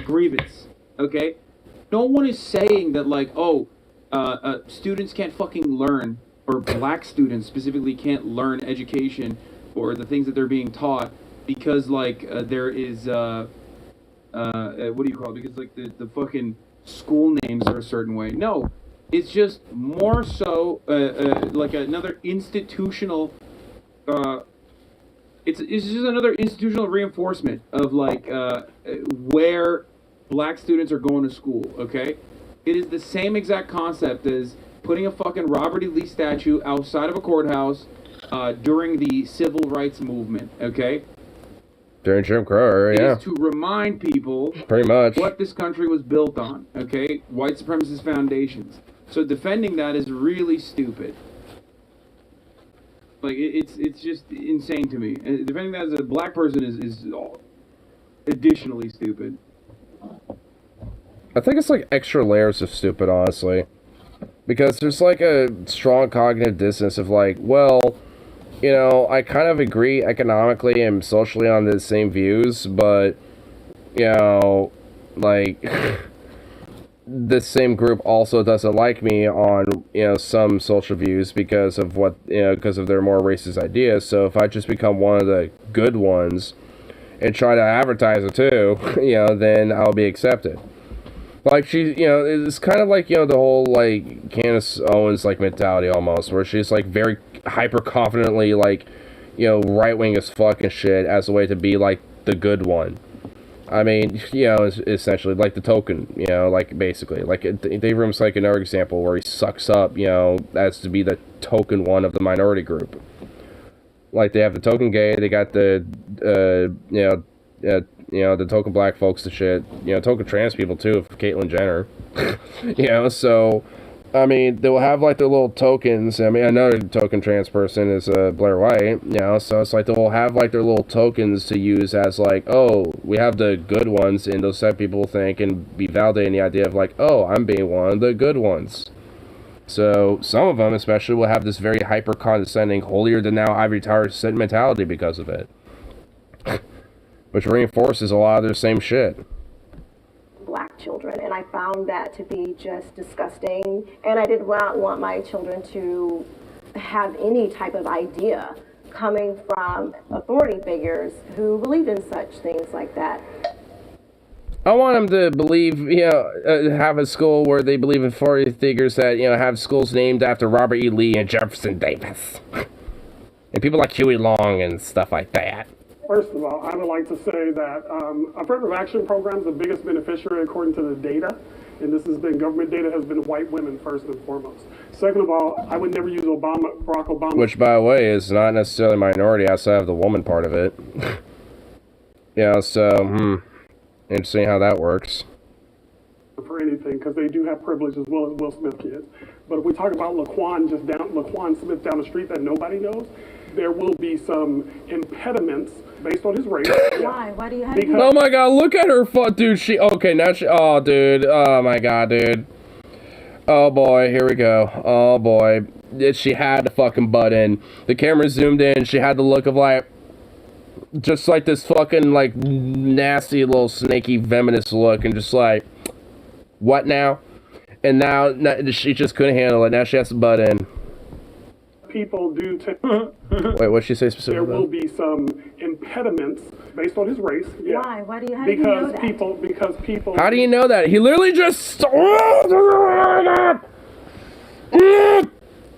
grievance. Okay? No one is saying that like, students can't fucking learn, or black students specifically can't learn education or the things that they're being taught because like there is what do you call it? Because like the fucking school names are a certain way. No, it's just more so like another institutional. It's just another institutional reinforcement of like where black students are going to school. Okay, it is the same exact concept as putting a fucking Robert E. Lee statue outside of a courthouse during the civil rights movement, okay? During Jim Crow, yeah. It is to remind people pretty much what this country was built on, okay? White supremacist foundations. So defending that is really stupid. Like, it's just insane to me. And defending that as a black person is additionally stupid. I think it's like extra layers of stupid, honestly. Because there's like a strong cognitive dissonance of like, well, you know, I kind of agree economically and socially on the same views, but, you know, like, this same group also doesn't like me on, you know, some social views because of what, you know, because of their more racist ideas. So if I just become one of the good ones, and try to advertise it too, then I'll be accepted. Like, she, it's kind of like, the whole, like, Candace Owens, like, mentality almost, where she's, like, very hyper-confidently, like, right-wing as fuck and shit as a way to be, like, the good one. I mean, essentially, like the token, like, basically. Like, Dave Room's, like, another example where he sucks up, as to be the token one of the minority group. Like, they have the token gay, they got the, the token black folks and shit, token trans people too, Caitlyn Jenner. So, I mean, they will have, like, their little tokens. I mean, another token trans person is Blair White, so it's like they will have, like, their little tokens to use as, like, oh, we have the good ones, and those set people think and be validating the idea of, like, oh, I'm being one of the good ones. So, some of them, especially, will have this very hyper-condescending, holier-than-thou ivory tower mentality because of it. Which reinforces a lot of their same shit. Black children, and I found that to be just disgusting, and I did not want my children to have any type of idea coming from authority figures who believed in such things like that. I want them to believe, have a school where they believe in authority figures that, have schools named after Robert E. Lee and Jefferson Davis. And people like Huey Long and stuff like that. First of all, I would like to say that affirmative action programs, the biggest beneficiary according to the data, and this has been government data, has been white women first and foremost. Second of all, I would never use Barack Obama. Which, by the way, is not necessarily minority outside of the woman part of it. Interesting how that works. For anything, because they do have privilege as well as Will Smith kids. But if we talk about Laquan Smith down the street that nobody knows, there will be some impediments based on his race. Why? Why do you have Oh my god, look at her foot, dude. Oh, dude. Oh my god, dude. Oh boy, here we go. Oh boy. She had the fucking butt in. The camera zoomed in. She had the look of, like, just like this fucking, like, nasty little snaky venomous look, and just like, what now? And now she just couldn't handle it. Now she has to butt in. People do Wait, what'd she say specifically? There will be some impediments based on his race. Yeah. Why? Why do you have to know that? Because people. How do you know that? He literally just.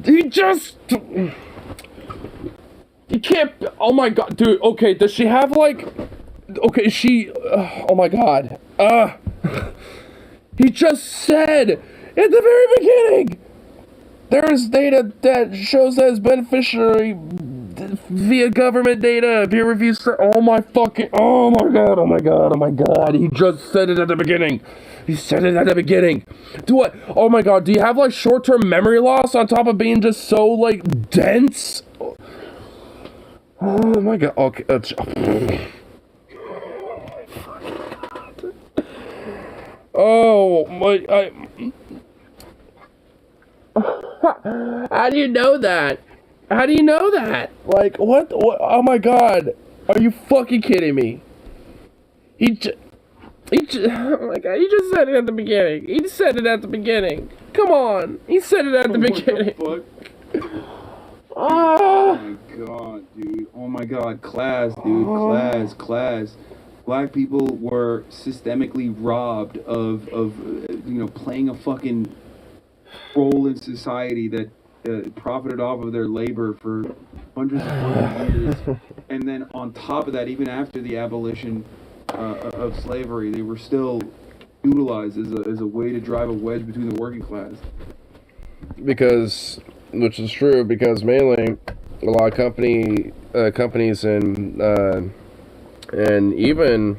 He just. You can't. Oh my god, dude. Okay, does she have, like. Okay, she. Oh my god. He just said at the very beginning. There is data that shows that his beneficiary via government data, peer review. Oh my god. He just said it at the beginning. Do what? Oh my god, do you have, like, short-term memory loss on top of being just so, like, dense? Oh my god. Okay. Oh my. How do you know that? How do you know that? Like, what? Oh my god. Are you fucking kidding me? Oh my god, he just said it at the beginning. Come on. He said it at the beginning. What the fuck? Oh my god, dude. Oh my god. Class, dude. Class. Black people were systemically robbed of playing a fucking role in society that profited off of their labor for hundreds of years. And then on top of that, even after the abolition of slavery, they were still utilized as a way to drive a wedge between the working class. Which is true, because mainly a lot of companies and even,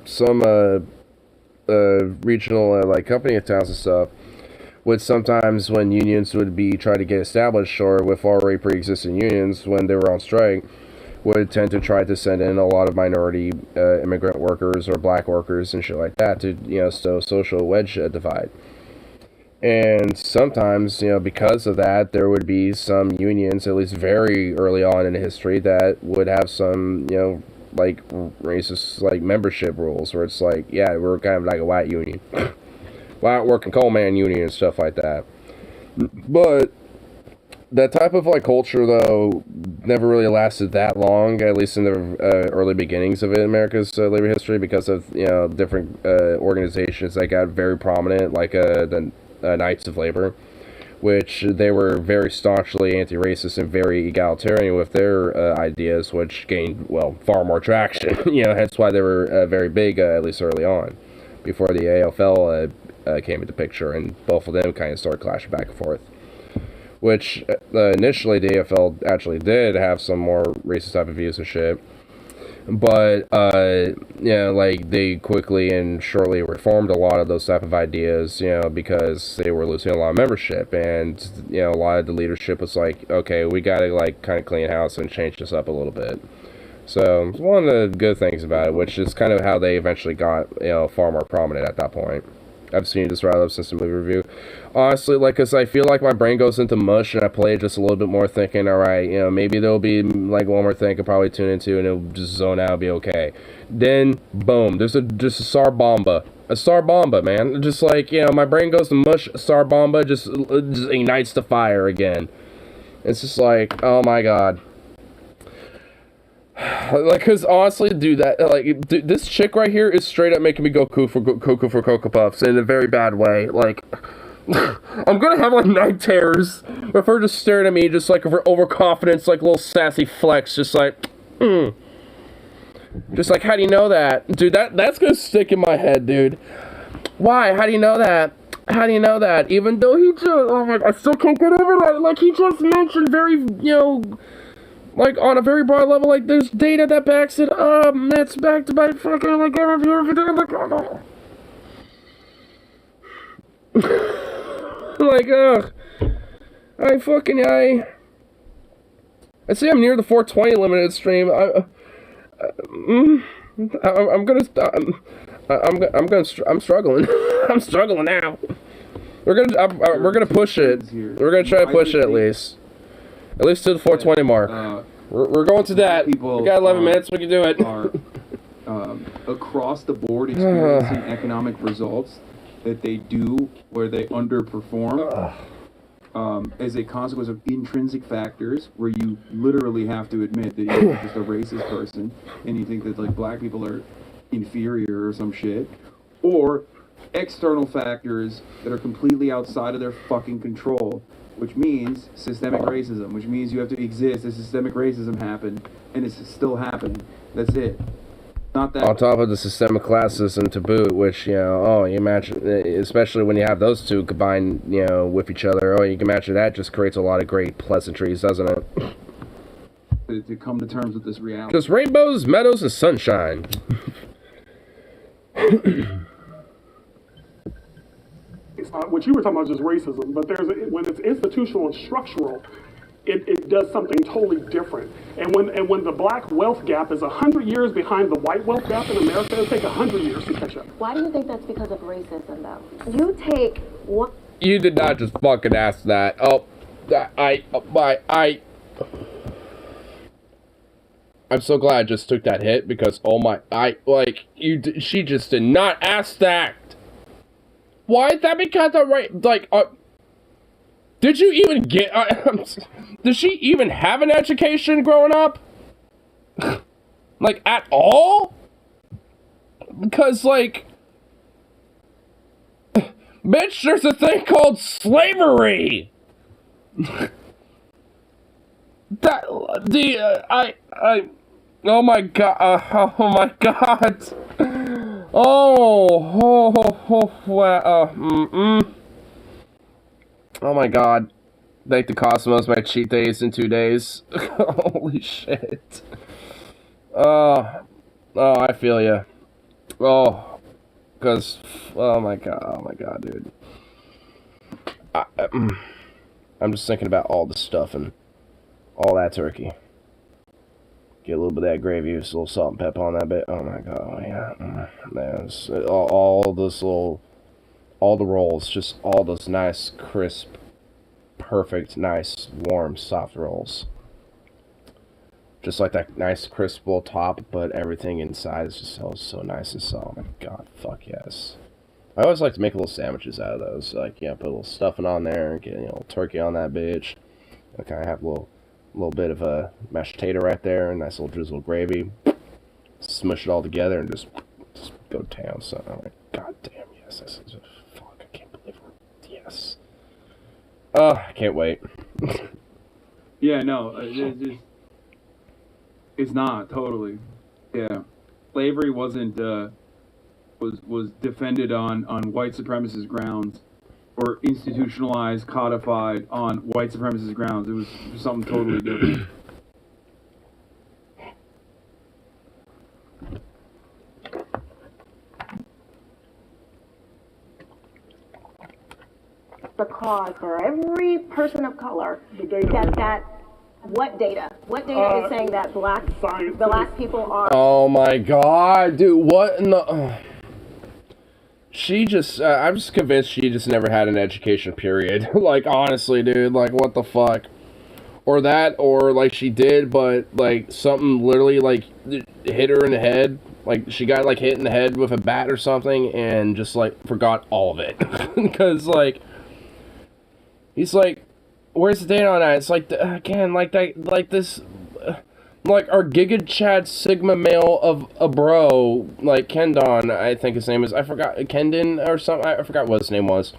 some regional like company towns and stuff would sometimes, when unions would be trying to get established, or with already pre-existing unions when they were on strike, would tend to try to send in a lot of minority immigrant workers or black workers and shit like that to, so social wedge divide. And sometimes, because of that, there would be some unions, at least very early on in history, that would have some, like, racist, like, membership rules, where it's like, yeah, we're kind of like a white union. White working coal man union and stuff like that. But that type of, like, culture, though, never really lasted that long, at least in the early beginnings of it in America's labor history, because of, you know, different organizations that got very prominent, like the Knights of Labor, which they were very staunchly anti-racist and very egalitarian with their ideas, which gained, well, far more traction. You know, hence why they were very big, at least early on, before the AFL came into picture, and both of them kind of started clashing back and forth. Which, initially, the AFL actually did have some more racist type of views and shit. But, you know, like, they quickly and shortly reformed a lot of those type of ideas, you know, because they were losing a lot of membership. And, you know, a lot of the leadership was like, okay, we gotta, like, kind of clean house and change this up a little bit. So, it's one of the good things about it, which is kind of how they eventually got, you know, far more prominent at that point. I've seen this right up since the movie review. Honestly, like, because I feel like my brain goes into mush, and I play it just a little bit more thinking, alright, you know, maybe there'll be, like, one more thing I could probably tune into, and it'll just zone out and be okay. Then, boom, there's just a Tsar Bomba. A Tsar Bomba, man. Just like, you know, my brain goes to mush, Tsar Bomba just ignites the fire again. It's just like, oh my god. Like, because honestly, dude, this chick right here is straight up making me go cuckoo for Cocoa Puffs in a very bad way. Like, I'm gonna have, like, night terrors with her just staring at me, just, like, her overconfidence, like, little sassy flex, just like, Just like, how do you know that? Dude, that's gonna stick in my head, dude. Why? How do you know that? How do you know that? Even though he just, oh my, I still can't get over that. Like, he just mentioned very, you know, like, on a very broad level, like, there's data that backs it up, and that's backed by fucking, like, everything, like, oh no. Like, ugh. I see I'm near the 420 limited stream. I'm struggling. I'm struggling now. We're gonna push it. We're gonna try to push it at least to the 420 mark. We're going to that. We got 11 minutes. We can do it. Are across the board experiencing economic results that they do where they underperform as a consequence of intrinsic factors, where you literally have to admit that you're just a racist person and you think that, like, black people are inferior or some shit, or external factors that are completely outside of their fucking control, which means systemic racism, which means you have to exist as systemic racism happened, and it's still happening. That's it. Not that. On top of the systemic classism to boot, which, you know, oh, you imagine, especially when you have those two combined, you know, with each other, oh, you can imagine that just creates a lot of great pleasantries, doesn't it? To come to terms with this reality. Just rainbows, meadows, and sunshine. What you were talking about is just racism, but when it's institutional and structural, it does something totally different. And when the black wealth gap is 100 years behind the white wealth gap in America, it'll take 100 years to catch up. Why do you think that's because of racism, though? You take one. You did not just fucking ask that. Oh, I'm so glad I just took that hit, because oh my, she just did not ask that. Why is that because of did you even get, did she even have an education growing up? Like, at all? Because, like, bitch, there's a thing called slavery! Oh my god, oh my god. Oh my god. Thank the Cosmos, my cheat days in 2 days. Holy shit. Oh, I feel ya. Oh, because, oh my god, dude. I'm just thinking about all the stuff and all that turkey. Get a little bit of that gravy, just a little salt and pepper on that bit. Oh my god, yeah. Man, all the rolls, just all those nice, crisp, perfect, nice, warm, soft rolls. Just like that nice, crisp little top, but everything inside is just so nice and soft. Oh my god, fuck yes. I always like to make little sandwiches out of those. Like, yeah, put a little stuffing on there, and get, you know, turkey on that bitch. I kind of have a little A little bit of a mashed potato right there, a nice little drizzle of gravy. Smush it all together and just go to town. So I'm like, God damn, yes, this is fuck. I can't believe it. Yes. I can't wait. Yeah, no, it's not totally. Yeah, slavery wasn't was defended on white supremacist grounds, or institutionalized, codified on white supremacist grounds. It was something totally different. The cause for every person of color what data is saying that black people are. Oh my god, dude, what in the she just I'm just convinced she just never had an education, period. Like, honestly, dude, like, what the fuck? Or that, or like she did, but like something literally like hit her in the head. Like, she got like hit in the head with a bat or something and just like forgot all of it. Because like he's like, where's the data on that? It's like, again, like that, like this, like our Giga Chad Sigma male of a bro, like Kendon, I think his name is, I forgot, Kendon or something, I forgot what his name was.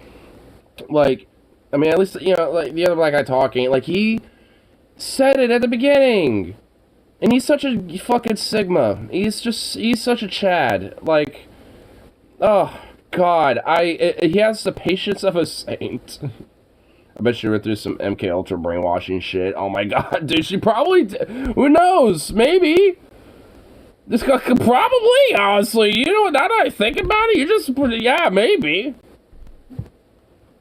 Like, I mean, at least, you know, like the other black guy talking, like he said it at the beginning. And he's such a fucking Sigma. He's such a Chad. Like, oh, God, he has the patience of a saint. I bet she went through some MK Ultra brainwashing shit. Oh my god, dude, she probably who knows? Maybe. This guy could probably, honestly. You know, now that I think about it, you just, yeah, maybe.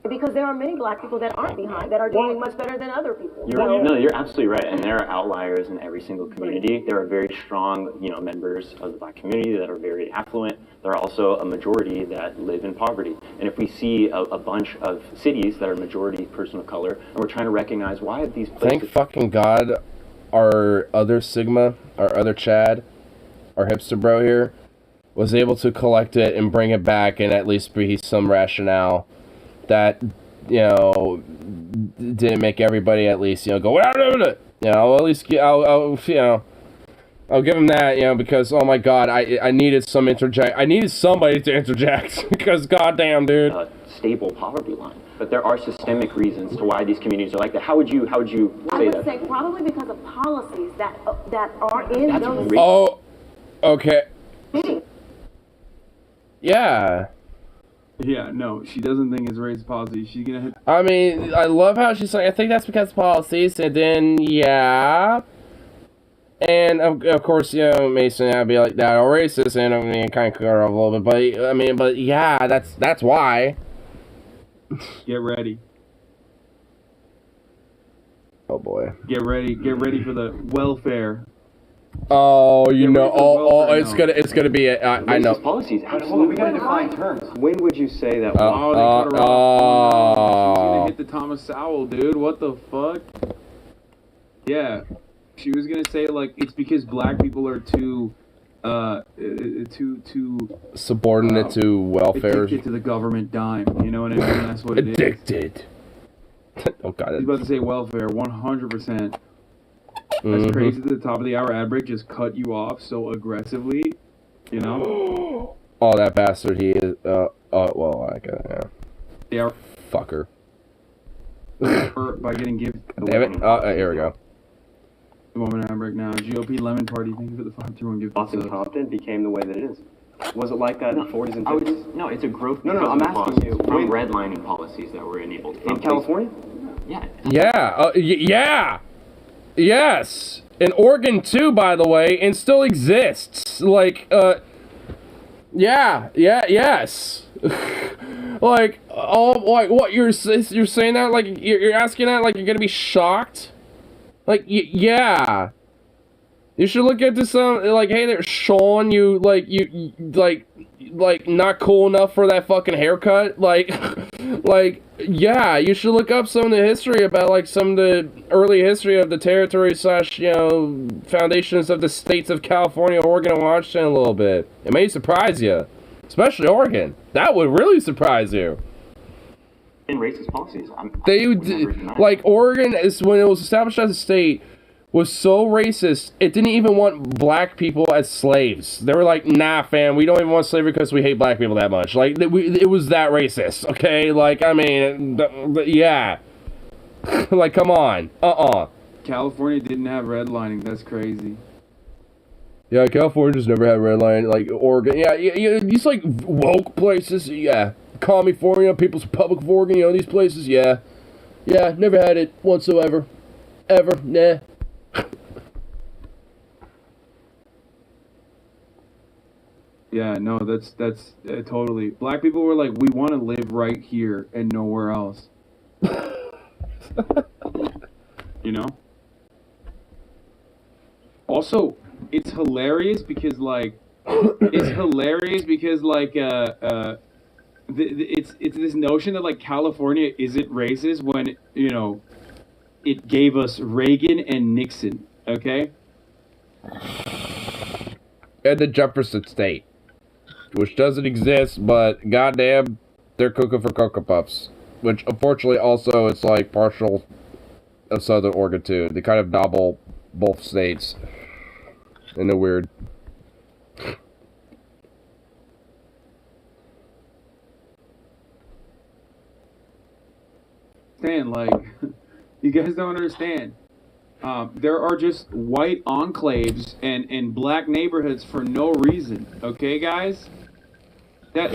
Because there are many black people that aren't behind, that are doing much better than other people. You're absolutely right, and there are outliers in every single community. There are very strong, members of the black community that are very affluent. There are also a majority that live in poverty. And if we see a bunch of cities that are majority person of color, and we're trying to recognize why these places... Thank fucking God our other Sigma, our other Chad, our hipster bro here, was able to collect it and bring it back and at least be some rationale that, didn't make everybody at least, go, at least, I'll give him that, because, oh my god, I needed some I needed somebody to interject, because goddamn, dude. Stable poverty line. But there are systemic reasons to why these communities are like that. How would you say that? I would say probably because of policies that are in those... Oh, okay. Yeah. Yeah, no, she doesn't think it's race policy. She's gonna hit... I mean, I love how she's like, I think that's because of policies, and then, yeah. And, of course, Mason, I'd be like, that are racist, and I mean, kind of cut off a little bit, but yeah, that's why. Get ready. Oh, boy. Get ready for the welfare. Oh, it's gonna be I know. Policies, absolutely. We gotta define terms. When would you say that? She's gonna hit the Thomas Sowell, dude. What the fuck? Yeah, she was gonna say like it's because black people are too subordinate to welfare. Addicted to the government dime. You know what I mean? That's what it is. Addicted. Oh god. I was about to say welfare. 100%. That's crazy that the top of the hour ad break just cut you off so aggressively, Oh, that bastard, he is, yeah. Yeah. Fucker. By getting gifted. Damn it. Here we go. The moment ad break now. GOP Lemon Party, thank you for the 521 gift. Boston Compton became the way that it is. Was it like that in the 40s and 50s? No, it's a growth. No, I'm asking you. From redlining policies that were enabled. In California? Yeah. Yeah. Yeah. Yes, in Oregon too, by the way, and still exists. Like, yes. Like, what you're saying that? Like, you're asking that? Like, you're gonna be shocked? Like, yeah. You should look into some, like, hey there, Sean, you not cool enough for that fucking haircut? Like, yeah, you should look up some of the history about, like, some of the early history of the territory / foundations of the states of California, Oregon, and Washington a little bit. It may surprise you. Especially Oregon. That would really surprise you. In racist policies. Like, Oregon, is when it was established as a state, was so racist, it didn't even want black people as slaves. They were like, nah, fam, we don't even want slavery because we hate black people that much. Like, it was that racist, okay? Like, I mean, yeah. Like, come on. California didn't have redlining. That's crazy. Yeah, California just never had redlining. Like, Oregon. Yeah, these, like, woke places. Yeah. California, People's Republic of Oregon, you know, these places. Yeah. Yeah, never had it whatsoever. Ever. Nah. Yeah, no, that's totally. Black people were like, we want to live right here and nowhere else. You know? Also, it's hilarious because it's this notion that like California isn't racist when, you know, it gave us Reagan and Nixon, okay? And the Jefferson State, which doesn't exist, but goddamn, they're cooking for Cocoa Puffs, which unfortunately also it's like partial of Southern Oregon too. They kind of double both states in a weird. Like, you guys don't understand. There are just white enclaves and black neighborhoods for no reason. Okay, guys? That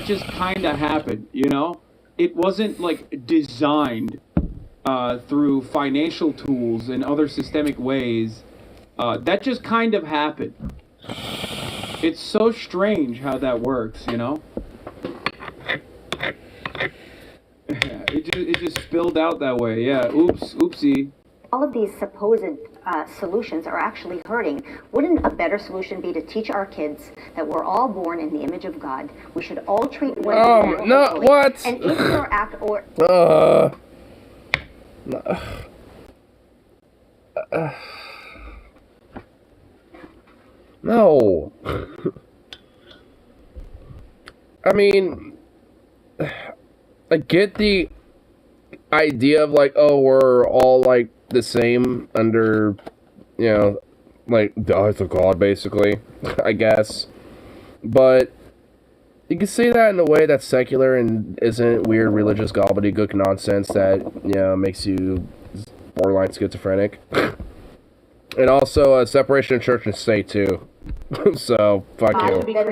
just kind of happened, you know? It wasn't like designed through financial tools and other systemic ways. That just kind of happened. It's so strange how that works, you know? It just spilled out that way. Yeah. Oopsie. All of these supposed solutions are actually hurting. Wouldn't a better solution be to teach our kids that we're all born in the image of God? We should all treat one another equally. What? And if your act or no. I mean, I get the idea of like, oh, we're all like the same under, you know, like the eyes of God, basically, I guess. But you can say that in a way that's secular and isn't weird religious gobbledygook nonsense that, you know, makes you borderline schizophrenic. And also separation of church and state too. So fuck you. Then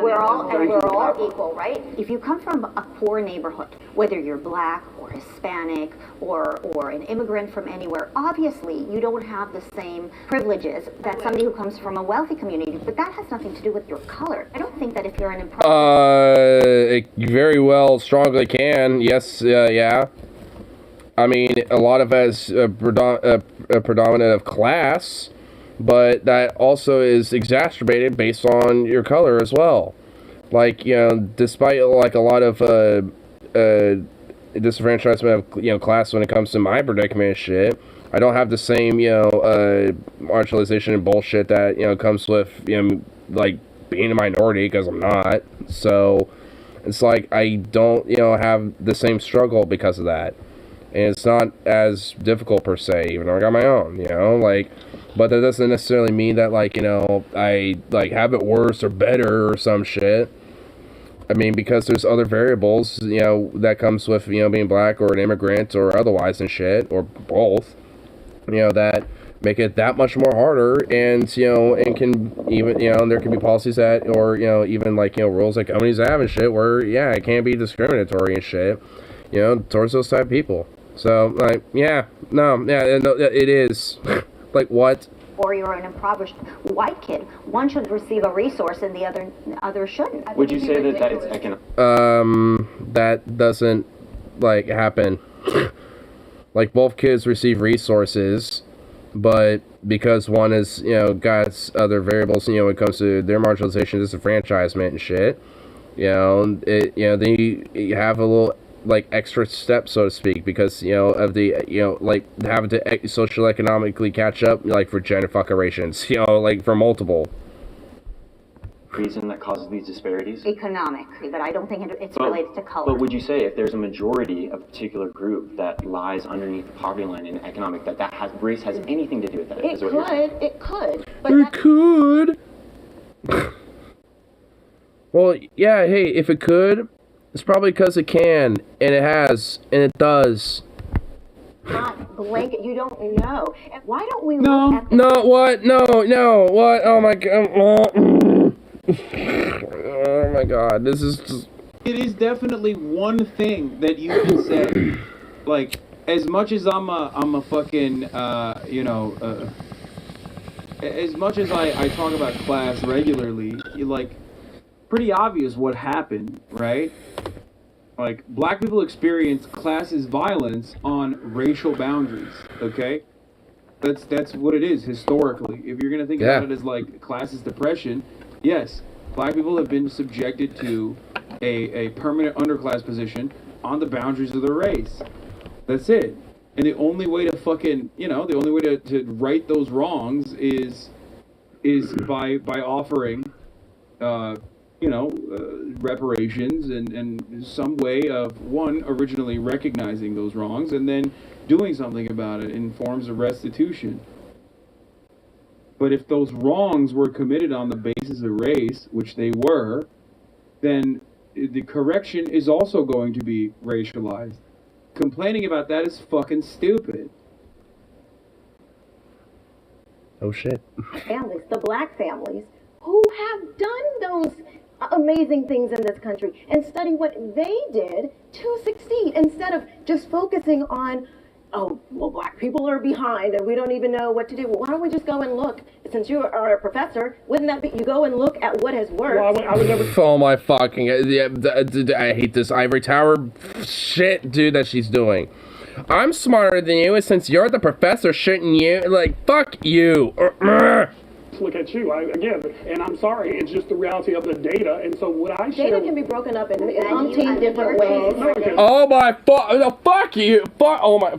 we're all equal, right? If you come from a poor neighborhood, whether you're black or Hispanic or an immigrant from anywhere, obviously you don't have the same privileges that somebody who comes from a wealthy community. But that has nothing to do with your color. I don't think that if you're an it very well strongly can. Yes, yeah. I mean, a lot of it is predominant of class, but that also is exacerbated based on your color as well. Like, you know, despite like a lot of disenfranchisement of, you know, class when it comes to my predicament and shit, I don't have the same, you know, marginalization and bullshit that, you know, comes with, you know, like being a minority, because I'm not. So it's like I don't, you know, have the same struggle because of that. And it's not as difficult per se, even though I got my own, you know, like, but that doesn't necessarily mean that, like, you know, I, like, have it worse or better or some shit. I mean, because there's other variables, you know, that comes with, you know, being black or an immigrant or otherwise and shit, or both, you know, that make it that much more harder, and, you know, and can even, you know, there can be policies that, or, you know, even, like, you know, rules that companies have and shit where, yeah, it can't be discriminatory and shit, you know, towards those type of people. So, like, yeah, it is. Like, what? Or you're an impoverished white kid. One should receive a resource and the other shouldn't. Would you say that it's economic? That doesn't, like, happen. Like, both kids receive resources, but because one is, you know, got other variables, you know, when it comes to their marginalization, disenfranchisement and shit, you know, they have a little, like, extra step, so to speak, because, you know, of the, you know, like, having to social economically catch up, like, for gentrifications, you know, like, for multiple. reason that causes these disparities? Economic, but I don't think it's related to color. But would you say if there's a majority of a particular group that lies underneath the poverty line in economic, race has anything to do with that? It could. But It could. Well, yeah, hey, if it could, it's probably because it can, and it has, and it does. not blanket. You don't know. And why don't we No. look at No, what? No, what? Oh my god. Oh my god, this is just... It is definitely one thing that you can say. Like, as much as I'm a fucking, as much as I talk about class regularly, like, pretty obvious what happened, right? Like, black people experience classist violence on racial boundaries, okay? That's what it is historically. If you're gonna think about it as like classist depression, yes, black people have been subjected to a permanent underclass position on the boundaries of their race. That's it. And the only way to fucking, the only way to right those wrongs is by offering, reparations and some way of, one, originally recognizing those wrongs and then doing something about it in forms of restitution. But if those wrongs were committed on the basis of race, which they were, then the correction is also going to be racialized. Complaining about that is fucking stupid. Oh shit. families, the black families, who have done those amazing things in this country and study what they did to succeed instead of just focusing on, oh, well, black people are behind and we don't even know what to do. Well, why don't we just go and look? Since you are a professor, wouldn't that be, you go and look at what has worked? Well, I would never... Oh my fucking... I hate this ivory tower shit, dude, that she's doing. I'm smarter than you, and since you're the professor, shouldn't you? Like, fuck you. Look at you, and I'm sorry, it's just the reality of the data, and so what I share... Data can be broken up in umpteen different ways. Oh my fuck you. Fuck, oh my...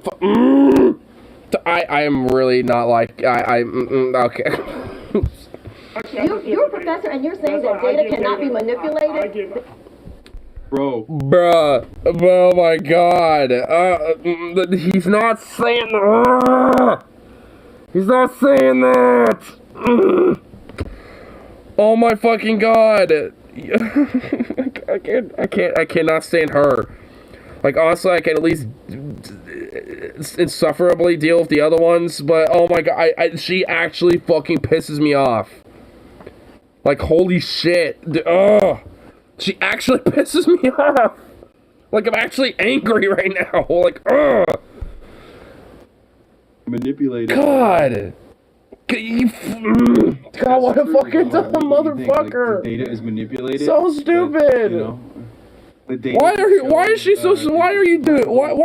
I am really not like... okay. You're a professor and you're saying that data cannot be manipulated? Bruh. Oh my god. He's not saying... He's not saying that. Oh my fucking god. I cannot stand her. Like, honestly, I can at least insufferably deal with the other ones, but oh my god, she actually fucking pisses me off. Like, holy shit. Ugh. She actually pisses me off. Like, I'm actually angry right now. Like, ugh. Manipulated. God. God, what a fucking dumb motherfucker. Like, the data is manipulated. So stupid. Why are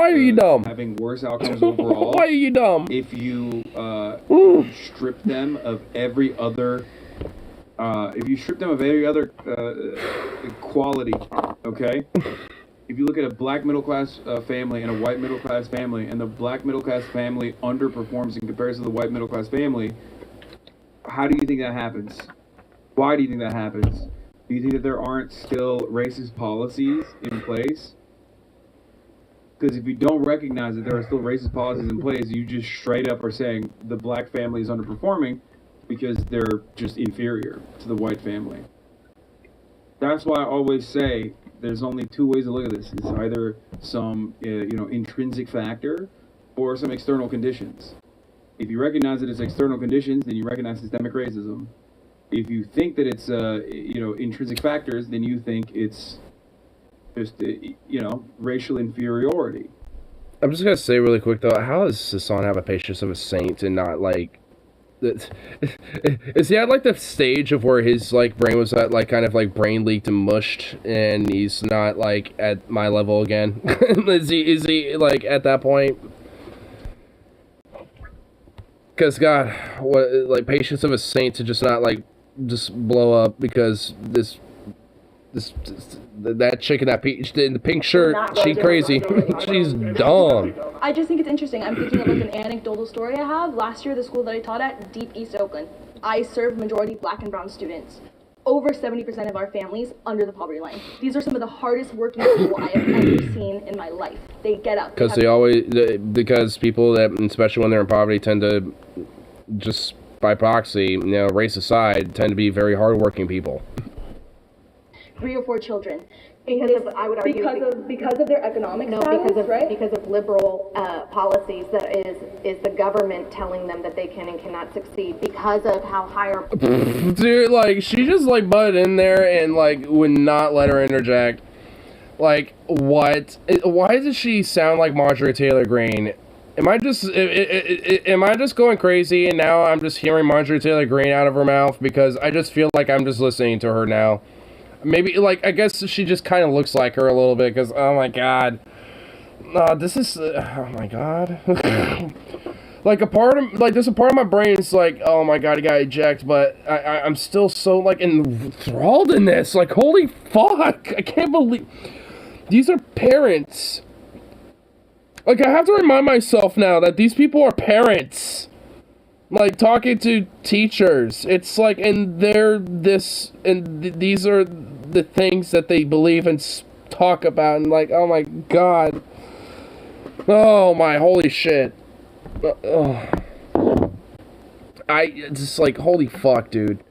you dumb? Having worse outcomes overall. Why are you dumb? If you strip them of every other quality, okay? If you look at a black middle class family and a white middle class family, and the black middle class family underperforms in comparison to the white middle class family, how do you think that happens? Why do you think that happens? Do you think that there aren't still racist policies in place? Because if you don't recognize that there are still racist policies in place, you just straight up are saying the black family is underperforming because they're just inferior to the white family. That's why I always say there's only two ways to look at this. It's either some intrinsic factor or some external conditions. If you recognize that it's external conditions, then you recognize systemic racism. If you think that it's intrinsic factors, then you think it's just racial inferiority. I'm just gonna say really quick though, how does Sasan have a patience of a saint and not like? Is he at like the stage of where his like brain was at like kind of like brain leaked and mushed, and he's not like at my level again? Is he like at that point? Because God, what like patience of a saint to just not like just blow up because that chick in the pink shirt, she crazy. She's dumb. I just think it's interesting. I'm thinking of like an anecdotal story I have. Last year, the school that I taught at, Deep East Oakland, I served majority black and brown students. over 70% of our families under the poverty line. These are some of the hardest working people I have ever seen in my life. They get up. Because people that, especially when they're in poverty, tend to, just by proxy, race aside, tend to be very hardworking people. 3 or 4 children. Because of, I would argue, because of their economic status, right? Because of liberal policies that is the government telling them that they can and cannot succeed because of how higher. Dude, like, she just, like, butted in there and, like, would not let her interject. Like, what? Why does she sound like Marjorie Taylor Greene? Am I just going crazy and now I'm just hearing Marjorie Taylor Greene out of her mouth because I just feel like I'm just listening to her now? Maybe, like, I guess she just kind of looks like her a little bit, because, oh my god. This is, oh my god. Like, there's a part of my brain that's like, oh my god, I got ejected, but I'm still so, like, enthralled in this. Like, holy fuck. I can't believe. These are parents. Like, I have to remind myself now that these people are parents. Like, talking to teachers. It's like, and they're this, and these are the things that they believe and talk about, and like, oh my god. Oh my holy shit. It's just like, holy fuck, dude.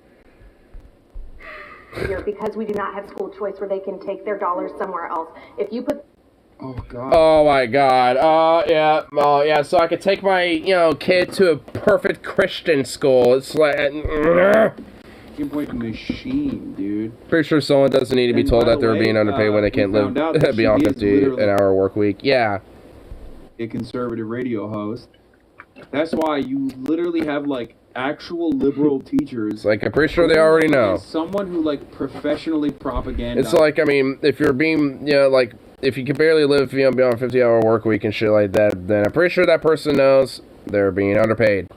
Because we do not have school choice where they can take their dollars somewhere else. If you put Oh god. Oh my god. Yeah. So I could take my, kid to a perfect Christian school. It's like, Game Boy machine, dude. Pretty sure someone doesn't need to be told that they're being underpaid when they can't live beyond 50 an hour work week. Yeah. A conservative radio host. That's why you literally have like actual liberal teachers. Like, I'm pretty sure they already know. Someone who like professionally propagandizes. It's like, I mean, if you're being, like, if you can barely live beyond 50-hour work week and shit like that, then I'm pretty sure that person knows they're being underpaid.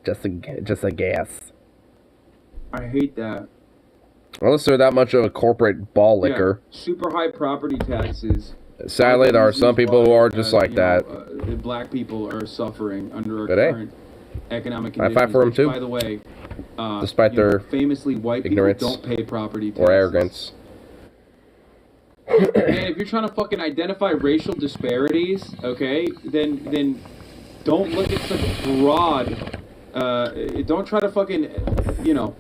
Just a guess. I hate that. Unless they're that much of a corporate ball licker. Yeah, super high property taxes. Sadly, there are some people who are just like that. Black people are suffering under our But hey, current economic I conditions. fight for them too. By the way, despite their famously white ignorance people don't pay property taxes. or arrogance. And if you're trying to fucking identify racial disparities, okay, then don't look at such broad. Don't try to fucking,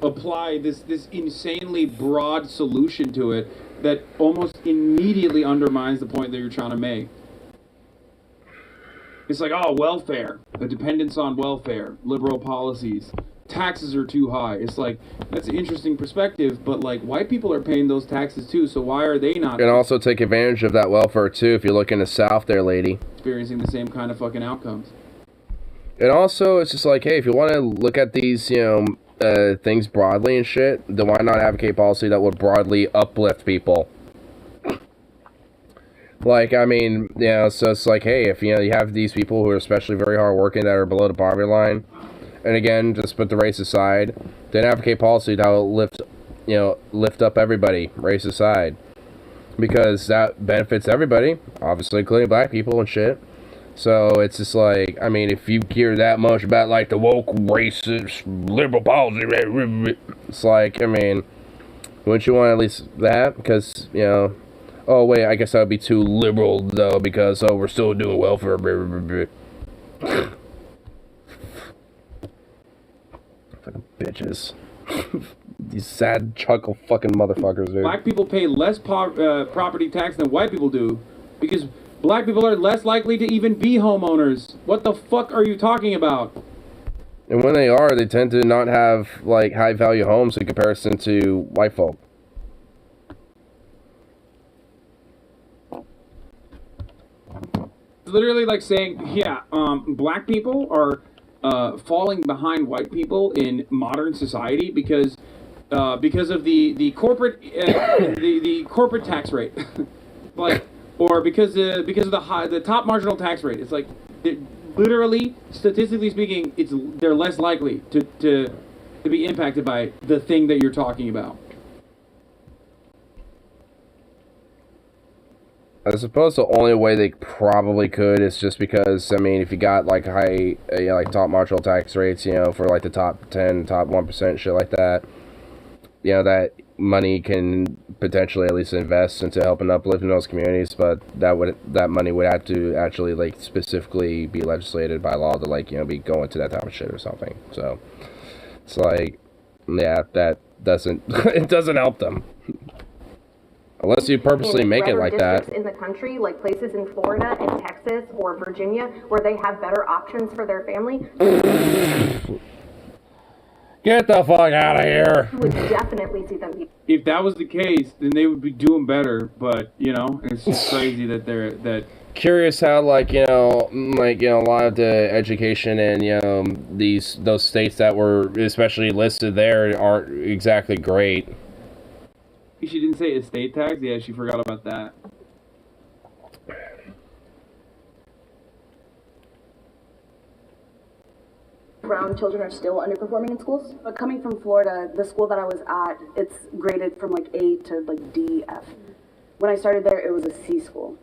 apply this insanely broad solution to it that almost immediately undermines the point that you're trying to make. It's like, oh, welfare, the dependence on welfare, liberal policies, taxes are too high. It's like, that's an interesting perspective, but like, white people are paying those taxes too, so why are they not? You can also take advantage of that welfare too if you look in the South there, lady. Experiencing the same kind of fucking outcomes. And also, it's just like, hey, if you want to look at these, things broadly and shit, then why not advocate policy that would broadly uplift people? Like, I mean, so it's like, hey, if, you have these people who are especially very hardworking that are below the poverty line, and again, just put the race aside, then advocate policy that will lift up everybody, race aside. Because that benefits everybody, obviously, including black people and shit. So it's just like, I mean, if you care that much about like the woke, racist, liberal policy, it's like, I mean, wouldn't you want at least that? Because, oh wait, I guess that would be too liberal though, because, we're still doing welfare. Fucking bitches. These sad chuckle fucking motherfuckers, dude. Black people pay less property tax than white people do because black people are less likely to even be homeowners. What the fuck are you talking about? And when they are, they tend to not have, like, high-value homes in comparison to white folk. It's literally like saying, black people are falling behind white people in modern society because of the corporate the corporate tax rate, like. Or because of the top marginal tax rate. It's like, literally, statistically speaking, they're less likely to be impacted by the thing that you're talking about. I suppose the only way they probably could is just because, I mean, if you got like high, like top marginal tax rates, for like the top 10, top 1%, shit like that, that money can potentially at least invest into helping uplifting those communities, but that money would have to actually like specifically be legislated by law to like be going to that type of shit or something. So it's like, yeah, that doesn't it doesn't help them unless you purposely make it like that. In the country, like places in Florida and Texas or Virginia, where they have better options for their family. Get the fuck out of here. You would definitely see them. If that was the case, then they would be doing better. But it's just crazy that they're curious how a lot of the education and those states that were especially listed there aren't exactly great. She didn't say estate tax. Yeah, she forgot about that. Brown children are still underperforming in schools. But coming from Florida, the school that I was at, it's graded from like A to like D, F. When I started there, it was a C school.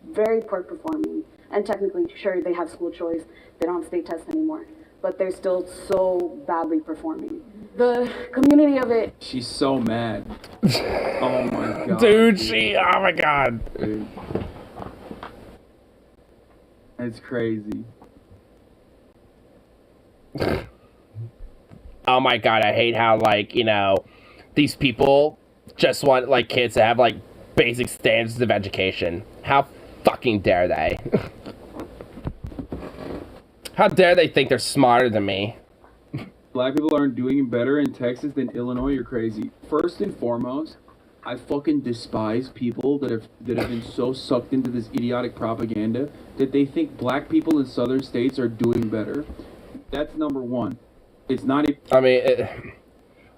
Very poor performing. And technically, sure, they have school choice. They don't have state tests anymore. But they're still so badly performing. The community of it. She's so mad. Oh my god. Dude, oh my god. Dude. It's crazy. Oh my god, I hate how these people just want kids to have basic standards of education. How fucking dare they? How dare they think they're smarter than me? Black people aren't doing better in Texas than Illinois. You're crazy. First and foremost, I fucking despise people that have been so sucked into this idiotic propaganda that they think black people in southern states are doing better. That's number one. It's not. I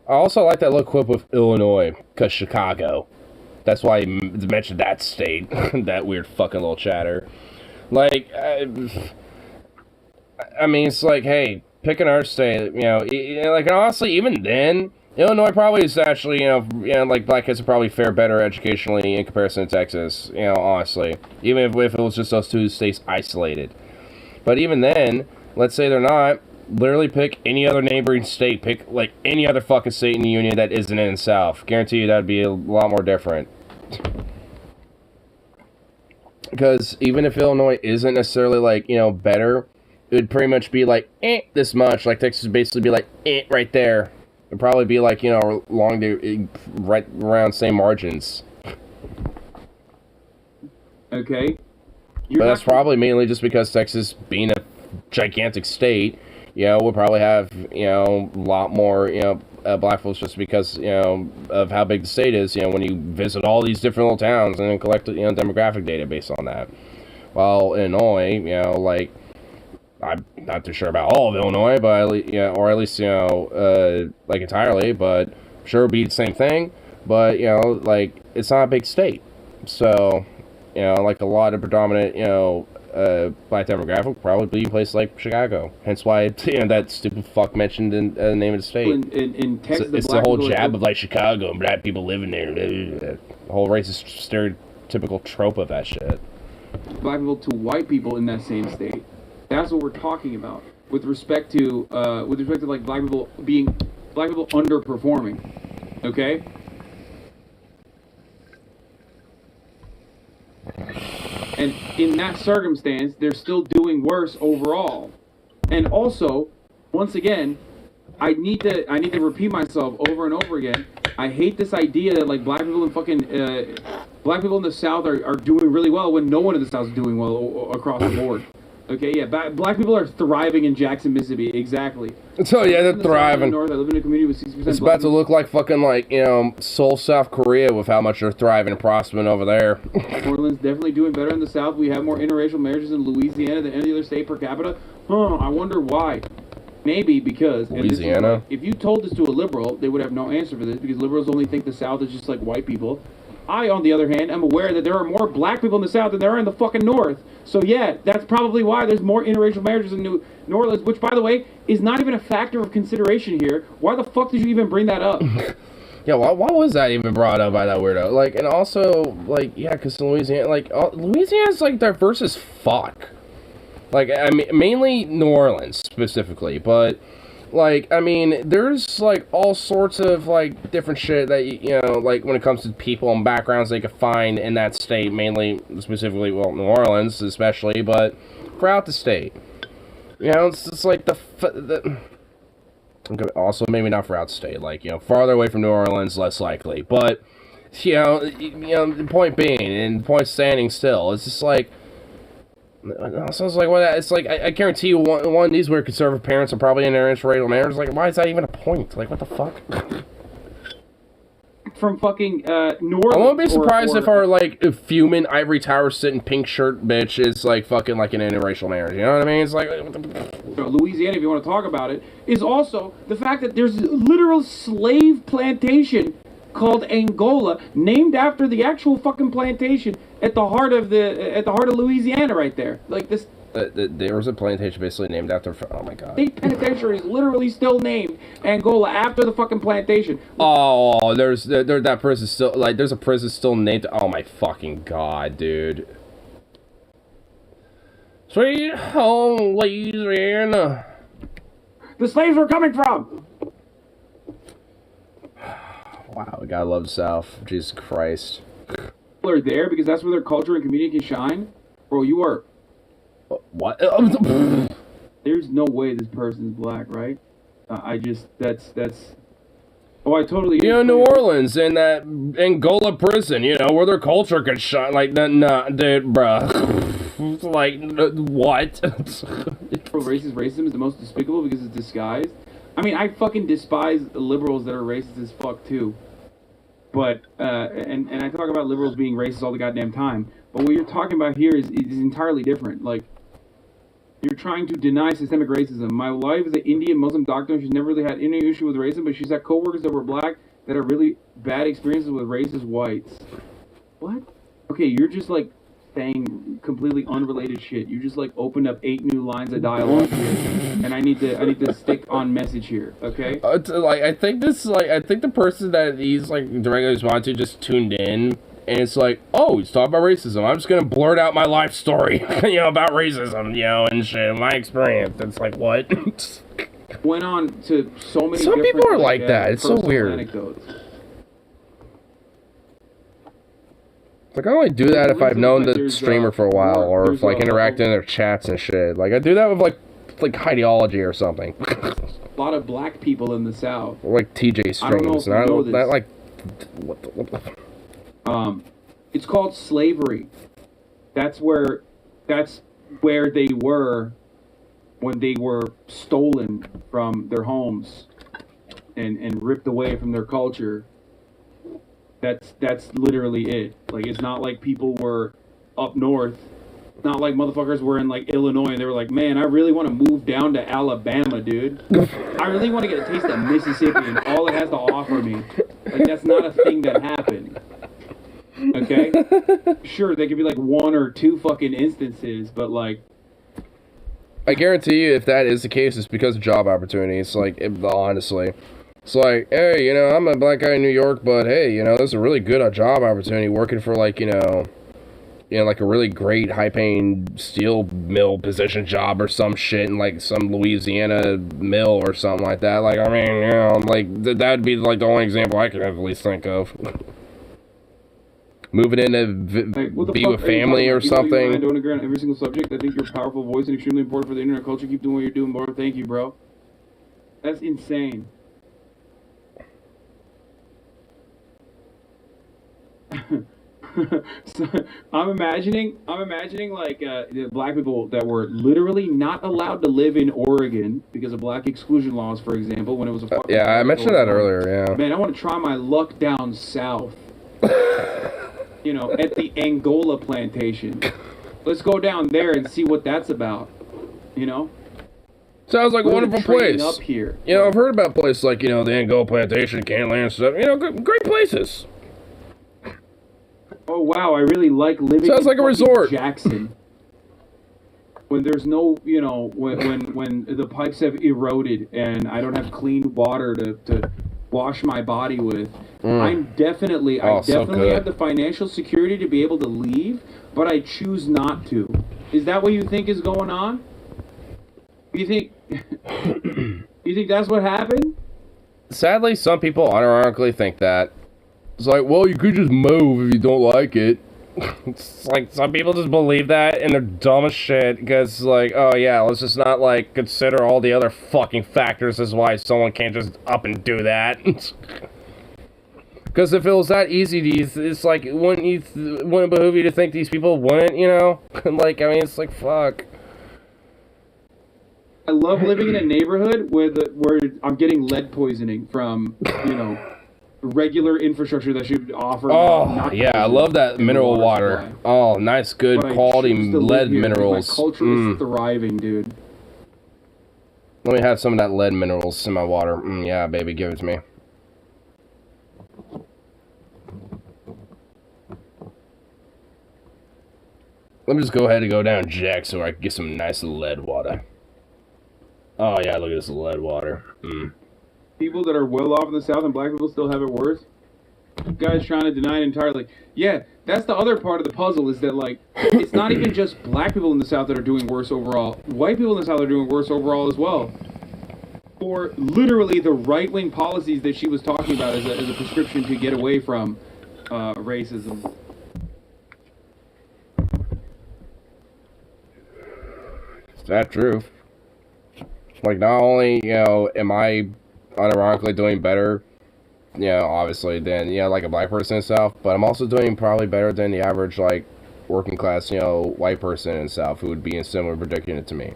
also like that little clip with Illinois, because Chicago. That's why he mentioned that state. That weird fucking little chatter. It's like, hey, pick another state. Honestly, even then, Illinois probably is actually, black kids would probably fare better educationally in comparison to Texas. Honestly, even if it was just those two states isolated. But even then, let's say they're not. Literally pick any other neighboring state. Pick any other fucking state in the union that isn't in the South. Guarantee you that'd be a lot more different. Because even if Illinois isn't necessarily better, it would pretty much be this much. Texas would basically be right there. It'd probably be along the right around same margins. Okay. But that's probably mainly just because Texas being a gigantic state, we'll probably have, a lot more, black folks just because, of how big the state is, when you visit all these different little towns and then collect, demographic data based on that. While Illinois, I'm not too sure about all of Illinois, but, or at least, entirely, but sure it'd be the same thing, but, it's not a big state. So, a lot of predominant, black demographic would probably be places like Chicago. Hence why that stupid fuck mentioned in the name of the state. In Texas, it's the whole jab of Chicago and black people living there. The whole racist stereotypical trope of that shit. Black people to white people in that same state. That's what we're talking about. With respect to black people underperforming. Okay? And in that circumstance, they're still doing worse overall. And also, once again, I need to repeat myself over and over again. I hate this idea that black people in the South are doing really well when no one in the South is doing well across the board. Okay, yeah, black people are thriving in Jackson, Mississippi. Exactly. So yeah, they're thriving. North, I live in a community with 60% It's about to look like fucking Seoul, South Korea with how much they're thriving and prospering over there. Portland's definitely doing better in the South. We have more interracial marriages in Louisiana than any other state per capita. I wonder why. Maybe because Louisiana. If you told this to a liberal, they would have no answer for this because liberals only think the South is just like white people. I, on the other hand, am aware that there are more black people in the South than there are in the fucking North. So yeah, that's probably why there's more interracial marriages in New Orleans, which, by the way, is not even a factor of consideration here. Why the fuck did you even bring that up? Yeah, why was that even brought up by that weirdo? And also, yeah, because Louisiana, Louisiana's, diverse as fuck. Mainly New Orleans, specifically, but, Like, I mean, there's, like, all sorts of, like, different shit that, you know, like, when it comes to people and backgrounds they could find in that state, mainly, specifically, well, New Orleans, especially, but throughout the state. You know, it's like also, maybe not throughout the state, like, you know, farther away from New Orleans, less likely, but, you know, the point being, and the point standing still, it's just like, so it's like, what? It's like, I guarantee you, one of these weird conservative parents are probably in their interracial marriage. Like, why is that even a point? Like, what the fuck? From fucking New Orleans. I won't be surprised if our like fuming ivory tower sitting pink shirt bitch is like fucking like an interracial marriage. You know what I mean? It's like Louisiana, if you want to talk about it, is also the fact that there's a literal slave plantation called Angola, named after the actual fucking plantation at the heart of Louisiana, right there. Like this. There was a plantation basically named after. Oh my god. State penitentiary is literally still named Angola after the fucking plantation. Oh, there's that prison still like there's a prison still named. Oh my fucking god, dude. Sweet home Louisiana. The slaves were coming from. Wow, we gotta love the South. Jesus Christ. People are there because that's where their culture and community can shine. Bro, you are. What? There's no way this person's black, right? That's. Oh, I totally. You know, New Orleans in that Angola prison, you know, where their culture could shine. Like, nah, dude, bruh. Like, what? Racism is the most despicable because it's disguised. I mean, I fucking despise liberals that are racist as fuck too. But and I talk about liberals being racist all the goddamn time. But what you're talking about here is entirely different. Like, you're trying to deny systemic racism. My wife is an Indian Muslim doctor. She's never really had any issue with racism, but she's had coworkers that were black that have really bad experiences with racist whites. What? Okay, you're just like saying completely unrelated shit. You just like opened up 8 new lines of dialogue here, and I need to stick on message here. Okay. Like I think the person that he's like directly responding to just tuned in. And it's like, oh, he's talking about racism. I'm just gonna blurt out my life story, you know, about racism, you know, and shit, my experience. It's like, what? Went on to so many. Some people are like that. It's so weird. Anecdotes. Like, I only do that if I've known the streamer for a while, or if like interacting in their chats and shit. Like, I do that with like ideology or something. A lot of black people in the South. Or like TJ streams, and I don't that like what the. It's called slavery. That's where they were when they were stolen from their homes and ripped away from their culture. That's literally it. Like, it's not like people were up north. Not like motherfuckers were in like Illinois and they were like, man, I really want to move down to Alabama, dude. I really want to get a taste of Mississippi and all it has to offer me. Like, that's not a thing that happened. Okay? Sure, they could be like 1 or 2 fucking instances, but like... I guarantee you if that is the case, it's because of job opportunities, like, honestly. It's like, hey, you know, I'm a black guy in New York, but hey, you know, there's a really good job opportunity working for like, you know, like a really great high-paying steel mill position job or some shit in like some Louisiana mill or something like that. Like, I mean, you know, like, that'd be like the only example I could at least think of. Moving in to be with family or something. I don't agree on every single subject. I think you're a powerful voice and extremely important for the internet culture. Keep doing what you're doing, bro. Thank you, bro. That's insane. So, I'm imagining like the black people that were literally not allowed to live in Oregon because of black exclusion laws, for example, when it was a yeah, I mentioned that earlier. Yeah. Man, I want to try my luck down south. You know, at the Angola plantation. Let's go down there and see what that's about. You know. Sounds like a wonderful place. Up here. You know, I've heard about places like, you know, the Angola plantation, Canland stuff. You know, great places. Oh wow, I really like living. Sounds like a resort. Jackson. When there's no, you know, when the pipes have eroded and I don't have clean water to wash my body with, I definitely have the financial security to be able to leave, but I choose not to. Is that what you think is going on? You think You think that's what happened? Sadly, some people unironically think that. It's like, well, you could just move if you don't like it. It's like, some people just believe that, and they're dumb as shit, because, like, oh yeah, let's just not, like, consider all the other fucking factors as why someone can't just up and do that. Because if it was that easy to use, it's like, wouldn't it behoove you to think these people wouldn't, you know? Like, I mean, it's like, fuck. I love living in a neighborhood where I'm getting lead poisoning from, you know, regular infrastructure that should offer. Oh, yeah, I love that mineral water. Supply. Oh, nice, good quality lead minerals. My culture is thriving, dude. Let me have some of that lead minerals in my water. Yeah, baby, give it to me. Let me just go ahead and go down Jack so I can get some nice lead water. Oh, yeah, look at this lead water. People that are well off in the South and black people still have it worse. Guys trying to deny it entirely. Yeah, that's the other part of the puzzle is that, like, it's not even just black people in the South that are doing worse overall. White people in the South are doing worse overall as well. For literally the right-wing policies that she was talking about as a prescription to get away from racism. Is that true? Like, not only, you know, am I unironically doing better, you know, obviously, than, you know, like a black person and stuff, but I'm also doing probably better than the average, like, working class, you know, white person in the South who would be in similar predicament to me.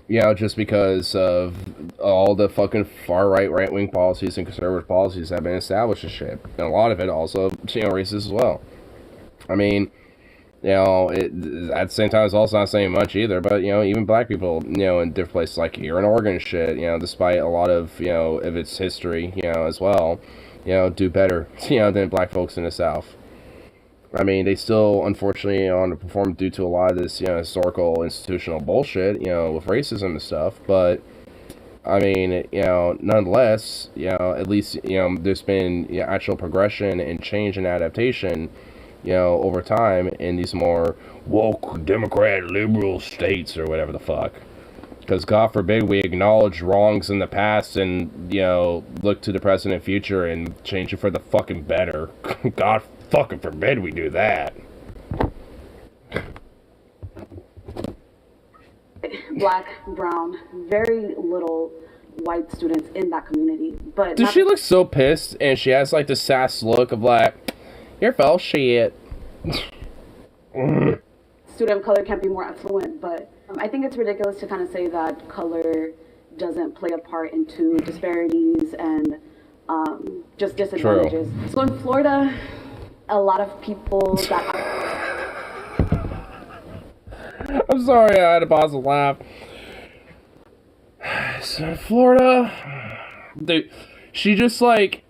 You know, just because of all the fucking far-right, right-wing policies and conservative policies that have been established and shit. And a lot of it also, you know, racist as well. I mean, you know, at the same time, it's also not saying much either, but, you know, even black people, you know, in different places, like here in Oregon and shit, you know, despite a lot of, you know, of its history, you know, as well, you know, do better, you know, than black folks in the South. I mean, they still, unfortunately, you know, underperform due to a lot of this, you know, historical, institutional bullshit, you know, with racism and stuff, but, I mean, you know, nonetheless, you know, at least, you know, there's been, you know, actual progression and change and adaptation, you know, over time in these more woke, Democrat, liberal states or whatever the fuck. Because God forbid we acknowledge wrongs in the past and, you know, look to the present and future and change it for the fucking better. God fucking forbid we do that. Black, brown, very little white students in that community. But Does she look so pissed and she has like the sass look of like, you're full shit. Student of color can't be more affluent, but I think it's ridiculous to kind of say that color doesn't play a part into disparities and just disadvantages. True. So in Florida, a lot of people that I'm sorry, I had to pause and laugh. So in Florida, dude, she just like,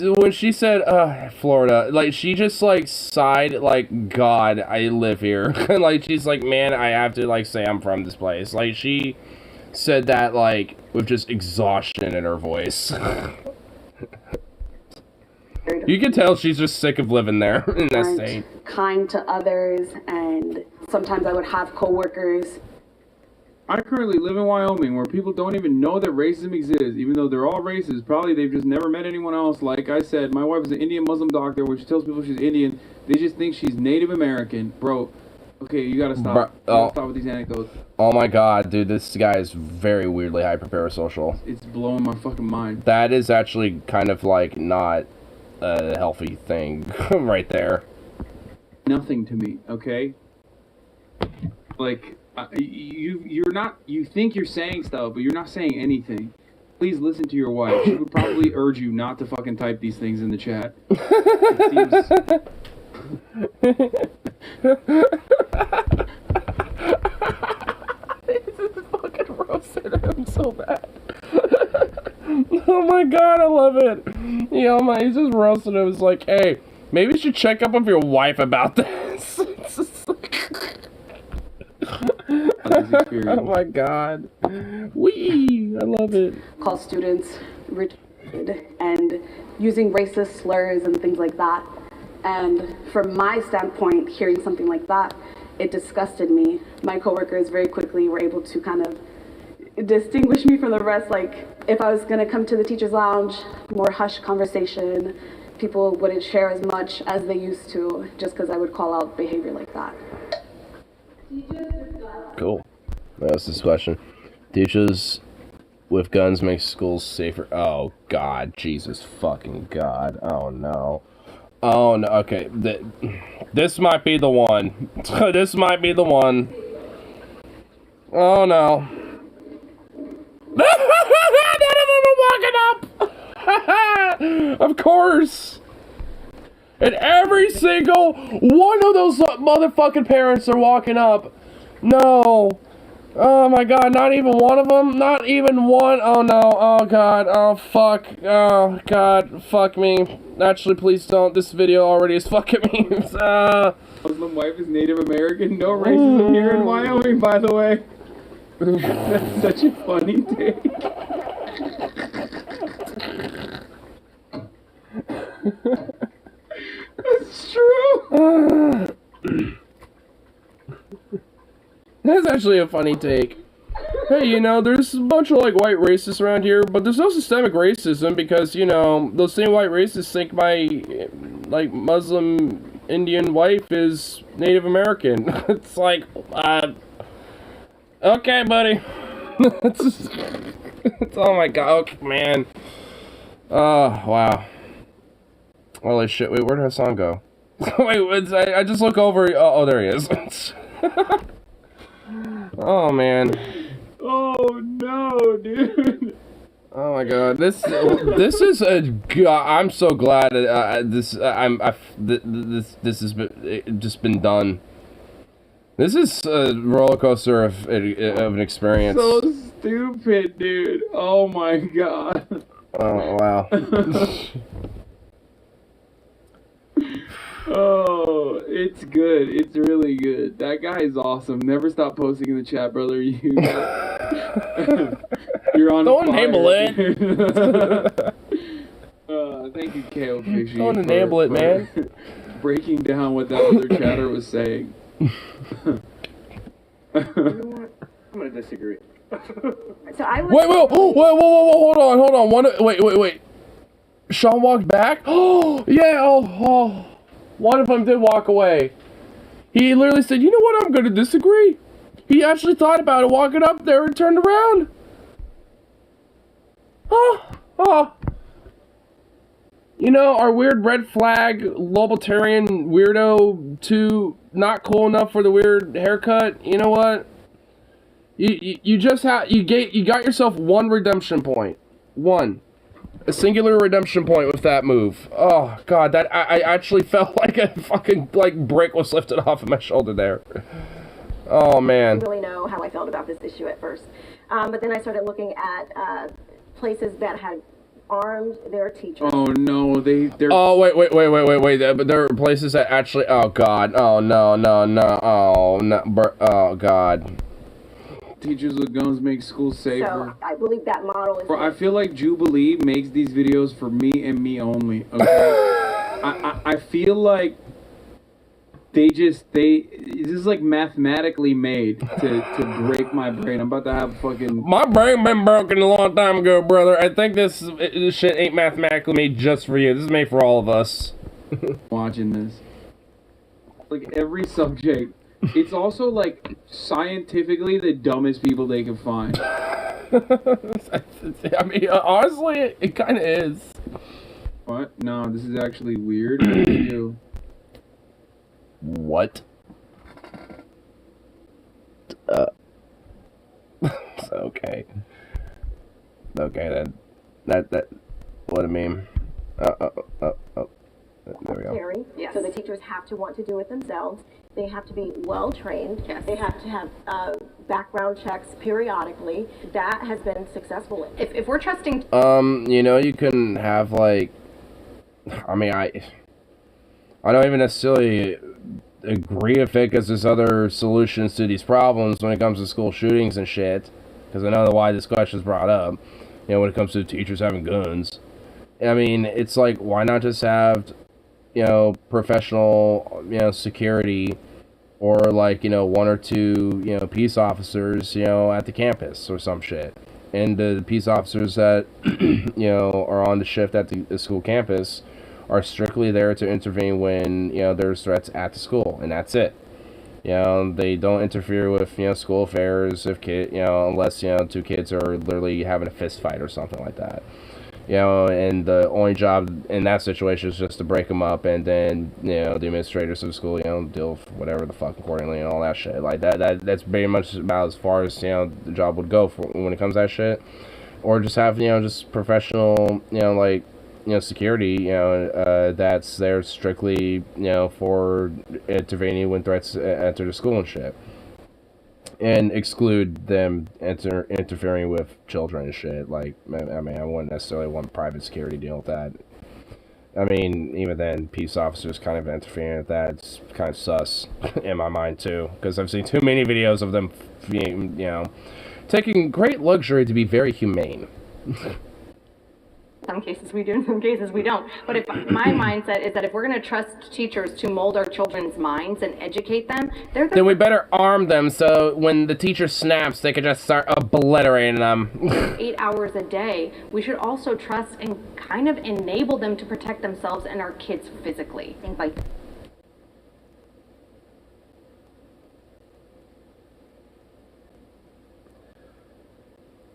when she said, Florida, like, she just, like, sighed, like, God, I live here. Like, she's like, man, I have to, like, say I'm from this place. Like, she said that, like, with just exhaustion in her voice. You can tell she's just sick of living there in that state. Kind to others, and sometimes I would have coworkers. I currently live in Wyoming where people don't even know that racism exists, even though they're all racist. Probably they've just never met anyone else. Like I said, my wife is an Indian Muslim doctor, which tells people she's Indian. They just think she's Native American. Bro, okay, you gotta stop. You gotta stop with these anecdotes. Oh my god, dude, this guy is very weirdly hyper-parasocial. It's blowing my fucking mind. That is actually kind of like not a healthy thing right there. Nothing to me, okay? Like... you think you're saying stuff, but you're not saying anything. Please listen to your wife. She would probably urge you not to fucking type these things in the chat. This is fucking roasted him so bad. Oh my god, I love it. Yeah, he's just roasted him. It's like, hey, maybe you should check up with your wife about this. Oh my god. Wee! I love it. Call students retarded and using racist slurs and things like that. And from my standpoint, hearing something like that, it disgusted me. My coworkers very quickly were able to kind of distinguish me from the rest. Like, if I was going to come to the teacher's lounge, more hush conversation, people wouldn't share as much as they used to just because I would call out behavior like that. Cool. That's this question. Teachers with guns make schools safer. Oh, God. Jesus fucking God. Oh, no. Oh, no. Okay. This might be the one. This might be the one. Oh, no. None of them are walking up! Of course! And every single one of those motherfucking parents are walking up. No. Oh my God, not even one of them? Not even one? Oh no, oh God, oh fuck, oh God, fuck me. Actually, please don't, this video already is fucking me. Muslim wife is Native American, no racism here in Wyoming, by the way. That's such a funny take. That's true. That's actually a funny take. Hey, you know, there's a bunch of, like, white racists around here, but there's no systemic racism because, you know, those same white racists think my, like, Muslim Indian wife is Native American. It's like, okay, buddy. Oh my God, okay, man. Oh, wow. Holy shit, wait, where did that song go? Wait, I just look over, oh, there he is. Oh, man. Oh, no, dude. Oh my God, this is a. I'm so glad this has just been done. This is a roller coaster of an experience. So stupid, dude. Oh my God. Oh wow. Oh, it's good. It's really good. That guy is awesome. Never stop posting in the chat, brother. You're on Don't fire. enable it. Thank you, KO Fishy. Don't enable it, man. Breaking down what that other chatter was saying. I'm gonna disagree. So I would Wait, hold on. Wait. Sean walked back? Oh, yeah, oh. One of them did walk away. He literally said, you know what, I'm gonna disagree. He actually thought about it, walking up there and turned around. Oh. You know, our weird red flag, Lobotarian weirdo, too not cool enough for the weird haircut. You know what? You just got yourself one redemption point. One. A singular redemption point with that move. Oh, God, that I actually felt like a fucking, like, brick was lifted off of my shoulder there. Oh, man. I didn't really know how I felt about this issue at first. But then I started looking at places that had armed their teachers. Oh, no, they're... Oh, wait. But there are places that actually... Oh, God. Oh, no. Oh, no. Oh, God. Teachers with guns make schools safer. So I believe that model is... Bro, I feel like Jubilee makes these videos for me and me only, okay? I feel like this is like mathematically made to break my brain. I'm about to have fucking... My brain been broken a long time ago, brother. I think this shit ain't mathematically made just for you. This is made for all of us. Watching this. Like, every subject... It's also, like, scientifically the dumbest people they can find. I mean, honestly, it kind of is. What? No, this is actually weird. What do you do? What? Okay. Okay, that, what a meme. There we go. Yes. So the teachers have to want to do it themselves. They have to be well trained. Yes. They have to have background checks periodically. That has been successful. If we're trusting... You know, you can have, like... I mean, I don't even necessarily agree with it because there's other solutions to these problems when it comes to school shootings and shit. Because I know why this question's brought up. You know, when it comes to teachers having guns. I mean, it's like, why not just have, you know, professional, you know, security or like, you know, 1 or 2, you know, peace officers, you know, at the campus or some shit. And the peace officers that, you know, are on the shift at the school campus are strictly there to intervene when, you know, there's threats at the school, and that's it. You know, they don't interfere with, you know, school affairs if you know, unless, you know, 2 kids are literally having a fist fight or something like that. You know, and the only job in that situation is just to break them up, and then, you know, the administrators of the school, you know, deal with whatever the fuck accordingly and all that shit. Like, that's very much about as far as, you know, the job would go for when it comes to that shit. Or just have, you know, just professional, you know, like, you know, security, you know, that's there strictly, you know, for intervening when threats enter the school and shit. And exclude them interfering with children and shit. Like, I mean, I wouldn't necessarily want private security to deal with that. I mean, even then, peace officers kind of interfering with that. It's kind of sus in my mind, too. Because I've seen too many videos of them being, you know, taking great luxury to be very humane. Some cases we do, in some cases we don't. But if my mindset is that if we're going to trust teachers to mold our children's minds and educate them, then we better arm them so when the teacher snaps, they can just start obliterating them. 8 hours a day. We should also trust and kind of enable them to protect themselves and our kids physically. I think by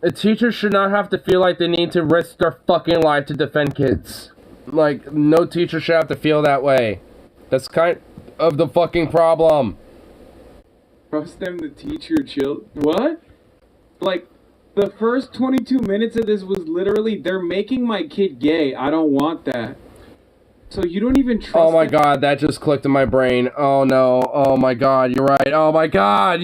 A teacher should not have to feel like they need to risk their fucking life to defend kids. Like, no teacher should have to feel that way. That's kind of the fucking problem. Trust them to teach your children. What? Like, the first 22 minutes of this was literally, they're making my kid gay. I don't want that. So you don't even trust Oh my god, that just clicked in my brain. Oh no. Oh my god, you're right. Oh my god,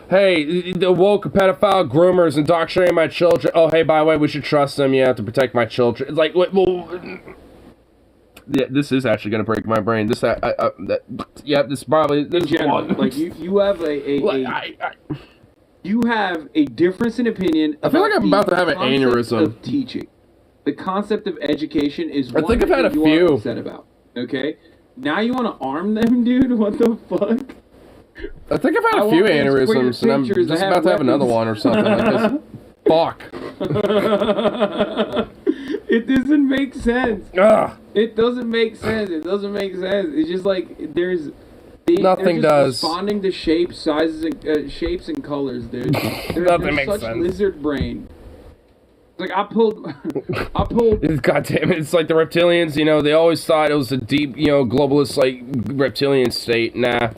Hey, the woke pedophile groomers indoctrinating my children. Oh, hey, by the way, we should trust them, yeah, to protect my children. It's like, well, yeah, this is actually gonna break my brain. This, yeah, this probably this general, like you have you have a difference in opinion. I feel like I'm about to have an aneurysm. Of teaching, the concept of education is. I think I've had a few. Upset about. Okay, now you want to arm them, dude? What the fuck? I think I've had a few aneurysms, and I'm just about to have another one or something like this. Fuck. It doesn't make sense. Ugh. It doesn't make sense. It doesn't make sense. It's just like nothing does. Responding to shapes, sizes, and shapes and colors, dude. Nothing makes such sense. Lizard brain. Like I pulled. God damn it! It's like the reptilians. You know, they always thought it was a deep, you know, globalist like reptilian state. Nah.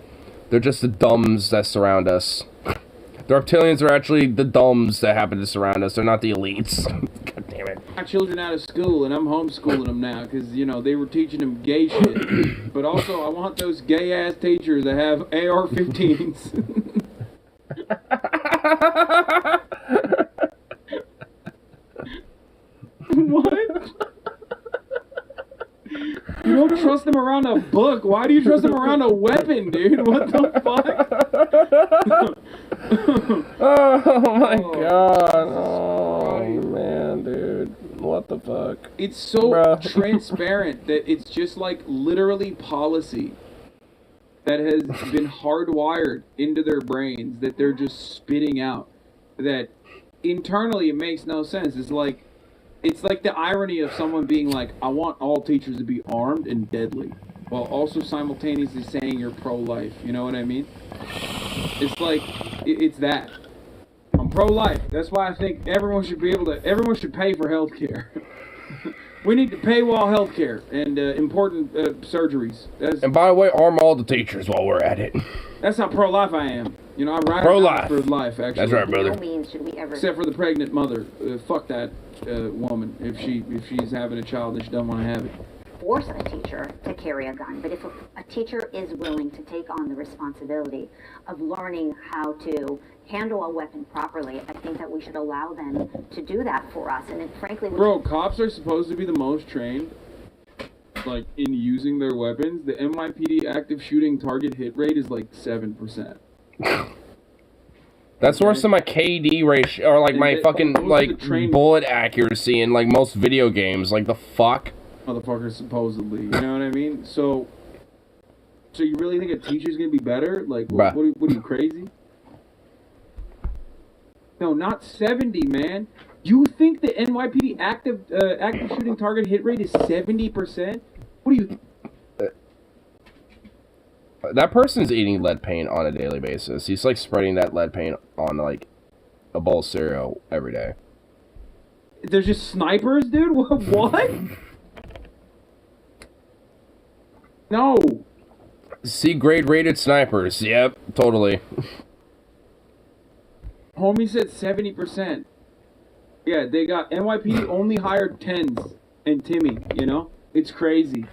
They're just the dumbs that surround us. The reptilians are actually the dumbs that happen to surround us. They're not the elites. God damn it. My children out of school, and I'm homeschooling them now because, you know, they were teaching them gay shit. But also, I want those gay-ass teachers that have AR-15s. What? You don't trust them around a book. Why do you trust them around a weapon, dude? What the fuck? Oh my god. Oh man, dude. What the fuck? It's so transparent that it's just like literally policy that has been hardwired into their brains that they're just spitting out. That internally it makes no sense. It's like the irony of someone being like, I want all teachers to be armed and deadly, while also simultaneously saying you're pro-life. You know what I mean? It's like, it's that. I'm pro-life. That's why I think everyone should pay for healthcare. We need to paywall healthcare and important surgeries. And by the way, arm all the teachers while we're at it. That's how pro-life I am. You know, I ride pro-life for life, actually. That's right, brother. No means should we ever. Except for the pregnant mother. Fuck that woman if she's having a child that she doesn't want to have it. Force a teacher to carry a gun, but if a teacher is willing to take on the responsibility of learning how to handle a weapon properly, I think that we should allow them to do that for us. And frankly, bro, cops are supposed to be the most trained, like, in using their weapons. The NYPD active shooting target hit rate is like 7%. That's worse than my KD ratio, or like my fucking, like, bullet accuracy in, like, most video games. Like, the fuck? Motherfuckers, supposedly. You know what I mean? So So you really think a teacher's gonna be better? Like, Bruh. what are you crazy? No, not 70, man. You think the NYPD active shooting target hit rate is 70%? What do you? That person's eating lead paint on a daily basis. He's like spreading that lead paint on like a bowl of cereal every day. There's just snipers, dude? What? No. C-grade rated snipers. Yep, totally. Homie said 70%. Yeah, they got NYPD only hired 10s and Timmy, you know? It's crazy.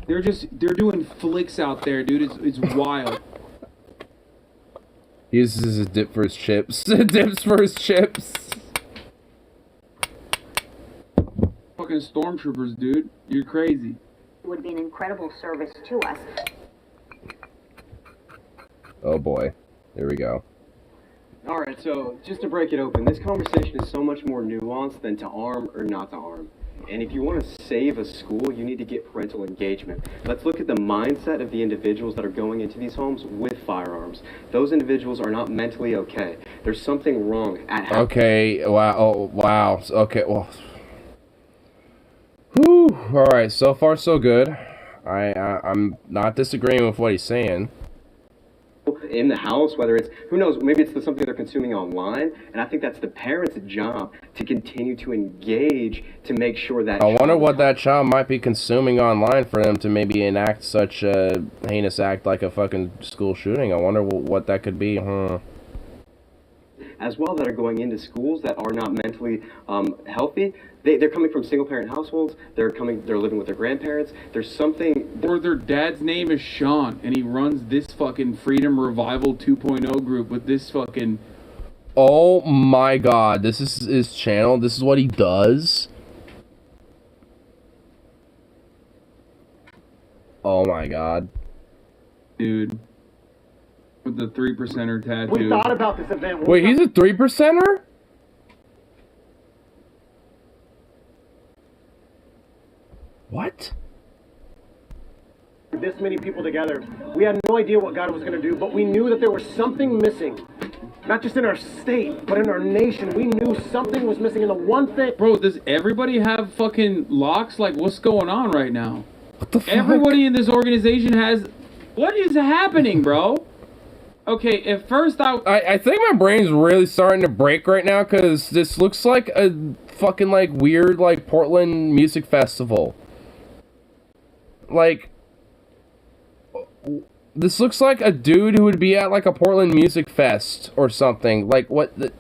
They're doing flicks out there, dude. It's wild. He uses his dip for his chips. Dips for his chips. Fucking stormtroopers, dude. You're crazy. Would be an incredible service to us. Oh boy. Here we go. All right, so just to break it open, this conversation is so much more nuanced than to arm or not to arm. And if you want to save a school, you need to get parental engagement. Let's look at the mindset of the individuals that are going into these homes with firearms. Those individuals are not mentally okay. There's something wrong at home. Okay, wow, oh, wow, okay, well. Whew, alright, so far so good. I'm not disagreeing with what he's saying. In the house, whether it's, who knows, maybe it's something they're consuming online, and I think that's the parents' job to continue to engage to make sure that... I wonder what that child might be consuming online for them to maybe enact such a heinous act like a fucking school shooting. I wonder what that could be, As well, that are going into schools that are not mentally healthy. They're coming from single-parent households. They're living with their grandparents. There's something... Or their dad's name is Sean, and he runs this fucking Freedom Revival 2.0 group with this fucking... Oh my god, this is his channel? This is what he does? Oh my god. Dude. With the 3%er tattoo. We thought about this event. Wait, he's a 3%er? What? This many people together. We had no idea what God was going to do, but we knew that there was something missing. Not just in our state, but in our nation. We knew something was missing, and the one thing... Bro, does everybody have fucking locks? Like, what's going on right now? What the fuck? Everybody in this organization has... What is happening, bro? Okay, at first I think my brain's really starting to break right now, because this looks like a fucking, like, weird, like, Portland music festival. Like... This looks like a dude who would be at, like, a Portland Music Fest or something. Like, what the...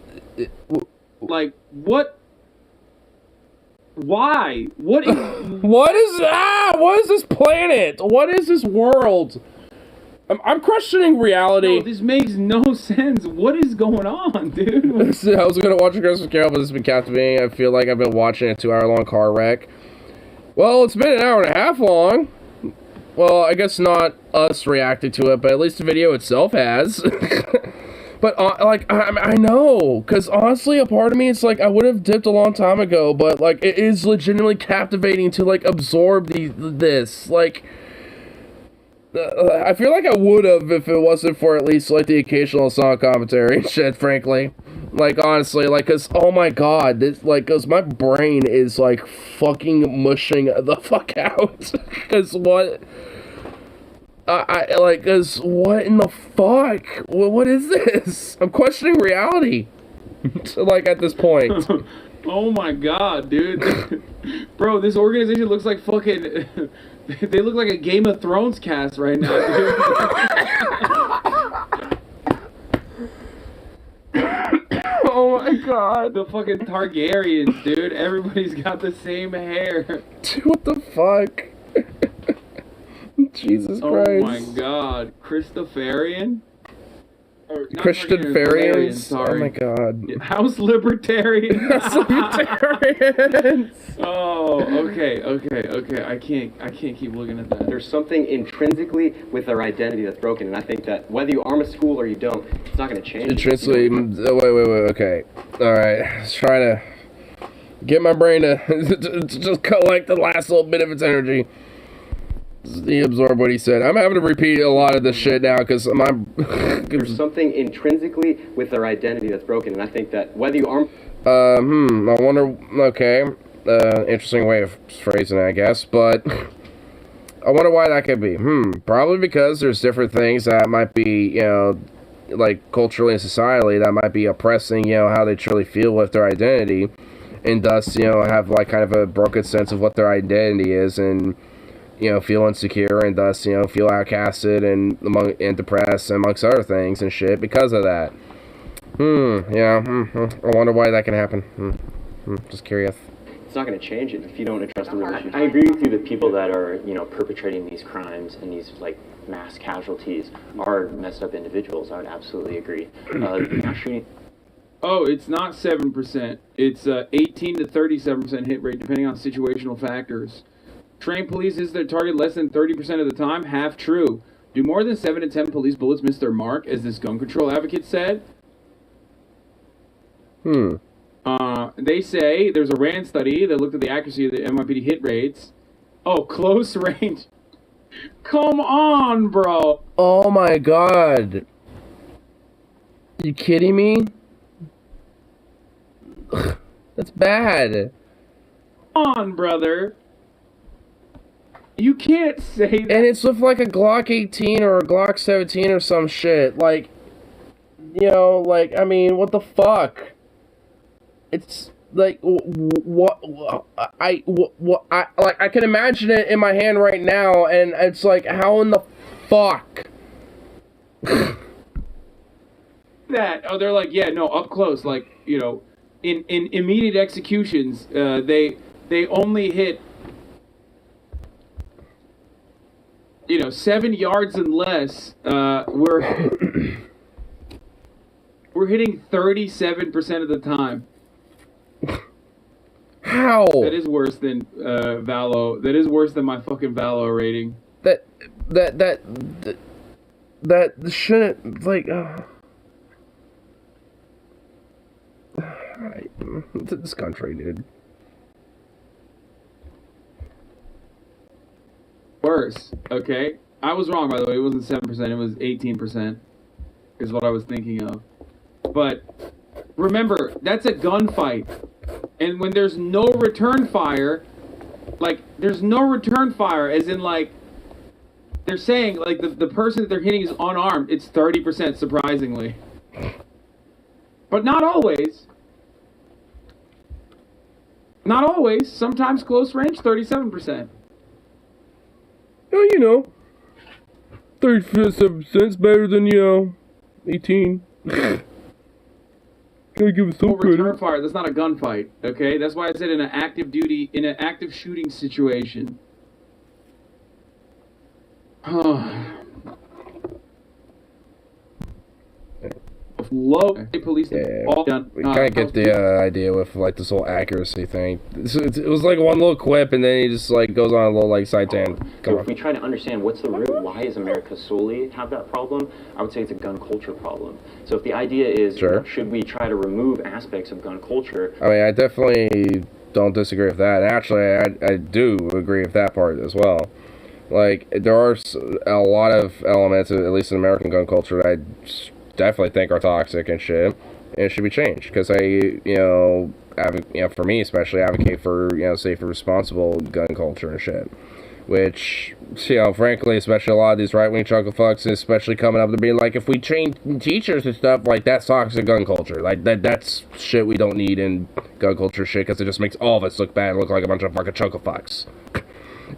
Like, what? Why? What is... What is... What is this planet? What is this world? I'm questioning reality. No, this makes no sense. What is going on, dude? I was gonna watch A Christmas Carol, but this has been captivating. I feel like I've been watching a 2-hour-long car wreck. Well, it's been an hour and a half long. Well, I guess not us reacting to it, but at least the video itself has. But, like, I know, because honestly, a part of me, it's like, I would have dipped a long time ago, but, like, it is legitimately captivating to, like, absorb this. Like, I feel like I would have if it wasn't for at least, like, the occasional song commentary and shit, frankly. Like, honestly, like, because, oh my god, this, like, because my brain is, like, fucking mushing the fuck out. Because what... like, cause what in the fuck? What is this? I'm questioning reality. Like, at this point. Oh my god, dude. Bro, this organization looks like fucking... They look like a Game of Thrones cast right now, dude. Oh my god. The fucking Targaryens, dude. Everybody's got the same hair. Dude, what the fuck? Jesus Christ. Oh my god. Christopherien? Christianfarians? Sorry. Oh my god. House Libertarian. House Libertarians. Oh, okay. I can't keep looking at that. There's something intrinsically with their identity that's broken, and I think that whether you arm a school or you don't, it's not going to change. Intrinsically, wait, okay. Alright, let's try to get my brain to just collect the last little bit of its energy. He absorbed what he said. I'm having to repeat a lot of this shit now because there's something intrinsically with their identity that's broken, and I think that whether you are... I wonder... Okay. Interesting way of phrasing it, I guess, but... I wonder why that could be. Probably because there's different things that might be, you know, like culturally and societally that might be oppressing, you know, how they truly feel with their identity, and thus, you know, have like kind of a broken sense of what their identity is, and, you know, feel insecure, and thus, you know, feel outcasted and depressed, amongst other things and shit because of that. Yeah. I wonder why that can happen. Just curious. It's not going to change it if you don't address the real issue. I agree with you that people that are, you know, perpetrating these crimes and these, like, mass casualties are messed up individuals. I would absolutely agree. Mass shooting... Oh, it's not 7%. It's 18 to 37% hit rate, depending on situational factors. Trained police is their target less than 30% of the time. Half true. Do more than 7 to 10 police bullets miss their mark, as this gun control advocate said? They say there's a RAND study that looked at the accuracy of the NYPD hit rates. Oh, close range. Come on, bro. Oh my god. You kidding me? That's bad. Come on, brother. You can't say that. And it's with like a Glock 18 or a Glock 17 or some shit. Like, you know, like, I mean, what the fuck? It's like I can imagine it in my hand right now, and it's like, how in the fuck? That they're like, yeah, no, up close, like, you know, in immediate executions, they only hit, you know, 7 yards and less. We're hitting 37% of the time. How? That is worse than Valo. That is worse than my fucking Valo rating. That shouldn't, like, this country, dude. Worse, okay? I was wrong, by the way. It wasn't 7%, it was 18%, is what I was thinking of. But remember, that's a gunfight. And when there's no return fire, like, there's no return fire, as in, like, they're saying, like, the person that they're hitting is unarmed. It's 30%, surprisingly. But not always. Not always. Sometimes close range, 37%. Oh, you know, 37%'s better than, you know, 18. Gotta give it some credit. Return fire, that's not a gunfight, okay? That's why I said in an active shooting situation. Low police. All done. We kind of get the idea with, like, this whole accuracy thing. It was like one little quip, and then he just, like, goes on a little, like, side tangent. So if we try to understand what's the root, why is America solely have that problem, I would say it's a gun culture problem. So if the idea is, sure, should we try to remove aspects of gun culture? I mean, I definitely don't disagree with that. Actually, I do agree with that part as well. Like, there are a lot of elements, at least in American gun culture, that I definitely think are toxic and shit, and it should be changed, because I, for me especially, advocate for, you know, safe and responsible gun culture and shit, which, you know, frankly, especially a lot of these right-wing chuckle fucks, especially coming up to being like, if we train teachers and stuff, like, that's toxic gun culture, like, that's shit we don't need in gun culture shit, because it just makes all of us look bad and look like a bunch of fucking chuckle fucks.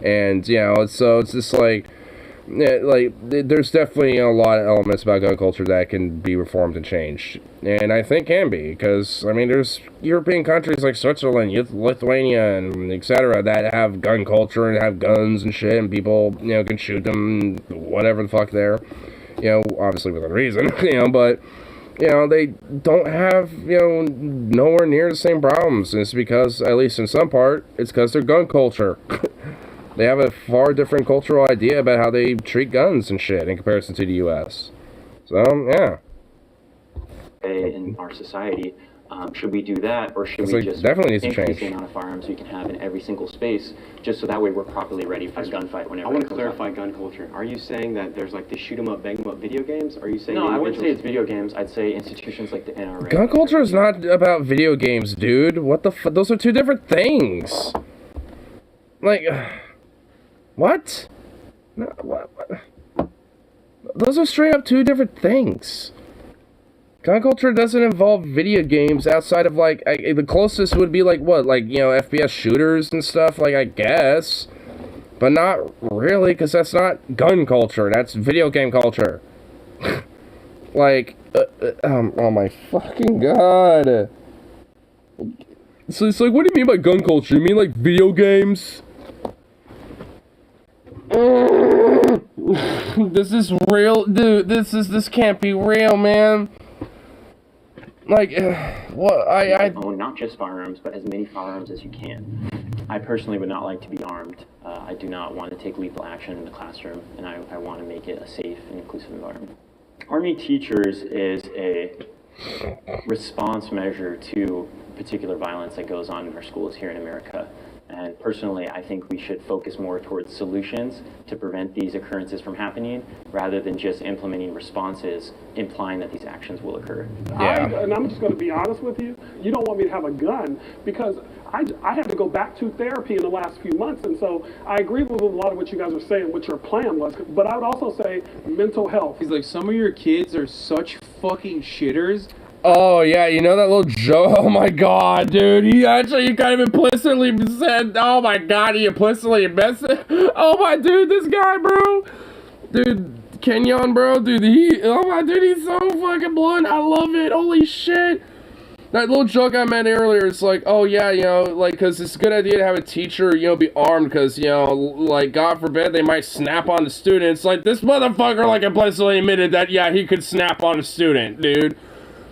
And, you know, so it's just like, yeah, like, there's definitely a lot of elements about gun culture that can be reformed and changed. And I think can be, because, I mean, there's European countries like Switzerland, Lithuania, and etc. that have gun culture and have guns and shit, and people, you know, can shoot them, whatever the fuck there. You know, obviously within reason, you know, but, you know, they don't have, you know, nowhere near the same problems. And it's because, at least in some part, it's because they're gun culture. They have a far different cultural idea about how they treat guns and shit in comparison to the U.S. So, yeah. In our society, Should we do that, or should It's we like, just definitely needs to increase change. the amount of firearms we can have in every single space, just so that way we're properly ready for a gunfight whenever I want it to comes clarify up? gun culture. Are you saying that there's like the shoot 'em up, bang 'em up video games? Are you saying No, the I wouldn't say it's individuals- video games. I'd say institutions like the NRA. Gun culture is not about video games, dude. What the those are two different things. Like, what? No, what? Those are straight up two different things. Gun culture doesn't involve video games outside of, like, the closest would be, like, what? Like, you know, FPS shooters and stuff, like, I guess. But not really, because that's not gun culture. That's video game culture. Like, oh my fucking god. So it's like, what do you mean by gun culture? You mean, like, video games? This is real, dude. This can't be real, man. Like, what? I own not just firearms, but as many firearms as you can. I personally would not like to be armed. I do not want to take lethal action in the classroom, and I want to make it a safe and inclusive environment. Army Teachers is a response measure to particular violence that goes on in our schools here in America. And personally, I think we should focus more towards solutions to prevent these occurrences from happening, rather than just implementing responses implying that these actions will occur. And I'm just going to be honest with you. You don't want me to have a gun because I had to go back to therapy in the last few months. And so I agree with a lot of what you guys are saying, what your plan was. But I would also say mental health. He's like, some of your kids are such fucking shitters. Oh, yeah, you know that little joke? Oh, my God, dude. He actually kind of implicitly said, oh, my God, he implicitly admits it. Oh, my dude, this guy, bro. Dude, Kenyon, bro. Dude, oh, my dude, he's so fucking blunt. I love it. Holy shit. That little joke I meant earlier, it's like, oh, yeah, you know, like, because it's a good idea to have a teacher, you know, be armed, because, you know, like, God forbid, they might snap on the students. Like, this motherfucker, like, implicitly admitted that, yeah, he could snap on a student, dude.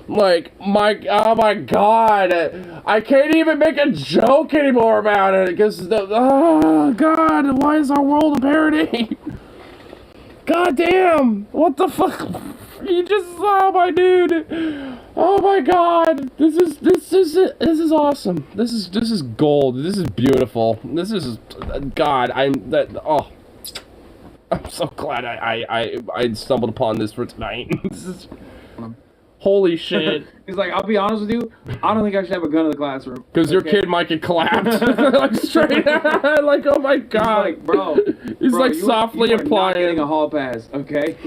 Like, oh my god, I can't even make a joke anymore about it, because, oh god, why is our world a parody? God damn, what the fuck, you just, oh my dude, oh my god, this is awesome, this is gold, this is beautiful, this is, god, I'm so glad I stumbled upon this for tonight. This is, holy shit. He's like, I'll be honest with you, I don't think I should have a gun in the classroom. Because your kid might get clapped. Like, straight out. Like, oh my god. He's like, bro. He's bro, like you, softly you are implying. not getting a hall pass, okay?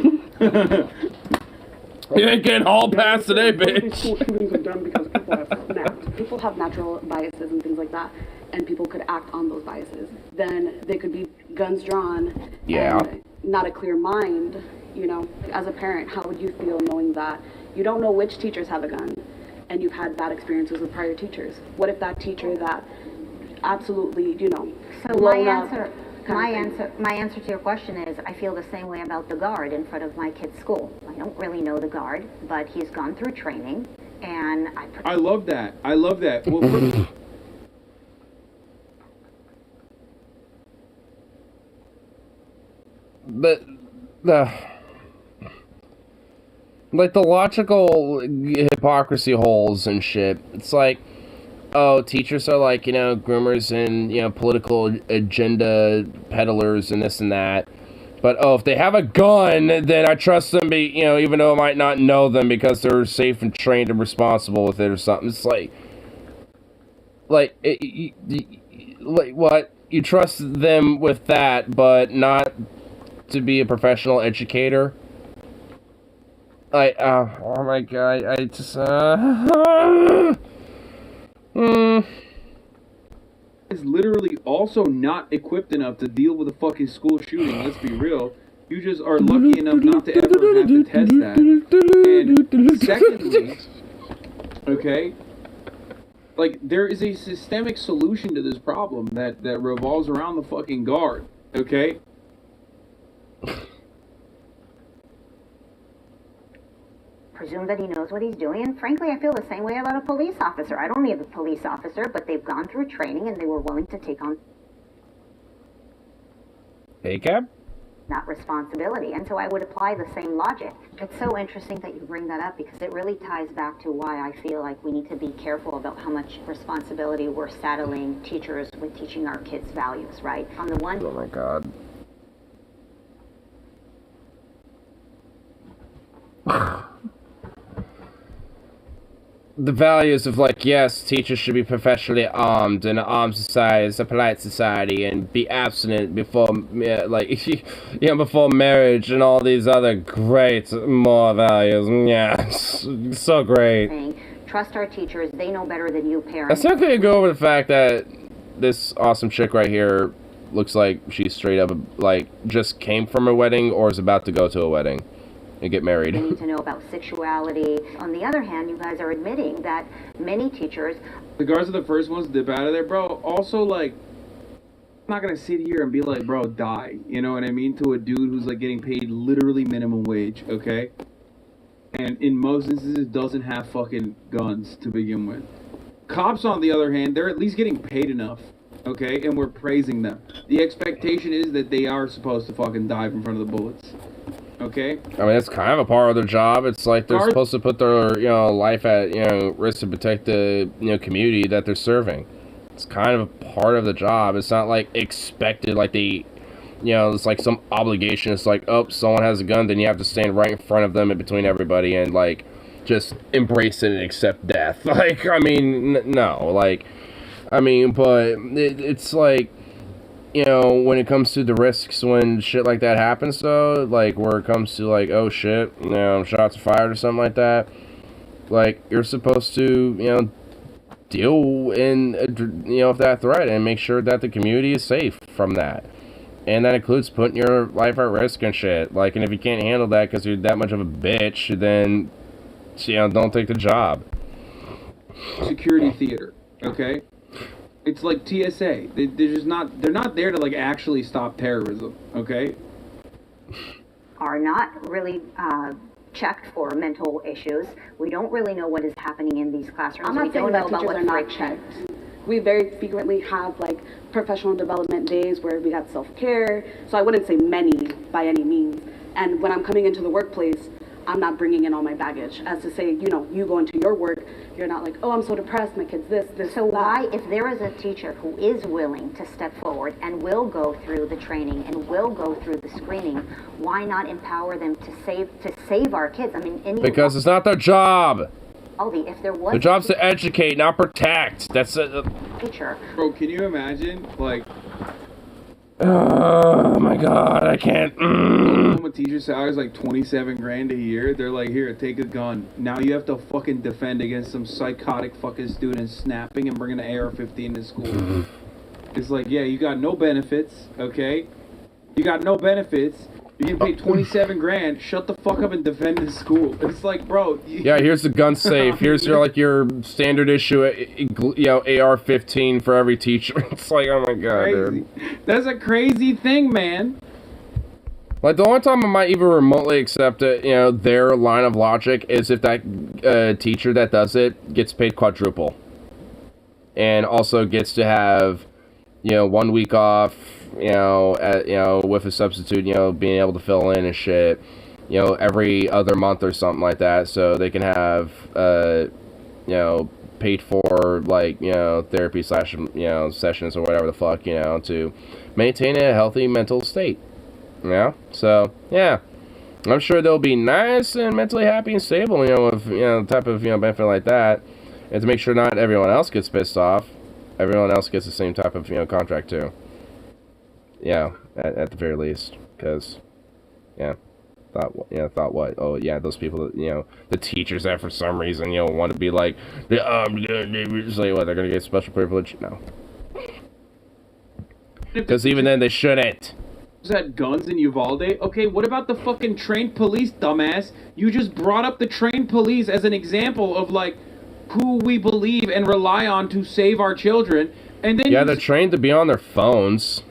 You ain't getting hall pass today, bitch. School shootings are done because people have snapped. People have natural biases and things like that, and people could act on those biases. Then they could be guns drawn. Yeah. And not a clear mind. You know, as a parent, how would you feel knowing that you don't know which teachers have a gun, and you've had bad experiences with prior teachers? What if that teacher that absolutely, you know, so my answer to your question is I feel the same way about the guard in front of my kid's school. I don't really know the guard, but he's gone through training, and I love that. I love that. Well, like the logical hypocrisy holes and shit. It's like, oh, teachers are like, you know, groomers and, you know, political agenda peddlers and this and that. But, oh, if they have a gun, then I trust them, you know, even though I might not know them because they're safe and trained and responsible with it or something. It's like what? You trust them with that, but not to be a professional educator? Oh my god, I just, is literally also not equipped enough to deal with a fucking school shooting, let's be real. You just are lucky enough not to ever have to test that. And secondly, okay, like, there is a systemic solution to this problem that revolves around the fucking guard, okay? presume that he knows what he's doing, and frankly, I feel the same way about a police officer. I don't need a police officer, but they've gone through training and they were willing to take on... ACAB? not responsibility. And so I would apply the same logic. It's so interesting that you bring that up because it really ties back to why I feel like we need to be careful about how much responsibility we're saddling teachers with teaching our kids values, right? On the one... Oh my God. The values of, like, yes, teachers should be professionally armed, and an armed society is a polite society, and be abstinent before, like, you know, before marriage, and all these other great moral values. Yeah, so great. Trust our teachers, they know better than you parents. Let's not gonna go over the fact that this awesome chick right here looks like she's straight up, like, just came from a wedding, or is about to go to a wedding. And get married. They need to know about sexuality. On the other hand, you guys are admitting that many teachers... The guards are the first ones to dip out of there, bro. Also, like, I'm not gonna sit here and be like, bro, die. You know what I mean? To a dude who's, like, getting paid literally minimum wage, okay? And in most instances, doesn't have fucking guns to begin with. Cops, on the other hand, they're at least getting paid enough, okay? And we're praising them. The expectation is that they are supposed to fucking dive in front of the bullets. Okay. I mean, it's kind of a part of their job. It's like they're supposed to put their, you know, life at, you know, risk to protect the, you know, community that they're serving. It's kind of a part of the job. It's not like expected, like they, you know, it's like some obligation. It's like, oh, someone has a gun, then you have to stand right in front of them in between everybody and, like, just embrace it and accept death. Like, I mean, no, like, I mean, but it's like, you know, when it comes to the risks when shit like that happens, though, like, where it comes to, like, oh, shit, you know, shots fired or something like that, like, you're supposed to, you know, deal in, you know, with that threat and make sure that the community is safe from that. And that includes putting your life at risk and shit. Like, and if you can't handle that because you're that much of a bitch, then, you know, don't take the job. Security theater, okay? It's like TSA. They're not there to, like, actually stop terrorism, okay? Are not really checked for mental issues. We don't really know what is happening in these classrooms. I'm not saying that teachers are not checked. We very frequently have, like, professional development days where we got self-care. So I wouldn't say many by any means. And when I'm coming into the workplace, I'm not bringing in all my baggage. As to say, you know, you go into your work, you're not like, oh, I'm so depressed, my kid's this. So why, if there is a teacher who is willing to step forward and will go through the training and will go through the screening, why not empower them to save our kids? I mean, because it's not their job. Aldi, if there was their job's to educate, not protect. That's a teacher. Bro, can you imagine, like, oh my God, I can't. A teacher's salary is like 27 grand a year. They're like, here, take a gun. Now you have to fucking defend against some psychotic fucking students snapping and bringing an AR-15 to school. It's like, yeah, you got no benefits, okay? You got no benefits. You're getting paid 27 grand. Shut the fuck up and defend the school. It's like, bro. Yeah, here's the gun safe. Here's your, like, your standard issue, you know, AR-15 for every teacher. It's like, oh my God, crazy. Dude. That's a crazy thing, man. Like, the only time I might even remotely accept it, you know, their line of logic is if that teacher that does it gets paid quadruple. And also gets to have, you know, 1 week off, you know, with a substitute, you know, being able to fill in and shit, you know, every other month or something like that, so they can have, you know, paid for, like, you know, therapy / you know, sessions or whatever the fuck, you know, to maintain a healthy mental state, you know, so, yeah, I'm sure they'll be nice and mentally happy and stable, you know, with, you know, type of, you know, benefit like that, and to make sure not everyone else gets pissed off, everyone else gets the same type of, you know, contract too. Yeah, at the very least, because, yeah, thought what? Oh, yeah, those people, that, you know, the teachers that for some reason, you know, want to be like, say what, they're gonna get special privilege? No, because even then they shouldn't. Had guns in Uvalde. Okay, what about the fucking trained police, dumbass? You just brought up the trained police as an example of, like, who we believe and rely on to save our children, and then yeah, they're trained to be on their phones.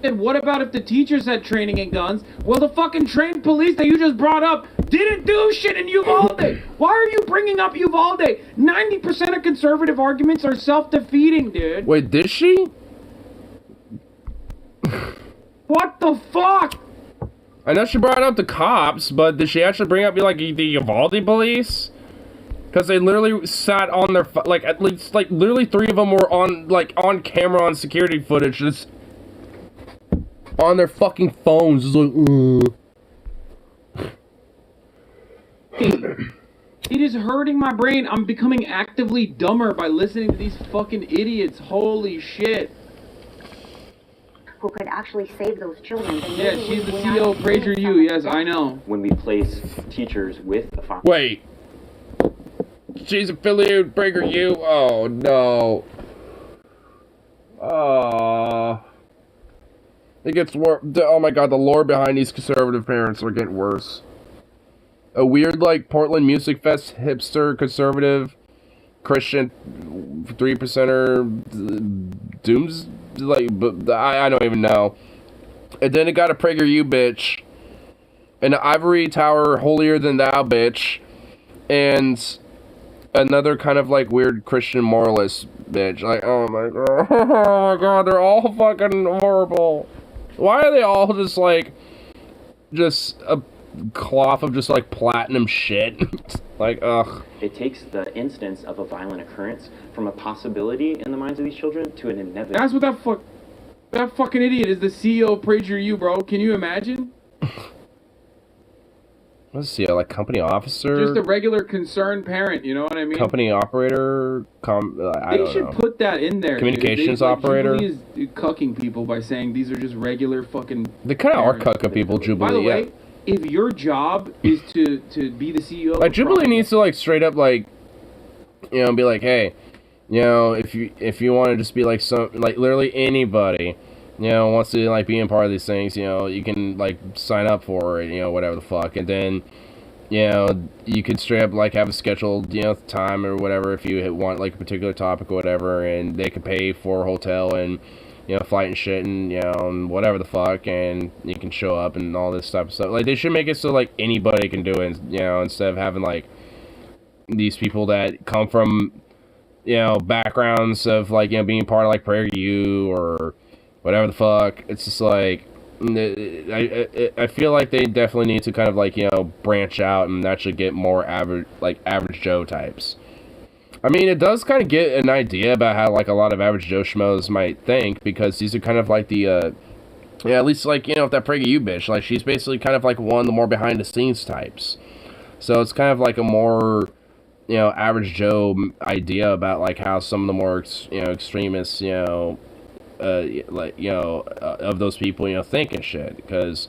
And what about if the teachers had training in guns? Well, the fucking trained police that you just brought up didn't do shit in Uvalde. Why are you bringing up Uvalde? 90% of conservative arguments are self-defeating, dude. Wait, did she? What the fuck? I know she brought up the cops, but did she actually bring up like the Uvalde police? Because they literally sat on their like at least like literally 3 of them were on camera on security footage, just on their fucking phones, just like. It is hurting my brain. I'm becoming actively dumber by listening to these fucking idiots. Holy shit. Who could actually save those children. Yeah, she's the CEO of PragerU. Yes, I know. When we place teachers with a Wait. She's affiliated with PragerU? Oh, no. It gets worse. Oh my god, the lore behind these conservative parents are getting worse. A weird, like, Portland Music Fest hipster, conservative, Christian, 3%er, dooms, like, but I don't even know. And then it got a PragerU bitch, an Ivory Tower holier than thou bitch, and another kind of, like, weird Christian moralist bitch. Like, oh my god, they're all fucking horrible. Why are they all just, like, just a cloth of just like platinum shit? Like, ugh. It takes the instance of a violent occurrence from a possibility in the minds of these children to an inevitable. That's what that fucking idiot is the CEO of PragerU, bro. Can you imagine? Let's see, like company officer, just a regular concerned parent. You know what I mean? Company operator. I don't know. They should put that in there. Communications operator. Jubilee is cucking people by saying these are just regular fucking. They kind of are cucking people. Jubilee. By the way, yeah. If your job is to be the CEO, like Jubilee needs to like straight up like, you know, be like, hey, you know, if you want to just be like some like literally anybody, you know, wants to like be in part of these things, you know, you can like sign up for it, you know, whatever the fuck, and then, you know, you could straight up like have a scheduled, you know, time or whatever if you want like a particular topic or whatever, and they could pay for a hotel and, you know, flight and shit and, you know, and whatever the fuck, and you can show up and all this type of stuff. Like, they should make it so, like, anybody can do it, you know, instead of having, like, these people that come from, you know, backgrounds of, like, you know, being part of, like, PragerU or whatever the fuck. It's just, like, I feel like they definitely need to kind of, like, you know, branch out and actually get more average Joe types. I mean, it does kind of get an idea about how, like, a lot of average Joe schmoes might think, because these are kind of like the, yeah, at least, like, you know, if that PragerU bitch, like, she's basically kind of like one of the more behind-the-scenes types. So it's kind of like a more, you know, average Joe idea about, like, how some of the more, you know, extremists, you know, like, you know, of those people, you know, think and shit. Because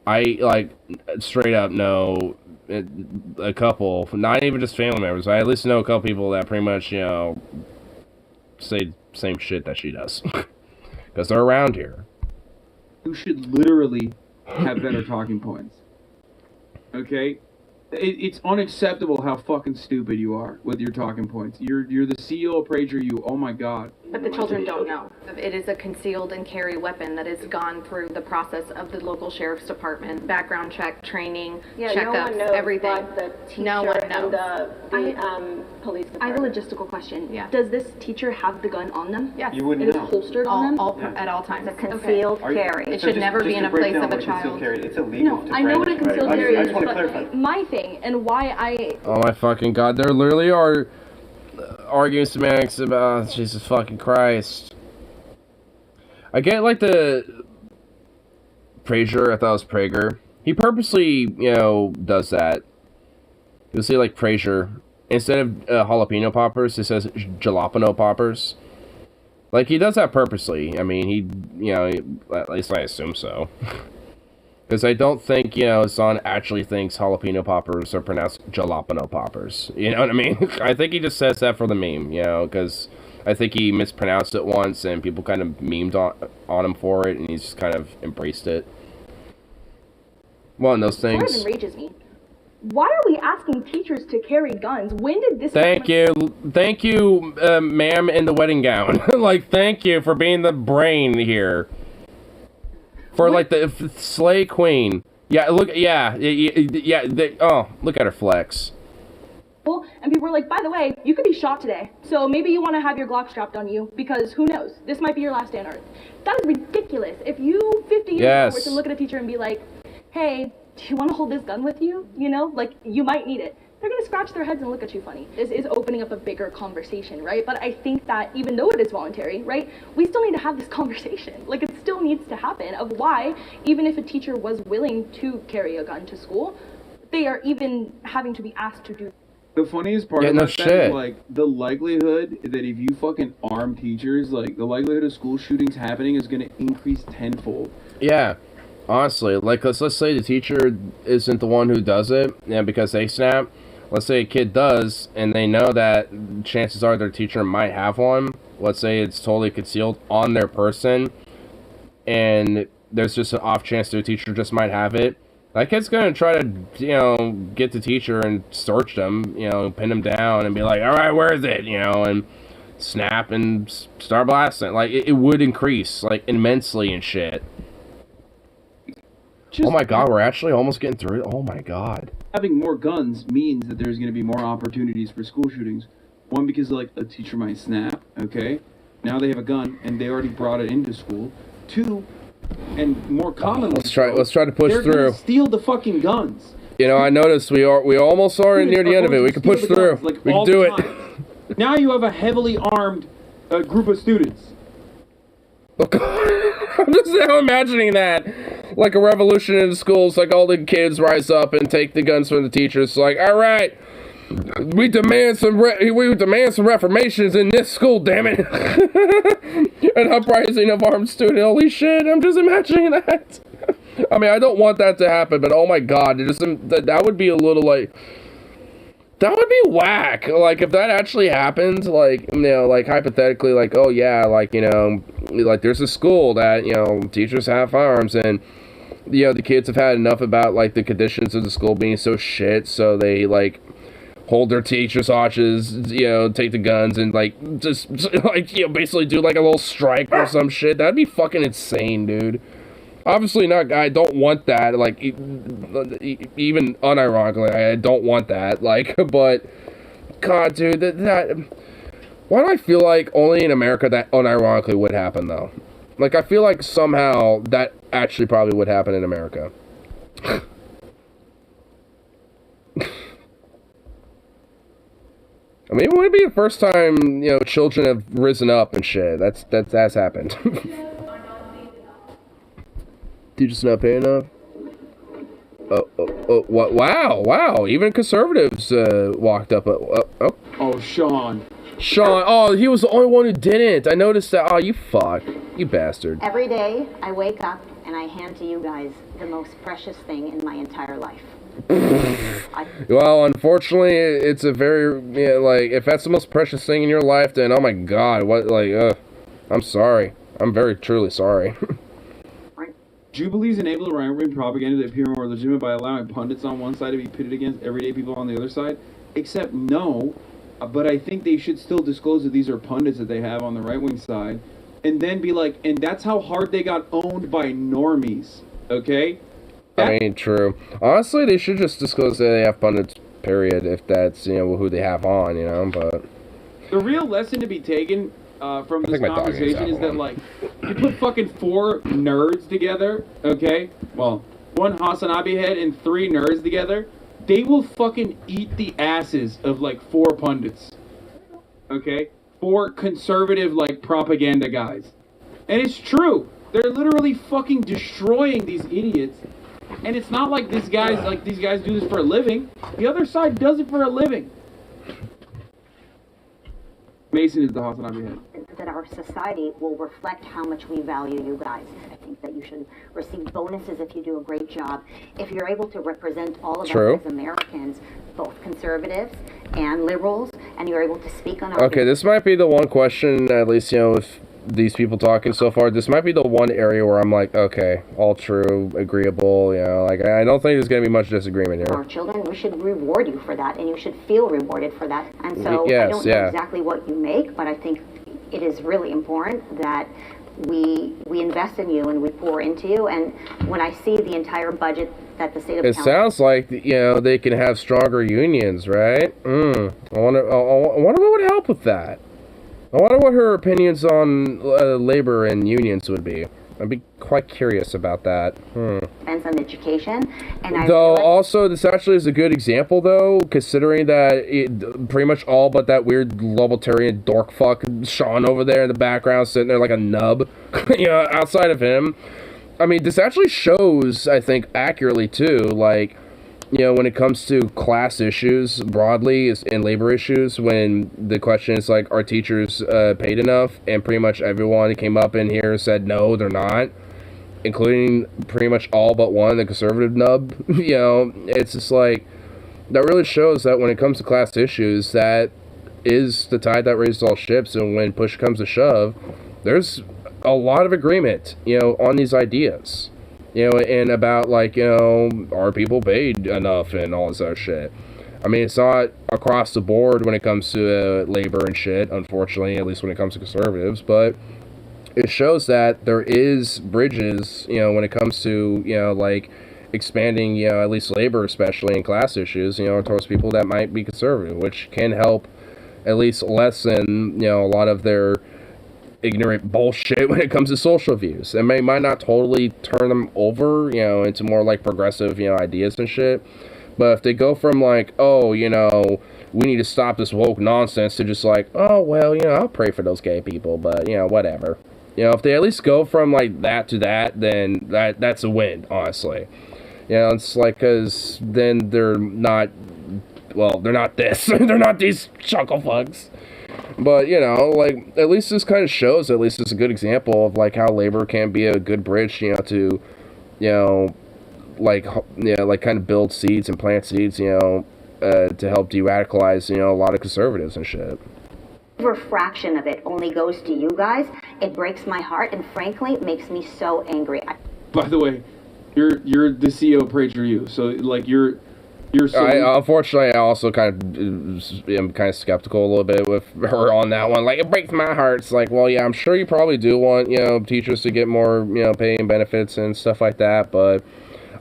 I, like, straight up know a couple, not even just family members, I at least know a couple people that pretty much, you know, say the same shit that she does. Because they're around here. You should literally have better talking points. Okay? It's unacceptable how fucking stupid you are with your talking points. You're the CEO of PragerU. Oh my god. But the children don't know. It is a concealed and carry weapon that has gone through the process of the local sheriff's department, background check, training, checkups, no one knows, everything. But the teacher no one and knows. the police department. I have a logistical question. Yeah. Does this teacher have the gun on them? Yes. You wouldn't It is know. holstered on them? At all times. It's a concealed carry. It should never be in a place of a child. It's illegal. No, I know what a concealed carry I is, just want to clarify. but my thing and why I... Oh my fucking god, there literally are arguing semantics about, Jesus fucking Christ. I get, like, the Prager, I thought it was Prager. He purposely, you know, does that. You'll see, like, Prager. Instead of jalapeno poppers, it says jalapeno poppers. Like, he does that purposely. I mean, he, you know, at least I assume so. Because I don't think, you know, Zahn actually thinks jalapeno poppers are pronounced jalapeno poppers. You know what I mean? I think he just says that for the meme, you know, because I think he mispronounced it once and people kind of memed on him for it, and he's just kind of embraced it. One of those things. Sort of enrages me. Why are we asking teachers to carry guns? When did this... Thank you, ma'am in the wedding gown. Like, thank you for being the brain here. For, like, the Slay Queen. Yeah, look, yeah, oh, look at her flex. And people were like, by the way, you could be shot today. So maybe you want to have your Glock strapped on you, because who knows? This might be your last day on Earth. That is ridiculous. If you, 50 years ago, were to look at a teacher and be like, hey, do you want to hold this gun with you? You know, like, you might need it. They're going to scratch their heads and look at you funny. This is opening up a bigger conversation, right? But I think that even though it is voluntary, right, we still need to have this conversation. Like, it still needs to happen of why, even if a teacher was willing to carry a gun to school, they are even having to be asked to do. The funniest part about that is, like, the likelihood that if you fucking arm teachers, like, the likelihood of school shootings happening is going to increase tenfold. Yeah. Honestly, like, let's say the teacher isn't the one who does it, and because they snap. Let's say a kid does, and they know that chances are their teacher might have one. Let's say it's totally concealed on their person, and there's just an off chance their teacher just might have it. That kid's gonna try to, you know, get the teacher and search them, you know, pin them down and be like, all right, where is it, you know, and snap and start blasting. Like, it would increase, like, immensely and shit. Oh my god, we're actually almost getting through it. Oh my god. Having more guns means that there's going to be more opportunities for school shootings. One, because, like, a teacher might snap, okay? Now they have a gun, and they already brought it into school. Two, and more commonly, let's try to push they're through. Gonna steal the fucking guns. You know, I noticed we almost are near the end of it. We can push through. Like, we can do it. Now you have a heavily armed group of students. I'm just now imagining that. Like a revolution in the schools, like all the kids rise up and take the guns from the teachers. Like, all right, we demand some reformations in this school, damn it. An uprising of armed students. Holy shit, I'm just imagining that. I mean, I don't want that to happen, but oh my god, that would be a little like... That would be whack. Like, if that actually happened, like, you know, like, hypothetically, like, oh yeah, like, you know, like, there's a school that, you know, teachers have firearms, and, you know, the kids have had enough about, like, the conditions of the school being so shit, so they, like, hold their teachers hostage, you know, take the guns, and, like, just, like, you know, basically do, like, a little strike or some shit. That'd be fucking insane, dude. Obviously not, I don't want that, like, even unironically, I don't want that, like, but, god, dude, that, why do I feel like only in America that unironically would happen, though? Like, I feel like somehow that actually probably would happen in America. I mean, it would be the first time, you know, children have risen up and shit. That's happened. Teachers not paying enough? What? Wow, even conservatives walked up. Oh, Sean. Oh, he was the only one who didn't. I noticed that. Oh, you fuck. You bastard. Every day, I wake up and I hand to you guys the most precious thing in my entire life. Well, unfortunately, it's a very, you know, like, if that's the most precious thing in your life, then, oh my god, what, like, I'm sorry. I'm very, truly sorry. Jubilees enable the right-wing propaganda to appear more legitimate by allowing pundits on one side to be pitted against everyday people on the other side. Except no, but I think they should still disclose that these are pundits that they have on the right-wing side, and then be like, and that's how hard they got owned by normies, okay? I mean, true. Honestly, they should just disclose that they have pundits, period, if that's, you know, who they have on, you know, but... The real lesson to be taken from this conversation is that, like, you put fucking 4 nerds together, okay? Well, 1 Hasanabe head and 3 nerds together, they will fucking eat the asses of, like, 4 pundits, okay? 4 conservative, like, propaganda guys. And it's true. They're literally fucking destroying these idiots. And it's not like these guys do this for a living. The other side does it for a living. Mason is the Hasanabe head. That our society will reflect how much we value you guys. I think that you should receive bonuses if you do a great job. If you're able to represent all of us as Americans, both conservatives and liberals, and you're able to speak on our... Okay, this might be the one question, at least, you know, with these people talking so far, this might be the one area where I'm like, okay, all true, agreeable, you know, like, I don't think there's going to be much disagreement here. Our children, we should reward you for that, and you should feel rewarded for that. And so I don't know exactly what you make, but I think it is really important that we invest in you and we pour into you. And when I see the entire budget that the state of It sounds like, you know, they can have stronger unions, right? I wonder what would help with that. I wonder what her opinions on labor and unions would be. I'd be quite curious about that. Depends on education, and I Though, also, this actually is a good example, though, considering that pretty much all but that weird libertarian dork fuck Sean over there in the background, sitting there like a nub, outside of him. I mean, this actually shows, I think, accurately, too, like, when it comes to class issues broadly and labor issues, when the question is like, are teachers paid enough? And pretty much everyone came up in here and said, no, they're not, including pretty much all but one, the conservative nub. It's just like, that really shows that when it comes to class issues, that is the tide that raises all ships. And when push comes to shove, there's a lot of agreement, on these ideas. And about, like, are people paid enough and all this other shit. I mean, it's not across the board when it comes to labor and shit, unfortunately, at least when it comes to conservatives, but it shows that there is bridges, when it comes to, like, expanding, at least labor, especially in class issues, towards people that might be conservative, which can help at least lessen, a lot of their ignorant bullshit when it comes to social views. It might not totally turn them over, into more like progressive, ideas and shit. But if they go from like, oh, we need to stop this woke nonsense, to just like, oh, well, I'll pray for those gay people, but, whatever. If they at least go from like that to that, then that's a win, honestly. It's like, because then they're not this. They're not these chuckle fucks. But, like, at least this kind of shows, at least it's a good example of, like, how labor can be a good bridge, to, like kind of build seeds and plant seeds, to help de-radicalize, a lot of conservatives and shit. A fraction of it only goes to you guys. It breaks my heart, and frankly, it makes me so angry. By the way, you're the CEO preacher, you. So, like, you're so... Unfortunately, I also am kind of skeptical a little bit with her on that one. Like, it breaks my heart. It's like, well, yeah, I'm sure you probably do want, teachers to get more, pay and benefits and stuff like that, but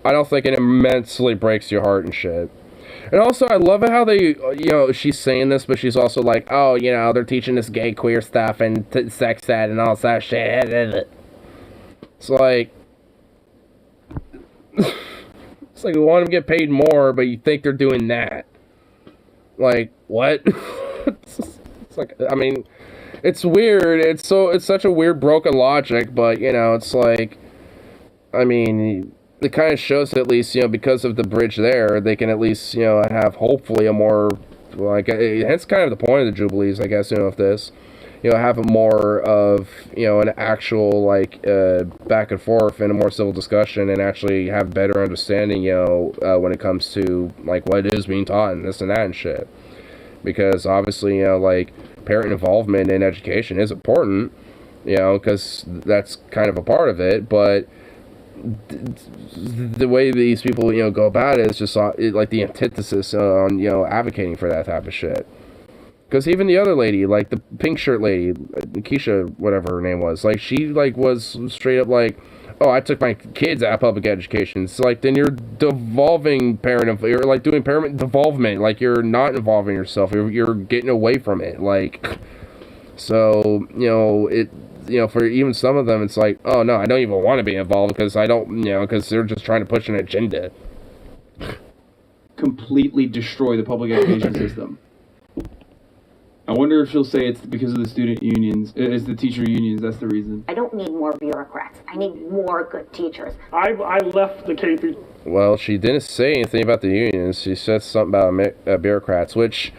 I don't think it immensely breaks your heart and shit. And also, I love it how they, she's saying this, but she's also like, oh, they're teaching this gay queer stuff and sex ed and all that shit. It's like... It's like, we want them to get paid more, but you think they're doing that. Like, what? It's like, I mean, it's weird. It's such a weird, broken logic, but, it's like, I mean, it kind of shows at least, because of the bridge there, they can at least, have hopefully a more, like, hence kind of the point of the Jubilees, I guess, of this. Have more of, an actual, like, back and forth and a more civil discussion, and actually have better understanding, when it comes to, like, what is being taught and this and that and shit. Because, obviously, like, parent involvement in education is important, because that's kind of a part of it, but the way these people, go about it is just, like, the antithesis on, advocating for that type of shit. Because even the other lady, like the pink shirt lady, Keisha, whatever her name was, like, she, like, was straight up like, oh, I took my kids out of public education. It's like, then you're devolving you're, like, doing parent devolvement. Like, you're not involving yourself. You're getting away from it. Like, so, for even some of them, it's like, oh, no, I don't even want to be involved because I don't, because they're just trying to push an agenda. Completely destroy the public education system. I wonder if she'll say it's because of the student unions. It's the teacher unions, that's the reason. I don't need more bureaucrats. I need more good teachers. I left the K through... Well, she didn't say anything about the unions. She said something about bureaucrats, which,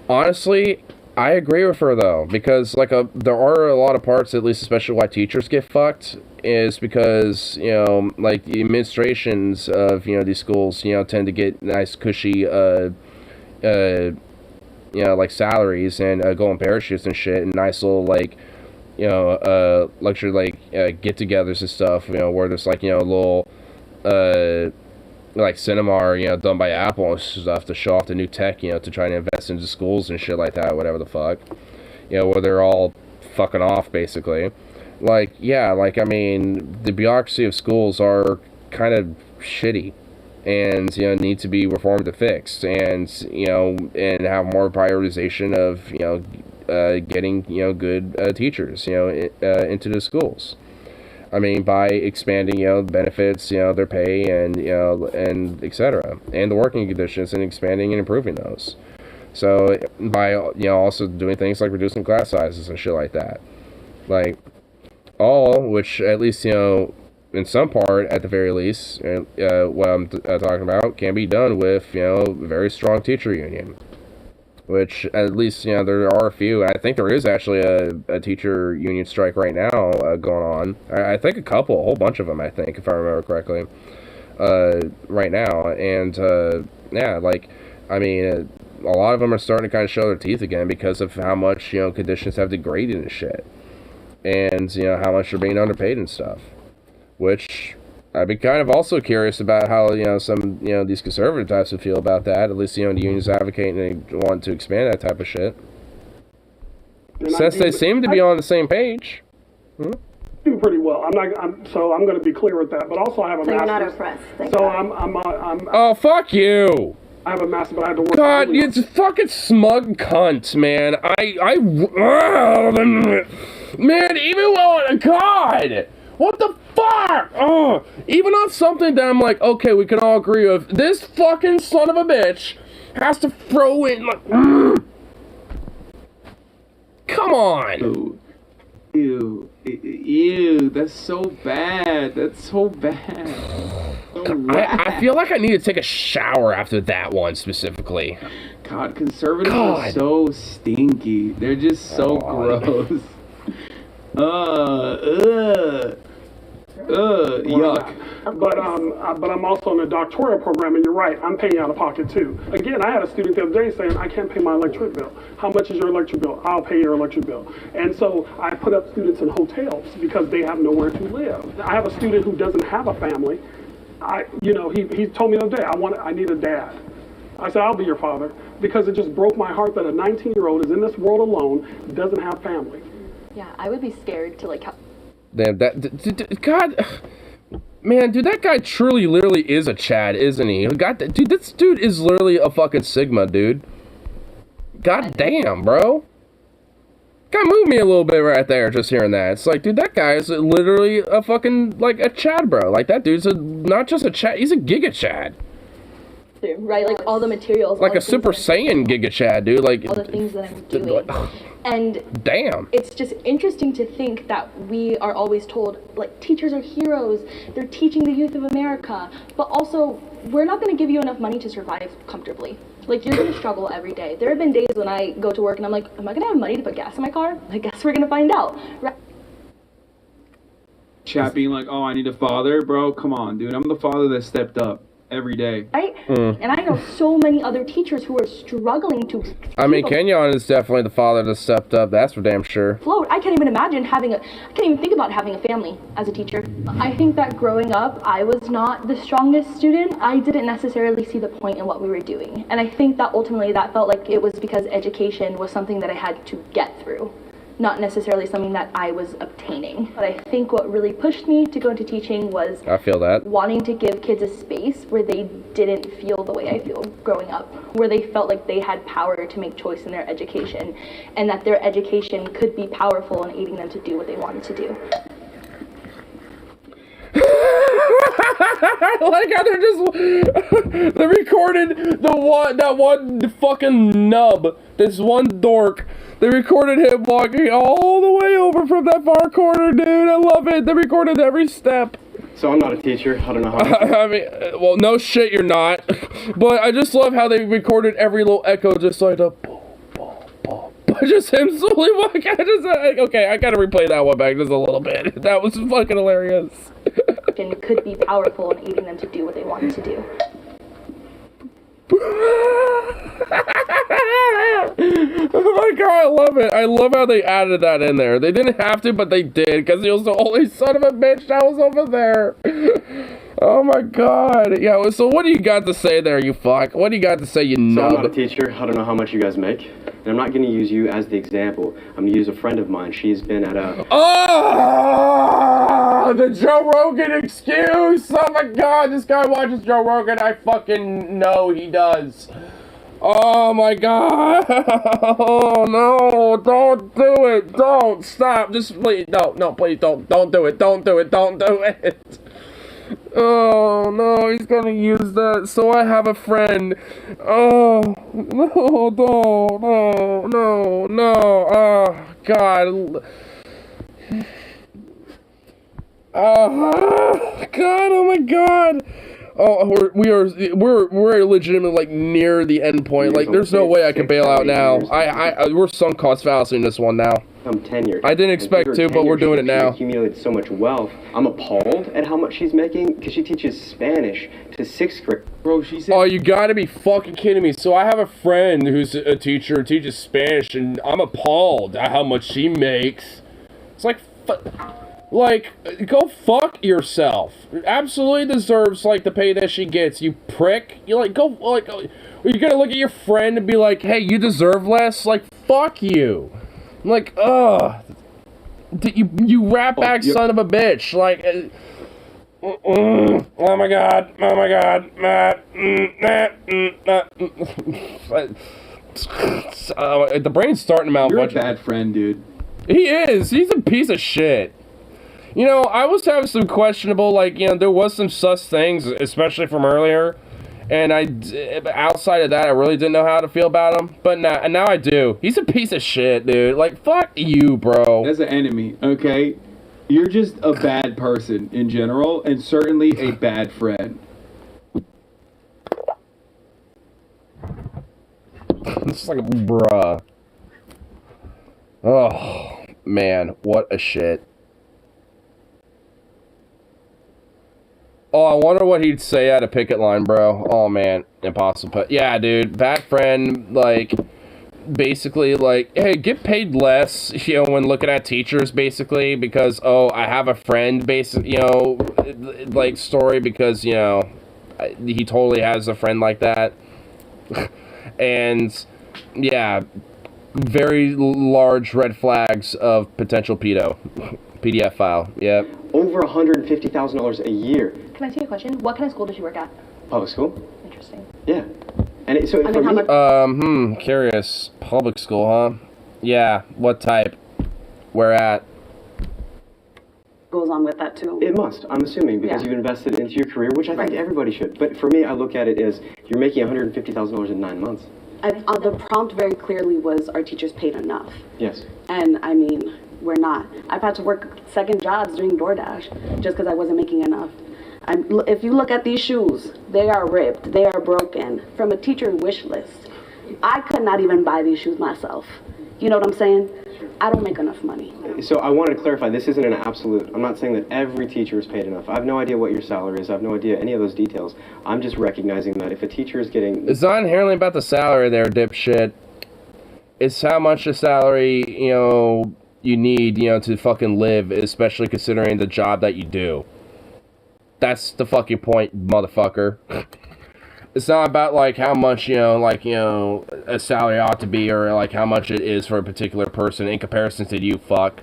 honestly, I agree with her, though. Because, like, there are a lot of parts, at least especially why teachers get fucked, is because, like, the administrations of, these schools, tend to get nice, cushy, like, salaries and golden parachutes and shit, and nice little, like, luxury, like, get-togethers and stuff, where there's, like, little, like, cinema, done by Apple and stuff to show off the new tech, to try to invest into schools and shit like that, whatever the fuck, where they're all fucking off, basically. Like, yeah, like, I mean, the bureaucracy of schools are kind of shitty. And, need to be reformed and fixed, and, and have more prioritization of, getting, good teachers, into the schools. I mean, by expanding, the benefits, their pay and, and et cetera, and the working conditions, and expanding and improving those. So by, also doing things like reducing class sizes and shit like that. Like, all, which at least, in some part, at the very least, what I'm talking about, can be done with, a very strong teacher union. Which, at least, there are a few. I think there is actually a teacher union strike right now going on. I think a whole bunch of them, I think, if I remember correctly, right now. And, yeah, like, I mean, a lot of them are starting to kind of show their teeth again because of how much, conditions have degraded and shit. And, how much they're being underpaid and stuff. Which, I'd be kind of also curious about how, some, these conservative types would feel about that. At least, the unions advocating and want to expand that type of shit. Since they seem to be on the same page. Do pretty well. I'm going to be clear with that. But also, I have a so master's. You're not impressed. So I'm. Oh, fuck you! I have a master's, but I had to work. God, it's a fucking smug cunt, man. Man, even on God, what the fuck? Oh, even on something that I'm like, okay, we can all agree with. This fucking son of a bitch has to throw in like, come on. Ew, that's so bad. That's so bad. I feel like I need to take a shower after that one specifically. God, conservatives are so stinky. They're just so gross. Yuck. But I'm also in a doctoral program, and you're right, I'm paying out of pocket too. Again, I had a student the other day saying, I can't pay my electric bill. How much is your electric bill? I'll pay your electric bill. And so I put up students in hotels because they have nowhere to live. I have a student who doesn't have a family. He told me the other day, I need a dad. I said, I'll be your father, because it just broke my heart that a 19-year-old is in this world alone, doesn't have family. Yeah, I would be scared to Damn, God, man, dude, that guy truly, literally is a Chad, isn't he? Dude, this dude is literally a fucking Sigma, dude. God damn, bro. Guy moved me a little bit right there, just hearing that. It's like, dude, that guy is literally a fucking, like, a Chad, bro. Like, that dude's not just a Chad, he's a Giga Chad. Right, like all the materials, like a Super Saiyan Giga Chad, dude. Like all the things that I'm doing, and damn, it's just interesting to think that we are always told like teachers are heroes. They're teaching the youth of America, but also we're not going to give you enough money to survive comfortably. Like you're going to struggle every day. There have been days when I go to work and I'm like, am I going to have money to put gas in my car? I guess we're going to find out. Right? Chat being like, oh, I need a father, bro. Come on, dude. I'm the father that stepped up every day. Right? And I know so many other teachers who are struggling to... I mean, Kenyon is definitely the father that stepped up, that's for damn sure. Float. I can't even imagine I can't even think about having a family as a teacher. I think that growing up, I was not the strongest student. I didn't necessarily see the point in what we were doing. And I think that ultimately that felt like it was because education was something that I had to get through, not necessarily something that I was obtaining. But I think what really pushed me to go into teaching was I feel that. Wanting to give kids a space where they didn't feel the way I feel growing up, where they felt like they had power to make choice in their education, and that their education could be powerful in aiding them to do what they wanted to do. I like how they're just they recorded that one fucking nub, this one dork. They recorded him walking all the way over from that far corner, dude. I love it. They recorded every step. So I'm not a teacher. I don't know how. I mean, well, no shit, you're not. But I just love how they recorded every little echo, just like the boom, boom, boom. Just him slowly walking. Okay, I gotta replay that one back just a little bit. That was fucking hilarious. And could be powerful in aiding them to do what they wanted to do. Oh my god, I love it. I love how they added that in there. They didn't have to, but they did, because he was the only son of a bitch that was over there. Oh my god. Yeah, so what do you got to say there, you fuck? What do you got to say, you nub? So I'm not a teacher. I don't know how much you guys make. And I'm not going to use you as the example. I'm going to use a friend of mine. She's been at a... Oh! The Joe Rogan excuse! Oh my god, this guy watches Joe Rogan. I fucking know he does. Oh my god! Oh no! Don't do it! Don't stop! Just please, no, please don't do it! Don't do it! Don't do it! Oh no! He's gonna use that. So I have a friend. Oh no! Oh god! Oh god! Oh my god! Oh, we're legitimately like near the end point. Like, there's no way I can bail out now. We're sunk cost fallacy in this one now. I'm tenured. I didn't expect to, but we're doing it now. She accumulated so much wealth. I'm appalled at how much she's making because she teaches Spanish to 6th grade. Bro, she said. Oh, you gotta be fucking kidding me. So I have a friend who's a teacher who teaches Spanish, and I'm appalled at how much she makes. It's like, go fuck yourself. Absolutely deserves, like, the pay that she gets, you prick. You're like, you're gonna look at your friend and be like, hey, you deserve less? Like, fuck you. I'm like, ugh. You ratbag son of a bitch. Like, oh my god. The brain's starting to mount. You're a bad friend, dude. He is. He's a piece of shit. You know, I was having some questionable, like, you know, there was some sus things, especially from earlier, and outside of that, I really didn't know how to feel about him, but now I do. He's a piece of shit, dude. Like, fuck you, bro. As an enemy, okay? You're just a bad person in general, and certainly a bad friend. It's like, bruh. Oh, man, what a shit. Oh, I wonder what he'd say at a picket line, bro. Oh, man. Impossible. Yeah, dude. Bad friend, like, basically, like, hey, get paid less, you know, when looking at teachers, basically, because, oh, I have a friend, basically, you know, like, story, because, you know, he totally has a friend like that. And, yeah, very large red flags of potential pedo. PDF file, yep. Over $150,000 a year. Can I ask you a question? What kind of school does she work at? Public school. Interesting. Yeah. And it, so I for mean, me, curious. Public school, huh? Yeah, what type? Where at? Goes on with that too. It must, I'm assuming, because you've invested into your career, which I think everybody should. But for me, I look at it as you're making $150,000 in 9 months. The prompt very clearly was, are teachers paid enough? Yes. And I mean, we're not. I've had to work second jobs doing DoorDash just because I wasn't making enough. If you look at these shoes, they are ripped, they are broken. From a teacher wish list, I could not even buy these shoes myself. You know what I'm saying? I don't make enough money. So I wanted to clarify, this isn't an absolute. I'm not saying that every teacher is paid enough. I have no idea what your salary is. I have no idea any of those details. I'm just recognizing that if a teacher is getting... It's not inherently about the salary there, dipshit. It's how much the salary, you know, you need, you know, to fucking live, especially considering the job that you do. That's the fucking point, motherfucker. It's not about, like, how much, you know, like, you know, a salary ought to be, or, like, how much it is for a particular person in comparison to you, fuck.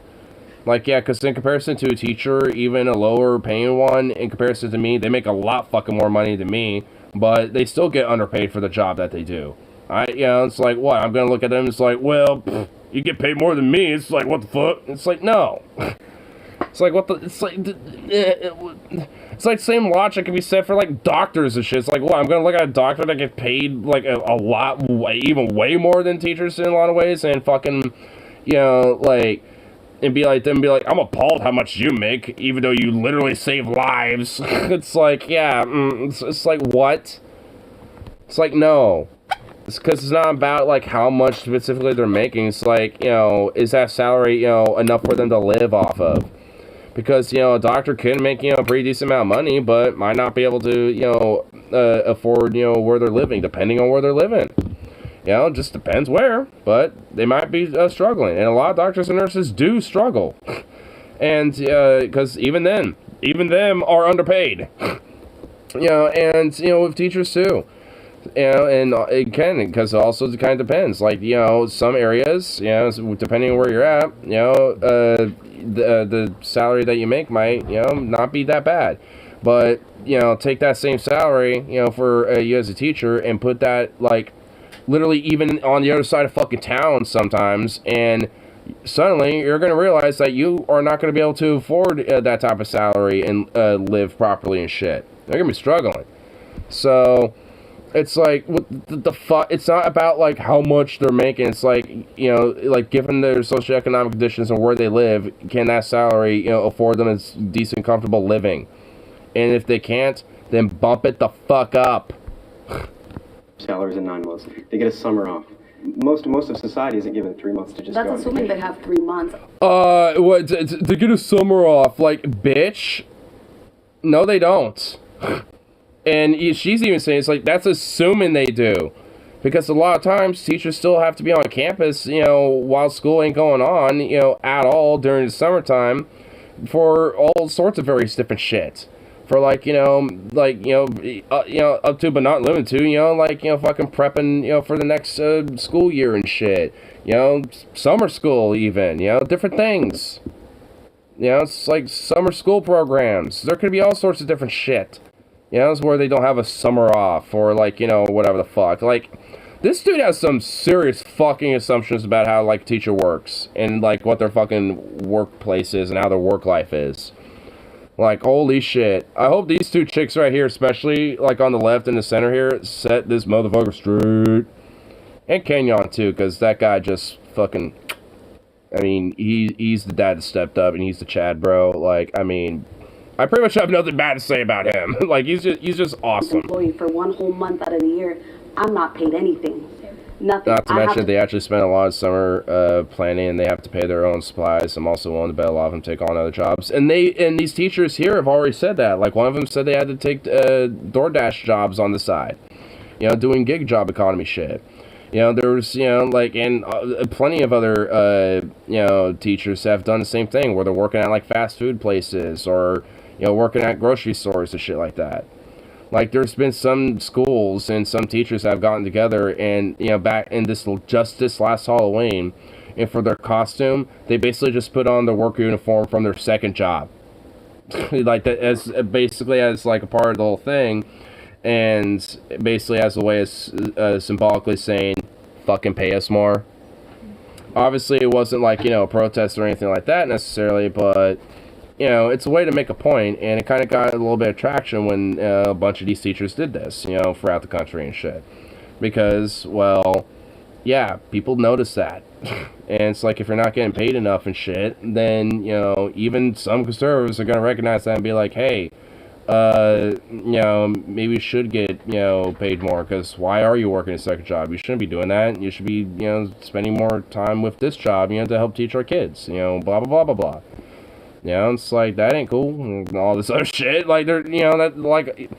Like, yeah, because in comparison to a teacher, even a lower paying one, in comparison to me, they make a lot fucking more money than me, but they still get underpaid for the job that they do. You know, it's like, what, I'm gonna look at them, it's like, well, pff, you get paid more than me, it's like, what the fuck? It's like, no. It's like, what the, it's like the same logic can be said for, like, doctors and shit. It's like, what, I'm gonna look at a doctor that gets paid, like, a lot, even way more than teachers in a lot of ways, and fucking, you know, like, and be like, I'm appalled how much you make, even though you literally save lives. It's like, yeah, it's like, what? It's like, no. It's because it's not about, like, how much specifically they're making. It's like, you know, is that salary, you know, enough for them to live off of? Because, you know, a doctor can make, you know, a pretty decent amount of money, but might not be able to, you know, afford, you know, where they're living, depending on where they're living. You know, it just depends where, but they might be struggling. And a lot of doctors and nurses do struggle. And, because even them are underpaid. You know, and, you know, with teachers too. You know, and it can, because it also kind of depends. Like, you know, some areas, you know, depending on where you're at, you know, the salary that you make might, you know, not be that bad. But, you know, take that same salary, you know, for you as a teacher and put that, like, literally even on the other side of fucking town sometimes, and suddenly you're going to realize that you are not going to be able to afford that type of salary and live properly and shit. They're going to be struggling. So it's like, what the fuck? It's not about like how much they're making. It's like, you know, like given their socioeconomic conditions and where they live, can that salary, you know, afford them a decent, comfortable living? And if they can't, then bump it the fuck up. Salaries in 9 months. They get a summer off. Most of society isn't given 3 months to just That's go. assuming they have 3 months. What, to get a summer off, like, bitch? No, they don't. And she's even saying, it's like, that's assuming they do. Because a lot of times, teachers still have to be on campus, you know, while school ain't going on, you know, at all during the summertime for all sorts of various different shit. For like, you know, up to but not limited to, you know, like, you know, fucking prepping, you know, for the next school year and shit. You know, summer school even, you know, different things. You know, it's like summer school programs. There could be all sorts of different shit. You know, it's where they don't have a summer off or like, you know, whatever the fuck. Like, this dude has some serious fucking assumptions about how, like, teacher works and, like, what their fucking workplace is and how their work life is. Like, holy shit. I hope these two chicks right here, especially, like, on the left and the center here, set this motherfucker straight. And Kenyon, too, because that guy just fucking... I mean, he's the dad that stepped up, and he's the Chad, bro. Like, I mean, I pretty much have nothing bad to say about him. Like, he's just awesome. Employee for 1 whole month out of the year, I'm not paid anything. Nothing. Not to mention, they actually spend a lot of summer planning, and they have to pay their own supplies. I'm also willing to bet a lot of them take on other jobs. And these teachers here have already said that. Like, one of them said they had to take DoorDash jobs on the side. You know, doing gig job economy shit. You know, there's, you know, like, and plenty of other, you know, teachers have done the same thing, where they're working at, like, fast food places, or, you know, working at grocery stores and shit like that. Like, there's been some schools and some teachers have gotten together and, you know, back in this last Halloween, and for their costume, they basically just put on the work uniform from their second job. Like, that as basically as, like, a part of the whole thing, and basically as a way of symbolically saying, fucking pay us more. Obviously, it wasn't like, you know, a protest or anything like that necessarily, but... You know, it's a way to make a point, and it kind of got a little bit of traction when a bunch of these teachers did this, you know, throughout the country and shit. Because, well, yeah, people notice that. And it's like, if you're not getting paid enough and shit, then, you know, even some conservatives are going to recognize that and be like, hey, you know, maybe you should get, you know, paid more, because why are you working a second job? You shouldn't be doing that. You should be, you know, spending more time with this job, you know, to help teach our kids, you know, blah, blah, blah, blah, blah. You know, it's like, that ain't cool, and all this other shit, like, they're, you know, that, like,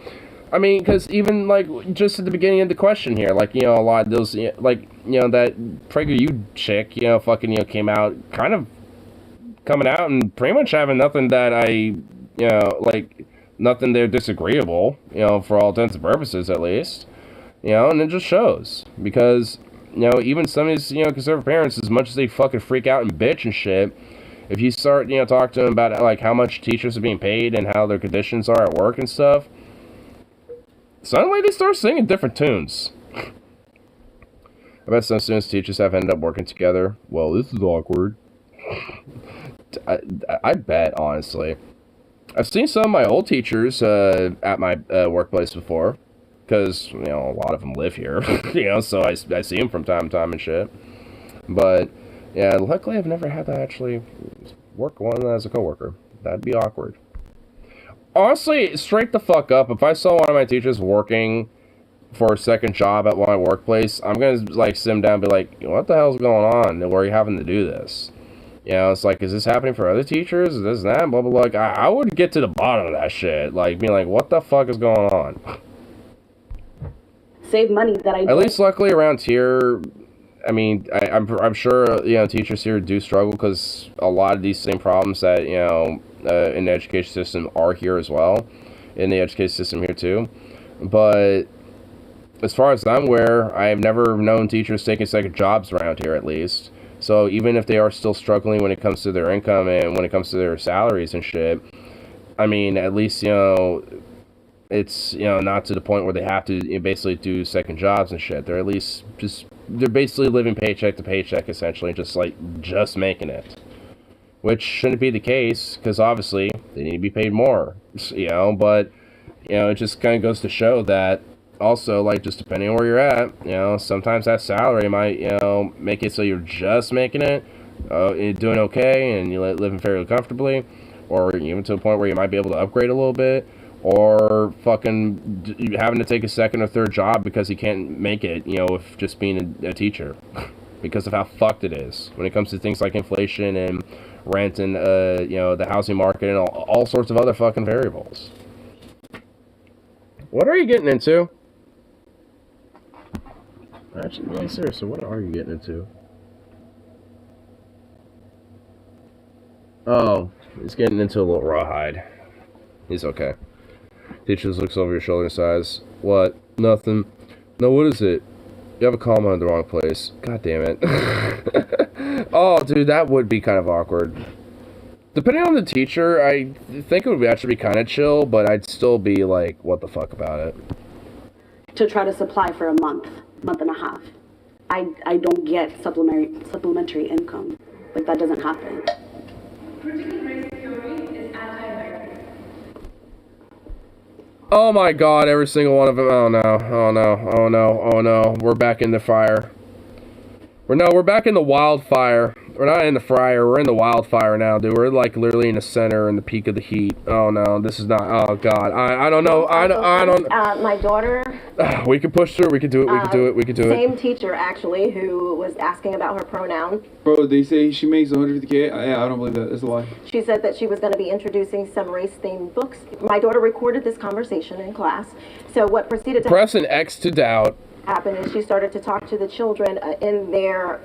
I mean, because even, like, just at the beginning of the question here, like, you know, a lot of those, like, you know, that PragerU chick, you know, fucking, you know, came out, kind of coming out and pretty much having nothing that I, you know, like, nothing there disagreeable, you know, for all intents and purposes, at least, you know, and it just shows, because, you know, even some of these, you know, conservative parents, as much as they fucking freak out and bitch and shit, if you start, you know, talk to them about, like, how much teachers are being paid and how their conditions are at work and stuff, suddenly they start singing different tunes. I bet some students and teachers have ended up working together. Well, this is awkward. I bet, honestly. I've seen some of my old teachers at my workplace before, because, you know, a lot of them live here, you know, so I see them from time to time and shit. But... yeah, luckily I've never had to actually work one as a coworker. That'd be awkward. Honestly, straight the fuck up, if I saw one of my teachers working for a second job at my workplace, I'm gonna, like, sit them down and be like, what the hell's going on? Where are you having to do this? You know, it's like, is this happening for other teachers? Is this and that? Blah, blah, blah. Like, I would get to the bottom of that shit. Like, being like, what the fuck is going on? Save money that I... At least, luckily, around here... I mean, I'm sure, you know, teachers here do struggle, because a lot of these same problems that, you know, in the education system are here as well, in the education system here too. But as far as I'm aware, I have never known teachers taking second jobs around here, at least. So even if they are still struggling when it comes to their income and when it comes to their salaries and shit, I mean, at least, you know, it's, you know, not to the point where they have to, you know, basically do second jobs and shit. They're at least they're basically living paycheck to paycheck, essentially, just making it. Which shouldn't be the case, because obviously they need to be paid more, you know, but, you know, it just kind of goes to show that also, like, just depending on where you're at, you know, sometimes that salary might, you know, make it so you're just making it, you're doing okay, and you're living fairly comfortably, or even to a point where you might be able to upgrade a little bit, or fucking having to take a second or third job because you can't make it, you know, with just being a teacher, because of how fucked it is when it comes to things like inflation and rent and, you know, the housing market and all sorts of other fucking variables. What are you getting into? Actually, really seriously, what are you getting into? Oh, he's getting into a little rawhide. He's okay. Teacher just looks over your shoulder and sighs. What? Nothing. No, what is it? You have a comma in the wrong place. God damn it. Oh, dude, that would be kind of awkward. Depending on the teacher, I think it would actually be kind of chill, but I'd still be like, what the fuck about it? To try to supply for a month and a half. I don't get supplementary income. Like, that doesn't happen. Oh my god, every single one of them. Oh no, oh no, oh no, oh no. We're back in the fire. We're back in the wildfire. We're not in the fryer, we're in the wildfire now, dude. We're like literally in the center, in the peak of the heat. Oh no, this is not, oh god. I don't know, I don't. My daughter. We can push through, we can do it, we can do it, we can do it. Same teacher, actually, who was asking about her pronoun. Bro, they say she makes 150K? I don't believe that. That's a lie. She said that she was going to be introducing some race-themed books. My daughter recorded this conversation in class. So what proceeded to press an X to doubt. Happened is she started to talk to the children in their,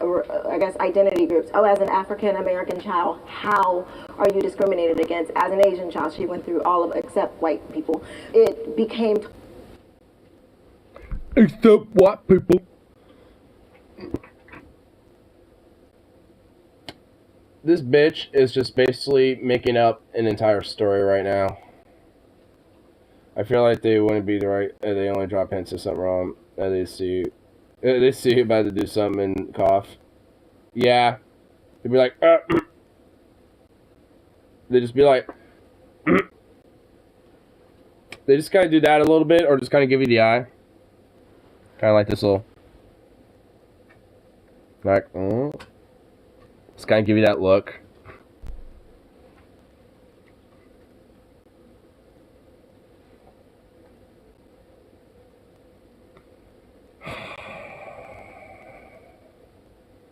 I guess, identity groups. Oh, as an African-American child, how are you discriminated against? As an Asian child, she went through all of except white people. It became... Except white people. This bitch is just basically making up an entire story right now. I feel like they wouldn't be the right, they only drop hints of something wrong. They see you about to do something and cough. Yeah. They'd be like, They just be like, They just kind of do that a little bit, or just kind of give you the eye. Kind of like this little, like, just kind of give you that look.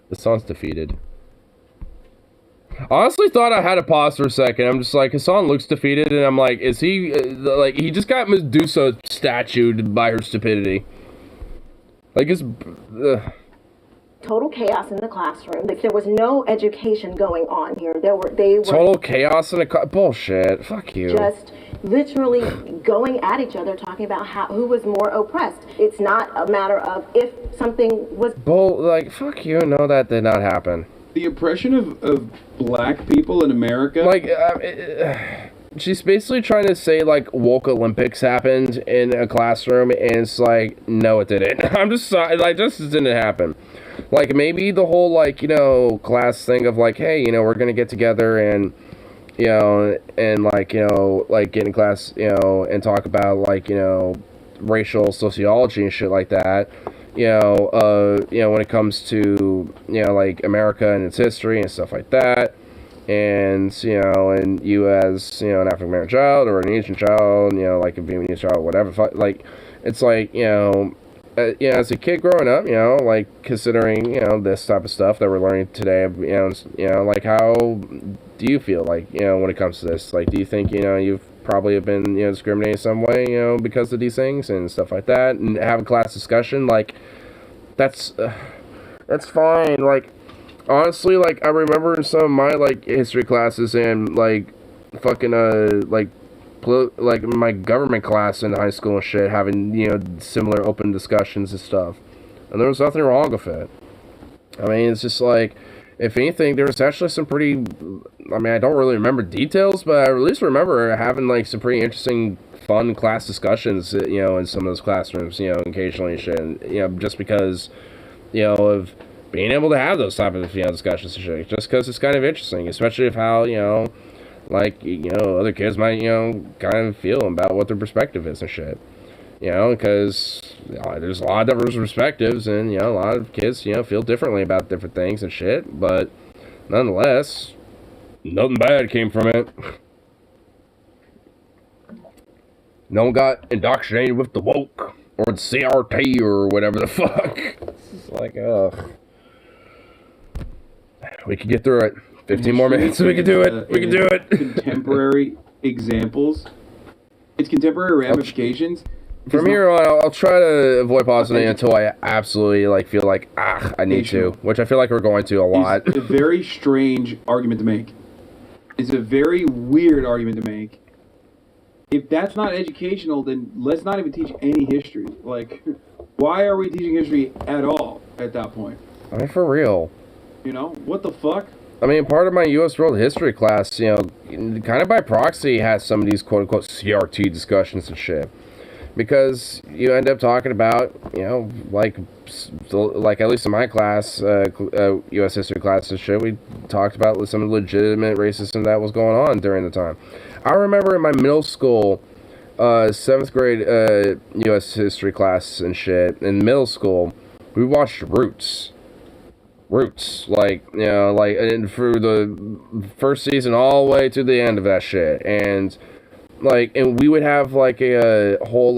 Hassan's defeated. I honestly thought I had to pause for a second. I'm just like, Hassan looks defeated, and I'm like, is he, like, he just got Medusa statued by her stupidity. Like, it's... Total chaos in the classroom. Like, there was no education going on here. They were total chaos in the bullshit. Fuck you. Just literally going at each other, talking about who was more oppressed. It's not a matter of if something was... like, fuck you. No, that did not happen. The oppression of black people in America... Like, she's basically trying to say, like, woke Olympics happened in a classroom, and it's like, no, it didn't. I'm just sorry. Like, this didn't happen. Like, maybe the whole, like, you know, class thing of, like, hey, you know, we're gonna get together and, you know, and, like, you know, like, get in class, you know, and talk about, like, you know, racial sociology and shit like that, you know, when it comes to, you know, like, America and its history and stuff like that, and, you know, and you as, you know, an African-American child or an Asian child, you know, like, a Vietnamese child, whatever, like, it's like, you know, as a kid growing up, you know, like, considering, you know, this type of stuff that we're learning today, you know, like, how do you feel, like, you know, when it comes to this? Like, do you think, you know, you've probably have been, you know, discriminated some way, you know, because of these things and stuff like that, and have a class discussion? Like, that's fine. Like, honestly, like, I remember in some of my, like, history classes and, like, fucking, like my government class in high school and shit, having, you know, similar open discussions and stuff, and there was nothing wrong with it. I mean, it's just like, if anything, there was actually some pretty, I mean, I don't really remember details, but I at least remember having, like, some pretty interesting fun class discussions, in some of those classrooms, occasionally and shit, and, just because, of being able to have those type of, discussions and shit, just because it's kind of interesting, especially of how, other kids might, kind of feel about what their perspective is and shit. Because there's a lot of different perspectives, and, a lot of kids, feel differently about different things and shit, but nonetheless, nothing bad came from it. No one got indoctrinated with the woke, or the CRT, or whatever the fuck. It's like, ugh. We could get through it. 15 more minutes, we can do it. We can do it. Contemporary examples. It's contemporary ramifications. From here on, I'll try to avoid pausing it until I absolutely feel like I need to, which I feel like we're going to a lot. It's a very strange argument to make. It's a very weird argument to make. If that's not educational, then let's not even teach any history. Like, why are we teaching history at all at that point? I mean, for real. What the fuck? I mean, part of my U.S. World History class, kind of by proxy, has some of these quote-unquote CRT discussions and shit. Because you end up talking about, like at least in my class, U.S. History class and shit, we talked about some legitimate racism that was going on during the time. I remember in my middle school, 7th grade U.S. History class and shit, in middle school, we watched Roots, and through the first season all the way to the end of that shit, and we would have, a whole,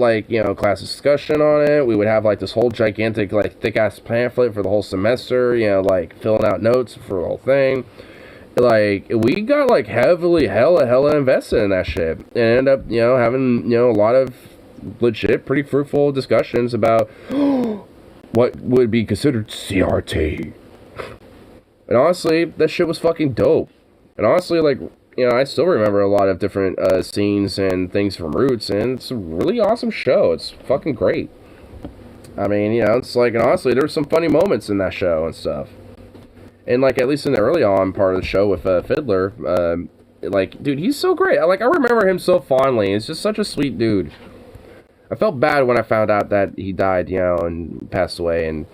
class discussion on it. We would have, this whole gigantic, thick-ass pamphlet for the whole semester, filling out notes for the whole thing. We got, heavily, hella invested in that shit. And ended up, having, a lot of legit, pretty fruitful discussions about what would be considered CRT. And honestly, that shit was fucking dope. And honestly, I still remember a lot of different scenes and things from Roots, and it's a really awesome show. It's fucking great. I mean, it's and honestly, there's some funny moments in that show and stuff. And, at least in the early on part of the show with Fiddler, dude, he's so great. I remember him so fondly. He's just such a sweet dude. I felt bad when I found out that he died, and passed away, and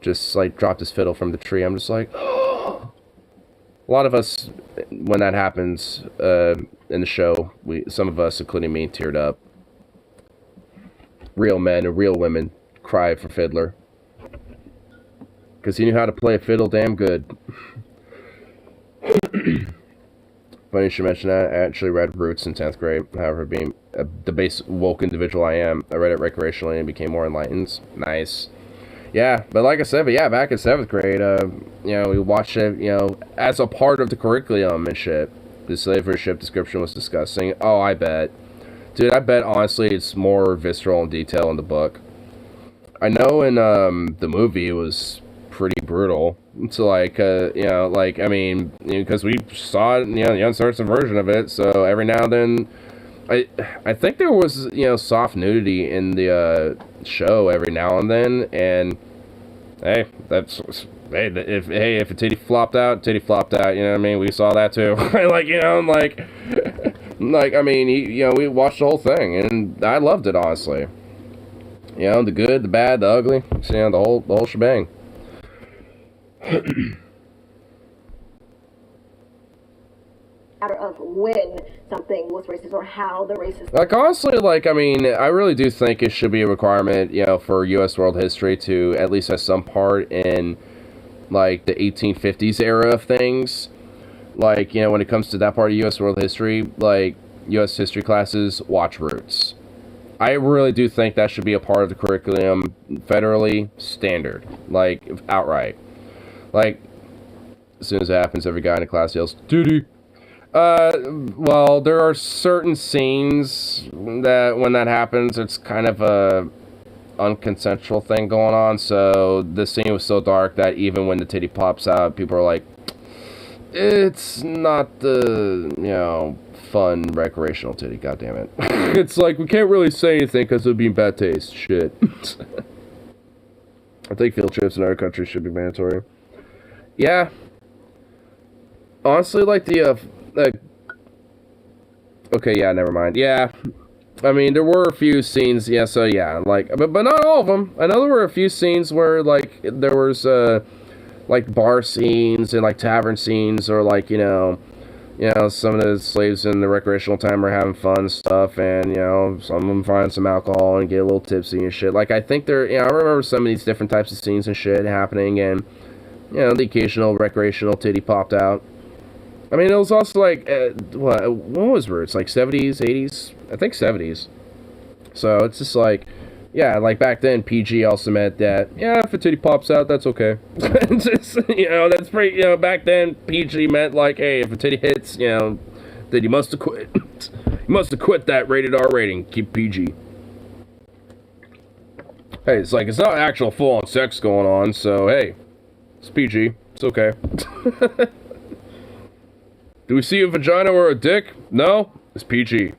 just, dropped his fiddle from the tree. I'm just like, a lot of us, when that happens in the show, some of us, including me, teared up. Real men and real women cry for Fiddler. Because he knew how to play a fiddle damn good. Funny you should mention that. I actually read Roots in 10th grade. However, being the base woke individual I am, I read it recreationally and became more enlightened. Nice. Yeah, but like I said, back in 7th grade, we watched it, as a part of the curriculum and shit. The slavery ship description was disgusting. Oh, I bet. Dude, I bet, honestly, it's more visceral in detail in the book. I know in the movie it was pretty brutal. So, because we saw it, the uncensored version of it, so every now and then, I think there was, soft nudity in the show every now and then, and hey, if a titty flopped out, you know what I mean? We saw that too. We watched the whole thing, and I loved it, honestly. The good, the bad, the ugly, the whole shebang. Matter of when something was racist or how the racist. Honestly, I really do think it should be a requirement, for U.S. world history to at least have some part in, the 1850s era of things. When it comes to that part of U.S. world history, U.S. history classes, watch Roots. I really do think that should be a part of the curriculum, federally standard, outright. As soon as it happens, every guy in the class yells, "Duty!" Well, there are certain scenes that when that happens, it's kind of a unconsensual thing going on, so the scene was so dark that even when the titty pops out, people are like, it's not the, fun recreational titty, goddammit. It's we can't really say anything because it would be in bad taste. Shit. I think field trips in other countries should be mandatory. Yeah. Honestly, okay, yeah, never mind. Yeah. I mean, there were a few scenes, yeah, so yeah, like, but not all of them. I know there were a few scenes where, like, there was, like, bar scenes and, like, tavern scenes, or, like, you know, some of the slaves in the recreational time are having fun and stuff, and, you know, some of them find some alcohol and get a little tipsy and shit. Like, I think I remember some of these different types of scenes and shit happening, and, you know, the occasional recreational titty popped out. I mean, it was also like, what was Roots? Like 70s, 80s? I think 70s. So it's just like, yeah, like back then, PG also meant that, yeah, if a titty pops out, that's okay. Just, you know, that's pretty, you know, back then, PG meant like, hey, if a titty hits, you know, then you must have quit. You must have quit that rated R rating. Keep PG. Hey, it's like, it's not actual full-on sex going on, so hey, it's PG. It's okay. Do we see a vagina or a dick? No, it's PG.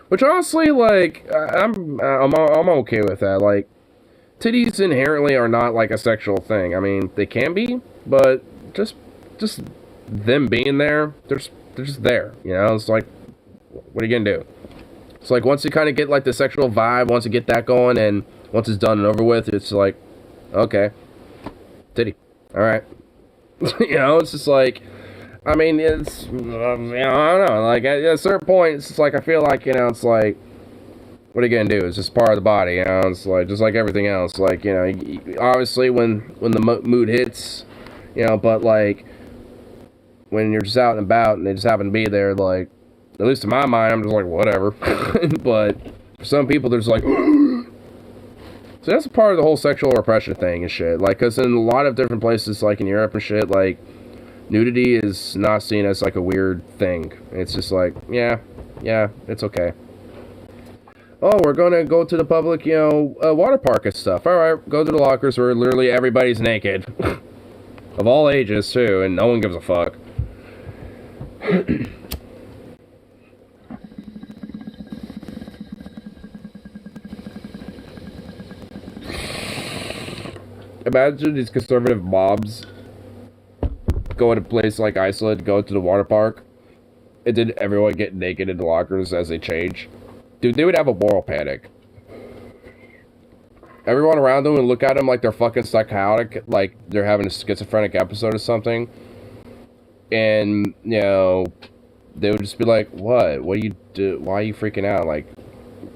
Which honestly, like, I'm okay with that. Like, titties inherently are not like a sexual thing. I mean, they can be, but just them being there, they're just there. You know, it's like, what are you gonna do? It's like once you kind of get like the sexual vibe, once you get that going, and once it's done and over with, it's like, okay, titty, all right. You know, it's just like. I mean, it's, you know, I don't know, like, at a certain point, it's just like, I feel like, you know, it's like, what are you gonna do? It's just part of the body, you know, it's like, just like everything else, like, you know, obviously, when the mood hits, you know, but, like, when you're just out and about, and they just happen to be there, like, at least in my mind, I'm just like, whatever, but, for some people, there's like, so that's a part of the whole sexual repression thing and shit, like, because in a lot of different places, like, in Europe and shit, like, nudity is not seen as, like, a weird thing. It's just like, yeah, it's okay. Oh, we're gonna go to the public, you know, water park and stuff. Alright, go to the lockers where literally everybody's naked. Of all ages, too, and no one gives a fuck. Imagine these conservative mobs go to a place like Iceland, go to the water park, and then everyone get naked in the lockers as they change. Dude, they would have a moral panic. Everyone around them would look at them like they're fucking psychotic, like they're having a schizophrenic episode or something. And, you know, they would just be like, what? What do you do? Why are you freaking out? Like,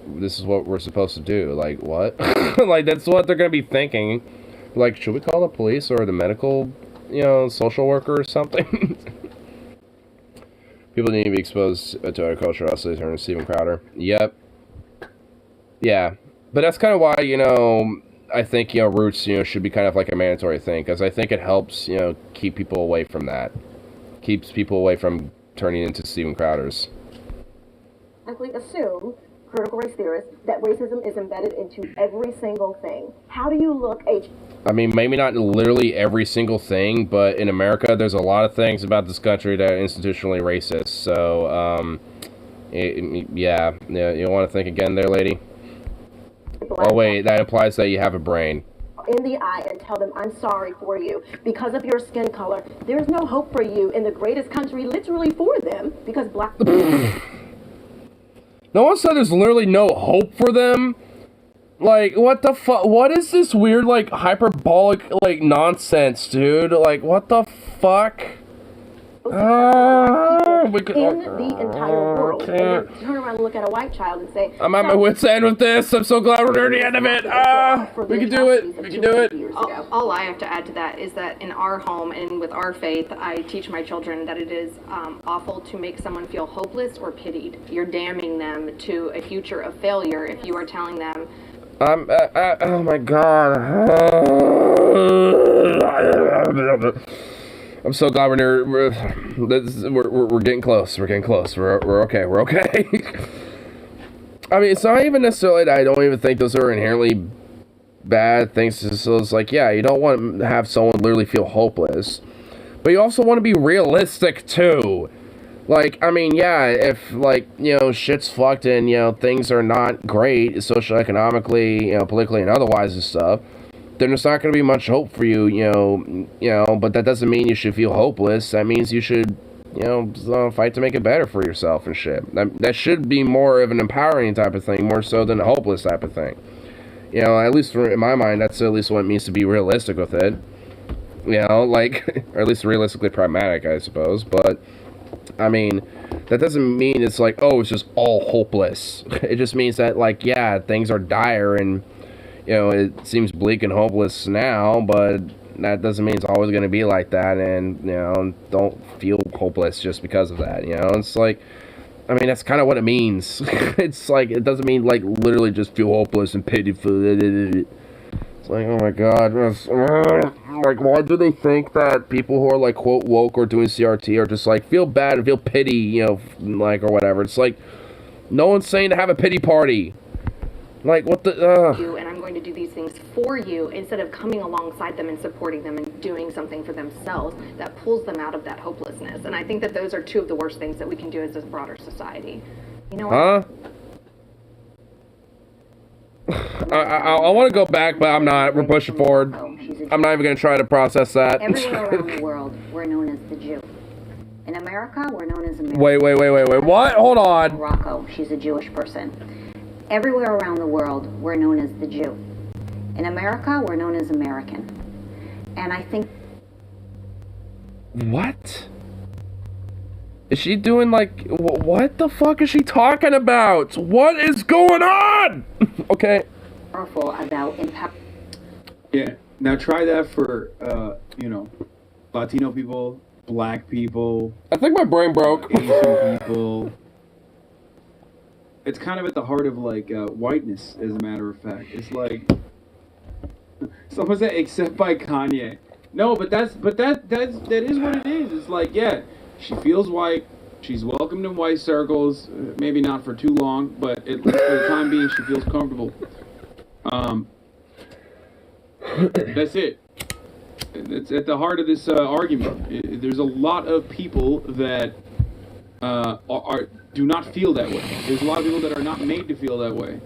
this is what we're supposed to do. Like, what? Like, that's what they're gonna be thinking. Like, should we call the police or the medical, you know, social worker or something? People need to be exposed to our culture, also turn to Steven Crowder. Yep. Yeah. But that's kind of why, you know, I think, you know, Roots, you know, should be kind of like a mandatory thing, because I think it helps, you know, keep people away from that. Keeps people away from turning into Steven Crowders. Assume, critical race theorists, that racism is embedded into every single thing. How do you look at... I mean, maybe not literally every single thing, but in America, there's a lot of things about this country that are institutionally racist. So, yeah, you want to think again there, lady? Oh, wait, that implies that you have a brain. In the eye and tell them, I'm sorry for you. Because of your skin color, there's no hope for you in the greatest country literally for them, because black... No one said there's literally no hope for them. Like, what the fuck? What is this weird, like, hyperbolic, like, nonsense, dude? Like, what the fuck? In the entire world. And then turn around and look at a white child and say, I'm at my wit's end with this. I'm so glad we're near the end of it. We can do it. We can do it. All I have to add to that is that in our home and with our faith, I teach my children that it is awful to make someone feel hopeless or pitied. You're damning them to a future of failure if you are telling them, oh my god. I'm so glad we're getting close. We're getting close. We're okay. We're okay. I mean, it's not even necessarily that I don't even think those are inherently bad things. So it's like, yeah, you don't want to have someone literally feel hopeless, but you also want to be realistic too. Like, I mean, yeah, if, like, you know, shit's fucked and, you know, things are not great socioeconomically, you know, politically and otherwise and stuff, then there's not going to be much hope for you, you know, but that doesn't mean you should feel hopeless. That means you should fight to make it better for yourself and shit. That should be more of an empowering type of thing, more so than a hopeless type of thing. At least in my mind, that's at least what it means to be realistic with it. Or at least realistically pragmatic, I suppose. But, I mean, that doesn't mean it's like, oh, it's just all hopeless. It just means that, things are dire and, it seems bleak and hopeless now, but that doesn't mean it's always going to be like that, and, don't feel hopeless just because of that, It's like, I mean, that's kind of what it means. It's like, it doesn't mean, literally just feel hopeless and pitiful. It's like, oh my god. Why do they think that people who are, quote, woke or doing CRT are just, feel bad and feel pity, or whatever. It's like, no one's saying to have a pity party. What the, And I'm going to do these things for you instead of coming alongside them and supporting them and doing something for themselves that pulls them out of that hopelessness. And I think that those are two of the worst things that we can do as a broader society. You know what? I want to go back, but I'm not. We're pushing forward. I'm not even going to try to process that. Everywhere around the world, we're known as the Jew. In America, we're known as American. Wait. What? Hold on. Morocco, she's a Jewish person. Everywhere around the world, we're known as the Jew. In America, we're known as American. And I think... What? Is she doing what the fuck is she talking about? What is going on? Okay. Powerful about impact. Yeah. Now try that for, Latino people, black people. I think my brain broke. Asian people. It's kind of at the heart of whiteness, as a matter of fact. It's like someone said, except by Kanye. No, but that is what it is. It's like, yeah, she feels white. She's welcomed in white circles. Maybe not for too long, but at least for the time being, she feels comfortable. That's it. It's at the heart of this argument. There's a lot of people that do not feel that way. There's a lot of people that are not made to feel that way.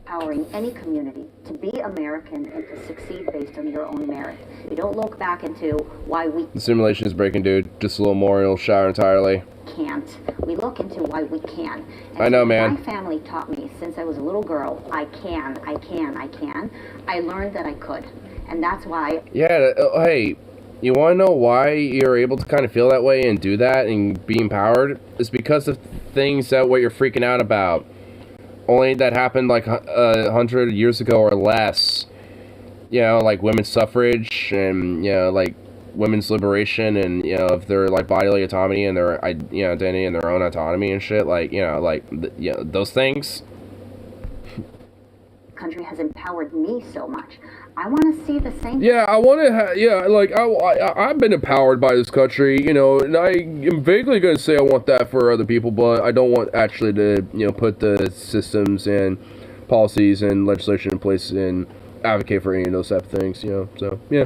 Empowering any community to be American and to succeed based on your own merit. We don't look back into why we... The simulation is breaking, dude. Just a little more and it'll shower entirely. Can't. We look into why we can. And I know, man. My family taught me since I was a little girl, I can. I learned that I could. And that's why... Yeah, hey... You want to know why you're able to kind of feel that way and do that and be empowered? It's because of things that what you're freaking out about. Only that happened 100 years ago or less. Women's suffrage and, women's liberation and, of their, bodily autonomy and their, identity and their own autonomy and shit. Those things. Country has empowered me so much. I want to see the same. Yeah, I want to. I've been empowered by this country, and I am vaguely going to say I want that for other people, but I don't want actually to, put the systems and policies and legislation in place and advocate for any of those type of things, So yeah.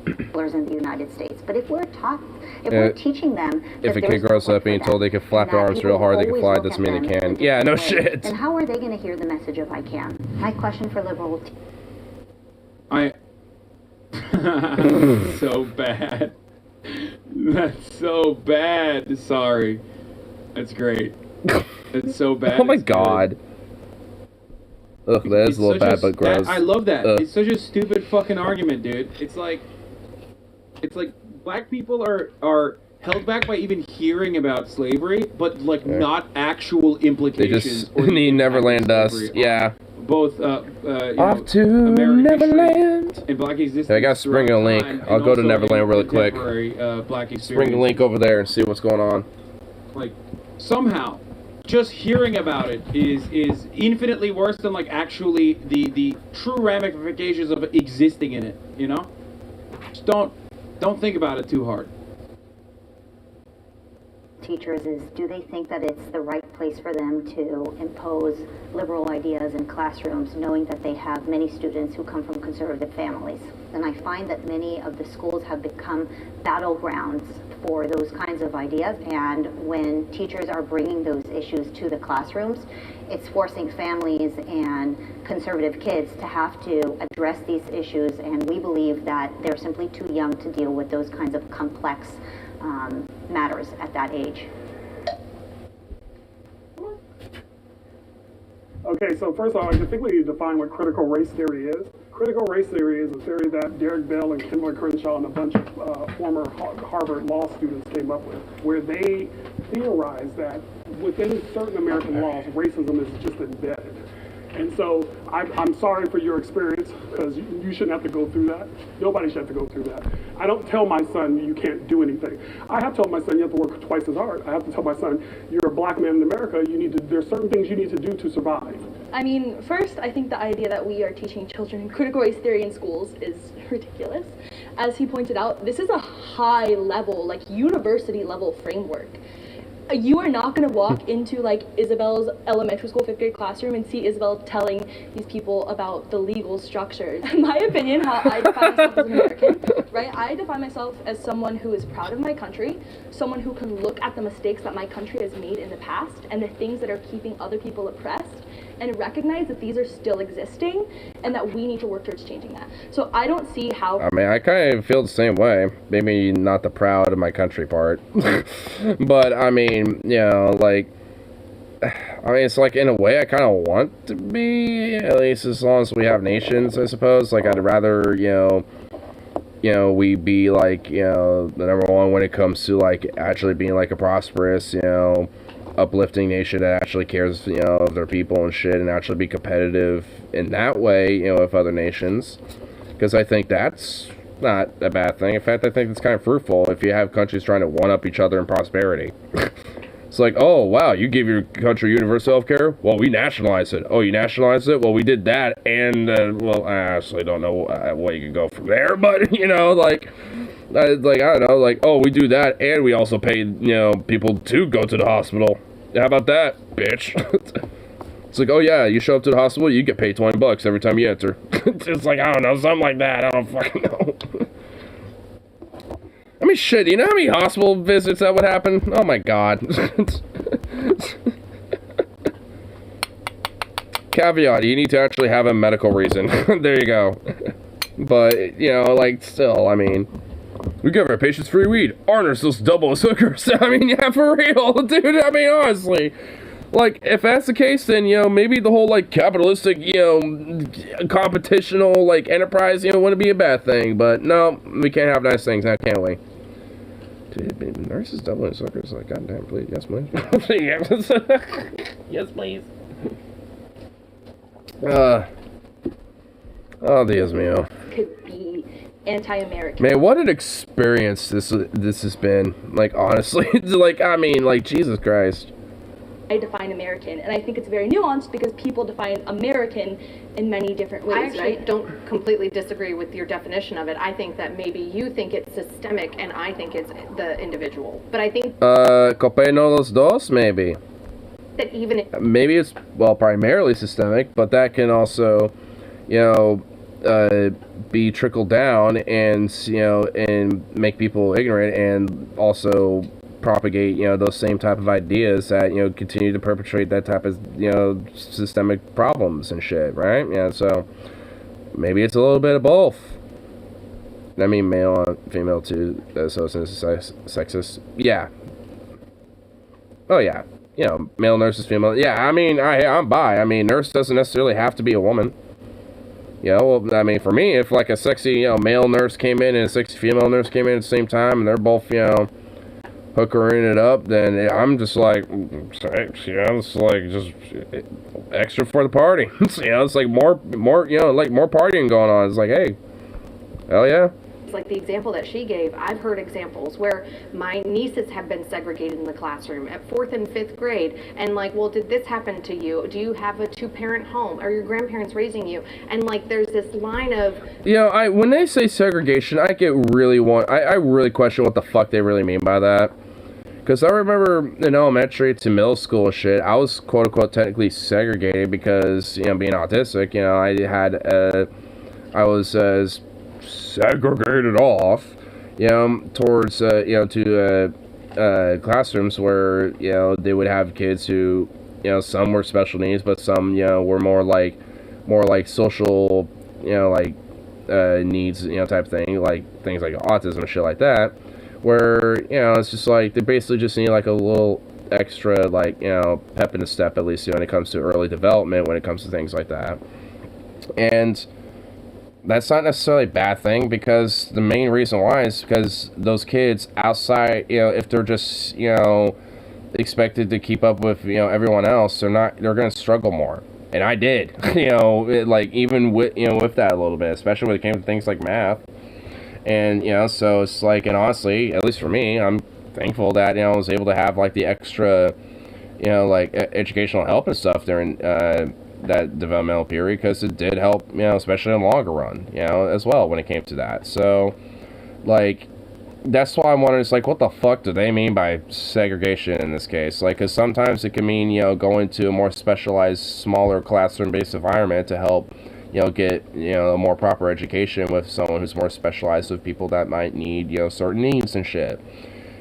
In the United States, but if we're teaching them, if a kid grows up being told they can flap their arms real hard, they can fly, doesn't mean they can. Yeah, no shit. And how are they going to hear the message of I can? My question for liberal. So bad. That's so bad. Sorry. That's great. It's so bad. Oh my god. Ugh, that is a little bad, but gross. I love that. It's such a stupid fucking argument, dude. It's like black people are held back by even hearing about slavery, but not actual implications. They just need Neverland dust. Yeah. Both off to Neverland and black existence. I gotta spring a link. I'll go to Neverland really quick. Black spring a link over there and see what's going on. Somehow, just hearing about it is infinitely worse than actually the true ramifications of existing in it. Just don't think about it too hard. teachers is, do they think that it's the right place for them to impose liberal ideas in classrooms, knowing that they have many students who come from conservative families? And I find that many of the schools have become battlegrounds for those kinds of ideas, and when teachers are bringing those issues to the classrooms, it's forcing families and conservative kids to have to address these issues, and we believe that they're simply too young to deal with those kinds of complex matters at that age. Okay, so first of all, I think we need to define what critical race theory is. Critical race theory is a theory that Derek Bell and Kimberly Crenshaw and a bunch of former Harvard law students came up with, where they theorize that within certain American laws, racism is just embedded. And so I'm sorry for your experience, because you shouldn't have to go through that. Nobody should have to go through that. I don't tell my son you can't do anything. I have to tell my son you have to work twice as hard. I have to tell my son you're a black man in America. There's certain things you need to do to survive. I mean, first, I think the idea that we are teaching children critical race theory in schools is ridiculous. As he pointed out, this is a high level, like university level framework. You are not going to walk into like Isabel's elementary school 5th grade classroom and see Isabel telling these people about the legal structures. In my opinion, how I define myself as an American, right? I define myself as someone who is proud of my country, someone who can look at the mistakes that my country has made in the past and the things that are keeping other people oppressed, and recognize that these are still existing and that we need to work towards changing that. So I don't see how... I mean, I kind of feel the same way. Maybe not the proud of my country part. But, I mean, you know, like... I mean, it's like, in a way, I kind of want to be, at least as long as we have nations, I suppose. Like, I'd rather, you know, we be, like, you know, the number one when it comes to, like, actually being, like, a prosperous, you know, uplifting nation that actually cares, you know, of their people and shit, and actually be competitive in that way, you know, with other nations. Because I think that's not a bad thing. In fact, I think it's kind of fruitful if you have countries trying to one-up each other in prosperity. It's like, oh, wow, you give your country universal health care? Well, we nationalized it. Oh, you nationalized it? Well, we did that, and, well, I actually don't know what you can go from there, but, you know, like, I don't know, like, oh, we do that, and we also pay, you know, people to go to the hospital. How about that, bitch? It's like, oh, yeah, you show up to the hospital, you get paid $20 every time you enter. It's like, I don't know, something like that, I don't fucking know. I mean, shit, you know how many hospital visits that would happen? Oh my god. Caveat, you need to actually have a medical reason. There you go. But, you know, like, still, I mean, we give our patients free weed. Our nurses double as hookers. I mean, yeah, for real, dude, I mean, honestly. Like, if that's the case, then, you know, maybe the whole, like, capitalistic, you know, competitional, like, enterprise, you know, wouldn't be a bad thing. But, no, we can't have nice things now, can we? Dude, nurses doubling suckers, like, goddamn, please, yes, please. Yes, please. Oh, Dios mío. Could be anti-American. Man, what an experience this has been. Like, honestly, like, I mean, like, Jesus Christ. I define American, and I think it's very nuanced because people define American in many different ways, I actually right? don't completely disagree with your definition of it. I think that maybe you think it's systemic and I think it's the individual. But I think Copé no los dos, maybe. that even if Maybe it's, well, primarily systemic, but that can also, you know, be trickled down and, you know, and make people ignorant and also propagate, you know, those same type of ideas that, you know, continue to perpetrate that type of, you know, systemic problems and shit, right? Yeah, so maybe it's a little bit of both. I mean, male and female too, so it's sexist. Yeah. Oh, yeah. You know, male nurses, female. Yeah, I mean, I'm bi. I mean, nurse doesn't necessarily have to be a woman. You know, well, I mean, for me, if like a sexy, you know, male nurse came in and a sexy female nurse came in at the same time and they're both, you know, hookering it up, then I'm just like, you know, it's like just extra for the party. You know, it's like more, you know, like more partying going on. It's like, hey, hell yeah. it's like the example that she gave, I've heard examples where my nieces have been segregated in the classroom at 4th and 5th grade, and like, well, did this happen to you? Do you have a 2-parent home? Are your grandparents raising you? And like, there's this line of... You know, when they say segregation, I get really I really question what the fuck they really mean by that. Because I remember in elementary to middle school shit, I was quote unquote technically segregated because, you know, being autistic, you know, I was segregated off, you know, towards, you know, to classrooms where, you know, they would have kids who, you know, some were special needs, but some, you know, were more like social, you know, like needs, you know, type thing, like things like autism and shit like that, where, you know, it's just like they basically just need like a little extra, like, you know, pep in the step, at least, you know, when it comes to early development, when it comes to things like that. And that's not necessarily a bad thing, because the main reason why is because those kids outside, you know, if they're just, you know, expected to keep up with, you know, everyone else, they're going to struggle more. And I did, you know, like, even with, you know, with that a little bit, especially when it came to things like math. And, you know, so it's like, and honestly, at least for me, I'm thankful that, you know, I was able to have, like, the extra, you know, like, educational help and stuff during, that developmental period, because it did help, you know, especially in the longer run, you know, as well when it came to that. So, like, that's why I'm wondering, it's like, what the fuck do they mean by segregation in this case? Like, because sometimes it can mean, you know, going to a more specialized, smaller classroom-based environment to help, you know, get, you know, a more proper education with someone who's more specialized, with people that might need, you know, certain needs and shit.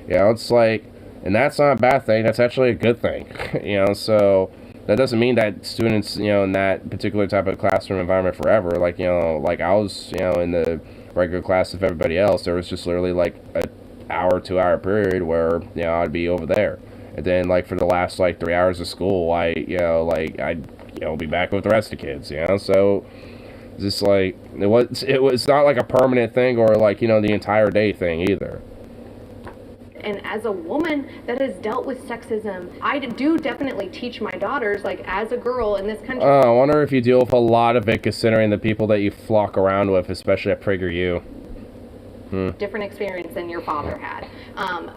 You know, it's like, and that's not a bad thing, that's actually a good thing, you know, so that doesn't mean that students, you know, in that particular type of classroom environment forever, like, you know, like I was, you know, in the regular class of everybody else, there was just literally like an hour, 2 hour period where, you know, I'd be over there. And then, like, for the last, like, 3 hours of school, I'd, you know, be back with the rest of the kids, you know, so it's just like, it was not like a permanent thing or like, you know, the entire day thing either. And as a woman that has dealt with sexism, I do definitely teach my daughters, like, as a girl in this country. I wonder if you deal with a lot of it, considering the people that you flock around with, especially at PragerU. Different experience than your father had.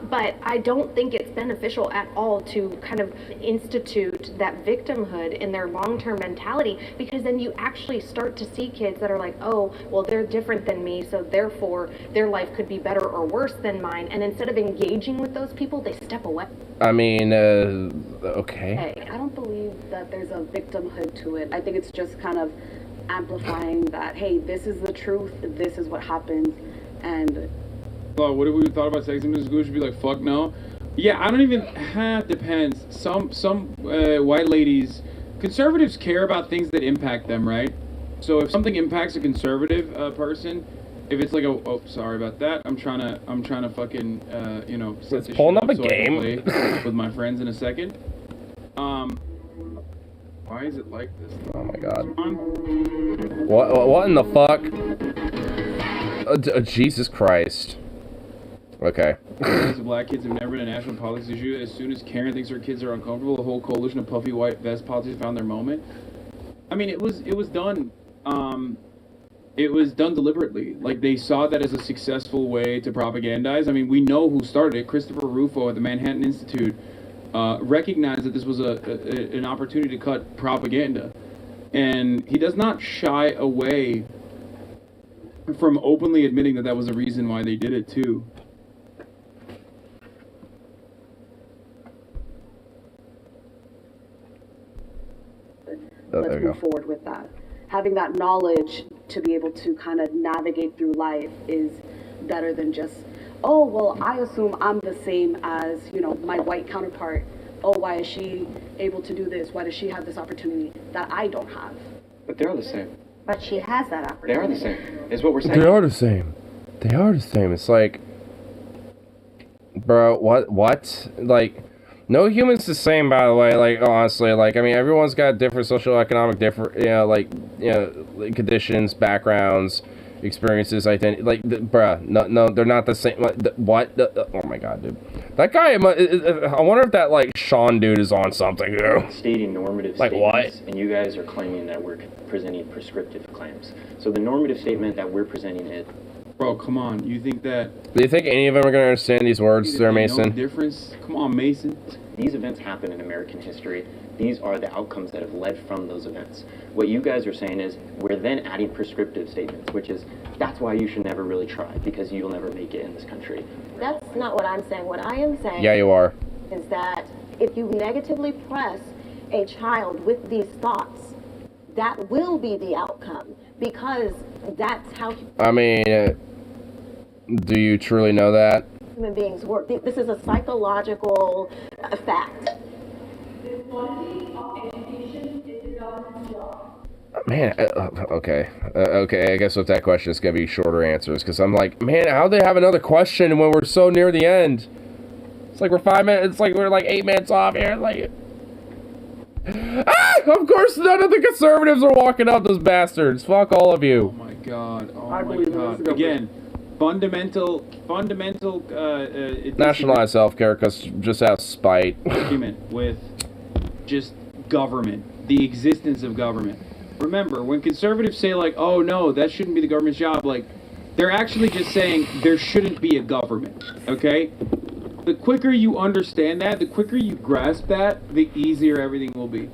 But I don't think it's beneficial at all to kind of institute that victimhood in their long-term mentality, because then you actually start to see kids that are like, oh, well, they're different than me, so therefore their life could be better or worse than mine. And instead of engaging with those people, they step away. I mean, okay. Hey, I don't believe that there's a victimhood to it. I think it's just kind of amplifying that, hey, this is the truth, this is what happens. And what if we thought about sexism in school? Should be like, fuck no. Yeah, I don't even. Depends. Some white ladies, conservatives care about things that impact them, right? So if something impacts a conservative person, if it's like sorry about that. I'm trying to fucking you know, set this pulling shit up a so game I can play with my friends in a second. Why is it like this? Oh my god. What in the fuck? Jesus Christ. Okay. Black kids have never been a national politics issue. As soon as Karen thinks her kids are uncomfortable, the whole coalition of puffy white vest politicians found their moment. I mean, it was done. It was done deliberately. Like, they saw that as a successful way to propagandize. I mean, we know who started it. Christopher Rufo at the Manhattan Institute recognized that this was an opportunity to cut propaganda, and he does not shy away from openly admitting that was the reason why they did it too. Let's move forward with that. Having that knowledge to be able to kind of navigate through life is better than just, oh, well, I assume I'm the same as, you know, my white counterpart. Oh, why is she able to do this? Why does she have this opportunity that I don't have? But they're the same. But she has that opportunity. They are the same, is what we're saying. They are the same. They are the same. It's like, bro, what? Like, no human's the same, by the way. Like, honestly, like, I mean, everyone's got different socioeconomic, conditions, backgrounds, experiences, identity. Like, bruh, no, they're not the same. Like, what? Oh my god, dude. That guy, I wonder if that, like, Sean dude is on something, you know? Stating normative like statements, what? And you guys are claiming that we're presenting prescriptive claims. So the normative statement that we're presenting is... Bro, come on. You think that... Do you think any of them are going to understand these words there, Mason? No difference? Come on, Mason. These events happen in American history. these are the outcomes that have led from those events. What you guys are saying is we're then adding prescriptive statements, which is that's why you should never really try, because you'll never make it in this country. That's not what I'm saying. What I am saying Yeah, you are. is that if you negatively press a child with these thoughts, that will be the outcome, because that's how I mean, do you truly know that? human beings work. This is a psychological fact. Man, okay, I guess with that question it's gonna be shorter answers, because I'm like, man, how'd they have another question when we're so near the end? It's like we're 5 minutes, it's like we're like 8 minutes off here, like... Of course none of the conservatives are walking out, those bastards. Fuck all of you. Oh my god, Again, fundamental, Nationalized healthcare, because just out of spite. argument with just government, the existence of government. Remember, when conservatives say like, oh no, that shouldn't be the government's job, like, they're actually just saying there shouldn't be a government, okay? The quicker you understand that, the quicker you grasp that, the easier everything will be.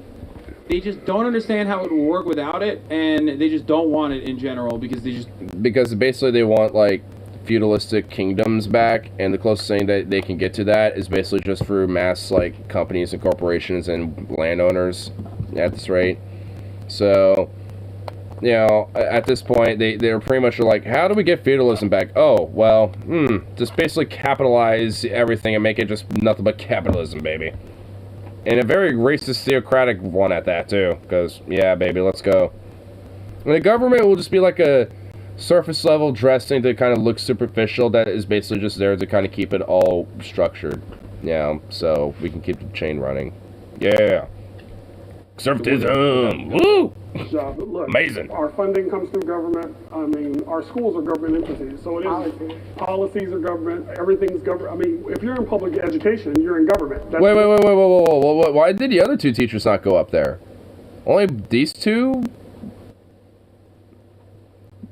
They just don't understand how it will work without it, and they just don't want it in general, because they just... Because basically they want, like, feudalistic kingdoms back, and the closest thing that they can get to that is basically just through mass, like, companies and corporations and landowners at this rate. So, you know, at this point, they're pretty much like, how do we get feudalism back? Oh, well, just basically capitalize everything and make it just nothing but capitalism, baby. And a very racist, theocratic one at that, too. Because, yeah, baby, let's go. And the government will just be like a surface-level dressing to kind of look superficial that is basically just there to kind of keep it all structured. Yeah, so we can keep the chain running. Yeah. Conservatism! Woo! Job. Look, amazing. Our funding comes through government. I mean, our schools are government entities, so it is. Policies are government. Everything's government. I mean, if you're in public education, you're in government. That's Wait. Why did the other two teachers not go up there? Only these two?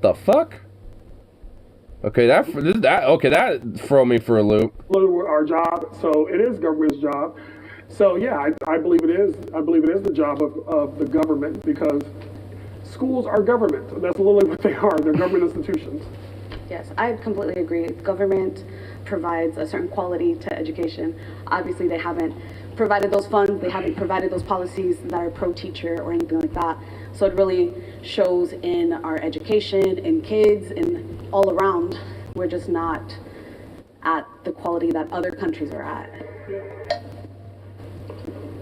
The fuck? Okay, that throw me for a loop. Our job, so it is government's job. So yeah, I believe it is. I believe it is the job of the government, because schools are government. That's literally what they are. They're government institutions. Yes, I completely agree. Government provides a certain quality to education. Obviously, they haven't provided those funds. They haven't provided those policies that are pro-teacher or anything like that. So it really shows in our education, in kids, and all around. We're just not at the quality that other countries are at.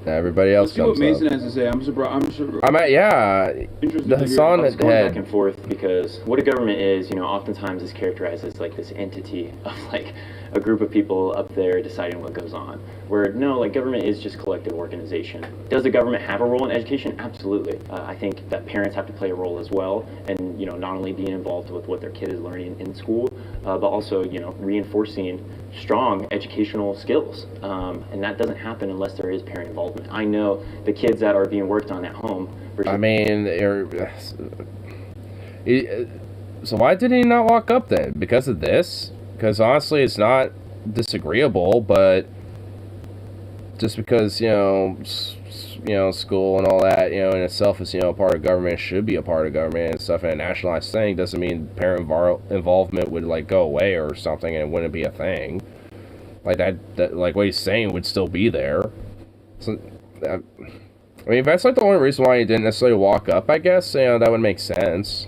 Everybody else Let's see what comes Mason up. has to say. I'm surprised. I'm at, yeah. The Hassan It's going head. back and forth, because what a government is, you know, oftentimes is characterized as like this entity of like a group of people up there deciding what goes on. Where no, like government is just collective organization. Does the government have a role in education? Absolutely. I think that parents have to play a role as well, and you know, not only being involved with what their kid is learning in school, but also you know, reinforcing strong educational skills, and that doesn't happen unless there is parent involvement. I know the kids that are being worked on at home. I mean, so why did he not walk up then? Because of this? Because honestly, it's not disagreeable, but just because school and all that, in itself is part of government, should be a part of government and stuff, and a nationalized thing doesn't mean parent involvement would like go away or something and it wouldn't be a thing. Like that like what he's saying would still be there. So, I mean, if that's like the only reason why he didn't necessarily walk up, I guess, that would make sense.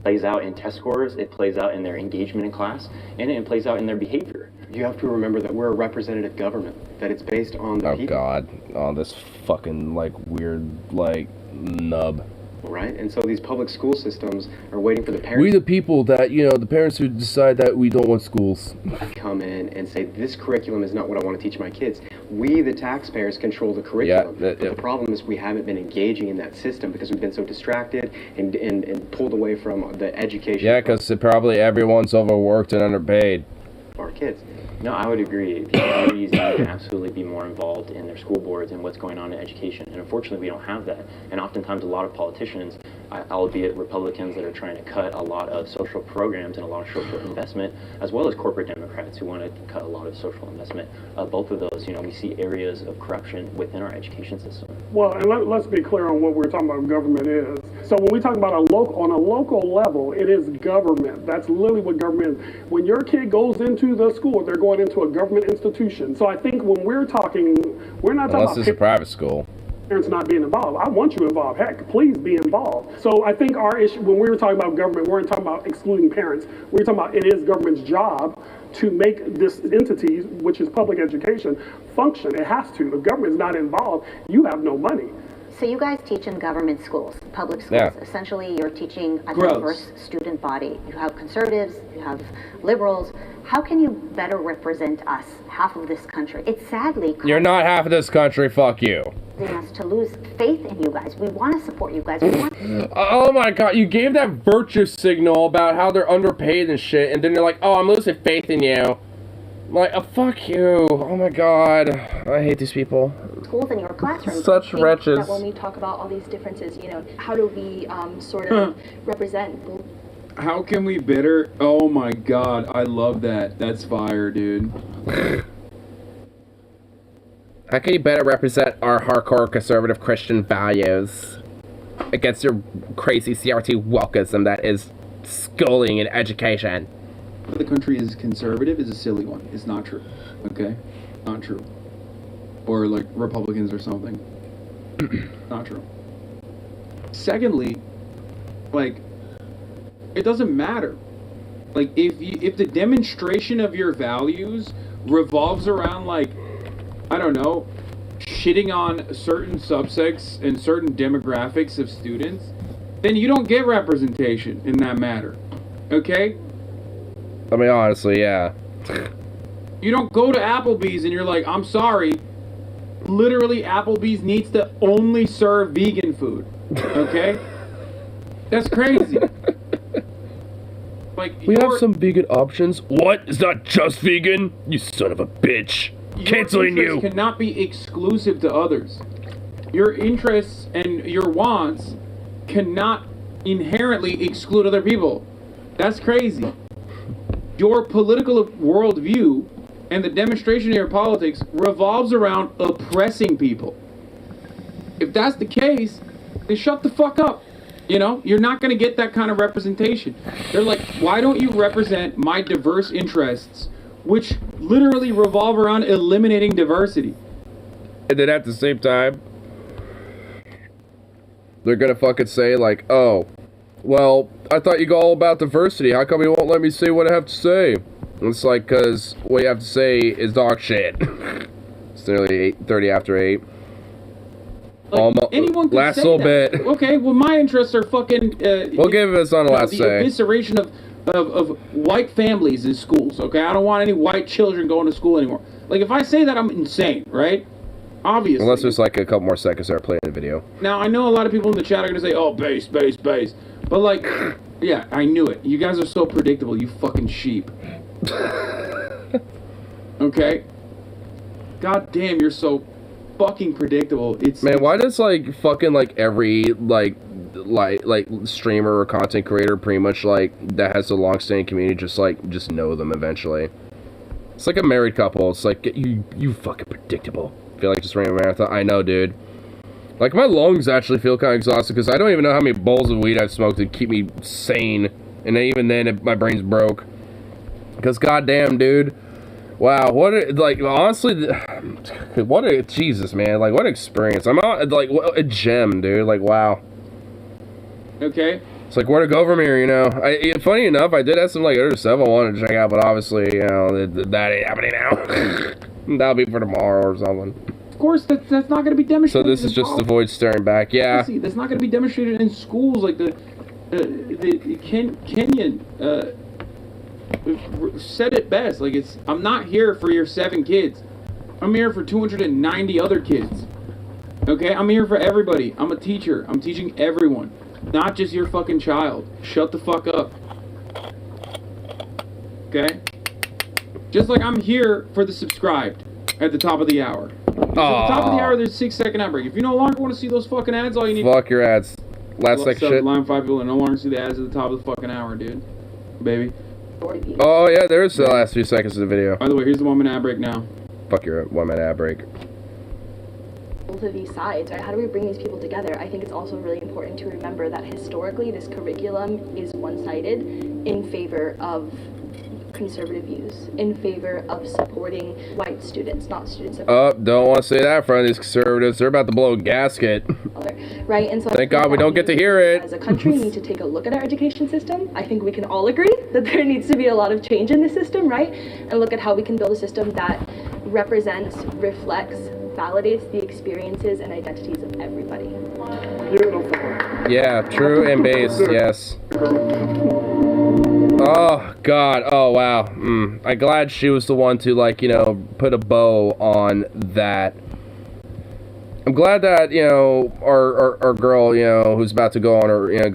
Plays out in test scores, it plays out in their engagement in class, and it plays out in their behavior. You have to remember that we're a representative government, that it's based on the people. Oh god, this fucking like weird like nub. Right, and so these public school systems are waiting for the parents. We the people that, the parents who decide that we don't want schools. Come in and say, this curriculum is not what I want to teach my kids. We, the taxpayers, control the curriculum. But the problem is we haven't been engaging in that system because we've been so distracted and pulled away from the education. Yeah, because probably everyone's overworked and underpaid. Our kids. No, I would agree. Communities need to absolutely be more involved in their school boards and what's going on in education. And unfortunately, we don't have that. And oftentimes, a lot of politicians, albeit Republicans that are trying to cut a lot of social programs and a lot of social investment, as well as corporate Democrats who want to cut a lot of social investment, both of those, we see areas of corruption within our education system. Well, and let's be clear on what we're talking about government is. So when we talk about on a local level, it is government. That's literally what government is. When your kid goes into the school, they're going into a government institution. So I think when we're talking, we're not talking unless about it's a private school. Parents not being involved. I want you involved. Heck, please be involved. So I think our issue, when we were talking about government, we weren't talking about excluding parents. We were talking about it is government's job to make this entity, which is public education, function. It has to. If government's not involved, you have no money. So you guys teach in government schools, public schools. Yeah. Essentially, you're teaching a Gross. diverse student body. You have conservatives, you have liberals. How can you better represent us, half of this country? It's sadly You're not half of this country, fuck you. causing us to lose faith in you guys. We want to support you guys. We want Oh my god, you gave that virtue signal about how they're underpaid and shit, and then you're like, oh, I'm losing faith in you. I'm like, oh, fuck you. Oh my god. I hate these people. schools in your classroom. Such wretches. That when we talk about all these differences, how do we sort of represent? How can we better? Oh my god, I love that. That's fire, dude. How can you better represent our hardcore conservative Christian values against your crazy CRT wokeism that is schooling and education? The country is conservative is a silly one. It's not true. Okay? Not true. Or like Republicans or something. Not true. Secondly, like, it doesn't matter. Like, if the demonstration of your values revolves around, like, I don't know, shitting on certain subsects and certain demographics of students, then you don't get representation in that matter. Okay? I mean, honestly, yeah. You don't go to Applebee's and you're like, I'm sorry, literally Applebee's needs to only serve vegan food. Okay? That's crazy. Like, we have some vegan options. What? It's not just vegan? You son of a bitch. Canceling your you. interests cannot be exclusive to others. Your interests and your wants cannot inherently exclude other people. That's crazy. Your political worldview and the demonstration of your politics revolves around oppressing people. If that's the case, then shut the fuck up. You're not going to get that kind of representation. They're like, why don't you represent my diverse interests, which literally revolve around eliminating diversity? And then at the same time, they're going to fucking say, like, oh, well, I thought you go all about diversity. How come you won't let me say what I have to say? And it's like, because what you have to say is dog shit. It's nearly 8:30 after 8. Like, anyone could last say little that. bit. Okay, well, my interests are fucking... we'll give this on the last the say. evisceration of white families in schools, okay? I don't want any white children going to school anymore. Like, if I say that, I'm insane, right? Obviously. Unless there's like a couple more seconds there playing the video. Now, I know a lot of people in the chat are going to say, oh, base. But, like, yeah, I knew it. You guys are so predictable, you fucking sheep. Okay? God damn, you're so fucking predictable. Man, why does, like, fucking, like, every, like streamer or content creator pretty much, like, that has a long-standing community just know them eventually? It's like a married couple. It's like, you fucking predictable. I feel like just ran a marathon. I know, dude. Like, my lungs actually feel kind of exhausted because I don't even know how many bowls of weed I've smoked to keep me sane. And even then, my brain's broke. Because, goddamn, dude. Wow, honestly, Jesus, man. Like, what an experience. I'm out, like, what a gem, dude. Like, wow. Okay. It's like, where to go from here, Funny enough, I did have some, like, other stuff I wanted to check out, but obviously, that ain't happening now. That'll be for tomorrow or something. Of course, that's not going to be demonstrated. So this is just the void staring back, yeah. See, that's not going to be demonstrated in schools. Like the Kenyan said it best. Like, I'm not here for your 7 kids. I'm here for 290 other kids. Okay, I'm here for everybody. I'm a teacher. I'm teaching everyone, not just your fucking child. Shut the fuck up. Okay. Just like I'm here for the subscribed at the top of the hour. So at the top of the hour, there's a 6-second ad break. If you no longer want to see those fucking ads, all you need. Fuck your ads. Last second shit. Line 5 people that no longer see the ads at the top of the fucking hour, dude. Baby. Oh yeah, there's the last few seconds of the video. By the way, here's the 1 minute ad break now. Fuck your 1 minute ad break. Both of these sides, right? How do we bring these people together? I think it's also really important to remember that historically this curriculum is one-sided in favor of conservative views, in favor of supporting white students, not students of Don't want to say that in front of these conservatives. They're about to blow a gasket. right? And so Thank God we don't get to hear it. As a country, we need to take a look at our education system. I think we can all agree that there needs to be a lot of change in the system, right? And look at how we can build a system that represents, reflects, validates the experiences and identities of everybody. Yeah, true and base, yes. Oh, God. Oh, wow. I'm glad she was the one to, like, you know, put a bow on that. I'm glad that, you know, our girl, you know, who's about to go on her, you know,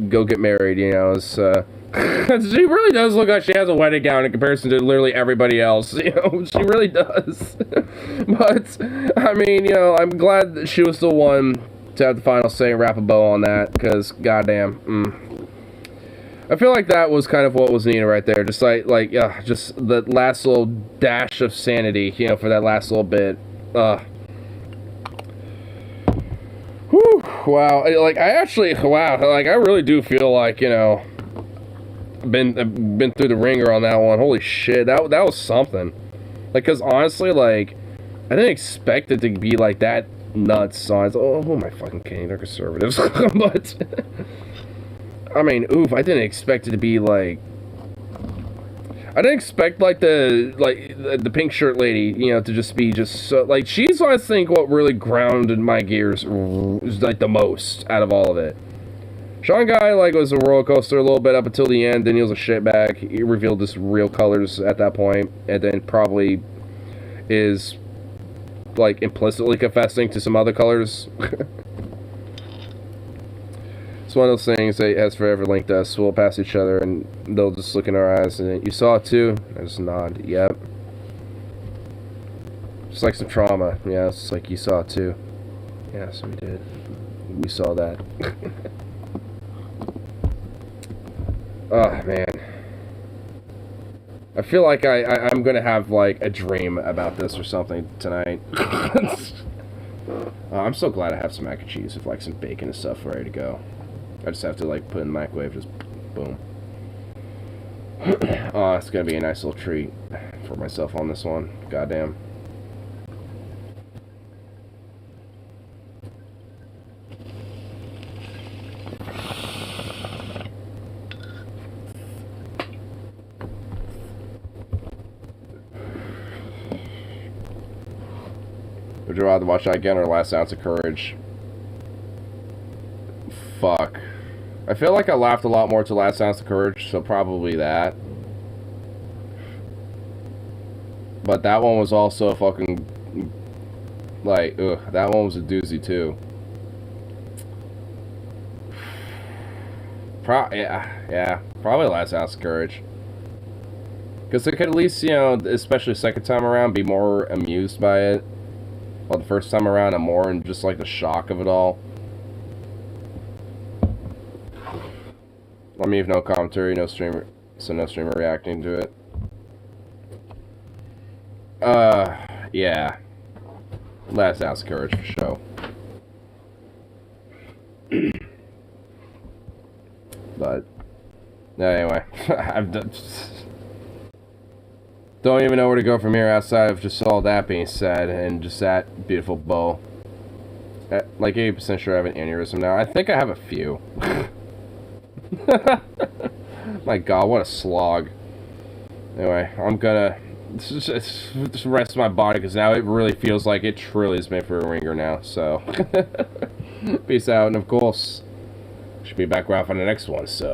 go get married, you know, is, she really does look like she has a wedding gown in comparison to literally everybody else, you know, she really does. But, I mean, you know, I'm glad that she was the one to have the final say and wrap a bow on that, because, goddamn, I feel like that was kind of what was needed right there, just like, just the last little dash of sanity, you know, for that last little bit. Whew, wow, like, I really do feel like, you know, been through the ringer on that one. Holy shit, that was something. Like, cause honestly, like, I didn't expect it to be like that nuts. So I was, oh, who am I fucking kidding? They're conservatives. But I mean, oof, I didn't expect it to be like. I didn't expect like the pink shirt lady, you know, to just be just so like she's I think what really grounded my gears is like the most out of all of it. Sean Guy like was a roller coaster a little bit up until the end, then he was a shitbag. He revealed his real colors at that point, and then probably is like implicitly confessing to some other colors. It's one of those things that has forever linked us. We'll pass each other and they'll just look in our eyes and then, you saw it too? I just nod, yep. Just like some trauma. Yeah, it's like you saw it too. Yes, we did. We saw that. Oh, man. I feel like I'm gonna have, like, a dream about this or something tonight. I'm so glad I have some mac and cheese with, like, some bacon and stuff ready to go. I just have to, like, put it in the microwave, just boom. Oh, it's gonna be a nice little treat for myself on this one. Goddamn. Would you rather watch that again or Last Ounce of Courage? Fuck. I feel like I laughed a lot more to Last Ounce of Courage, so probably that. But that one was also fucking... like, ugh, that one was a doozy too. Yeah, probably Last Ounce of Courage. Because I could at least, you know, especially the second time around, be more amused by it. While the first time around, I'm more in just like the shock of it all. Let me have no commentary, no streamer, so no streamer reacting to it. Yeah. Last Ounce of Courage for show. But, anyway, I've done... Don't even know where to go from here outside of just all that being said and just that beautiful bow. Like 80% sure I have an aneurysm now. I think I have a few. My god, what a slog. Anyway, I'm gonna just rest my body because now it really feels like it truly is made for a ringer now. So, peace out, and of course, should be back around for the next one. So.